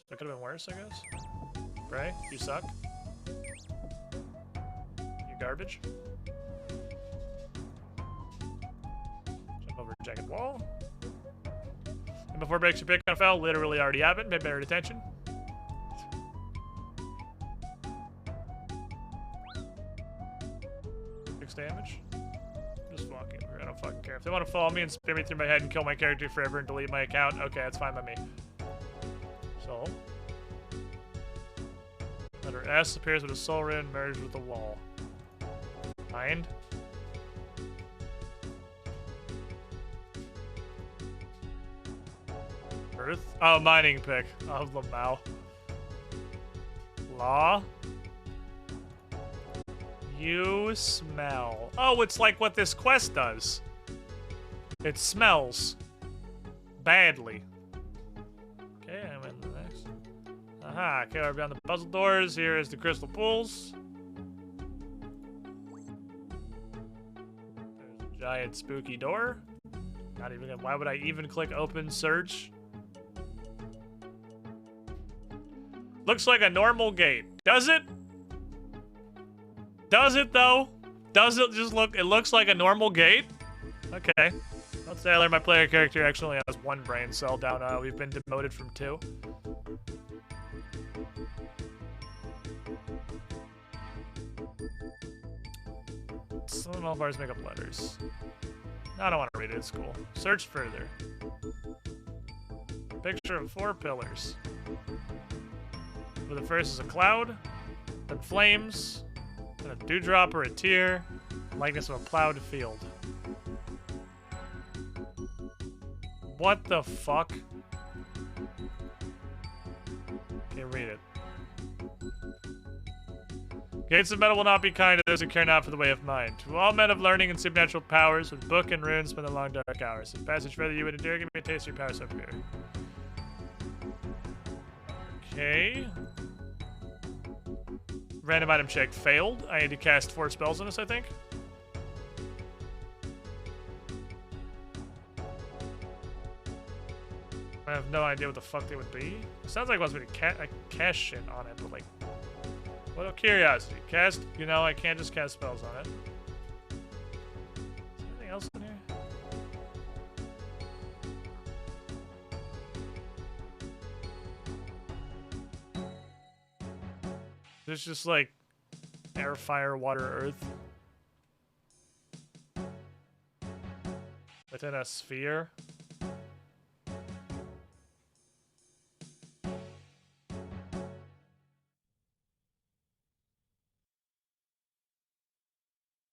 That could have been worse, I guess. Bray, you suck. You garbage. Jump over jagged wall. And before breaks your pick on a foul, literally already have it. Pay better attention. 6 damage. Just walking over. I don't fucking care. If they want to follow me and spin me through my head and kill my character forever and delete my account, okay, that's fine by me. So, letter S appears with a soul rune merged with the wall. Find. Earth. Oh, mining pick of Lamau. Law. You smell. Oh, it's like what this quest does. It smells badly. Okay, I'm in the next. Aha, okay, we're beyond the puzzle doors. Here is the crystal pools. There's a giant spooky door. Not even gonna, why would I even click open search? Looks like a normal gate. Does it? Does it though? Does it just look, it looks like a normal gate? Okay. Let's say I learned my player character actually only has 1 brain cell down. We've been demoted from 2. Some all bars make up letters. No, I don't want to read it, it's cool. Search further. Picture of 4 pillars. Where the first is a cloud, then flames, then a dewdrop or a tear, likeness of a plowed field. What the fuck? Okay, read it. Gates of metal will not be kind to those who care not for the way of mind. To all men of learning and supernatural powers, with book and runes spend the long dark hours. If passage further you would endure, give me a taste of your powers up here. Okay. Random item check failed. I need to cast 4 spells on this, I think. I have no idea what the fuck they would be. It sounds like it wants me to cast shit on it, but like... What a curiosity. Cast... You know, I can't just cast spells on it. Is there anything else in here? There's just like air, fire, water, earth within a sphere.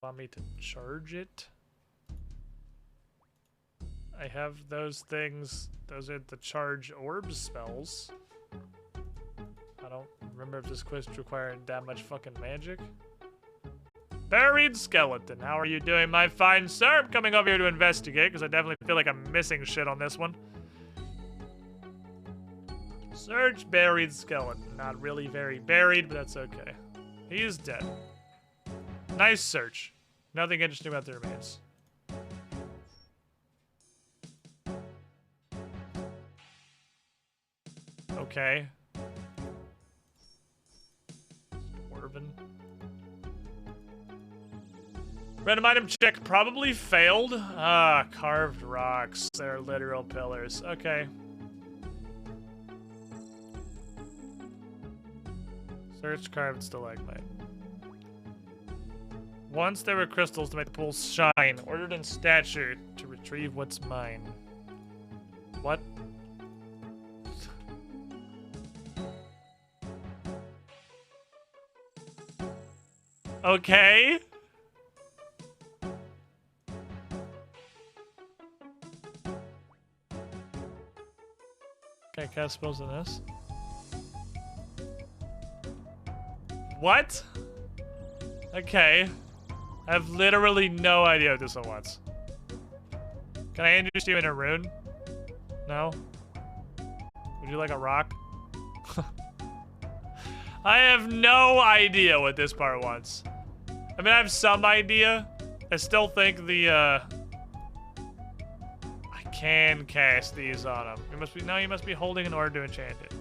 Want me to charge it? I have those things. Those are the charge orb spells. I don't remember if this quest required that much fucking magic. Buried skeleton. How are you doing, my fine sir? I'm coming over here to investigate because I definitely feel like I'm missing shit on this one. Search buried skeleton. Not really very buried, but that's okay. He is dead. Nice search. Nothing interesting about the remains. Okay. Random item check probably failed. Ah, carved rocks. They're literal pillars. Okay. Search carved stalagmite. Once there were crystals to make the pools shine, ordered in stature to retrieve what's mine. What? Okay. Okay, cast spells on this. What? Okay. I have literally no idea what this one wants. Can I introduce you in a rune? No? Would you like a rock? I have no idea what this part wants. I mean, I have some idea. I still think the, I can cast these on him. You must be, no, you must be holding in order to enchant it.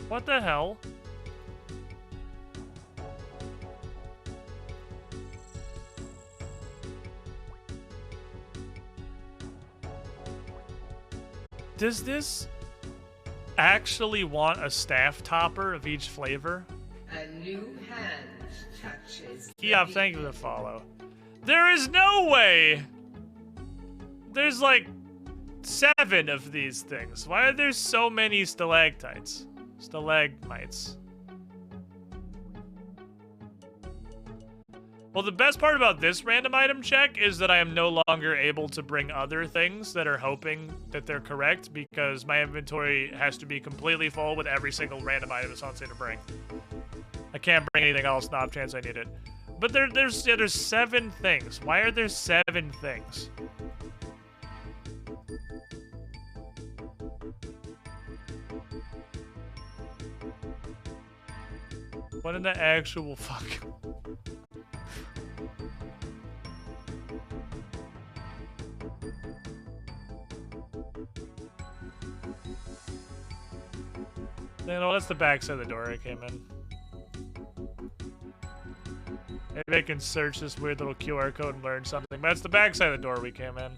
What the hell? Does this actually want a staff topper of each flavor? A new hand touches. Yeah, thank you for the follow. There is no way! There's like 7 of these things. Why are there so many stalactites? Stalagmites. Well, the best part about this random item check is that I am no longer able to bring other things that are hoping that they're correct because my inventory has to be completely full with every single random item it's on say to bring. I can't bring anything else, not chance I need it. But there's 7 things. Why are there 7 things? What in the actual fuck? You know, that's the back side of the door I came in. Maybe I can search this weird little QR code and learn something. But that's the back side of the door we came in.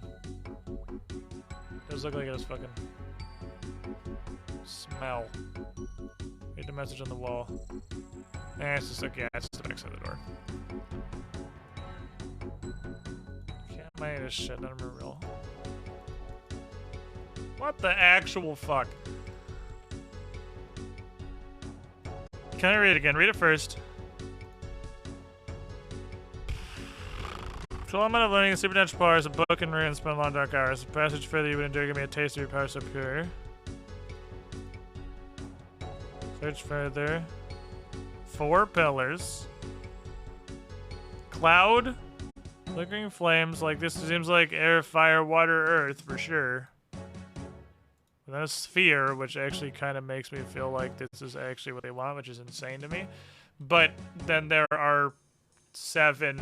Does look like it was fucking... smell. Read the message on the wall. Eh, it's just like, yeah, it's just the back side of the door. Can't buy this shit, none of them are real. What the actual fuck? Can I read it again? Read it first. So I'm of learning supernatural powers, a book and runes, spend long dark hours. The passage further you would endure, give me a taste of your power so pure. Search further. 4 pillars. Cloud. Flickering flames. Like this seems like air, fire, water, earth for sure. And then a sphere, which actually kind of makes me feel like this is actually what they want, which is insane to me. But then there are 7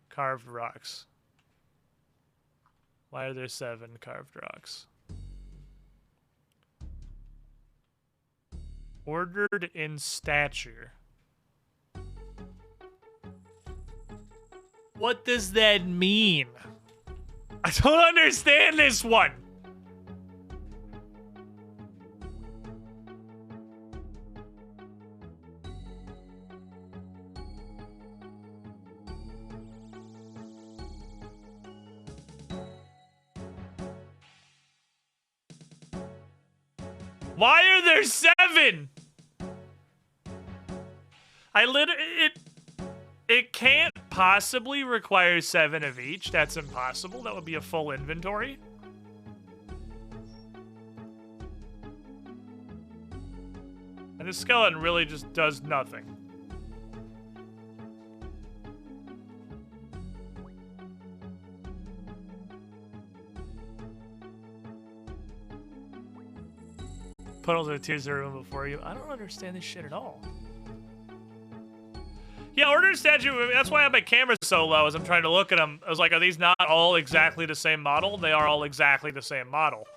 carved rocks. Why are there 7 carved rocks? Ordered in stature. What does that mean? I don't understand this one. Why are there 7? It can't possibly require 7 of each. That's impossible. That would be a full inventory. And the skeleton really just does nothing. Puddles of tears are room before you. I don't understand this shit at all. Yeah, order statue. That's why I have my camera so low as I'm trying to look at them. I was like, are these not all exactly the same model? They are all exactly the same model.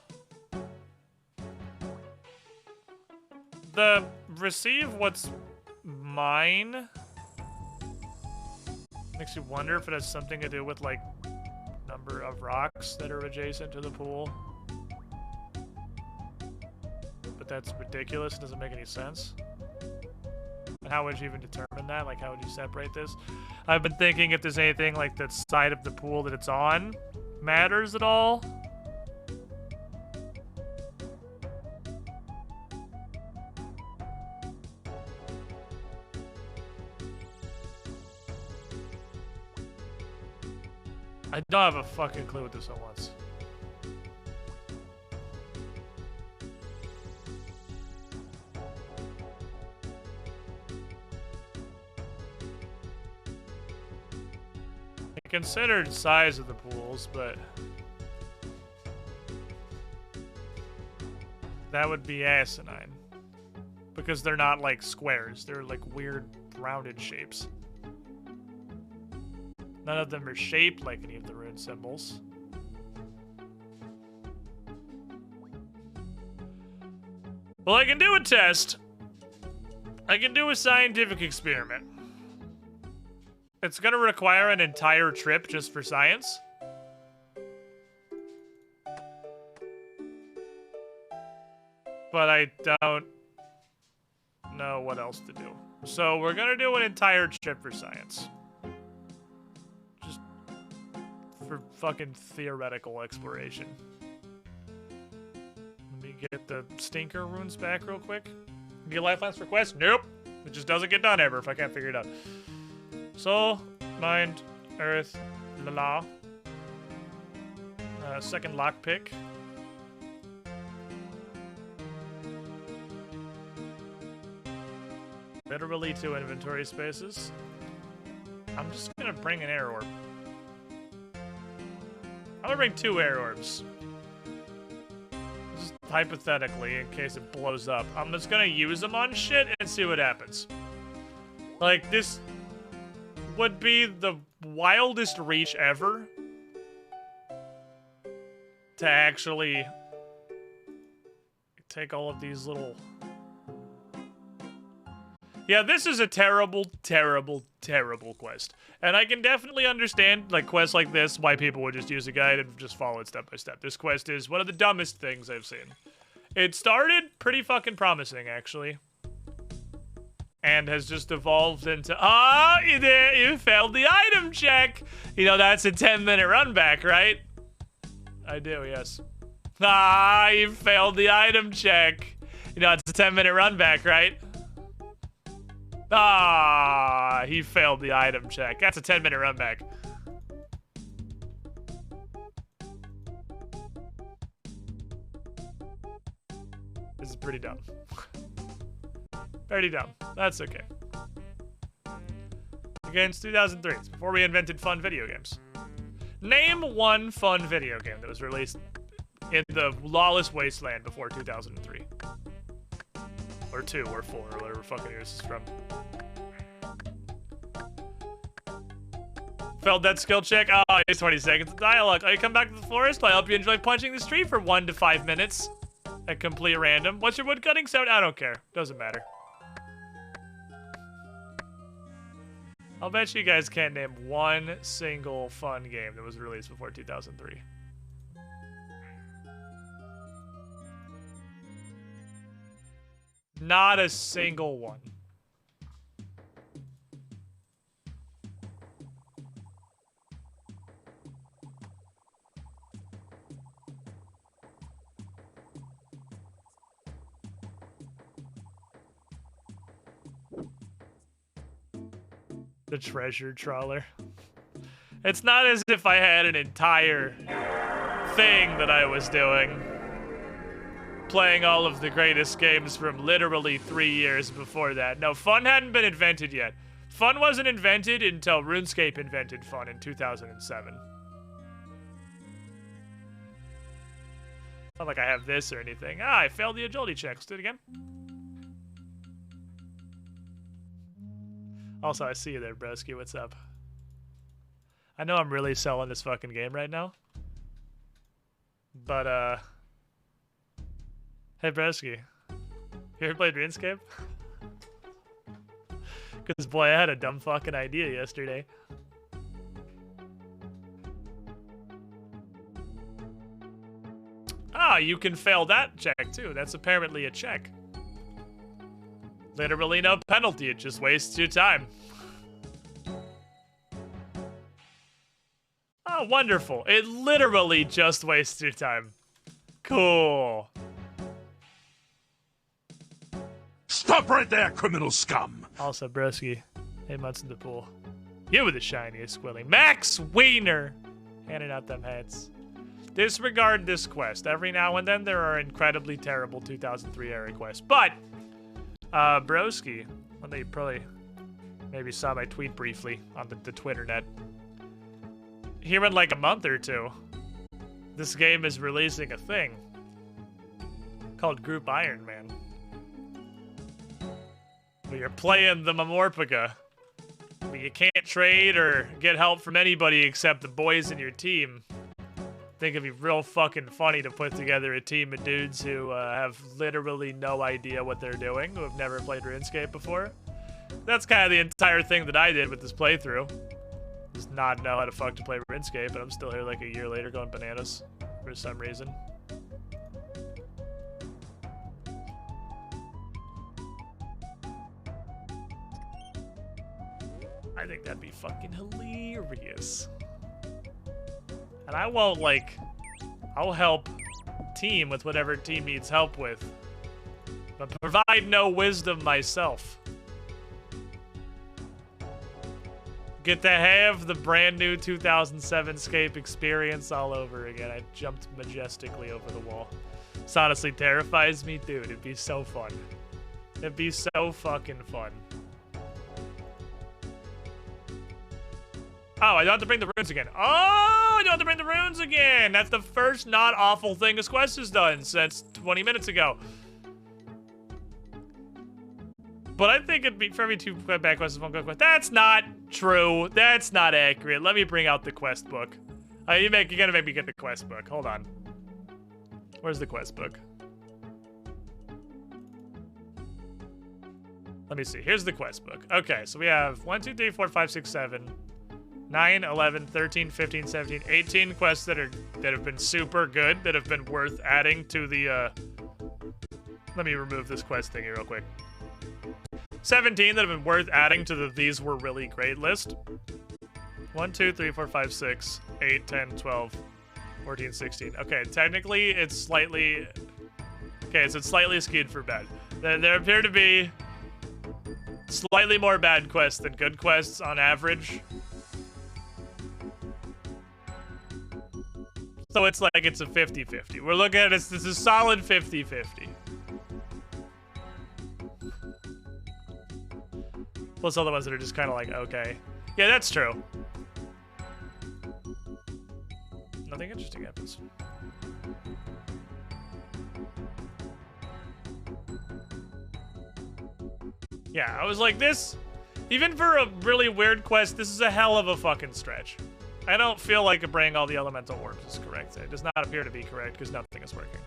The receive what's mine makes you wonder if it has something to do with like number of rocks that are adjacent to the pool. But that's ridiculous. It doesn't make any sense. And how would you even determine that? Like, how would you separate this? I've been thinking if there's anything like the side of the pool that it's on matters at all. I don't have a fucking clue what this one wants. considered size of the pools, but that would be asinine. Because they're not like squares, they're like weird rounded shapes. None of them are shaped like any of the rune symbols. Well, I can do a test. I can do a scientific experiment. It's gonna require an entire trip just for science. But I don't know what else to do. So we're gonna do an entire trip for science. Just for fucking theoretical exploration. Let me get the stinker runes back real quick. Get lifelines for quests? Nope. It just doesn't get done ever if I can't figure it out. Soul, mind, earth, la. Second lockpick. Literally 2 inventory spaces. I'm just gonna bring an air orb. I'm gonna bring 2 air orbs. Just hypothetically, in case it blows up. I'm just gonna use them on shit and see what happens. Like, this would be the wildest reach ever to actually take all of these little... Yeah, this is a terrible, terrible, terrible quest. And I can definitely understand, like, quests like this, why people would just use a guide and just follow it step by step. This quest is one of the dumbest things I've seen. It started pretty fucking promising, actually. And has just evolved into, you failed the item check! You know, that's a 10-minute run back, right? I do, yes. You failed the item check. You know, it's a 10-minute run back, right? He failed the item check. That's a 10-minute run back. This is pretty dumb. Pretty dumb. That's okay. Again, it's 2003. It's before we invented fun video games. Name one fun video game that was released in the lawless wasteland before 2003. Or 2, or 4, or whatever fucking year this is from. Failed that skill check. Oh, it's 20 seconds of dialogue. Oh, you come back to the forest? I hope you enjoy punching this tree for 1 to 5 minutes. At complete random. What's your woodcutting sound? I don't care. Doesn't matter. I'll bet you guys can't name one single fun game that was released before 2003. Not a single one. The treasure trawler. It's not as if I had an entire thing that I was doing. Playing all of the greatest games from literally 3 years before that. No, fun hadn't been invented yet. Fun wasn't invented until RuneScape invented fun in 2007. Not like I have this or anything. I failed the agility check. Let's do it again. Also, I see you there, broski. What's up? I know I'm really selling this fucking game right now. But, hey, broski. You ever played RuneScape? Because, boy, I had a dumb fucking idea yesterday. You can fail that check, too. That's apparently a check. Literally no penalty, it just wastes your time. Oh, wonderful. It literally just wastes your time. Cool. Stop right there, criminal scum! Also, broski, 8 months in the pool. You were the shiniest squilly. Max Wiener! Handing out them heads. Disregard this quest. Every now and then there are incredibly terrible 2003 era quests. But, broski, well, they probably maybe saw my tweet briefly on the Twitter net. here in like a month or two, this game is releasing a thing called Group Ironman. Where you're playing the Mamorpiga. But you can't trade or get help from anybody except the boys in your team. I think it'd be real fucking funny to put together a team of dudes who have literally no idea what they're doing, who have never played RuneScape before. That's kind of the entire thing that I did with this playthrough. Just not know how to fuck to play RuneScape, and I'm still here like a year later going bananas for some reason. I think that'd be fucking hilarious. And I won't, like, I'll help team with whatever team needs help with, but provide no wisdom myself. Get to have the brand new 2007 Scape experience all over again. I jumped majestically over the wall. This honestly terrifies me, dude. It'd be so fun. It'd be so fucking fun. Oh, I don't have to bring the runes again. Oh, I don't have to bring the runes again. That's the first not awful thing this quest has done since 20 minutes ago. But I think it'd be for every 2 back quests, 1 good quest. That's not true. That's not accurate. Let me bring out the quest book. You're gonna make me get the quest book. Hold on. Where's the quest book? Let me see. Here's the quest book. Okay, so we have 1, 2, 3, 4, 5, 6, 7, 9, 11, 13, 15, 17, 18 quests that have been super good, that have been worth adding to the, let me remove this quest thingy real quick. 17 that have been worth adding to the these were really great list. 1, 2, 3, 4, 5, 6, 8, 10, 12, 14, 16. Okay, technically it's slightly... Okay, so it's slightly skewed for bad. There appear to be slightly more bad quests than good quests on average. So it's like it's a 50-50. We're looking at this is a solid 50-50. Plus all the ones that are just kind of like, okay. Yeah, that's true. Nothing interesting happens. Yeah, I was like, this, even for a really weird quest, this is a hell of a fucking stretch. I don't feel like bringing all the elemental orbs is correct. It does not appear to be correct because nothing is working.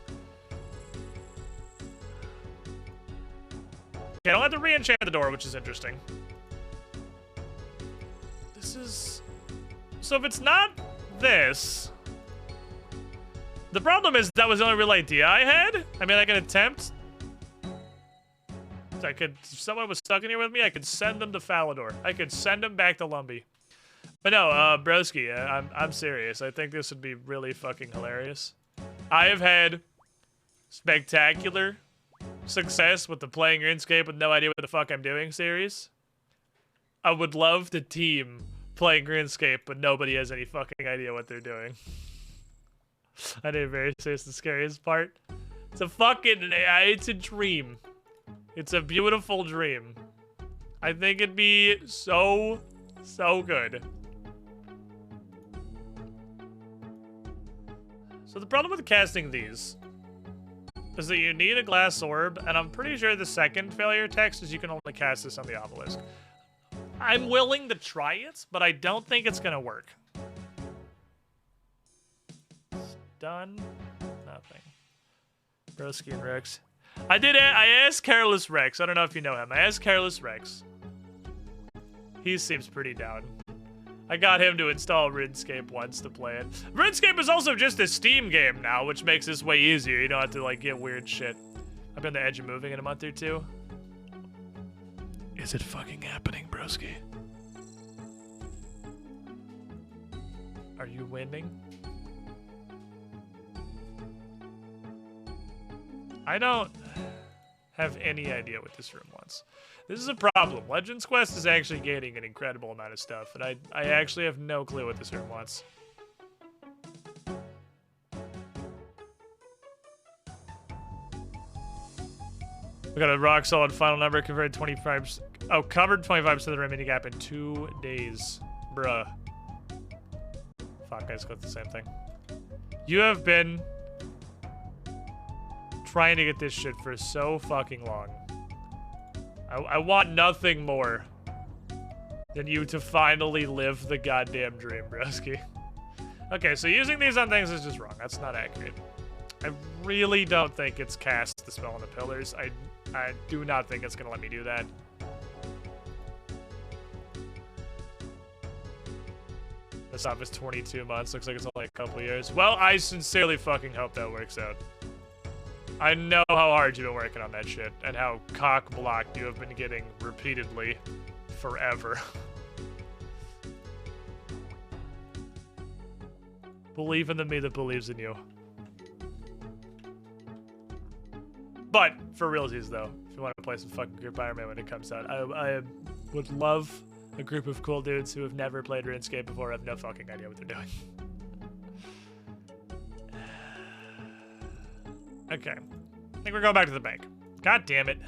Okay, I don't have to re-enchant the door, which is interesting. This is... So if it's not this... The problem is that was the only real idea I had. I mean, I can attempt... if someone was stuck in here with me, I could send them to Falador. I could send them back to Lumbee. But no, broski, I'm serious. I think this would be really fucking hilarious. I have had spectacular success with the playing RuneScape with no idea what the fuck I'm doing series. I would love to team playing RuneScape, but nobody has any fucking idea what they're doing. I didn't very serious the scariest part. It's a fucking, it's a dream. It's a beautiful dream. I think it'd be so good. So the problem with casting these is that you need a glass orb, and I'm pretty sure the second failure text is you can only cast this on the obelisk. I'm willing to try it, but I don't think it's gonna work. Done. Nothing. Broski and Rex. I asked Careless Rex. I don't know if you know him. I asked Careless Rex. He seems pretty down. I got him to install RuneScape once to play it. RuneScape is also just a Steam game now, which makes this way easier. You don't have to, like, get weird shit. I've been on the edge of moving in a month or two. Is it fucking happening, broski? Are you winning? I don't have any idea what this room wants. This is a problem. Legends Quest is actually gaining an incredible amount of stuff, and I actually have no clue what this room wants. We got a rock solid final number, converted 25%. Oh, covered 25% of the remaining gap in 2 days. Bruh. Fine. fuck, I just got the same thing. You have been trying to get this shit for so fucking long. I want nothing more than you to finally live the goddamn dream, broski. Okay, so using these on things is just wrong. That's not accurate. I really don't think it's cast the spell on the pillars. I do not think it's gonna let me do that. This off is 22 months. Looks like it's only a couple years. Well, I sincerely fucking hope that works out. I know how hard you've been working on that shit, and how cock-blocked you have been getting repeatedly forever. Believe in the me that believes in you. But, for realsies though, if you want to play some fucking Group Iron Man when it comes out, I would love a group of cool dudes who have never played RuneScape before, have no fucking idea what they're doing. Okay. I think we're going back to the bank. God damn it.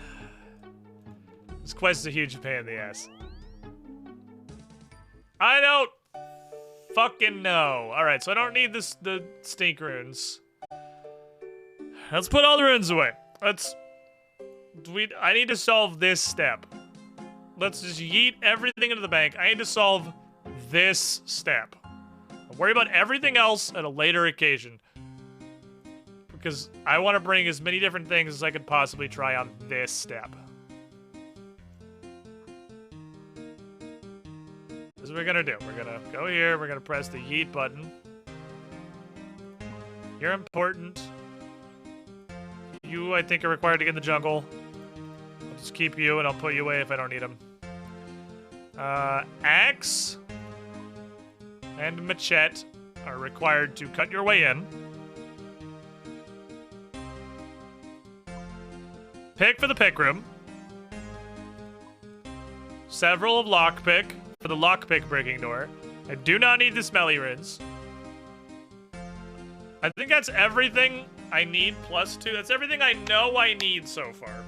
This quest is a huge pain in the ass. I don't fucking know. Alright, so I don't need the stink runes. Let's put all the runes away. I need to solve this step. Let's just yeet everything into the bank. I need to solve this step. I'll worry about everything else at a later occasion. Because I want to bring as many different things as I could possibly try on this step. This is what we're gonna do. We're gonna go here, we're gonna press the yeet button. You're important. You, I think, are required to get in the jungle. I'll just keep you, and I'll put you away if I don't need them. Axe and machete are required to cut your way in. Pick for the pick room. Several of lockpick for the lockpick breaking door. I do not need the smelly runes. I think that's everything I need plus 2. That's everything I know I need so far.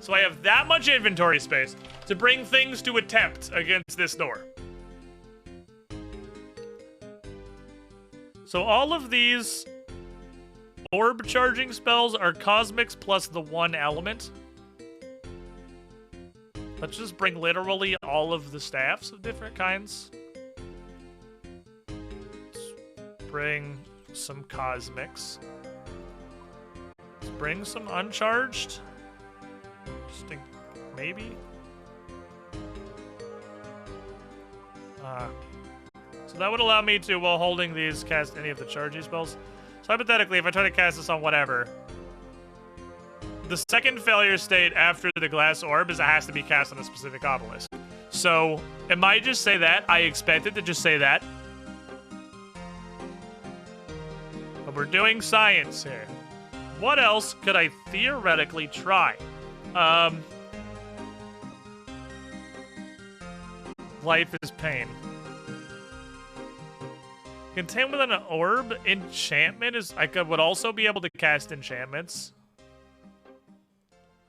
So I have that much inventory space to bring things to attempt against this door. So all of these orb charging spells are cosmics plus the 1 element. Let's just bring literally all of the staffs of different kinds. Let's bring some cosmics. Let's bring some uncharged. Just think, maybe? So that would allow me to, while holding these, cast any of the charging spells. So hypothetically, if I try to cast this on whatever, the second failure state after the glass orb is it has to be cast on a specific obelisk. So it might just say that. I expect it to just say that. But we're doing science here. What else could I theoretically try? Life is pain. Contained within an orb, enchantment is... I would also be able to cast enchantments.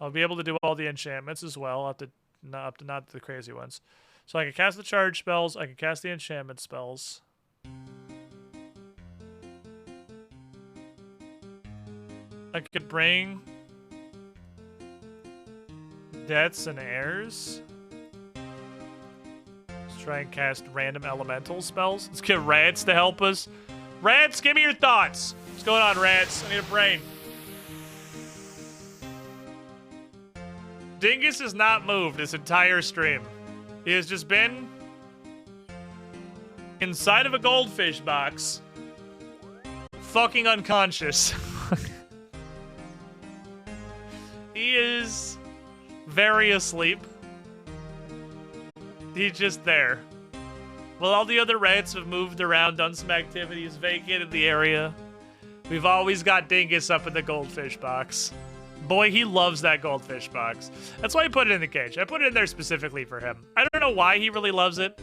I'll be able to do all the enchantments as well, up to not the crazy ones. So I can cast the charge spells, I can cast the enchantment spells. I could bring Deaths and Heirs. Let's try and cast random elemental spells. Let's get Rats to help us. Rats, give me your thoughts. What's going on, Rats? I need a brain. Dingus has not moved this entire stream. He has just been inside of a goldfish box, fucking unconscious. He is very asleep. He's just there. Well, all the other rats have moved around, done some activities, vacated the area. We've always got Dingus up in the goldfish box. Boy, he loves that goldfish box. That's why I put it in the cage. I put it in there specifically for him. I don't know why he really loves it,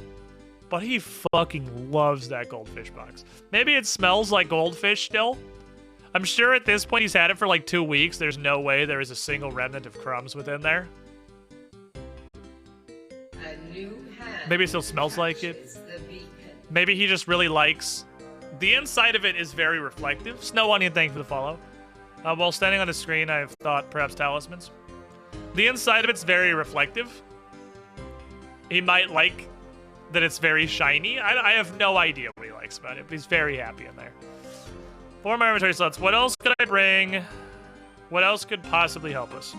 but he fucking loves that goldfish box. Maybe it smells like goldfish still. I'm sure at this point he's had it for like 2 weeks. There's no way there is a single remnant of crumbs within there. A new hand Maybe it still smells like it. touches the beacon. Maybe he just really likes The inside of it is very reflective. Snow Onion, thank you for the follow. While standing on the screen, I've thought perhaps talismans. The inside of it's very reflective. He might like that it's very shiny. I have no idea what he likes about it, but he's very happy in there. 4 more inventory slots. What else could I bring? What else could possibly help us?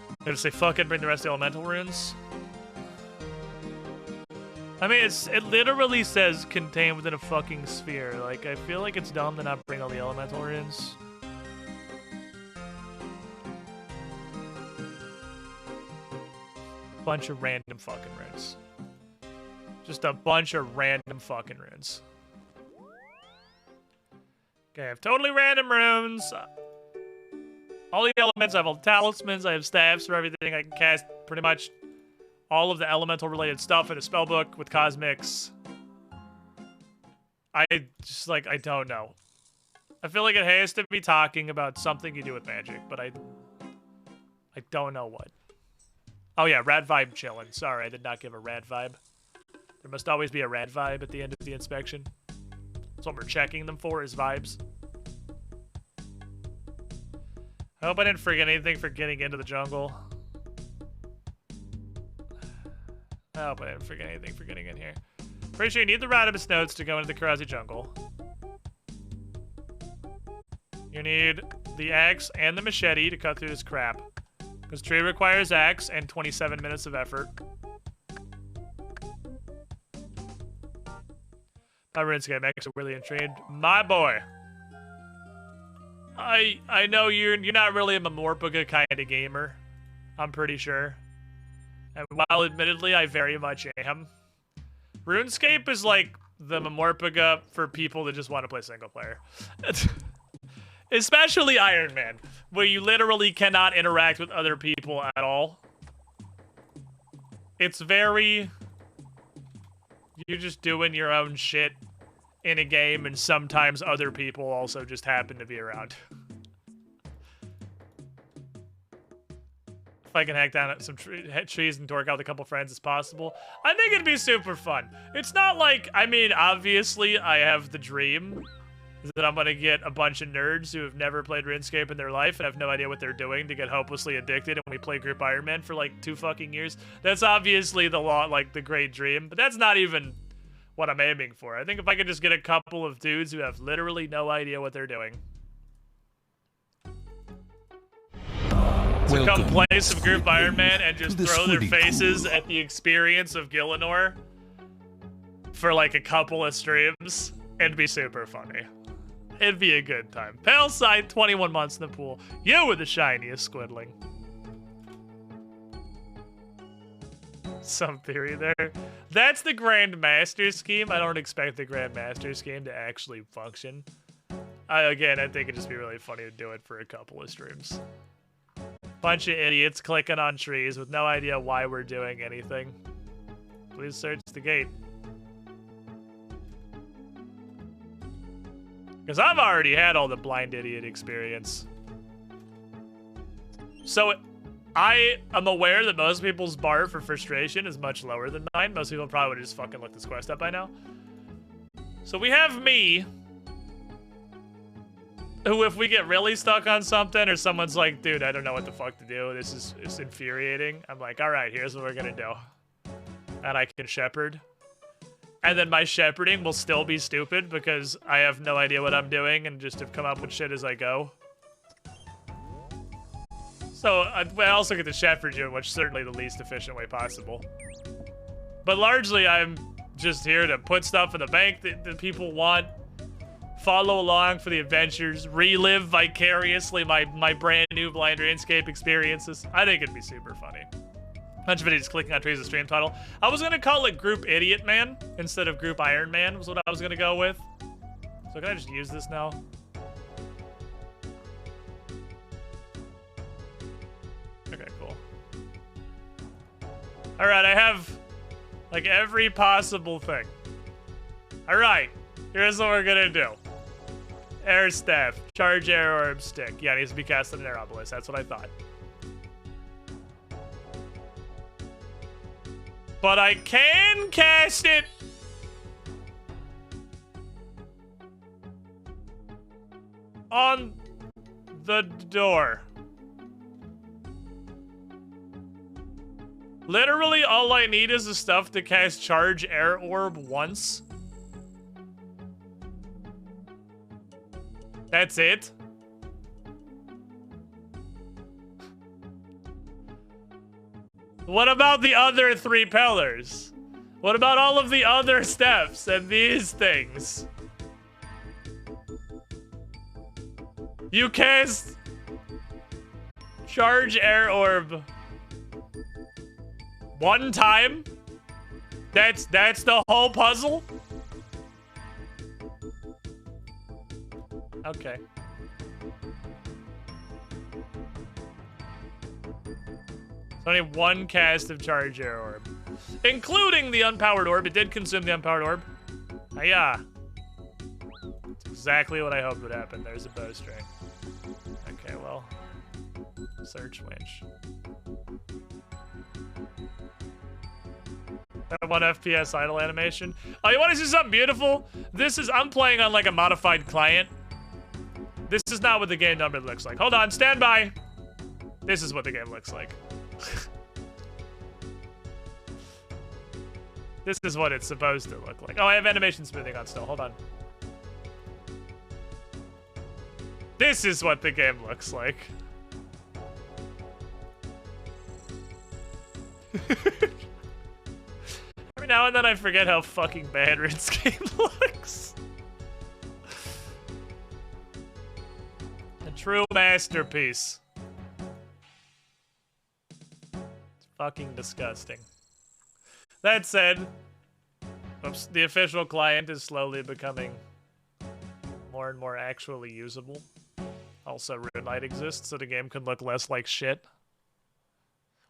I'm gonna say fuck it, bring the rest of the elemental runes. I mean, it literally says contained within a fucking sphere. Like, I feel like it's dumb to not bring all the elemental runes. Bunch of random fucking runes. Just a bunch of random fucking runes. Okay, I have totally random runes. All the elements, I have all the talismans, I have staffs for everything. I can cast pretty much all of the elemental related stuff in a spellbook with cosmics. I don't know. I feel like it has to be talking about something you do with magic, but I don't know what. Oh yeah, rad vibe chillin'. Sorry, I did not give a rad vibe. There must always be a rad vibe at the end of the inspection. That's what we're checking them for, is vibes. I hope I didn't forget anything for getting into the jungle. I hope I didn't forget anything for getting in here. Pretty sure you need the Radimus notes to go into the Karazi jungle. You need the axe and the machete to cut through this crap. Because tree requires axe and 27 minutes of effort. My RuneScape makes it really intrigued. My boy. I know you're not really a Mamorpaga kind of gamer. I'm pretty sure. And while admittedly I very much am, RuneScape is like the Mamorpaga for people that just want to play single player. Especially Iron Man, where you literally cannot interact with other people at all. It's very... You're just doing your own shit in a game, and sometimes other people also just happen to be around. If I can hack down some trees and dork out with a couple friends as possible, I think it'd be super fun. It's not like, I mean, obviously I have the dream that I'm gonna get a bunch of nerds who have never played RuneScape in their life and have no idea what they're doing to get hopelessly addicted, and we play Group Ironman for like 2 fucking years. That's obviously the great dream, but that's not even what I'm aiming for. I think if I could just get a couple of dudes who have literally no idea what they're doing to come play some Group Ironman and just throw their faces at the experience of Gillinor for like a couple of streams, it'd be super funny. It'd be a good time. Pale Sight, 21 months in the pool. You were the shiniest squidling. Some theory there. That's the Grandmaster scheme. I don't expect the Grandmaster scheme to actually function. Again, I think it'd just be really funny to do it for a couple of streams. Bunch of idiots clicking on trees with no idea why we're doing anything. Please search the gate. Because I've already had all the blind idiot experience. So I am aware that most people's bar for frustration is much lower than mine. Most people probably would have just fucking looked this quest up by now. So we have me, who if we get really stuck on something or someone's like, dude, I don't know what the fuck to do, it's infuriating, I'm like, all right, here's what we're gonna do. And I can shepherd. And then my shepherding will still be stupid because I have no idea what I'm doing and just have come up with shit as I go. So I also get to shepherd you in which certainly the least efficient way possible. But largely I'm just here to put stuff in the bank that people want, follow along for the adventures, relive vicariously my brand new Blind RuneScape experiences. I think it'd be super funny. Bunch of idiots clicking on trees as stream title. I was gonna call it Group Idiot Man instead of Group Iron Man was what I was gonna go with. So can I just use this now? Okay, cool. Alright, I have like every possible thing. Alright, here's what we're gonna do. Air Staff, Charge Air Orb Stick. Yeah, it needs to be cast on an Air Obelisk, that's what I thought. But I can cast it. On the door. Literally, all I need is the stuff to cast Charge Air Orb once. That's it. What about the other 3 pillars? What about all of the other steps and these things? You cast Charge Air Orb one time? That's the whole puzzle? Okay. Only one cast of Charge Air Orb. Including the Unpowered Orb. It did consume the Unpowered Orb. Hiya. That's exactly what I hoped would happen. There's a bowstring. Okay, well. Search winch. That 1 FPS idle animation. Oh, you want to see something beautiful? I'm playing on like a modified client. This is not what the game number looks like. Hold on, stand by. This is what the game looks like. This is what it's supposed to look like. Oh, I have animation smoothing on still. Hold on. This is what the game looks like. Every now and then I forget how fucking bad RuneScape looks. A true masterpiece. It's fucking disgusting. That said, oops, the official client is slowly becoming more and more actually usable. Also, RuneLite exists, so the game can look less like shit.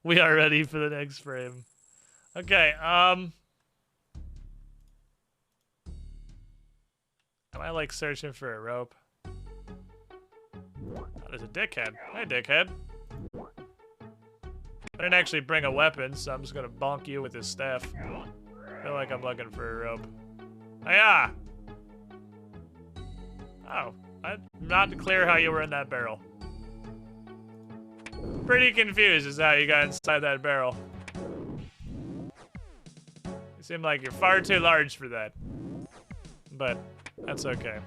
We are ready for the next frame. Okay, am I like searching for a rope? Oh, there's a dickhead. Hey, dickhead. I didn't actually bring a weapon, so I'm just gonna bonk you with this staff. I feel like I'm looking for a rope. Hiya! Oh, I'm not clear how you were in that barrel. Pretty confused as to how you got inside that barrel. You seem like you're far too large for that. But that's okay.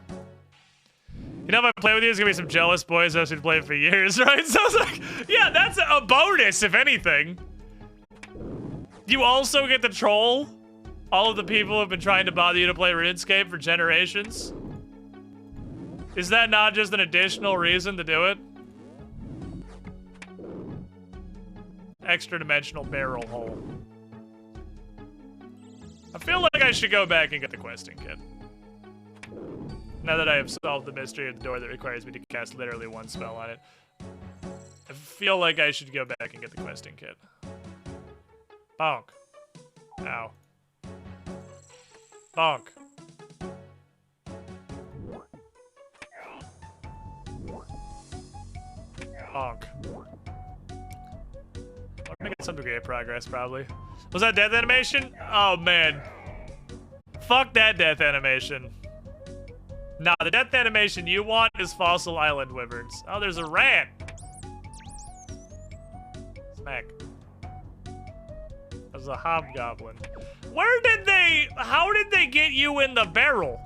You know, if I play with you, there's gonna be some jealous boys that should play for years, right? So it's like, yeah, that's a bonus, if anything. You also get to troll all of the people who have been trying to bother you to play RuneScape for generations. Is that not just an additional reason to do it? Extra dimensional barrel hole. I feel like I should go back and get the questing kit. Now that I have solved the mystery of the door that requires me to cast literally one spell on it. I feel like I should go back and get the questing kit. Bonk. Ow. Bonk. Bonk. I'm gonna get some degree of progress, probably. Was that death animation? Oh, man. Fuck that death animation. Nah, the death animation you want is Fossil Island Wyverns. Oh, there's a rat. Smack. There's a hobgoblin. How did they get you in the barrel?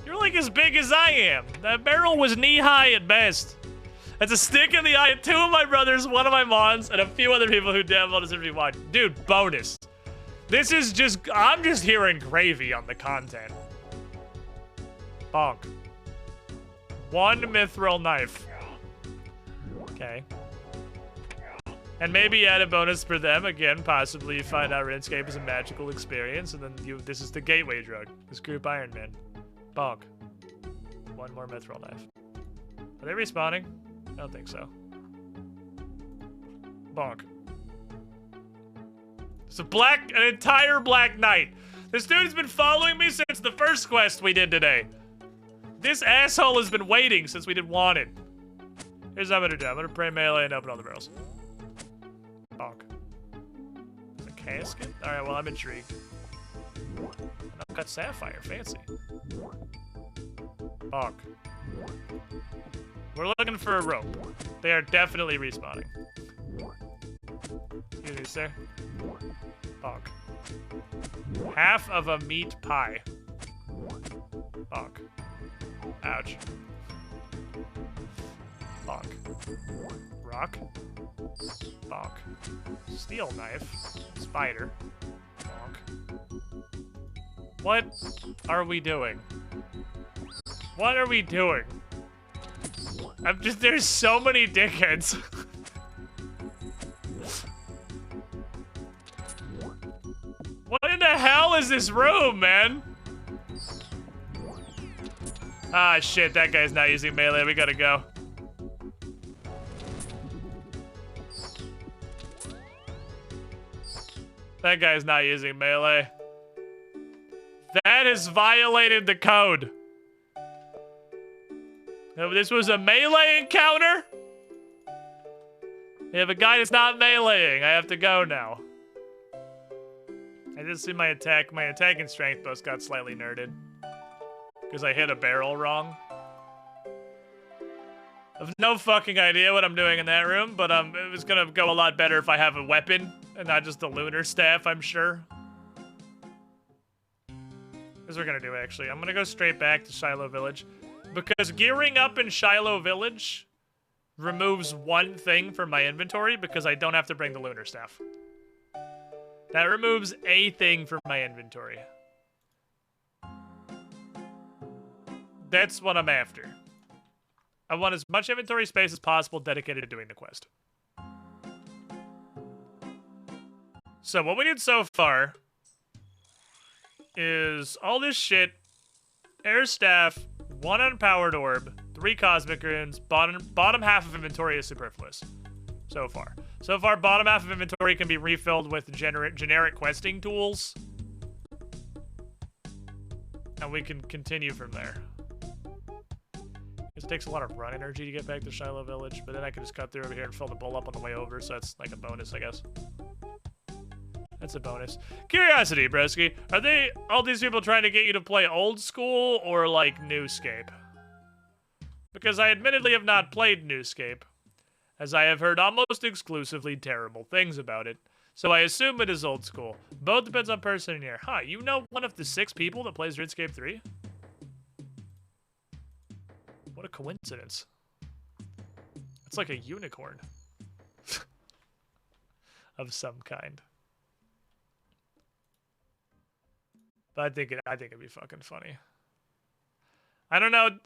You're like as big as I am. That barrel was knee-high at best. That's a stick in the eye of 2 of my brothers, 1 of my mods, and a few other people who damn well deserve to be watched. Dude, bonus. This is just, I'm just hearing gravy on the content. Bonk. 1 mithril knife. Okay. And maybe add a bonus for them. Again, possibly you find out RuneScape is a magical experience, and then this is the gateway drug. This group Ironman. Bonk. 1 more mithril knife. Are they respawning? I don't think so. Bonk. It's an entire black knight. This dude has been following me since the first quest we did today. This asshole has been waiting since we did Wanted. Here's what I'm gonna do. I'm gonna pray melee and open all the barrels. Bonk. casket? Alright, well, I'm intrigued. An uncut sapphire, fancy. Bonk. We're looking for a rope. They are definitely respawning. Excuse me, sir. Bonk. Half of a meat pie. Bonk. Ouch. Bonk. Rock. Bonk. Steel knife. Spider. Bonk. What are we doing? What are we doing? There's so many dickheads. What in the hell is this room, man? Ah, shit, that guy's not using melee. We gotta go. That guy's not using melee. That has violated the code. This was a melee encounter? We have a guy that's not meleeing. I have to go now. I just see my attacking strength boost got slightly nerded. Because I hit a barrel wrong. I have no fucking idea what I'm doing in that room, but it was gonna go a lot better if I have a weapon and not just a lunar staff, I'm sure. Here's what we're gonna do, actually. I'm gonna go straight back to Shiloh Village. Because gearing up in Shiloh Village removes one thing from my inventory because I don't have to bring the lunar staff. That removes a thing from my inventory. That's what I'm after. I want as much inventory space as possible dedicated to doing the quest. So what we did so far is all this shit, air staff, 1 unpowered orb, 3 cosmic runes, bottom half of inventory is superfluous. So far. So far, bottom half of inventory can be refilled with generic questing tools. And we can continue from there. It takes a lot of run energy to get back to Shiloh Village, but then I can just cut through over here and fill the bowl up on the way over, so that's like a bonus, I guess. That's a bonus. Curiosity, broski. Are all these people trying to get you to play old school or like RuneScape? Because I admittedly have not played RuneScape, as I have heard almost exclusively terrible things about it. So I assume it is old school. Both depends on person in here. Huh, you know one of the 6 people that plays RuneScape 3? What a coincidence. It's like a unicorn. Of some kind. But I think it'd be fucking funny. I don't know. Do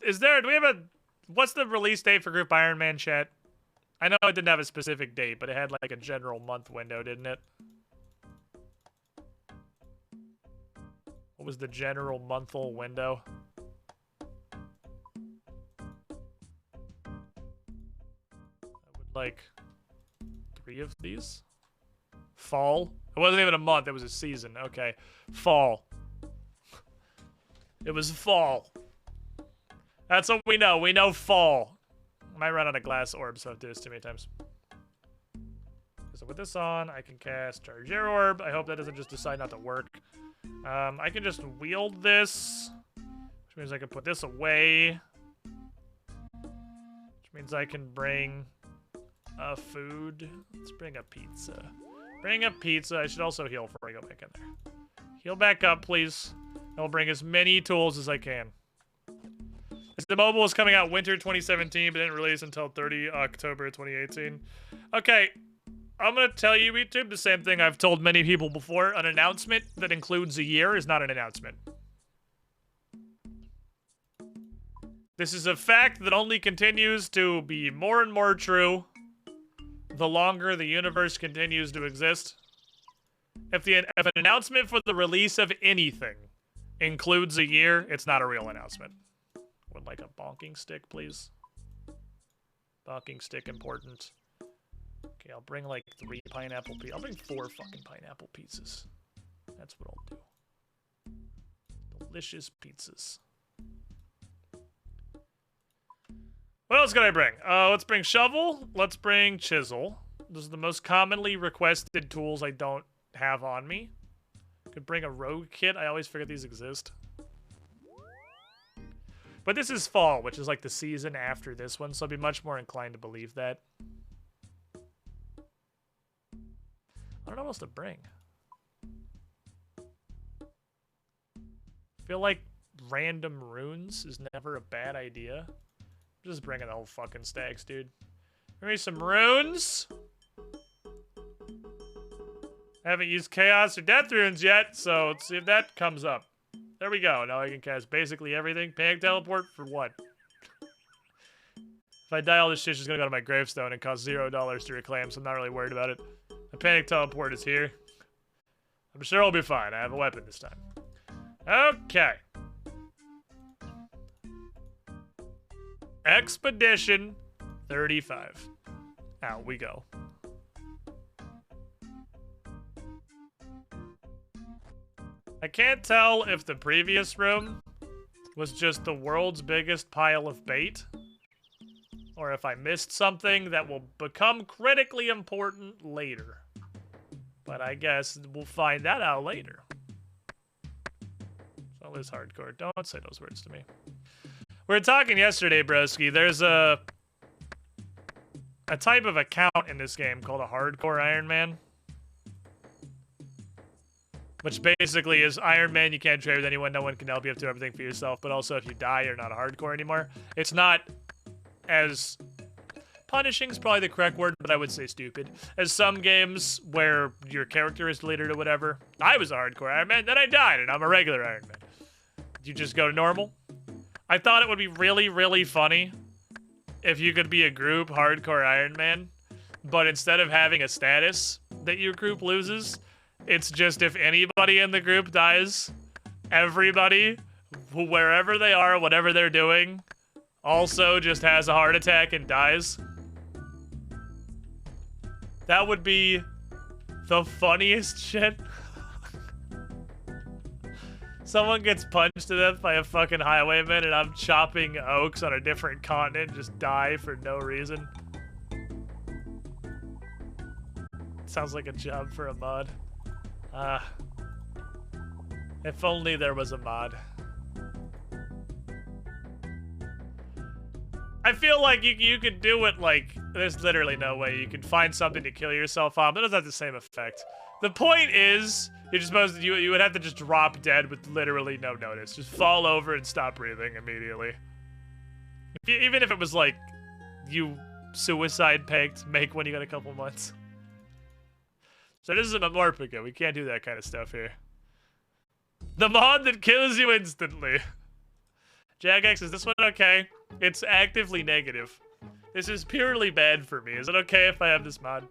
we have what's the release date for Group Ironman, chat? I know it didn't have a specific date, but it had like a general month window, didn't it? What was the general monthal window? I would like 3 of these. Fall? It wasn't even a month, it was a season. Okay. Fall. It was fall. That's what we know. We know fall. I might run out of glass orbs, so I've done this too many times. So with this on, I can cast Charge Air Orb. I hope that doesn't just decide not to work. I can just wield this, which means I can put this away. Which means I can bring food. Let's bring a pizza. Bring a pizza. I should also heal before I go back in there. Heal back up, please. I'll bring as many tools as I can. The mobile is coming out winter 2017, but didn't release until 30 October 2018. Okay, I'm gonna tell you, YouTube, the same thing I've told many people before. An announcement that includes a year is not an announcement. This is a fact that only continues to be more and more true the longer the universe continues to exist. If an announcement for the release of anything includes a year, it's not a real announcement. Would like a bonking stick, please. Bonking stick important. Okay, I'll bring like 3 pineapple pizzas. I'll bring 4 fucking pineapple pizzas. That's what I'll do. Delicious pizzas. What else can I bring? Let's bring shovel. Let's bring chisel. Those are the most commonly requested tools I don't have on me. Could bring a rogue kit. I always forget these exist. But this is fall, which is like the season after this one, so I'd be much more inclined to believe that. I don't know what else to bring. I feel like random runes is never a bad idea. I'm just bringing the whole fucking stacks, dude. Bring me some runes. I haven't used chaos or death runes yet, so let's see if that comes up. There we go. Now I can cast basically everything. Panic teleport for what? If I die, all this shit's just gonna go to my gravestone and cost $0 to reclaim, so I'm not really worried about it. The panic teleport is here. I'm sure I'll be fine. I have a weapon this time. Okay. Expedition 35. Out we go. I can't tell if the previous room was just the world's biggest pile of bait, or if I missed something that will become critically important later. But I guess we'll find that out later. So this hardcore. Don't say those words to me. We were talking yesterday, broski. There's a type of account in this game called a hardcore Ironman. Which basically is Iron Man, you can't trade with anyone, no one can help you, have to do everything for yourself, but also if you die, you're not a hardcore anymore. It's not as... punishing is probably the correct word, but I would say stupid. As some games where your character is deleted or whatever. I was a hardcore Iron Man, then I died, and I'm a regular Iron Man. You just go to normal? I thought it would be really, really funny if you could be a group hardcore Iron Man, but instead of having a status that your group loses... it's just if anybody in the group dies, everybody, wherever they are, whatever they're doing, also just has a heart attack and dies. That would be the funniest shit. Someone gets punched to death by a fucking highwayman and I'm chopping oaks on a different continent, just die for no reason. Sounds like a job for a mod. If only there was a mod. I feel like you could do it like, there's literally no way you could find something to kill yourself on, but it doesn't have the same effect. The point is, you're just supposed to, you would have to just drop dead with literally no notice. Just fall over and stop breathing immediately. Even if it was like, you suicide pact, make when you got a couple months. So this is a Memorpica. We can't do that kind of stuff here. The mod that kills you instantly. Jagex, is this one okay? It's actively negative. This is purely bad for me. Is it okay if I have this mod?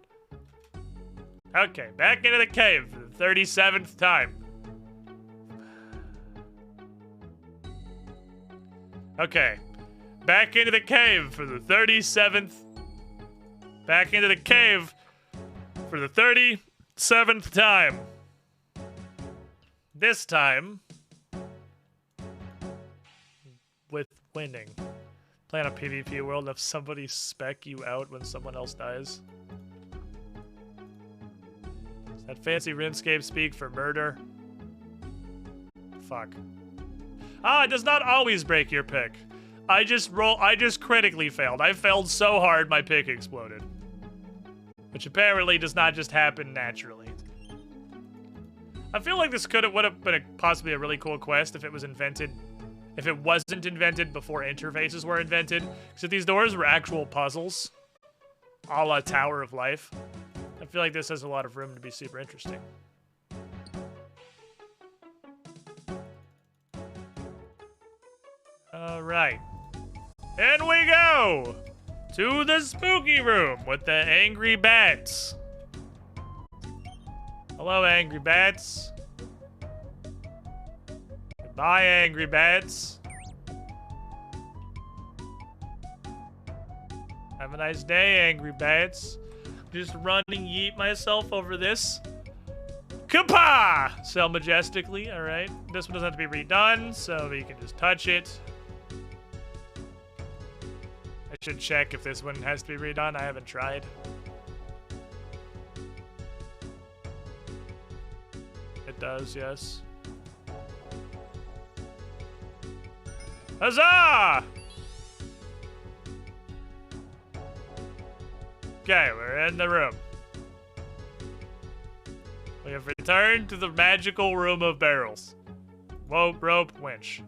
Okay, back into the cave for the 37th time. Okay, back into the cave for the 37th. Back into the cave for the 37th time. This time, with winning. Playing a PvP world, if somebody spec you out when someone else dies. Does that fancy RuneScape speak for murder? Fuck. Ah, it does not always break your pick. I just critically failed. I failed so hard my pick exploded. Which apparently does not just happen naturally. I feel like this would have been possibly a really cool quest if it was invented. If it wasn't invented before interfaces were invented. Because if these doors were actual puzzles, a la Tower of Life, I feel like this has a lot of room to be super interesting. Alright. In we go! To the spooky room with the angry bats. Hello, angry bats. Goodbye, angry bats. Have a nice day, angry bats. Just running yeet myself over this. Kapah! Sell majestically, alright. This one doesn't have to be redone, so you can just touch it. I should check if this one has to be redone. I haven't tried. does, yes. Huzzah! Okay, we're in the room. We have returned to the magical room of barrels. Rope, winch.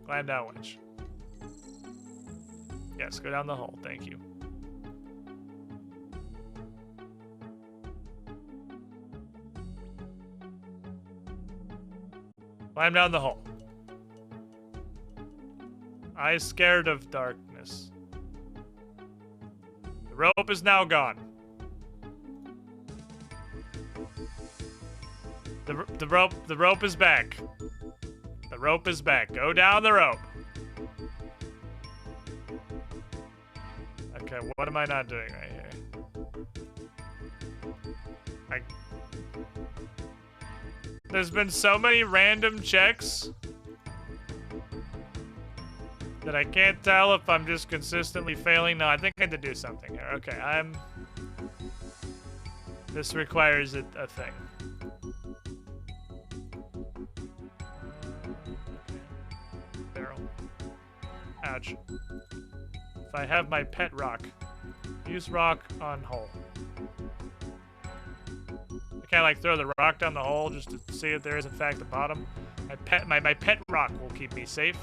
Climb down, winch. Yes, go down the hole, thank you. Climb down the hole. I scared of darkness. The rope is now gone. The rope is back. The rope is back. Go down the rope. Okay, what am I not doing right here? There's been so many random checks that I can't tell if I'm just consistently failing. No, I think I had to do something here. Okay, this requires a thing. Barrel. Ouch. If I have my pet rock, use rock on hole. I can't like throw the rock down the hole just to see if there is in fact a bottom. My pet rock will keep me safe.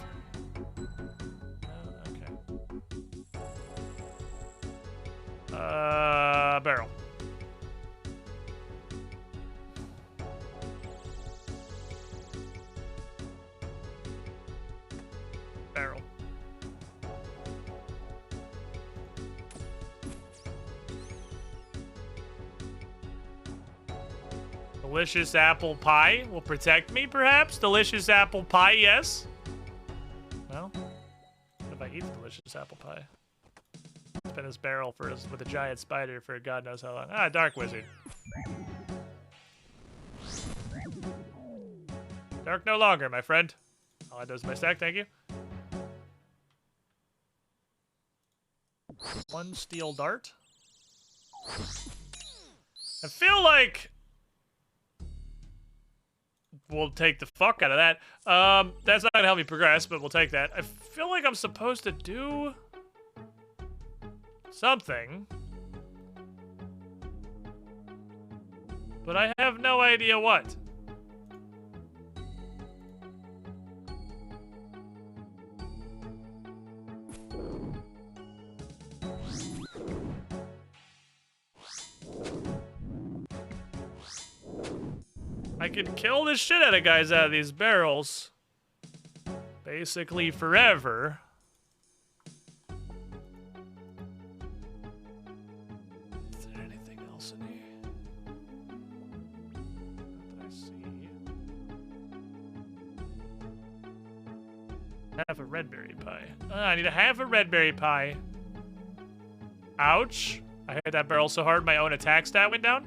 Okay. Barrel. Barrel. Delicious apple pie will protect me, perhaps? Delicious apple pie, yes? Well, what if I eat the delicious apple pie? It's been this barrel with a giant spider for God knows how long. Ah, Dark Wizard. Dark no longer, my friend. All that does is my stack, thank you. One steel dart. I feel like we'll take the fuck out of that. That's not gonna help me progress, but we'll take that. I feel like I'm supposed to do something, but I have no idea what. I could kill the shit out of guys out of these barrels. Basically forever. Is there anything else in here? Not that I see. Half a red berry pie. I need a half a red berry pie. Ouch. I hit that barrel so hard my own attack stat went down.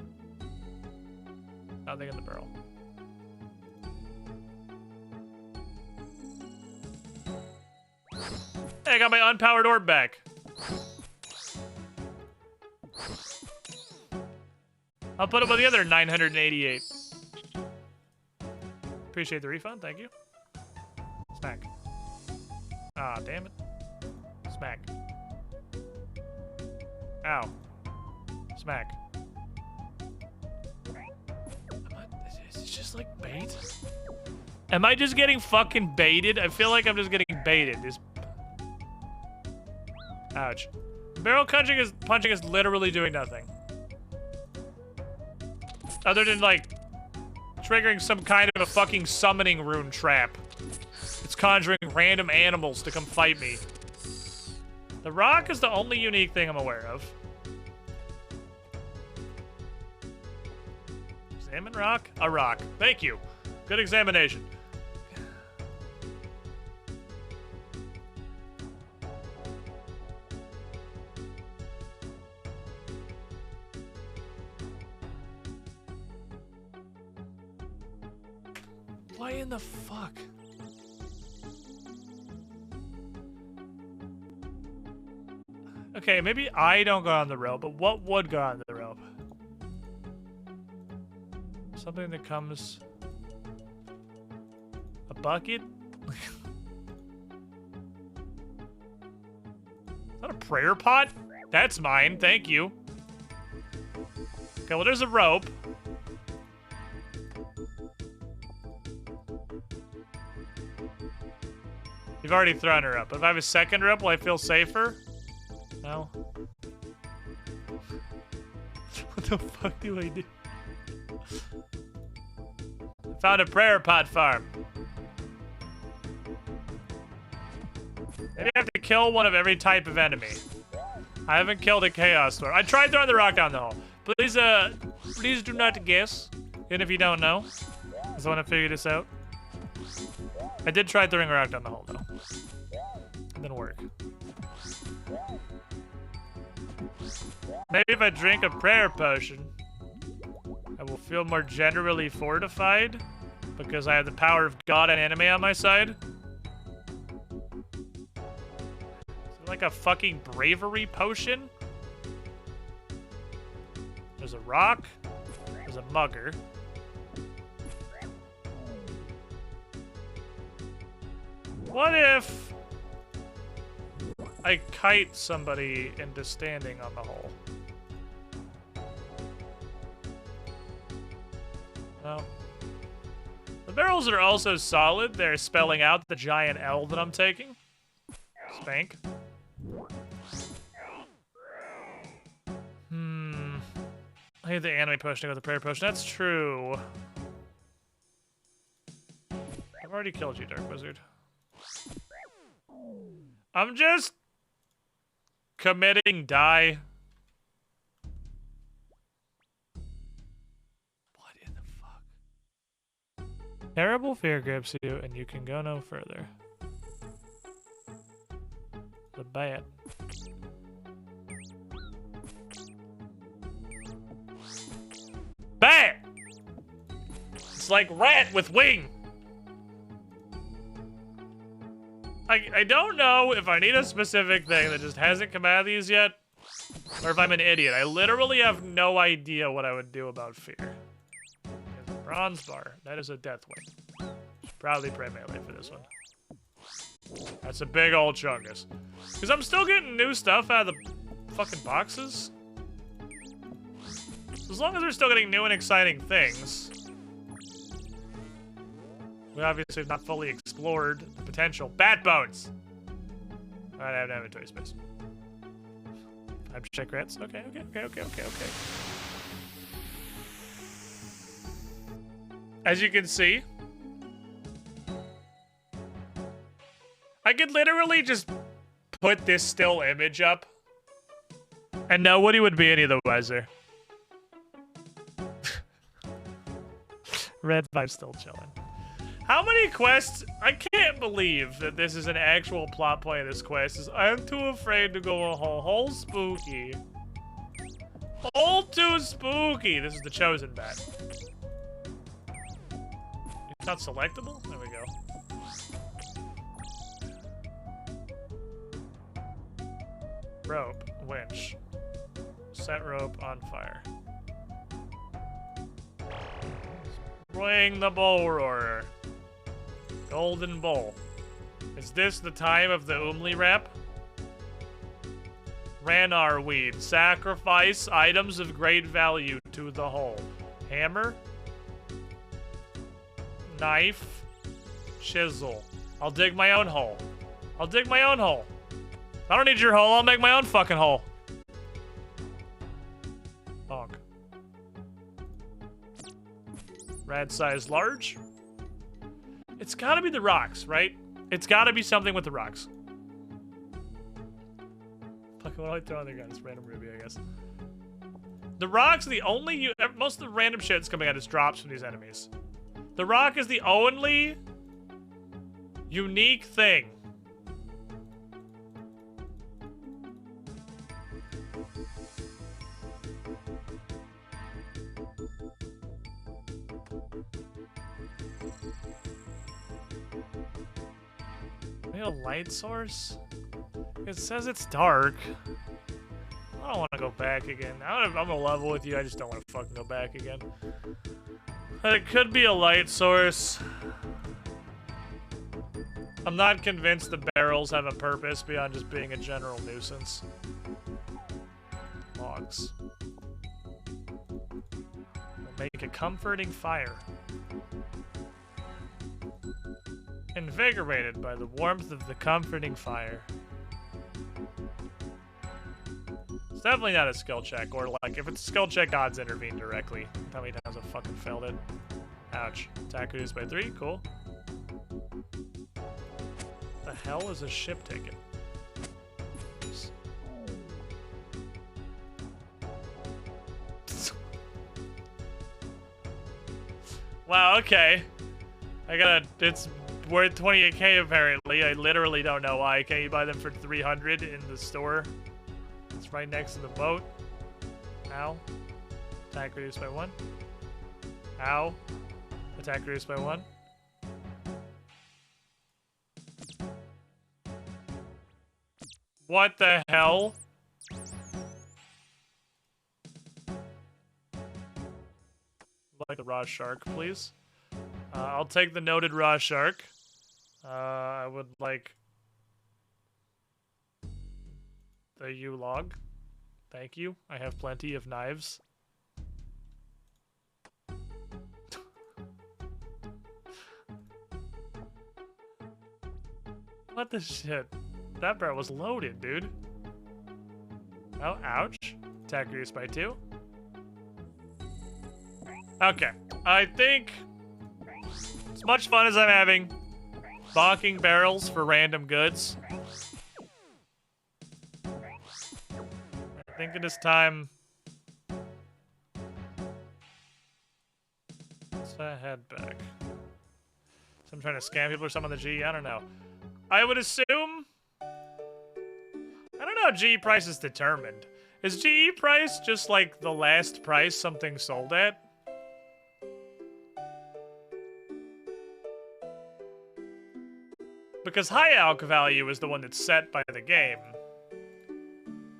Nothing in the barrel. Hey, I got my unpowered orb back. I'll put it with the other 988. Appreciate the refund, thank you. Smack. Ah, damn it. Smack. Ow. Smack. Is it just like bait? Am I just getting fucking baited? I feel like I'm just getting baited. Ouch. Barrel punching is literally doing nothing. Other than, like, triggering some kind of a fucking summoning rune trap. It's conjuring random animals to come fight me. The rock is the only unique thing I'm aware of. Examine rock? A rock. Thank you. Good examination. Why in the fuck? Okay, maybe I don't go on the rope, but what would go on the rope? Something that comes bucket? Is that a prayer pot? That's mine, thank you. Okay, well, there's a rope. You've already thrown her up. But if I have a second rope, will I feel safer? No. What the fuck do I do? I found a prayer pot farm. Maybe I have to kill one of every type of enemy. I haven't killed a chaos storm. I tried throwing the rock down the hole. Please, please do not guess. Even if you don't know. Because I want to figure this out. I did try throwing a rock down the hole, though. It didn't work. Maybe if I drink a prayer potion, I will feel more generally fortified because I have the power of God and enemy on my side. Is it like a fucking bravery potion? There's a rock. There's a mugger. What if I kite somebody into standing on the hole? No. The barrels are also solid. They're spelling out the giant L that I'm taking. Spank. I need the anime potion to go with the prayer potion. That's true. I've already killed you, Dark Wizard. I'm just committing die. What in the fuck? Terrible fear grips you, and you can go no further. The bat. Bat! It's like rat with wing. I don't know if I need a specific thing that just hasn't come out of these yet, or if I'm an idiot. I literally have no idea what I would do about fear. There's a bronze bar. That is a death wing. Should probably pray melee for this one. That's a big old chungus. Because I'm still getting new stuff out of the fucking boxes. As long as we're still getting new and exciting things. We obviously have not fully explored the potential. Bat bones! Alright, I have no inventory space. 5 rats. Okay. As you can see, I could literally just put this still image up, and nobody would be any the wiser. Red 5 still chilling. How many quests? I can't believe that this is an actual plot point of this quest. Is I'm too afraid to go a hole spooky. Hole too spooky. This is the chosen bat. It's not selectable? There we go. Rope. Winch. Set rope on fire. Bring the bull roarer. Golden bowl. Is this the time of the Umli rap? Ranar weed. Sacrifice items of great value to the hole. Hammer. Knife. Chisel. I'll dig my own hole. I'll dig my own hole. I don't need your hole. I'll make my own fucking hole. Bonk. Rad size large. It's gotta be the rocks, right? It's gotta be something with the rocks. Fuck, what do I throw on there, guys? Random ruby, I guess. The rocks are the only... Most of the random shit that's coming out is drops from these enemies. The rock is the only unique thing. A light source? It says it's dark. I don't want to go back again. I'm gonna level with you. I just don't want to fucking go back again. It could be a light source. I'm not convinced the barrels have a purpose beyond just being a general nuisance. Logs. Will make a comforting fire. Invigorated by the warmth of the comforting fire. It's definitely not a skill check, or like, if it's a skill check, odds intervene directly. How many times I've fucking failed it? Ouch. Attack reduced by 3, cool. The hell is a ship ticket? Wow, okay. It's worth 28k apparently. I literally don't know why. Can't you buy them for 300 in the store? It's right next to the boat. Ow. Attack reduced by 1. Ow. Attack reduced by 1. What the hell? Like the raw shark, please. I'll take the noted raw shark. I would like the U-log. Thank you. I have plenty of knives. What the shit? That barrel was loaded, dude. Oh, ouch. Attack reduced by 2. Okay. I think as much fun as I'm having bonking barrels for random goods, I think it is time to head back. So I'm trying to scam people or something on the G. I don't know. I would assume. I don't know how GE price is determined. Is GE price just like the last price something sold at? Because high alc value is the one that's set by the game.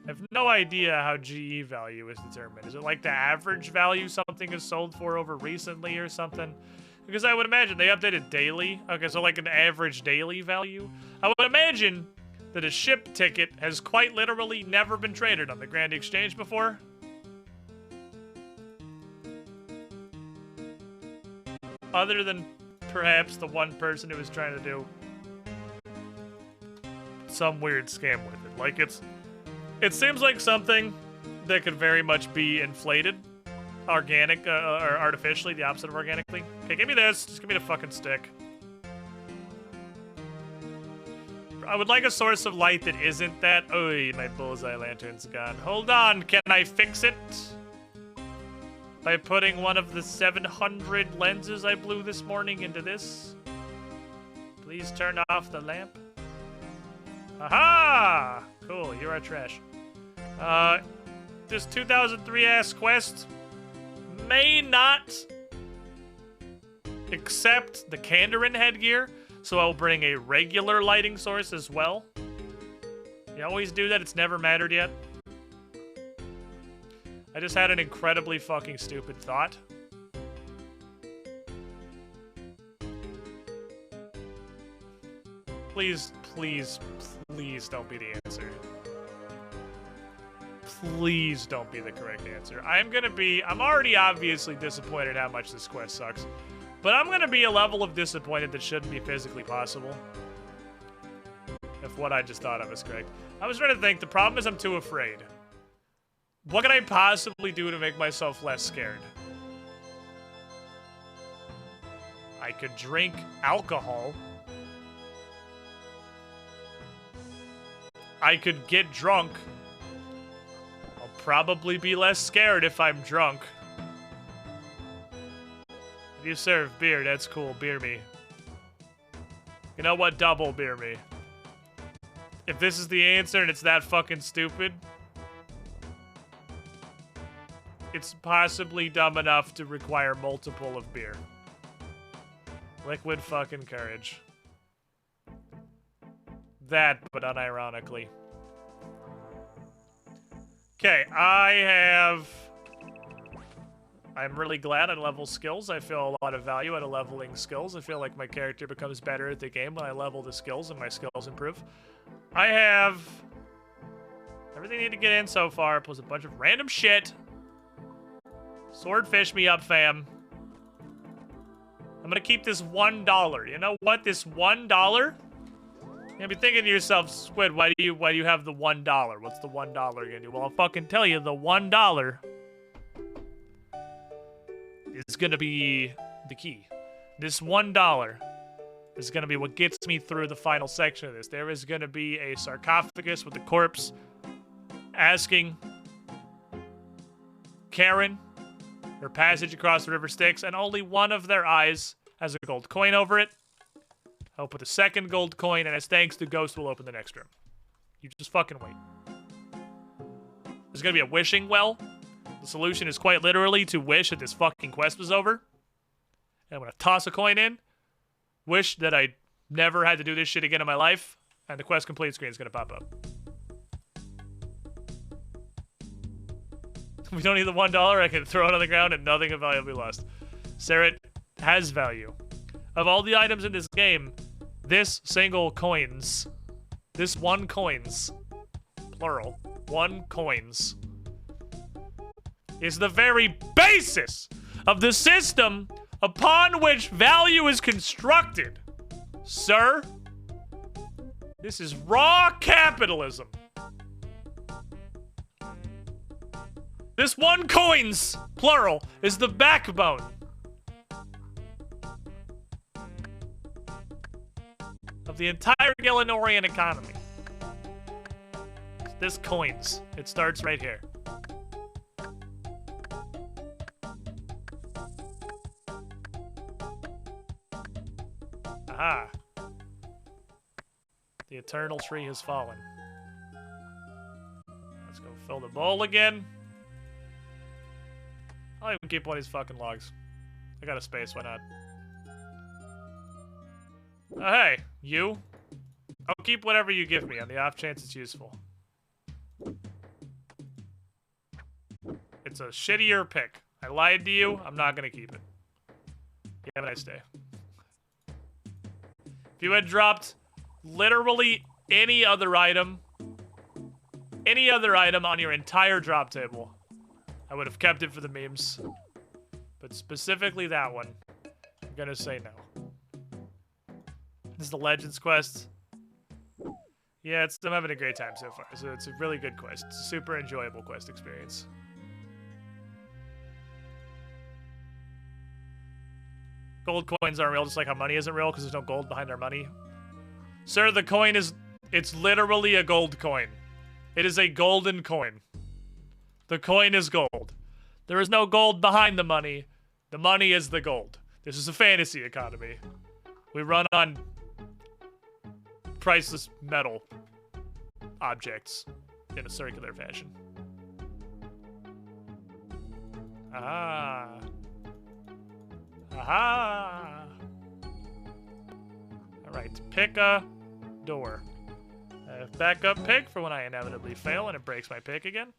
I have no idea how GE value is determined. Is it like the average value something is sold for over recently or something? Because I would imagine they updated daily. Okay, so like an average daily value. I would imagine that a ship ticket has quite literally never been traded on the Grand Exchange before. Other than perhaps the one person who was trying to do some weird scam with it. Like, it seems like something that could very much be inflated. Organic, or artificially, the opposite of organically. Okay, give me this. Just give me the fucking stick. I would like a source of light that isn't that. Oh, my bullseye lantern's gone. Hold on, can I fix it? By putting one of the 700 lenses I blew this morning into this? Please turn off the lamp. Aha! Cool, you're our trash. This 2003 ass quest may not accept the Kandarin headgear, so I'll bring a regular lighting source as well. You always do that, it's never mattered yet. I just had an incredibly fucking stupid thought. Please, please, please don't be the answer. Please don't be the correct answer. I'm already obviously disappointed how much this quest sucks. But I'm gonna be a level of disappointed that shouldn't be physically possible. If what I just thought of is correct. I was trying to think, the problem is I'm too afraid. What can I possibly do to make myself less scared? I could drink alcohol. I could get drunk. I'll probably be less scared if I'm drunk. If you serve beer, that's cool. Beer me. You know what? Double beer me. If this is the answer and it's that fucking stupid, it's possibly dumb enough to require multiple of beer. Liquid fucking courage. That, but unironically. Okay, I have I'm really glad I level skills. I feel a lot of value out of leveling skills. I feel like my character becomes better at the game when I level the skills and my skills improve. I have everything I need to get in so far, plus a bunch of random shit. Swordfish me up, fam. I'm gonna keep this $1. You know what? This $1? You're gonna be thinking to yourself, Squid, why do you have the $1? What's the $1 gonna do? Well, I'll fucking tell you, the $1 is gonna be the key. This $1 is gonna be what gets me through the final section of this. There is gonna be a sarcophagus with a corpse asking Karen her passage across the river Styx, and only one of their eyes has a gold coin over it. I'll put a second gold coin, and as thanks, the ghost will open the next room. You just fucking wait. There's gonna be a wishing well. The solution is quite literally to wish that this fucking quest was over. And I'm gonna toss a coin in, wish that I never had to do this shit again in my life, and the quest complete screen is gonna pop up. We don't need the $1. I can throw it on the ground and nothing of value will be lost. Saret has value. Of all the items in this game, this single coins, this one coins, plural, one coins, is the very basis of the system upon which value is constructed. Sir, this is raw capitalism. This one coins, plural, is the backbone of the entire Gillenorian economy. This coins. It starts right here. Aha. The eternal tree has fallen. Let's go fill the bowl again. I'll even keep one of these fucking logs. I got a space, why not? Oh, hey, you. I'll keep whatever you give me on the off chance it's useful. It's a shittier pick. I lied to you, I'm not gonna keep it. You have a nice day. If you had dropped literally any other item on your entire drop table, I would have kept it for the memes. But specifically that one, I'm gonna say no. This is the Legends quest. Yeah, I'm having a great time so far. So it's a really good quest. It's a super enjoyable quest experience. Gold coins aren't real, just like how money isn't real because there's no gold behind our money. Sir, the coin it's literally a gold coin. It is a golden coin. The coin is gold. There is no gold behind the money. The money is the gold. This is a fantasy economy. We run on priceless metal objects in a circular fashion. Aha. Aha. Alright, pick a door. Backup pick for when I inevitably fail and it breaks my pick again.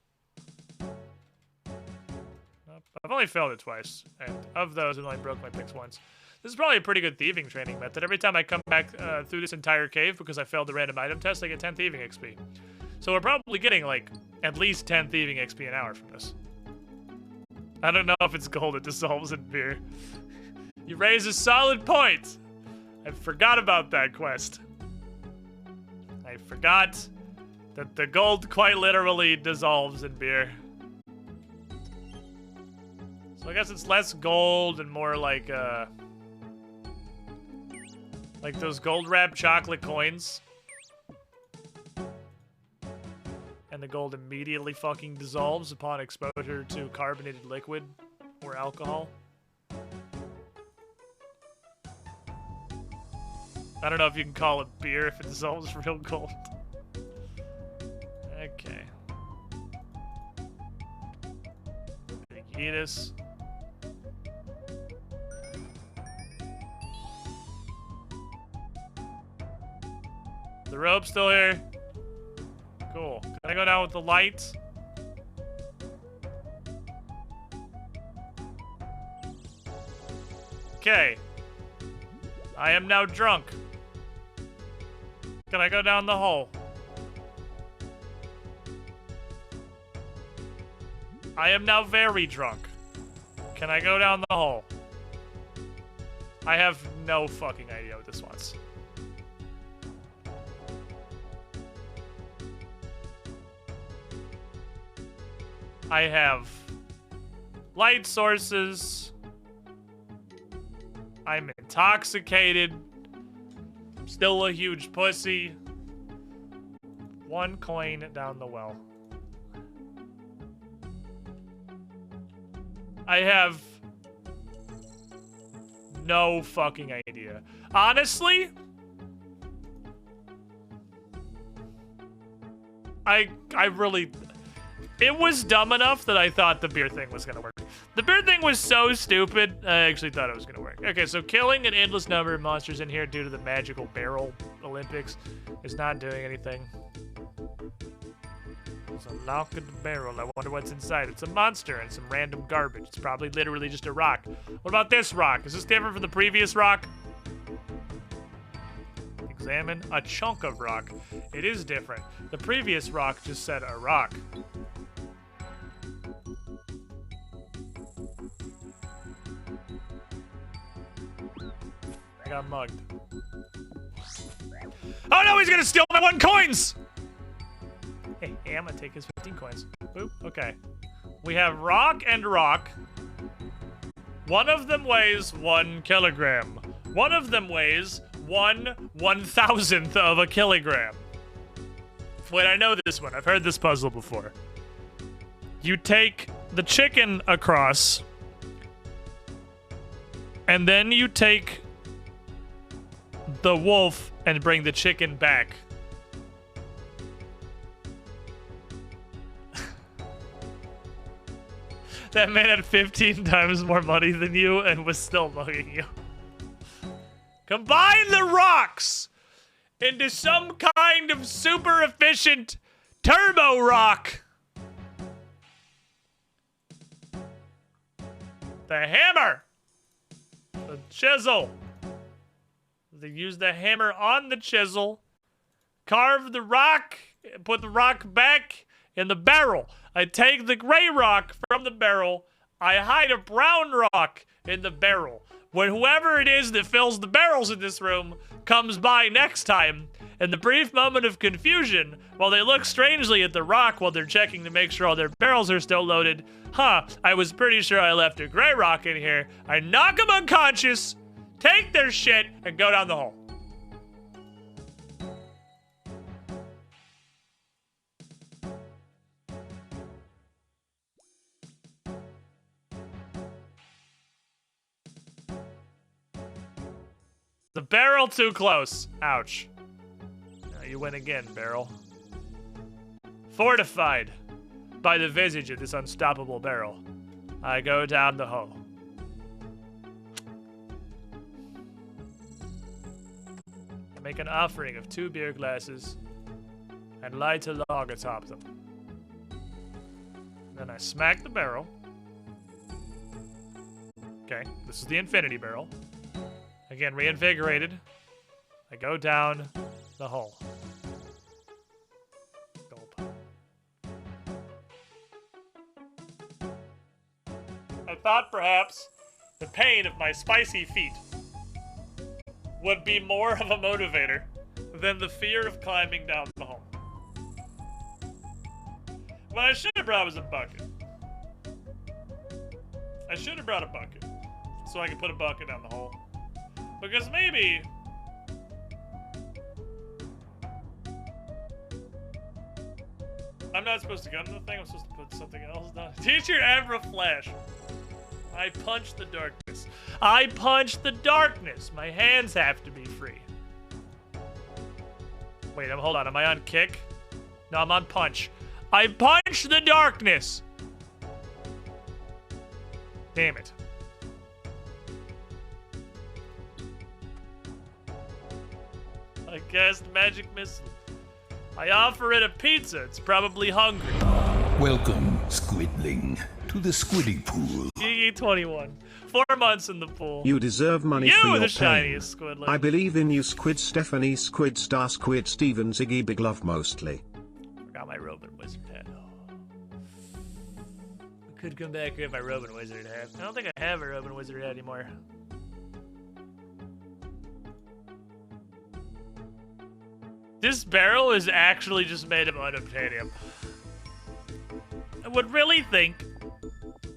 I've only failed it twice, and of those, it only broke my picks once. This is probably a pretty good thieving training method. Every time I come back through this entire cave because I failed the random item test, I get 10 thieving XP. So we're probably getting, like, at least 10 thieving XP an hour from this. I don't know if it's gold it dissolves in beer. You raise a solid point! I forgot about that quest. I forgot that the gold quite literally dissolves in beer. So I guess it's less gold and more like those gold wrapped chocolate coins. And the gold immediately fucking dissolves upon exposure to carbonated liquid or alcohol. I don't know if you can call it beer if it dissolves real gold. Okay. Vegetus. The rope's still here. Cool. Can I go down with the light? Okay. I am now drunk. Can I go down the hole? I am now very drunk. Can I go down the hole? I have no fucking idea what this wants. I have light sources. I'm intoxicated. I'm still a huge pussy. 1 coin down the well. I have no fucking idea. Honestly, I really... It was dumb enough that I thought the beer thing was gonna work. The beer thing was so stupid, I actually thought it was gonna work. Okay, so killing an endless number of monsters in here due to the magical barrel Olympics is not doing anything. There's a lock in the barrel. I wonder what's inside. It's a monster and some random garbage. It's probably literally just a rock. What about this rock? Is this different from the previous rock? Examine a chunk of rock. It is different. The previous rock just said a rock. I got mugged. Oh no, he's gonna steal my 1 coins! Hey, I'm gonna take his 15 coins. Boop, okay. We have rock and rock. One of them weighs 1 kilogram. One of them weighs 1/1000th of a kilogram. Wait, I know this one. I've heard this puzzle before. You take the chicken across, and then you take the wolf and bring the chicken back. That man had 15 times more money than you and was still mugging you. Combine the rocks into some kind of super efficient turbo rock. The hammer. The chisel. They use the hammer on the chisel. Carve the rock. Put the rock back in the barrel. I take the gray rock from the barrel. I hide a brown rock in the barrel. When whoever it is that fills the barrels in this room comes by next time, in the brief moment of confusion, while they look strangely at the rock while they're checking to make sure all their barrels are still loaded, I was pretty sure I left a gray rock in here. I knock them unconscious, take their shit, and go down the hole. The barrel too close. Ouch. Now you win again, barrel. Fortified by the visage of this unstoppable barrel, I go down the hole. I make an offering of 2 beer glasses and light a log atop them. Then I smack the barrel. Okay, this is the infinity barrel. Again, reinvigorated. I go down the hole. Gulp. I thought perhaps the pain of my spicy feet would be more of a motivator than the fear of climbing down the hole. What I should have brought was a bucket. I should have brought a bucket so I could put a bucket down the hole. Because maybe I'm not supposed to go into the thing, I'm supposed to put something else down. Teacher Abra Flash. I punch the darkness. I punch the darkness. My hands have to be free. Wait, hold on. Am I on kick? No, I'm on punch. I punch the darkness. Damn it. I cast magic missile. I offer it a pizza. It's probably hungry. Welcome, Squidling, to the Squiddy Pool. 2021. 4 months in the pool. You deserve money for You, your the pain. shiniest Squidlet. I believe in you, Squid Stephanie, Squid Star, Squid Steven, Ziggy, Big Love mostly. Got my Robin Wizard hat. I could come back here with my Robin Wizard hat. I don't think I have a Robin Wizard hat anymore. This barrel is actually just made of unobtainium. I would really think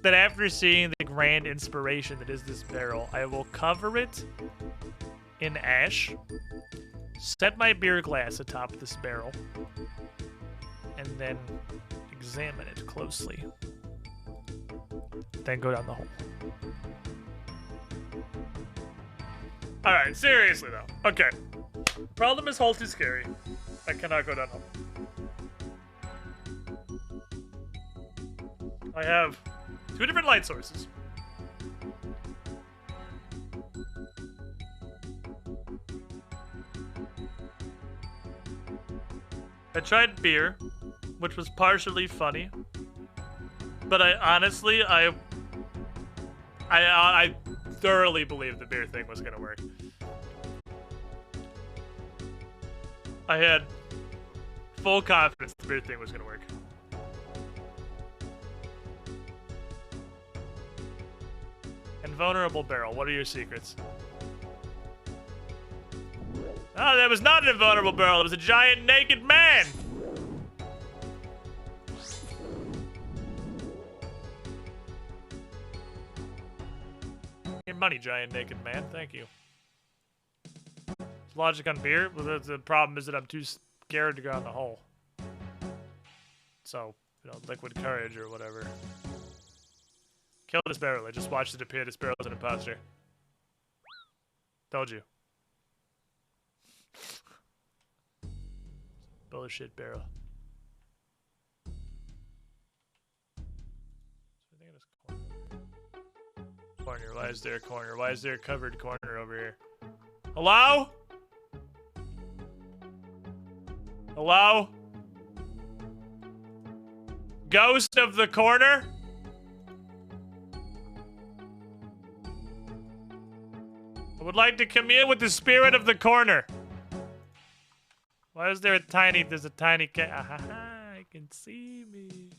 that after seeing the grand inspiration that is this barrel, I will cover it in ash, set my beer glass atop this barrel, and then examine it closely. Then go down the hole. Alright, seriously though. Okay. Problem is hole too scary. I cannot go down hole. I have 2 different light sources. I tried beer, which was partially funny, but I honestly, I thoroughly believed the beer thing was gonna work. I had full confidence the beer thing was gonna work. Invulnerable barrel, what are your secrets? Oh, that was not an invulnerable barrel, it was a giant naked man! Your money, giant naked man, thank you. Logic on beer? Well, the problem is that I'm too scared to go in the hole. So, you know, liquid courage or whatever. Kill this barrel. I just watched it appear. This barrel is an imposter. Told you. Bullshit barrel. Corner. Why is there a corner? Why is there a covered corner over here? Hello? Hello? Ghost of the corner? I would like to commune with the spirit of the corner. Why is there a tiny, there's a tiny cat? I can see me.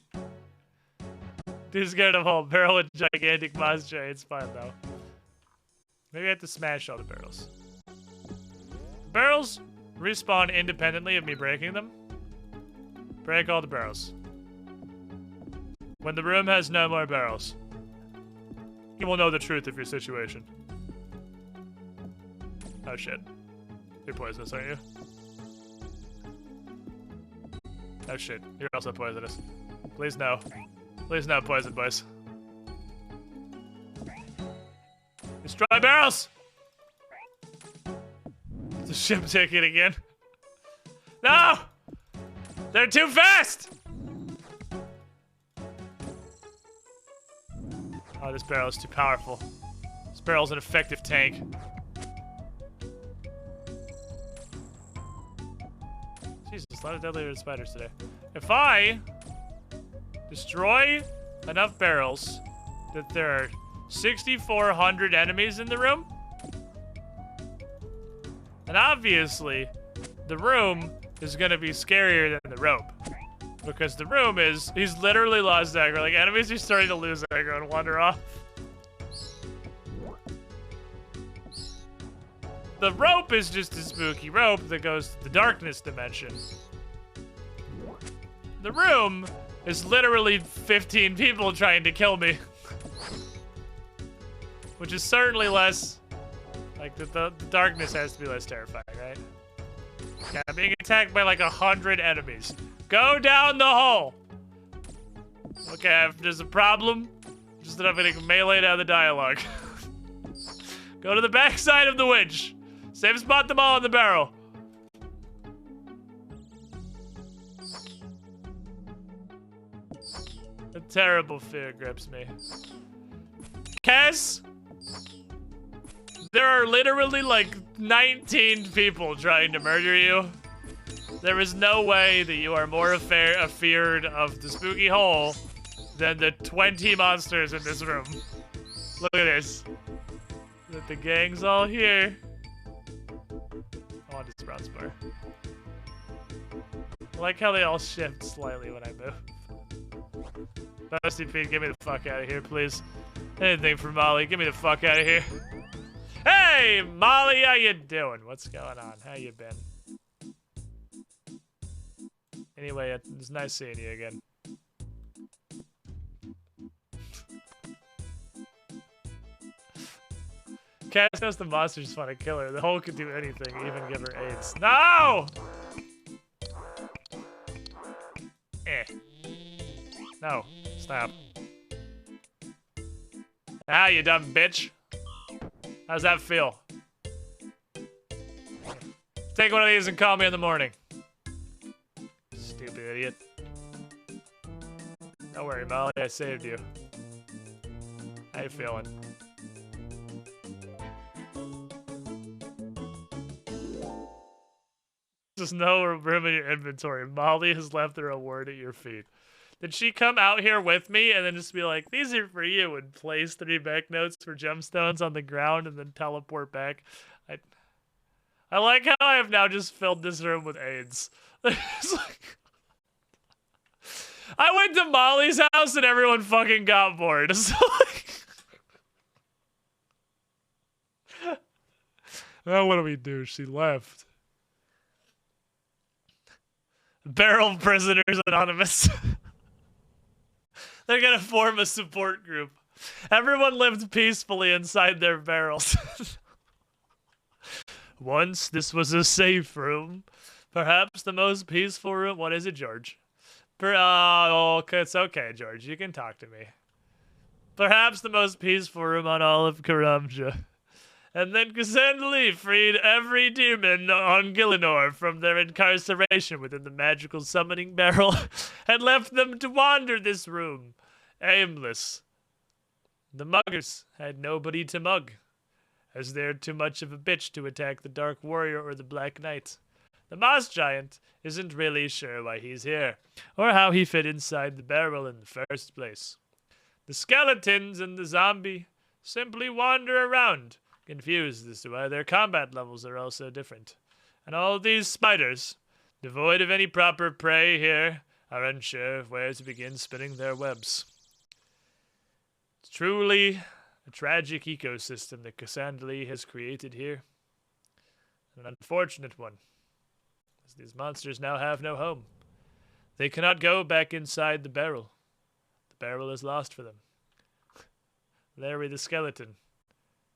Too scared of all barrel with gigantic monster. It's fine though. Maybe I have to smash all the barrels. Barrels respawn independently of me breaking them. Break all the barrels. When the room has no more barrels, you will know the truth of your situation. Oh shit. You're poisonous, aren't you? Oh shit. You're also poisonous. Please no. Please no poison, boys. Destroy barrels! It's a ship ticket again. No! They're too fast! Oh, this barrel is too powerful. This barrel's an effective tank. Jesus, a lot of deadlier spiders today. If I destroy enough barrels that there are 6,400 enemies in the room, and obviously the room is gonna be scarier than the rope. Because the room is, he's literally lost aggro. Like, enemies are starting to lose aggro and wander off. The rope is just a spooky rope that goes to the darkness dimension. The room is literally 15 people trying to kill me. Which is certainly less, like, the darkness has to be less terrifying, right? Yeah, I'm being attacked by like 100 enemies. Go down the hole! Okay, there's a problem. Just that I'm getting meleeed out of the dialogue. Go to the back side of the winch. Save spot them all in the barrel. A terrible fear grips me. Cass, there are literally like 19 people trying to murder you. There is no way that you are more afeared of the spooky hole than the 20 monsters in this room. Look at this. That the gang's all here. Oh, this bronze bar. I like how they all shift slightly when I move. Dusty Pete, get me the fuck out of here, please. Anything for Molly, get me the fuck out of here. Hey, Molly, how you doing? What's going on? How you been? Anyway, it's nice seeing you again. Cass knows the monster's fun to kill her. The hole could do anything, even give her AIDS. No! No. Stop. Ah, you dumb bitch. How's that feel? Take one of these and call me in the morning. Stupid idiot. Don't worry, Molly. I saved you. How you feeling? There's no room in your inventory. Molly has left her award at your feet. Did she come out here with me and then just be like, these are for you, and place 3 banknotes for gemstones on the ground and then teleport back? I like how I have now just filled this room with AIDS. Like, I went to Molly's house and everyone fucking got bored. So like, well, what do we do? She left. Barrel Prisoners Anonymous. They're gonna form a support group. Everyone lived peacefully inside their barrels. Once, this was a safe room. Perhaps the most peaceful room. What is it, George? It's okay, George. You can talk to me. Perhaps the most peaceful room on all of Karamja. And then Cassandra freed every demon on Gillinor from their incarceration within the magical summoning barrel and left them to wander this room, aimless. The muggers had nobody to mug, as they're too much of a bitch to attack the Dark Warrior or the Black Knight. The Moss Giant isn't really sure why he's here, or how he fit inside the barrel in the first place. The skeletons and the zombie simply wander around, confused as to why their combat levels are all so different. And all these spiders, devoid of any proper prey here, are unsure of where to begin spinning their webs. It's truly a tragic ecosystem that Cassandra has created here. An unfortunate one, as these monsters now have no home. They cannot go back inside the barrel. The barrel is lost for them. Larry the skeleton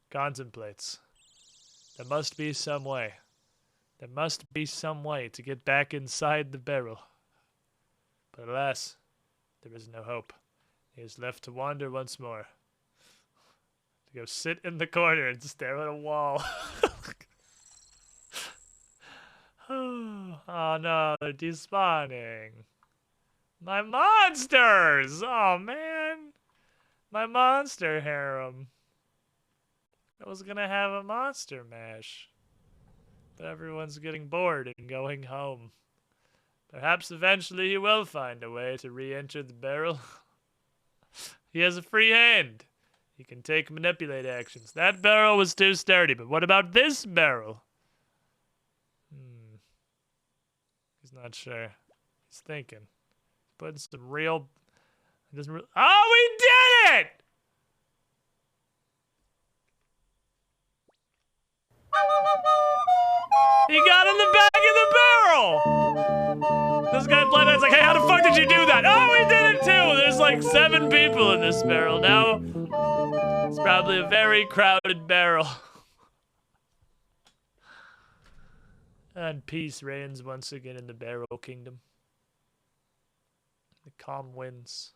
contemplates. There must be some way. There must be some way to get back inside the barrel. But alas, there is no hope. He is left to wander once more. To go sit in the corner and stare at a wall. Oh no, they're despawning. My monsters! Oh man. My monster harem. I was gonna have a monster mash. But everyone's getting bored and going home. Perhaps eventually he will find a way to re-enter the barrel. He has a free hand. He can take manipulate actions. That barrel was too sturdy, but what about this barrel? He's not sure. He's thinking. Putting some real... Oh, we did it! He got in the back of the barrel! This guy Blind Ironman's like, hey, how the fuck did you do that? Oh, we did it too! There's like 7 people in this barrel. Now, it's probably a very crowded barrel. And peace reigns once again in the Barrel Kingdom. The calm winds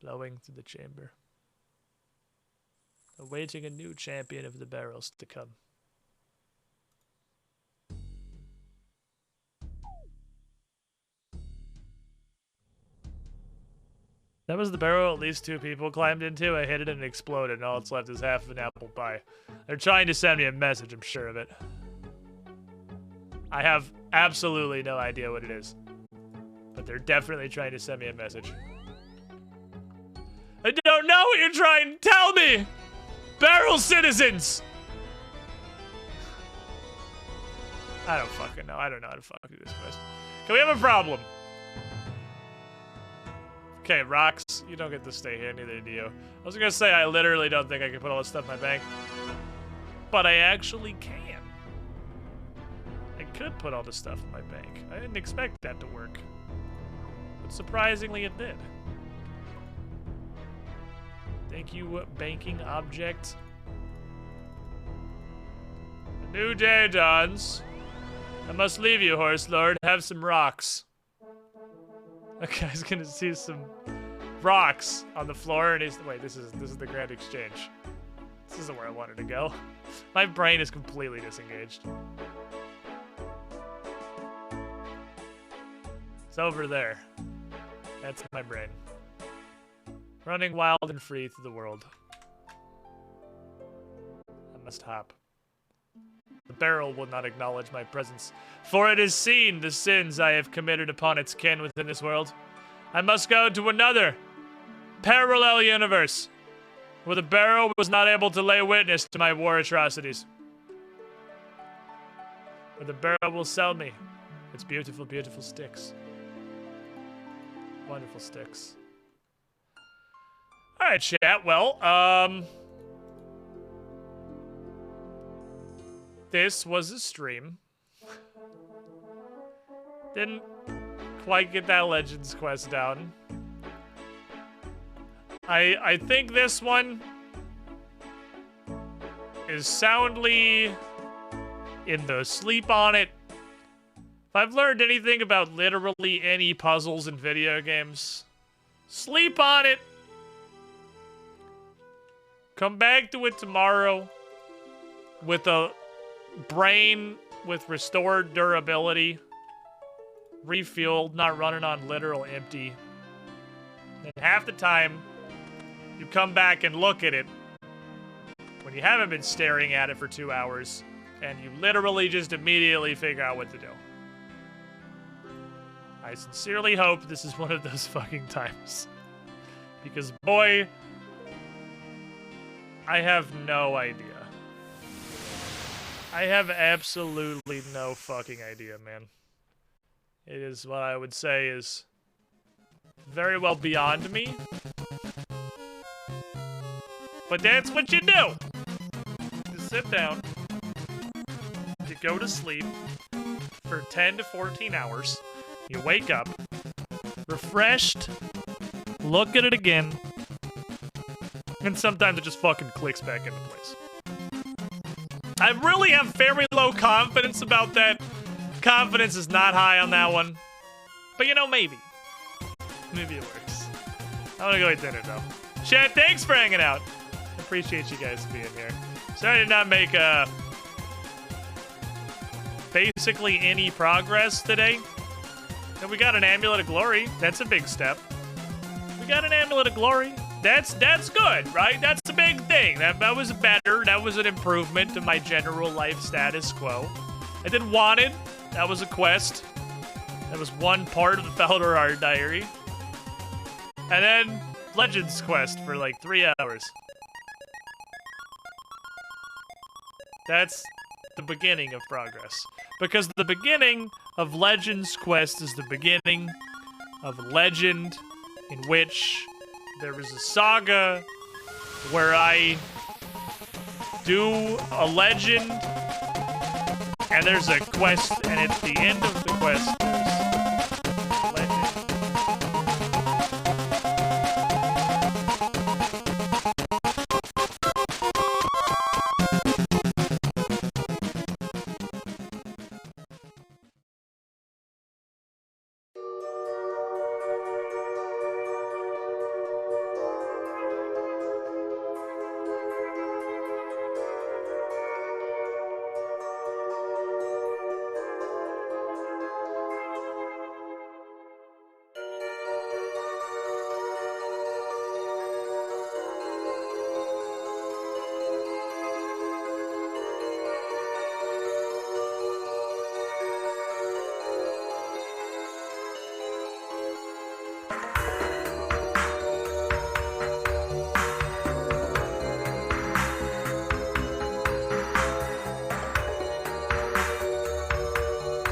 blowing through the chamber, awaiting a new champion of the barrels to come. That was the barrel at least 2 people climbed into. I hit it and it exploded, and all that's left is half of an apple pie. They're trying to send me a message, I'm sure of it. I have absolutely no idea what it is. But they're definitely trying to send me a message. I don't know what you're trying to tell me! Barrel citizens! I don't fucking know. I don't know how to fucking do this quest. Okay, we have a problem. Okay, rocks. You don't get to stay here, neither do you. I was gonna say I literally don't think I can put all this stuff in my bank. But I actually can. I could put all this stuff in my bank. I didn't expect that to work. But surprisingly it did. Thank you, banking object. A new day dawns. I must leave you, Horse Lord. Have some rocks. Okay, I was gonna see some rocks on the floor, and he's wait. This is the Grand Exchange. This isn't where I wanted to go. My brain is completely disengaged. It's over there. That's my brain. Running wild and free through the world. I must hop. The barrel will not acknowledge my presence, for it has seen the sins I have committed upon its kin within this world. I must go to another parallel universe, where the barrel was not able to lay witness to my war atrocities. Where the barrel will sell me its beautiful, beautiful sticks. Wonderful sticks. Alright, chat. Well, this was a stream. Didn't quite get that Legends quest down. I think this one is soundly in the sleep on it. If I've learned anything about literally any puzzles in video games, sleep on it. Come back to it tomorrow with a brain with restored durability, refueled, not running on literal empty. And half the time, you come back and look at it when you haven't been staring at it for 2 hours, and you literally just immediately figure out what to do. I sincerely hope this is one of those fucking times. Because, boy, I have no idea. I have absolutely no fucking idea, man. It is what I would say is very well beyond me. But that's what you do. You sit down, you go to sleep for 10 to 14 hours, you wake up, refreshed, look at it again, and sometimes it just fucking clicks back into place. I really have very low confidence about that. Confidence is not high on that one. But you know, maybe. Maybe it works. I'm gonna go eat dinner though. Chat, thanks for hanging out. Appreciate you guys being here. Sorry to not make basically any progress today. And we got an Amulet of Glory. That's a big step. We got an Amulet of Glory. That's good, right? That's a big thing. That was better. That was an improvement to my general life status quo. I did Wanted. That was a quest. That was one part of the Felder Art Diary. And then Legends quest for like 3 hours. That's the beginning of progress. Because the beginning of Legends quest is the beginning of a legend in which there was a saga where I do a legend and there's a quest, and at the end of the quest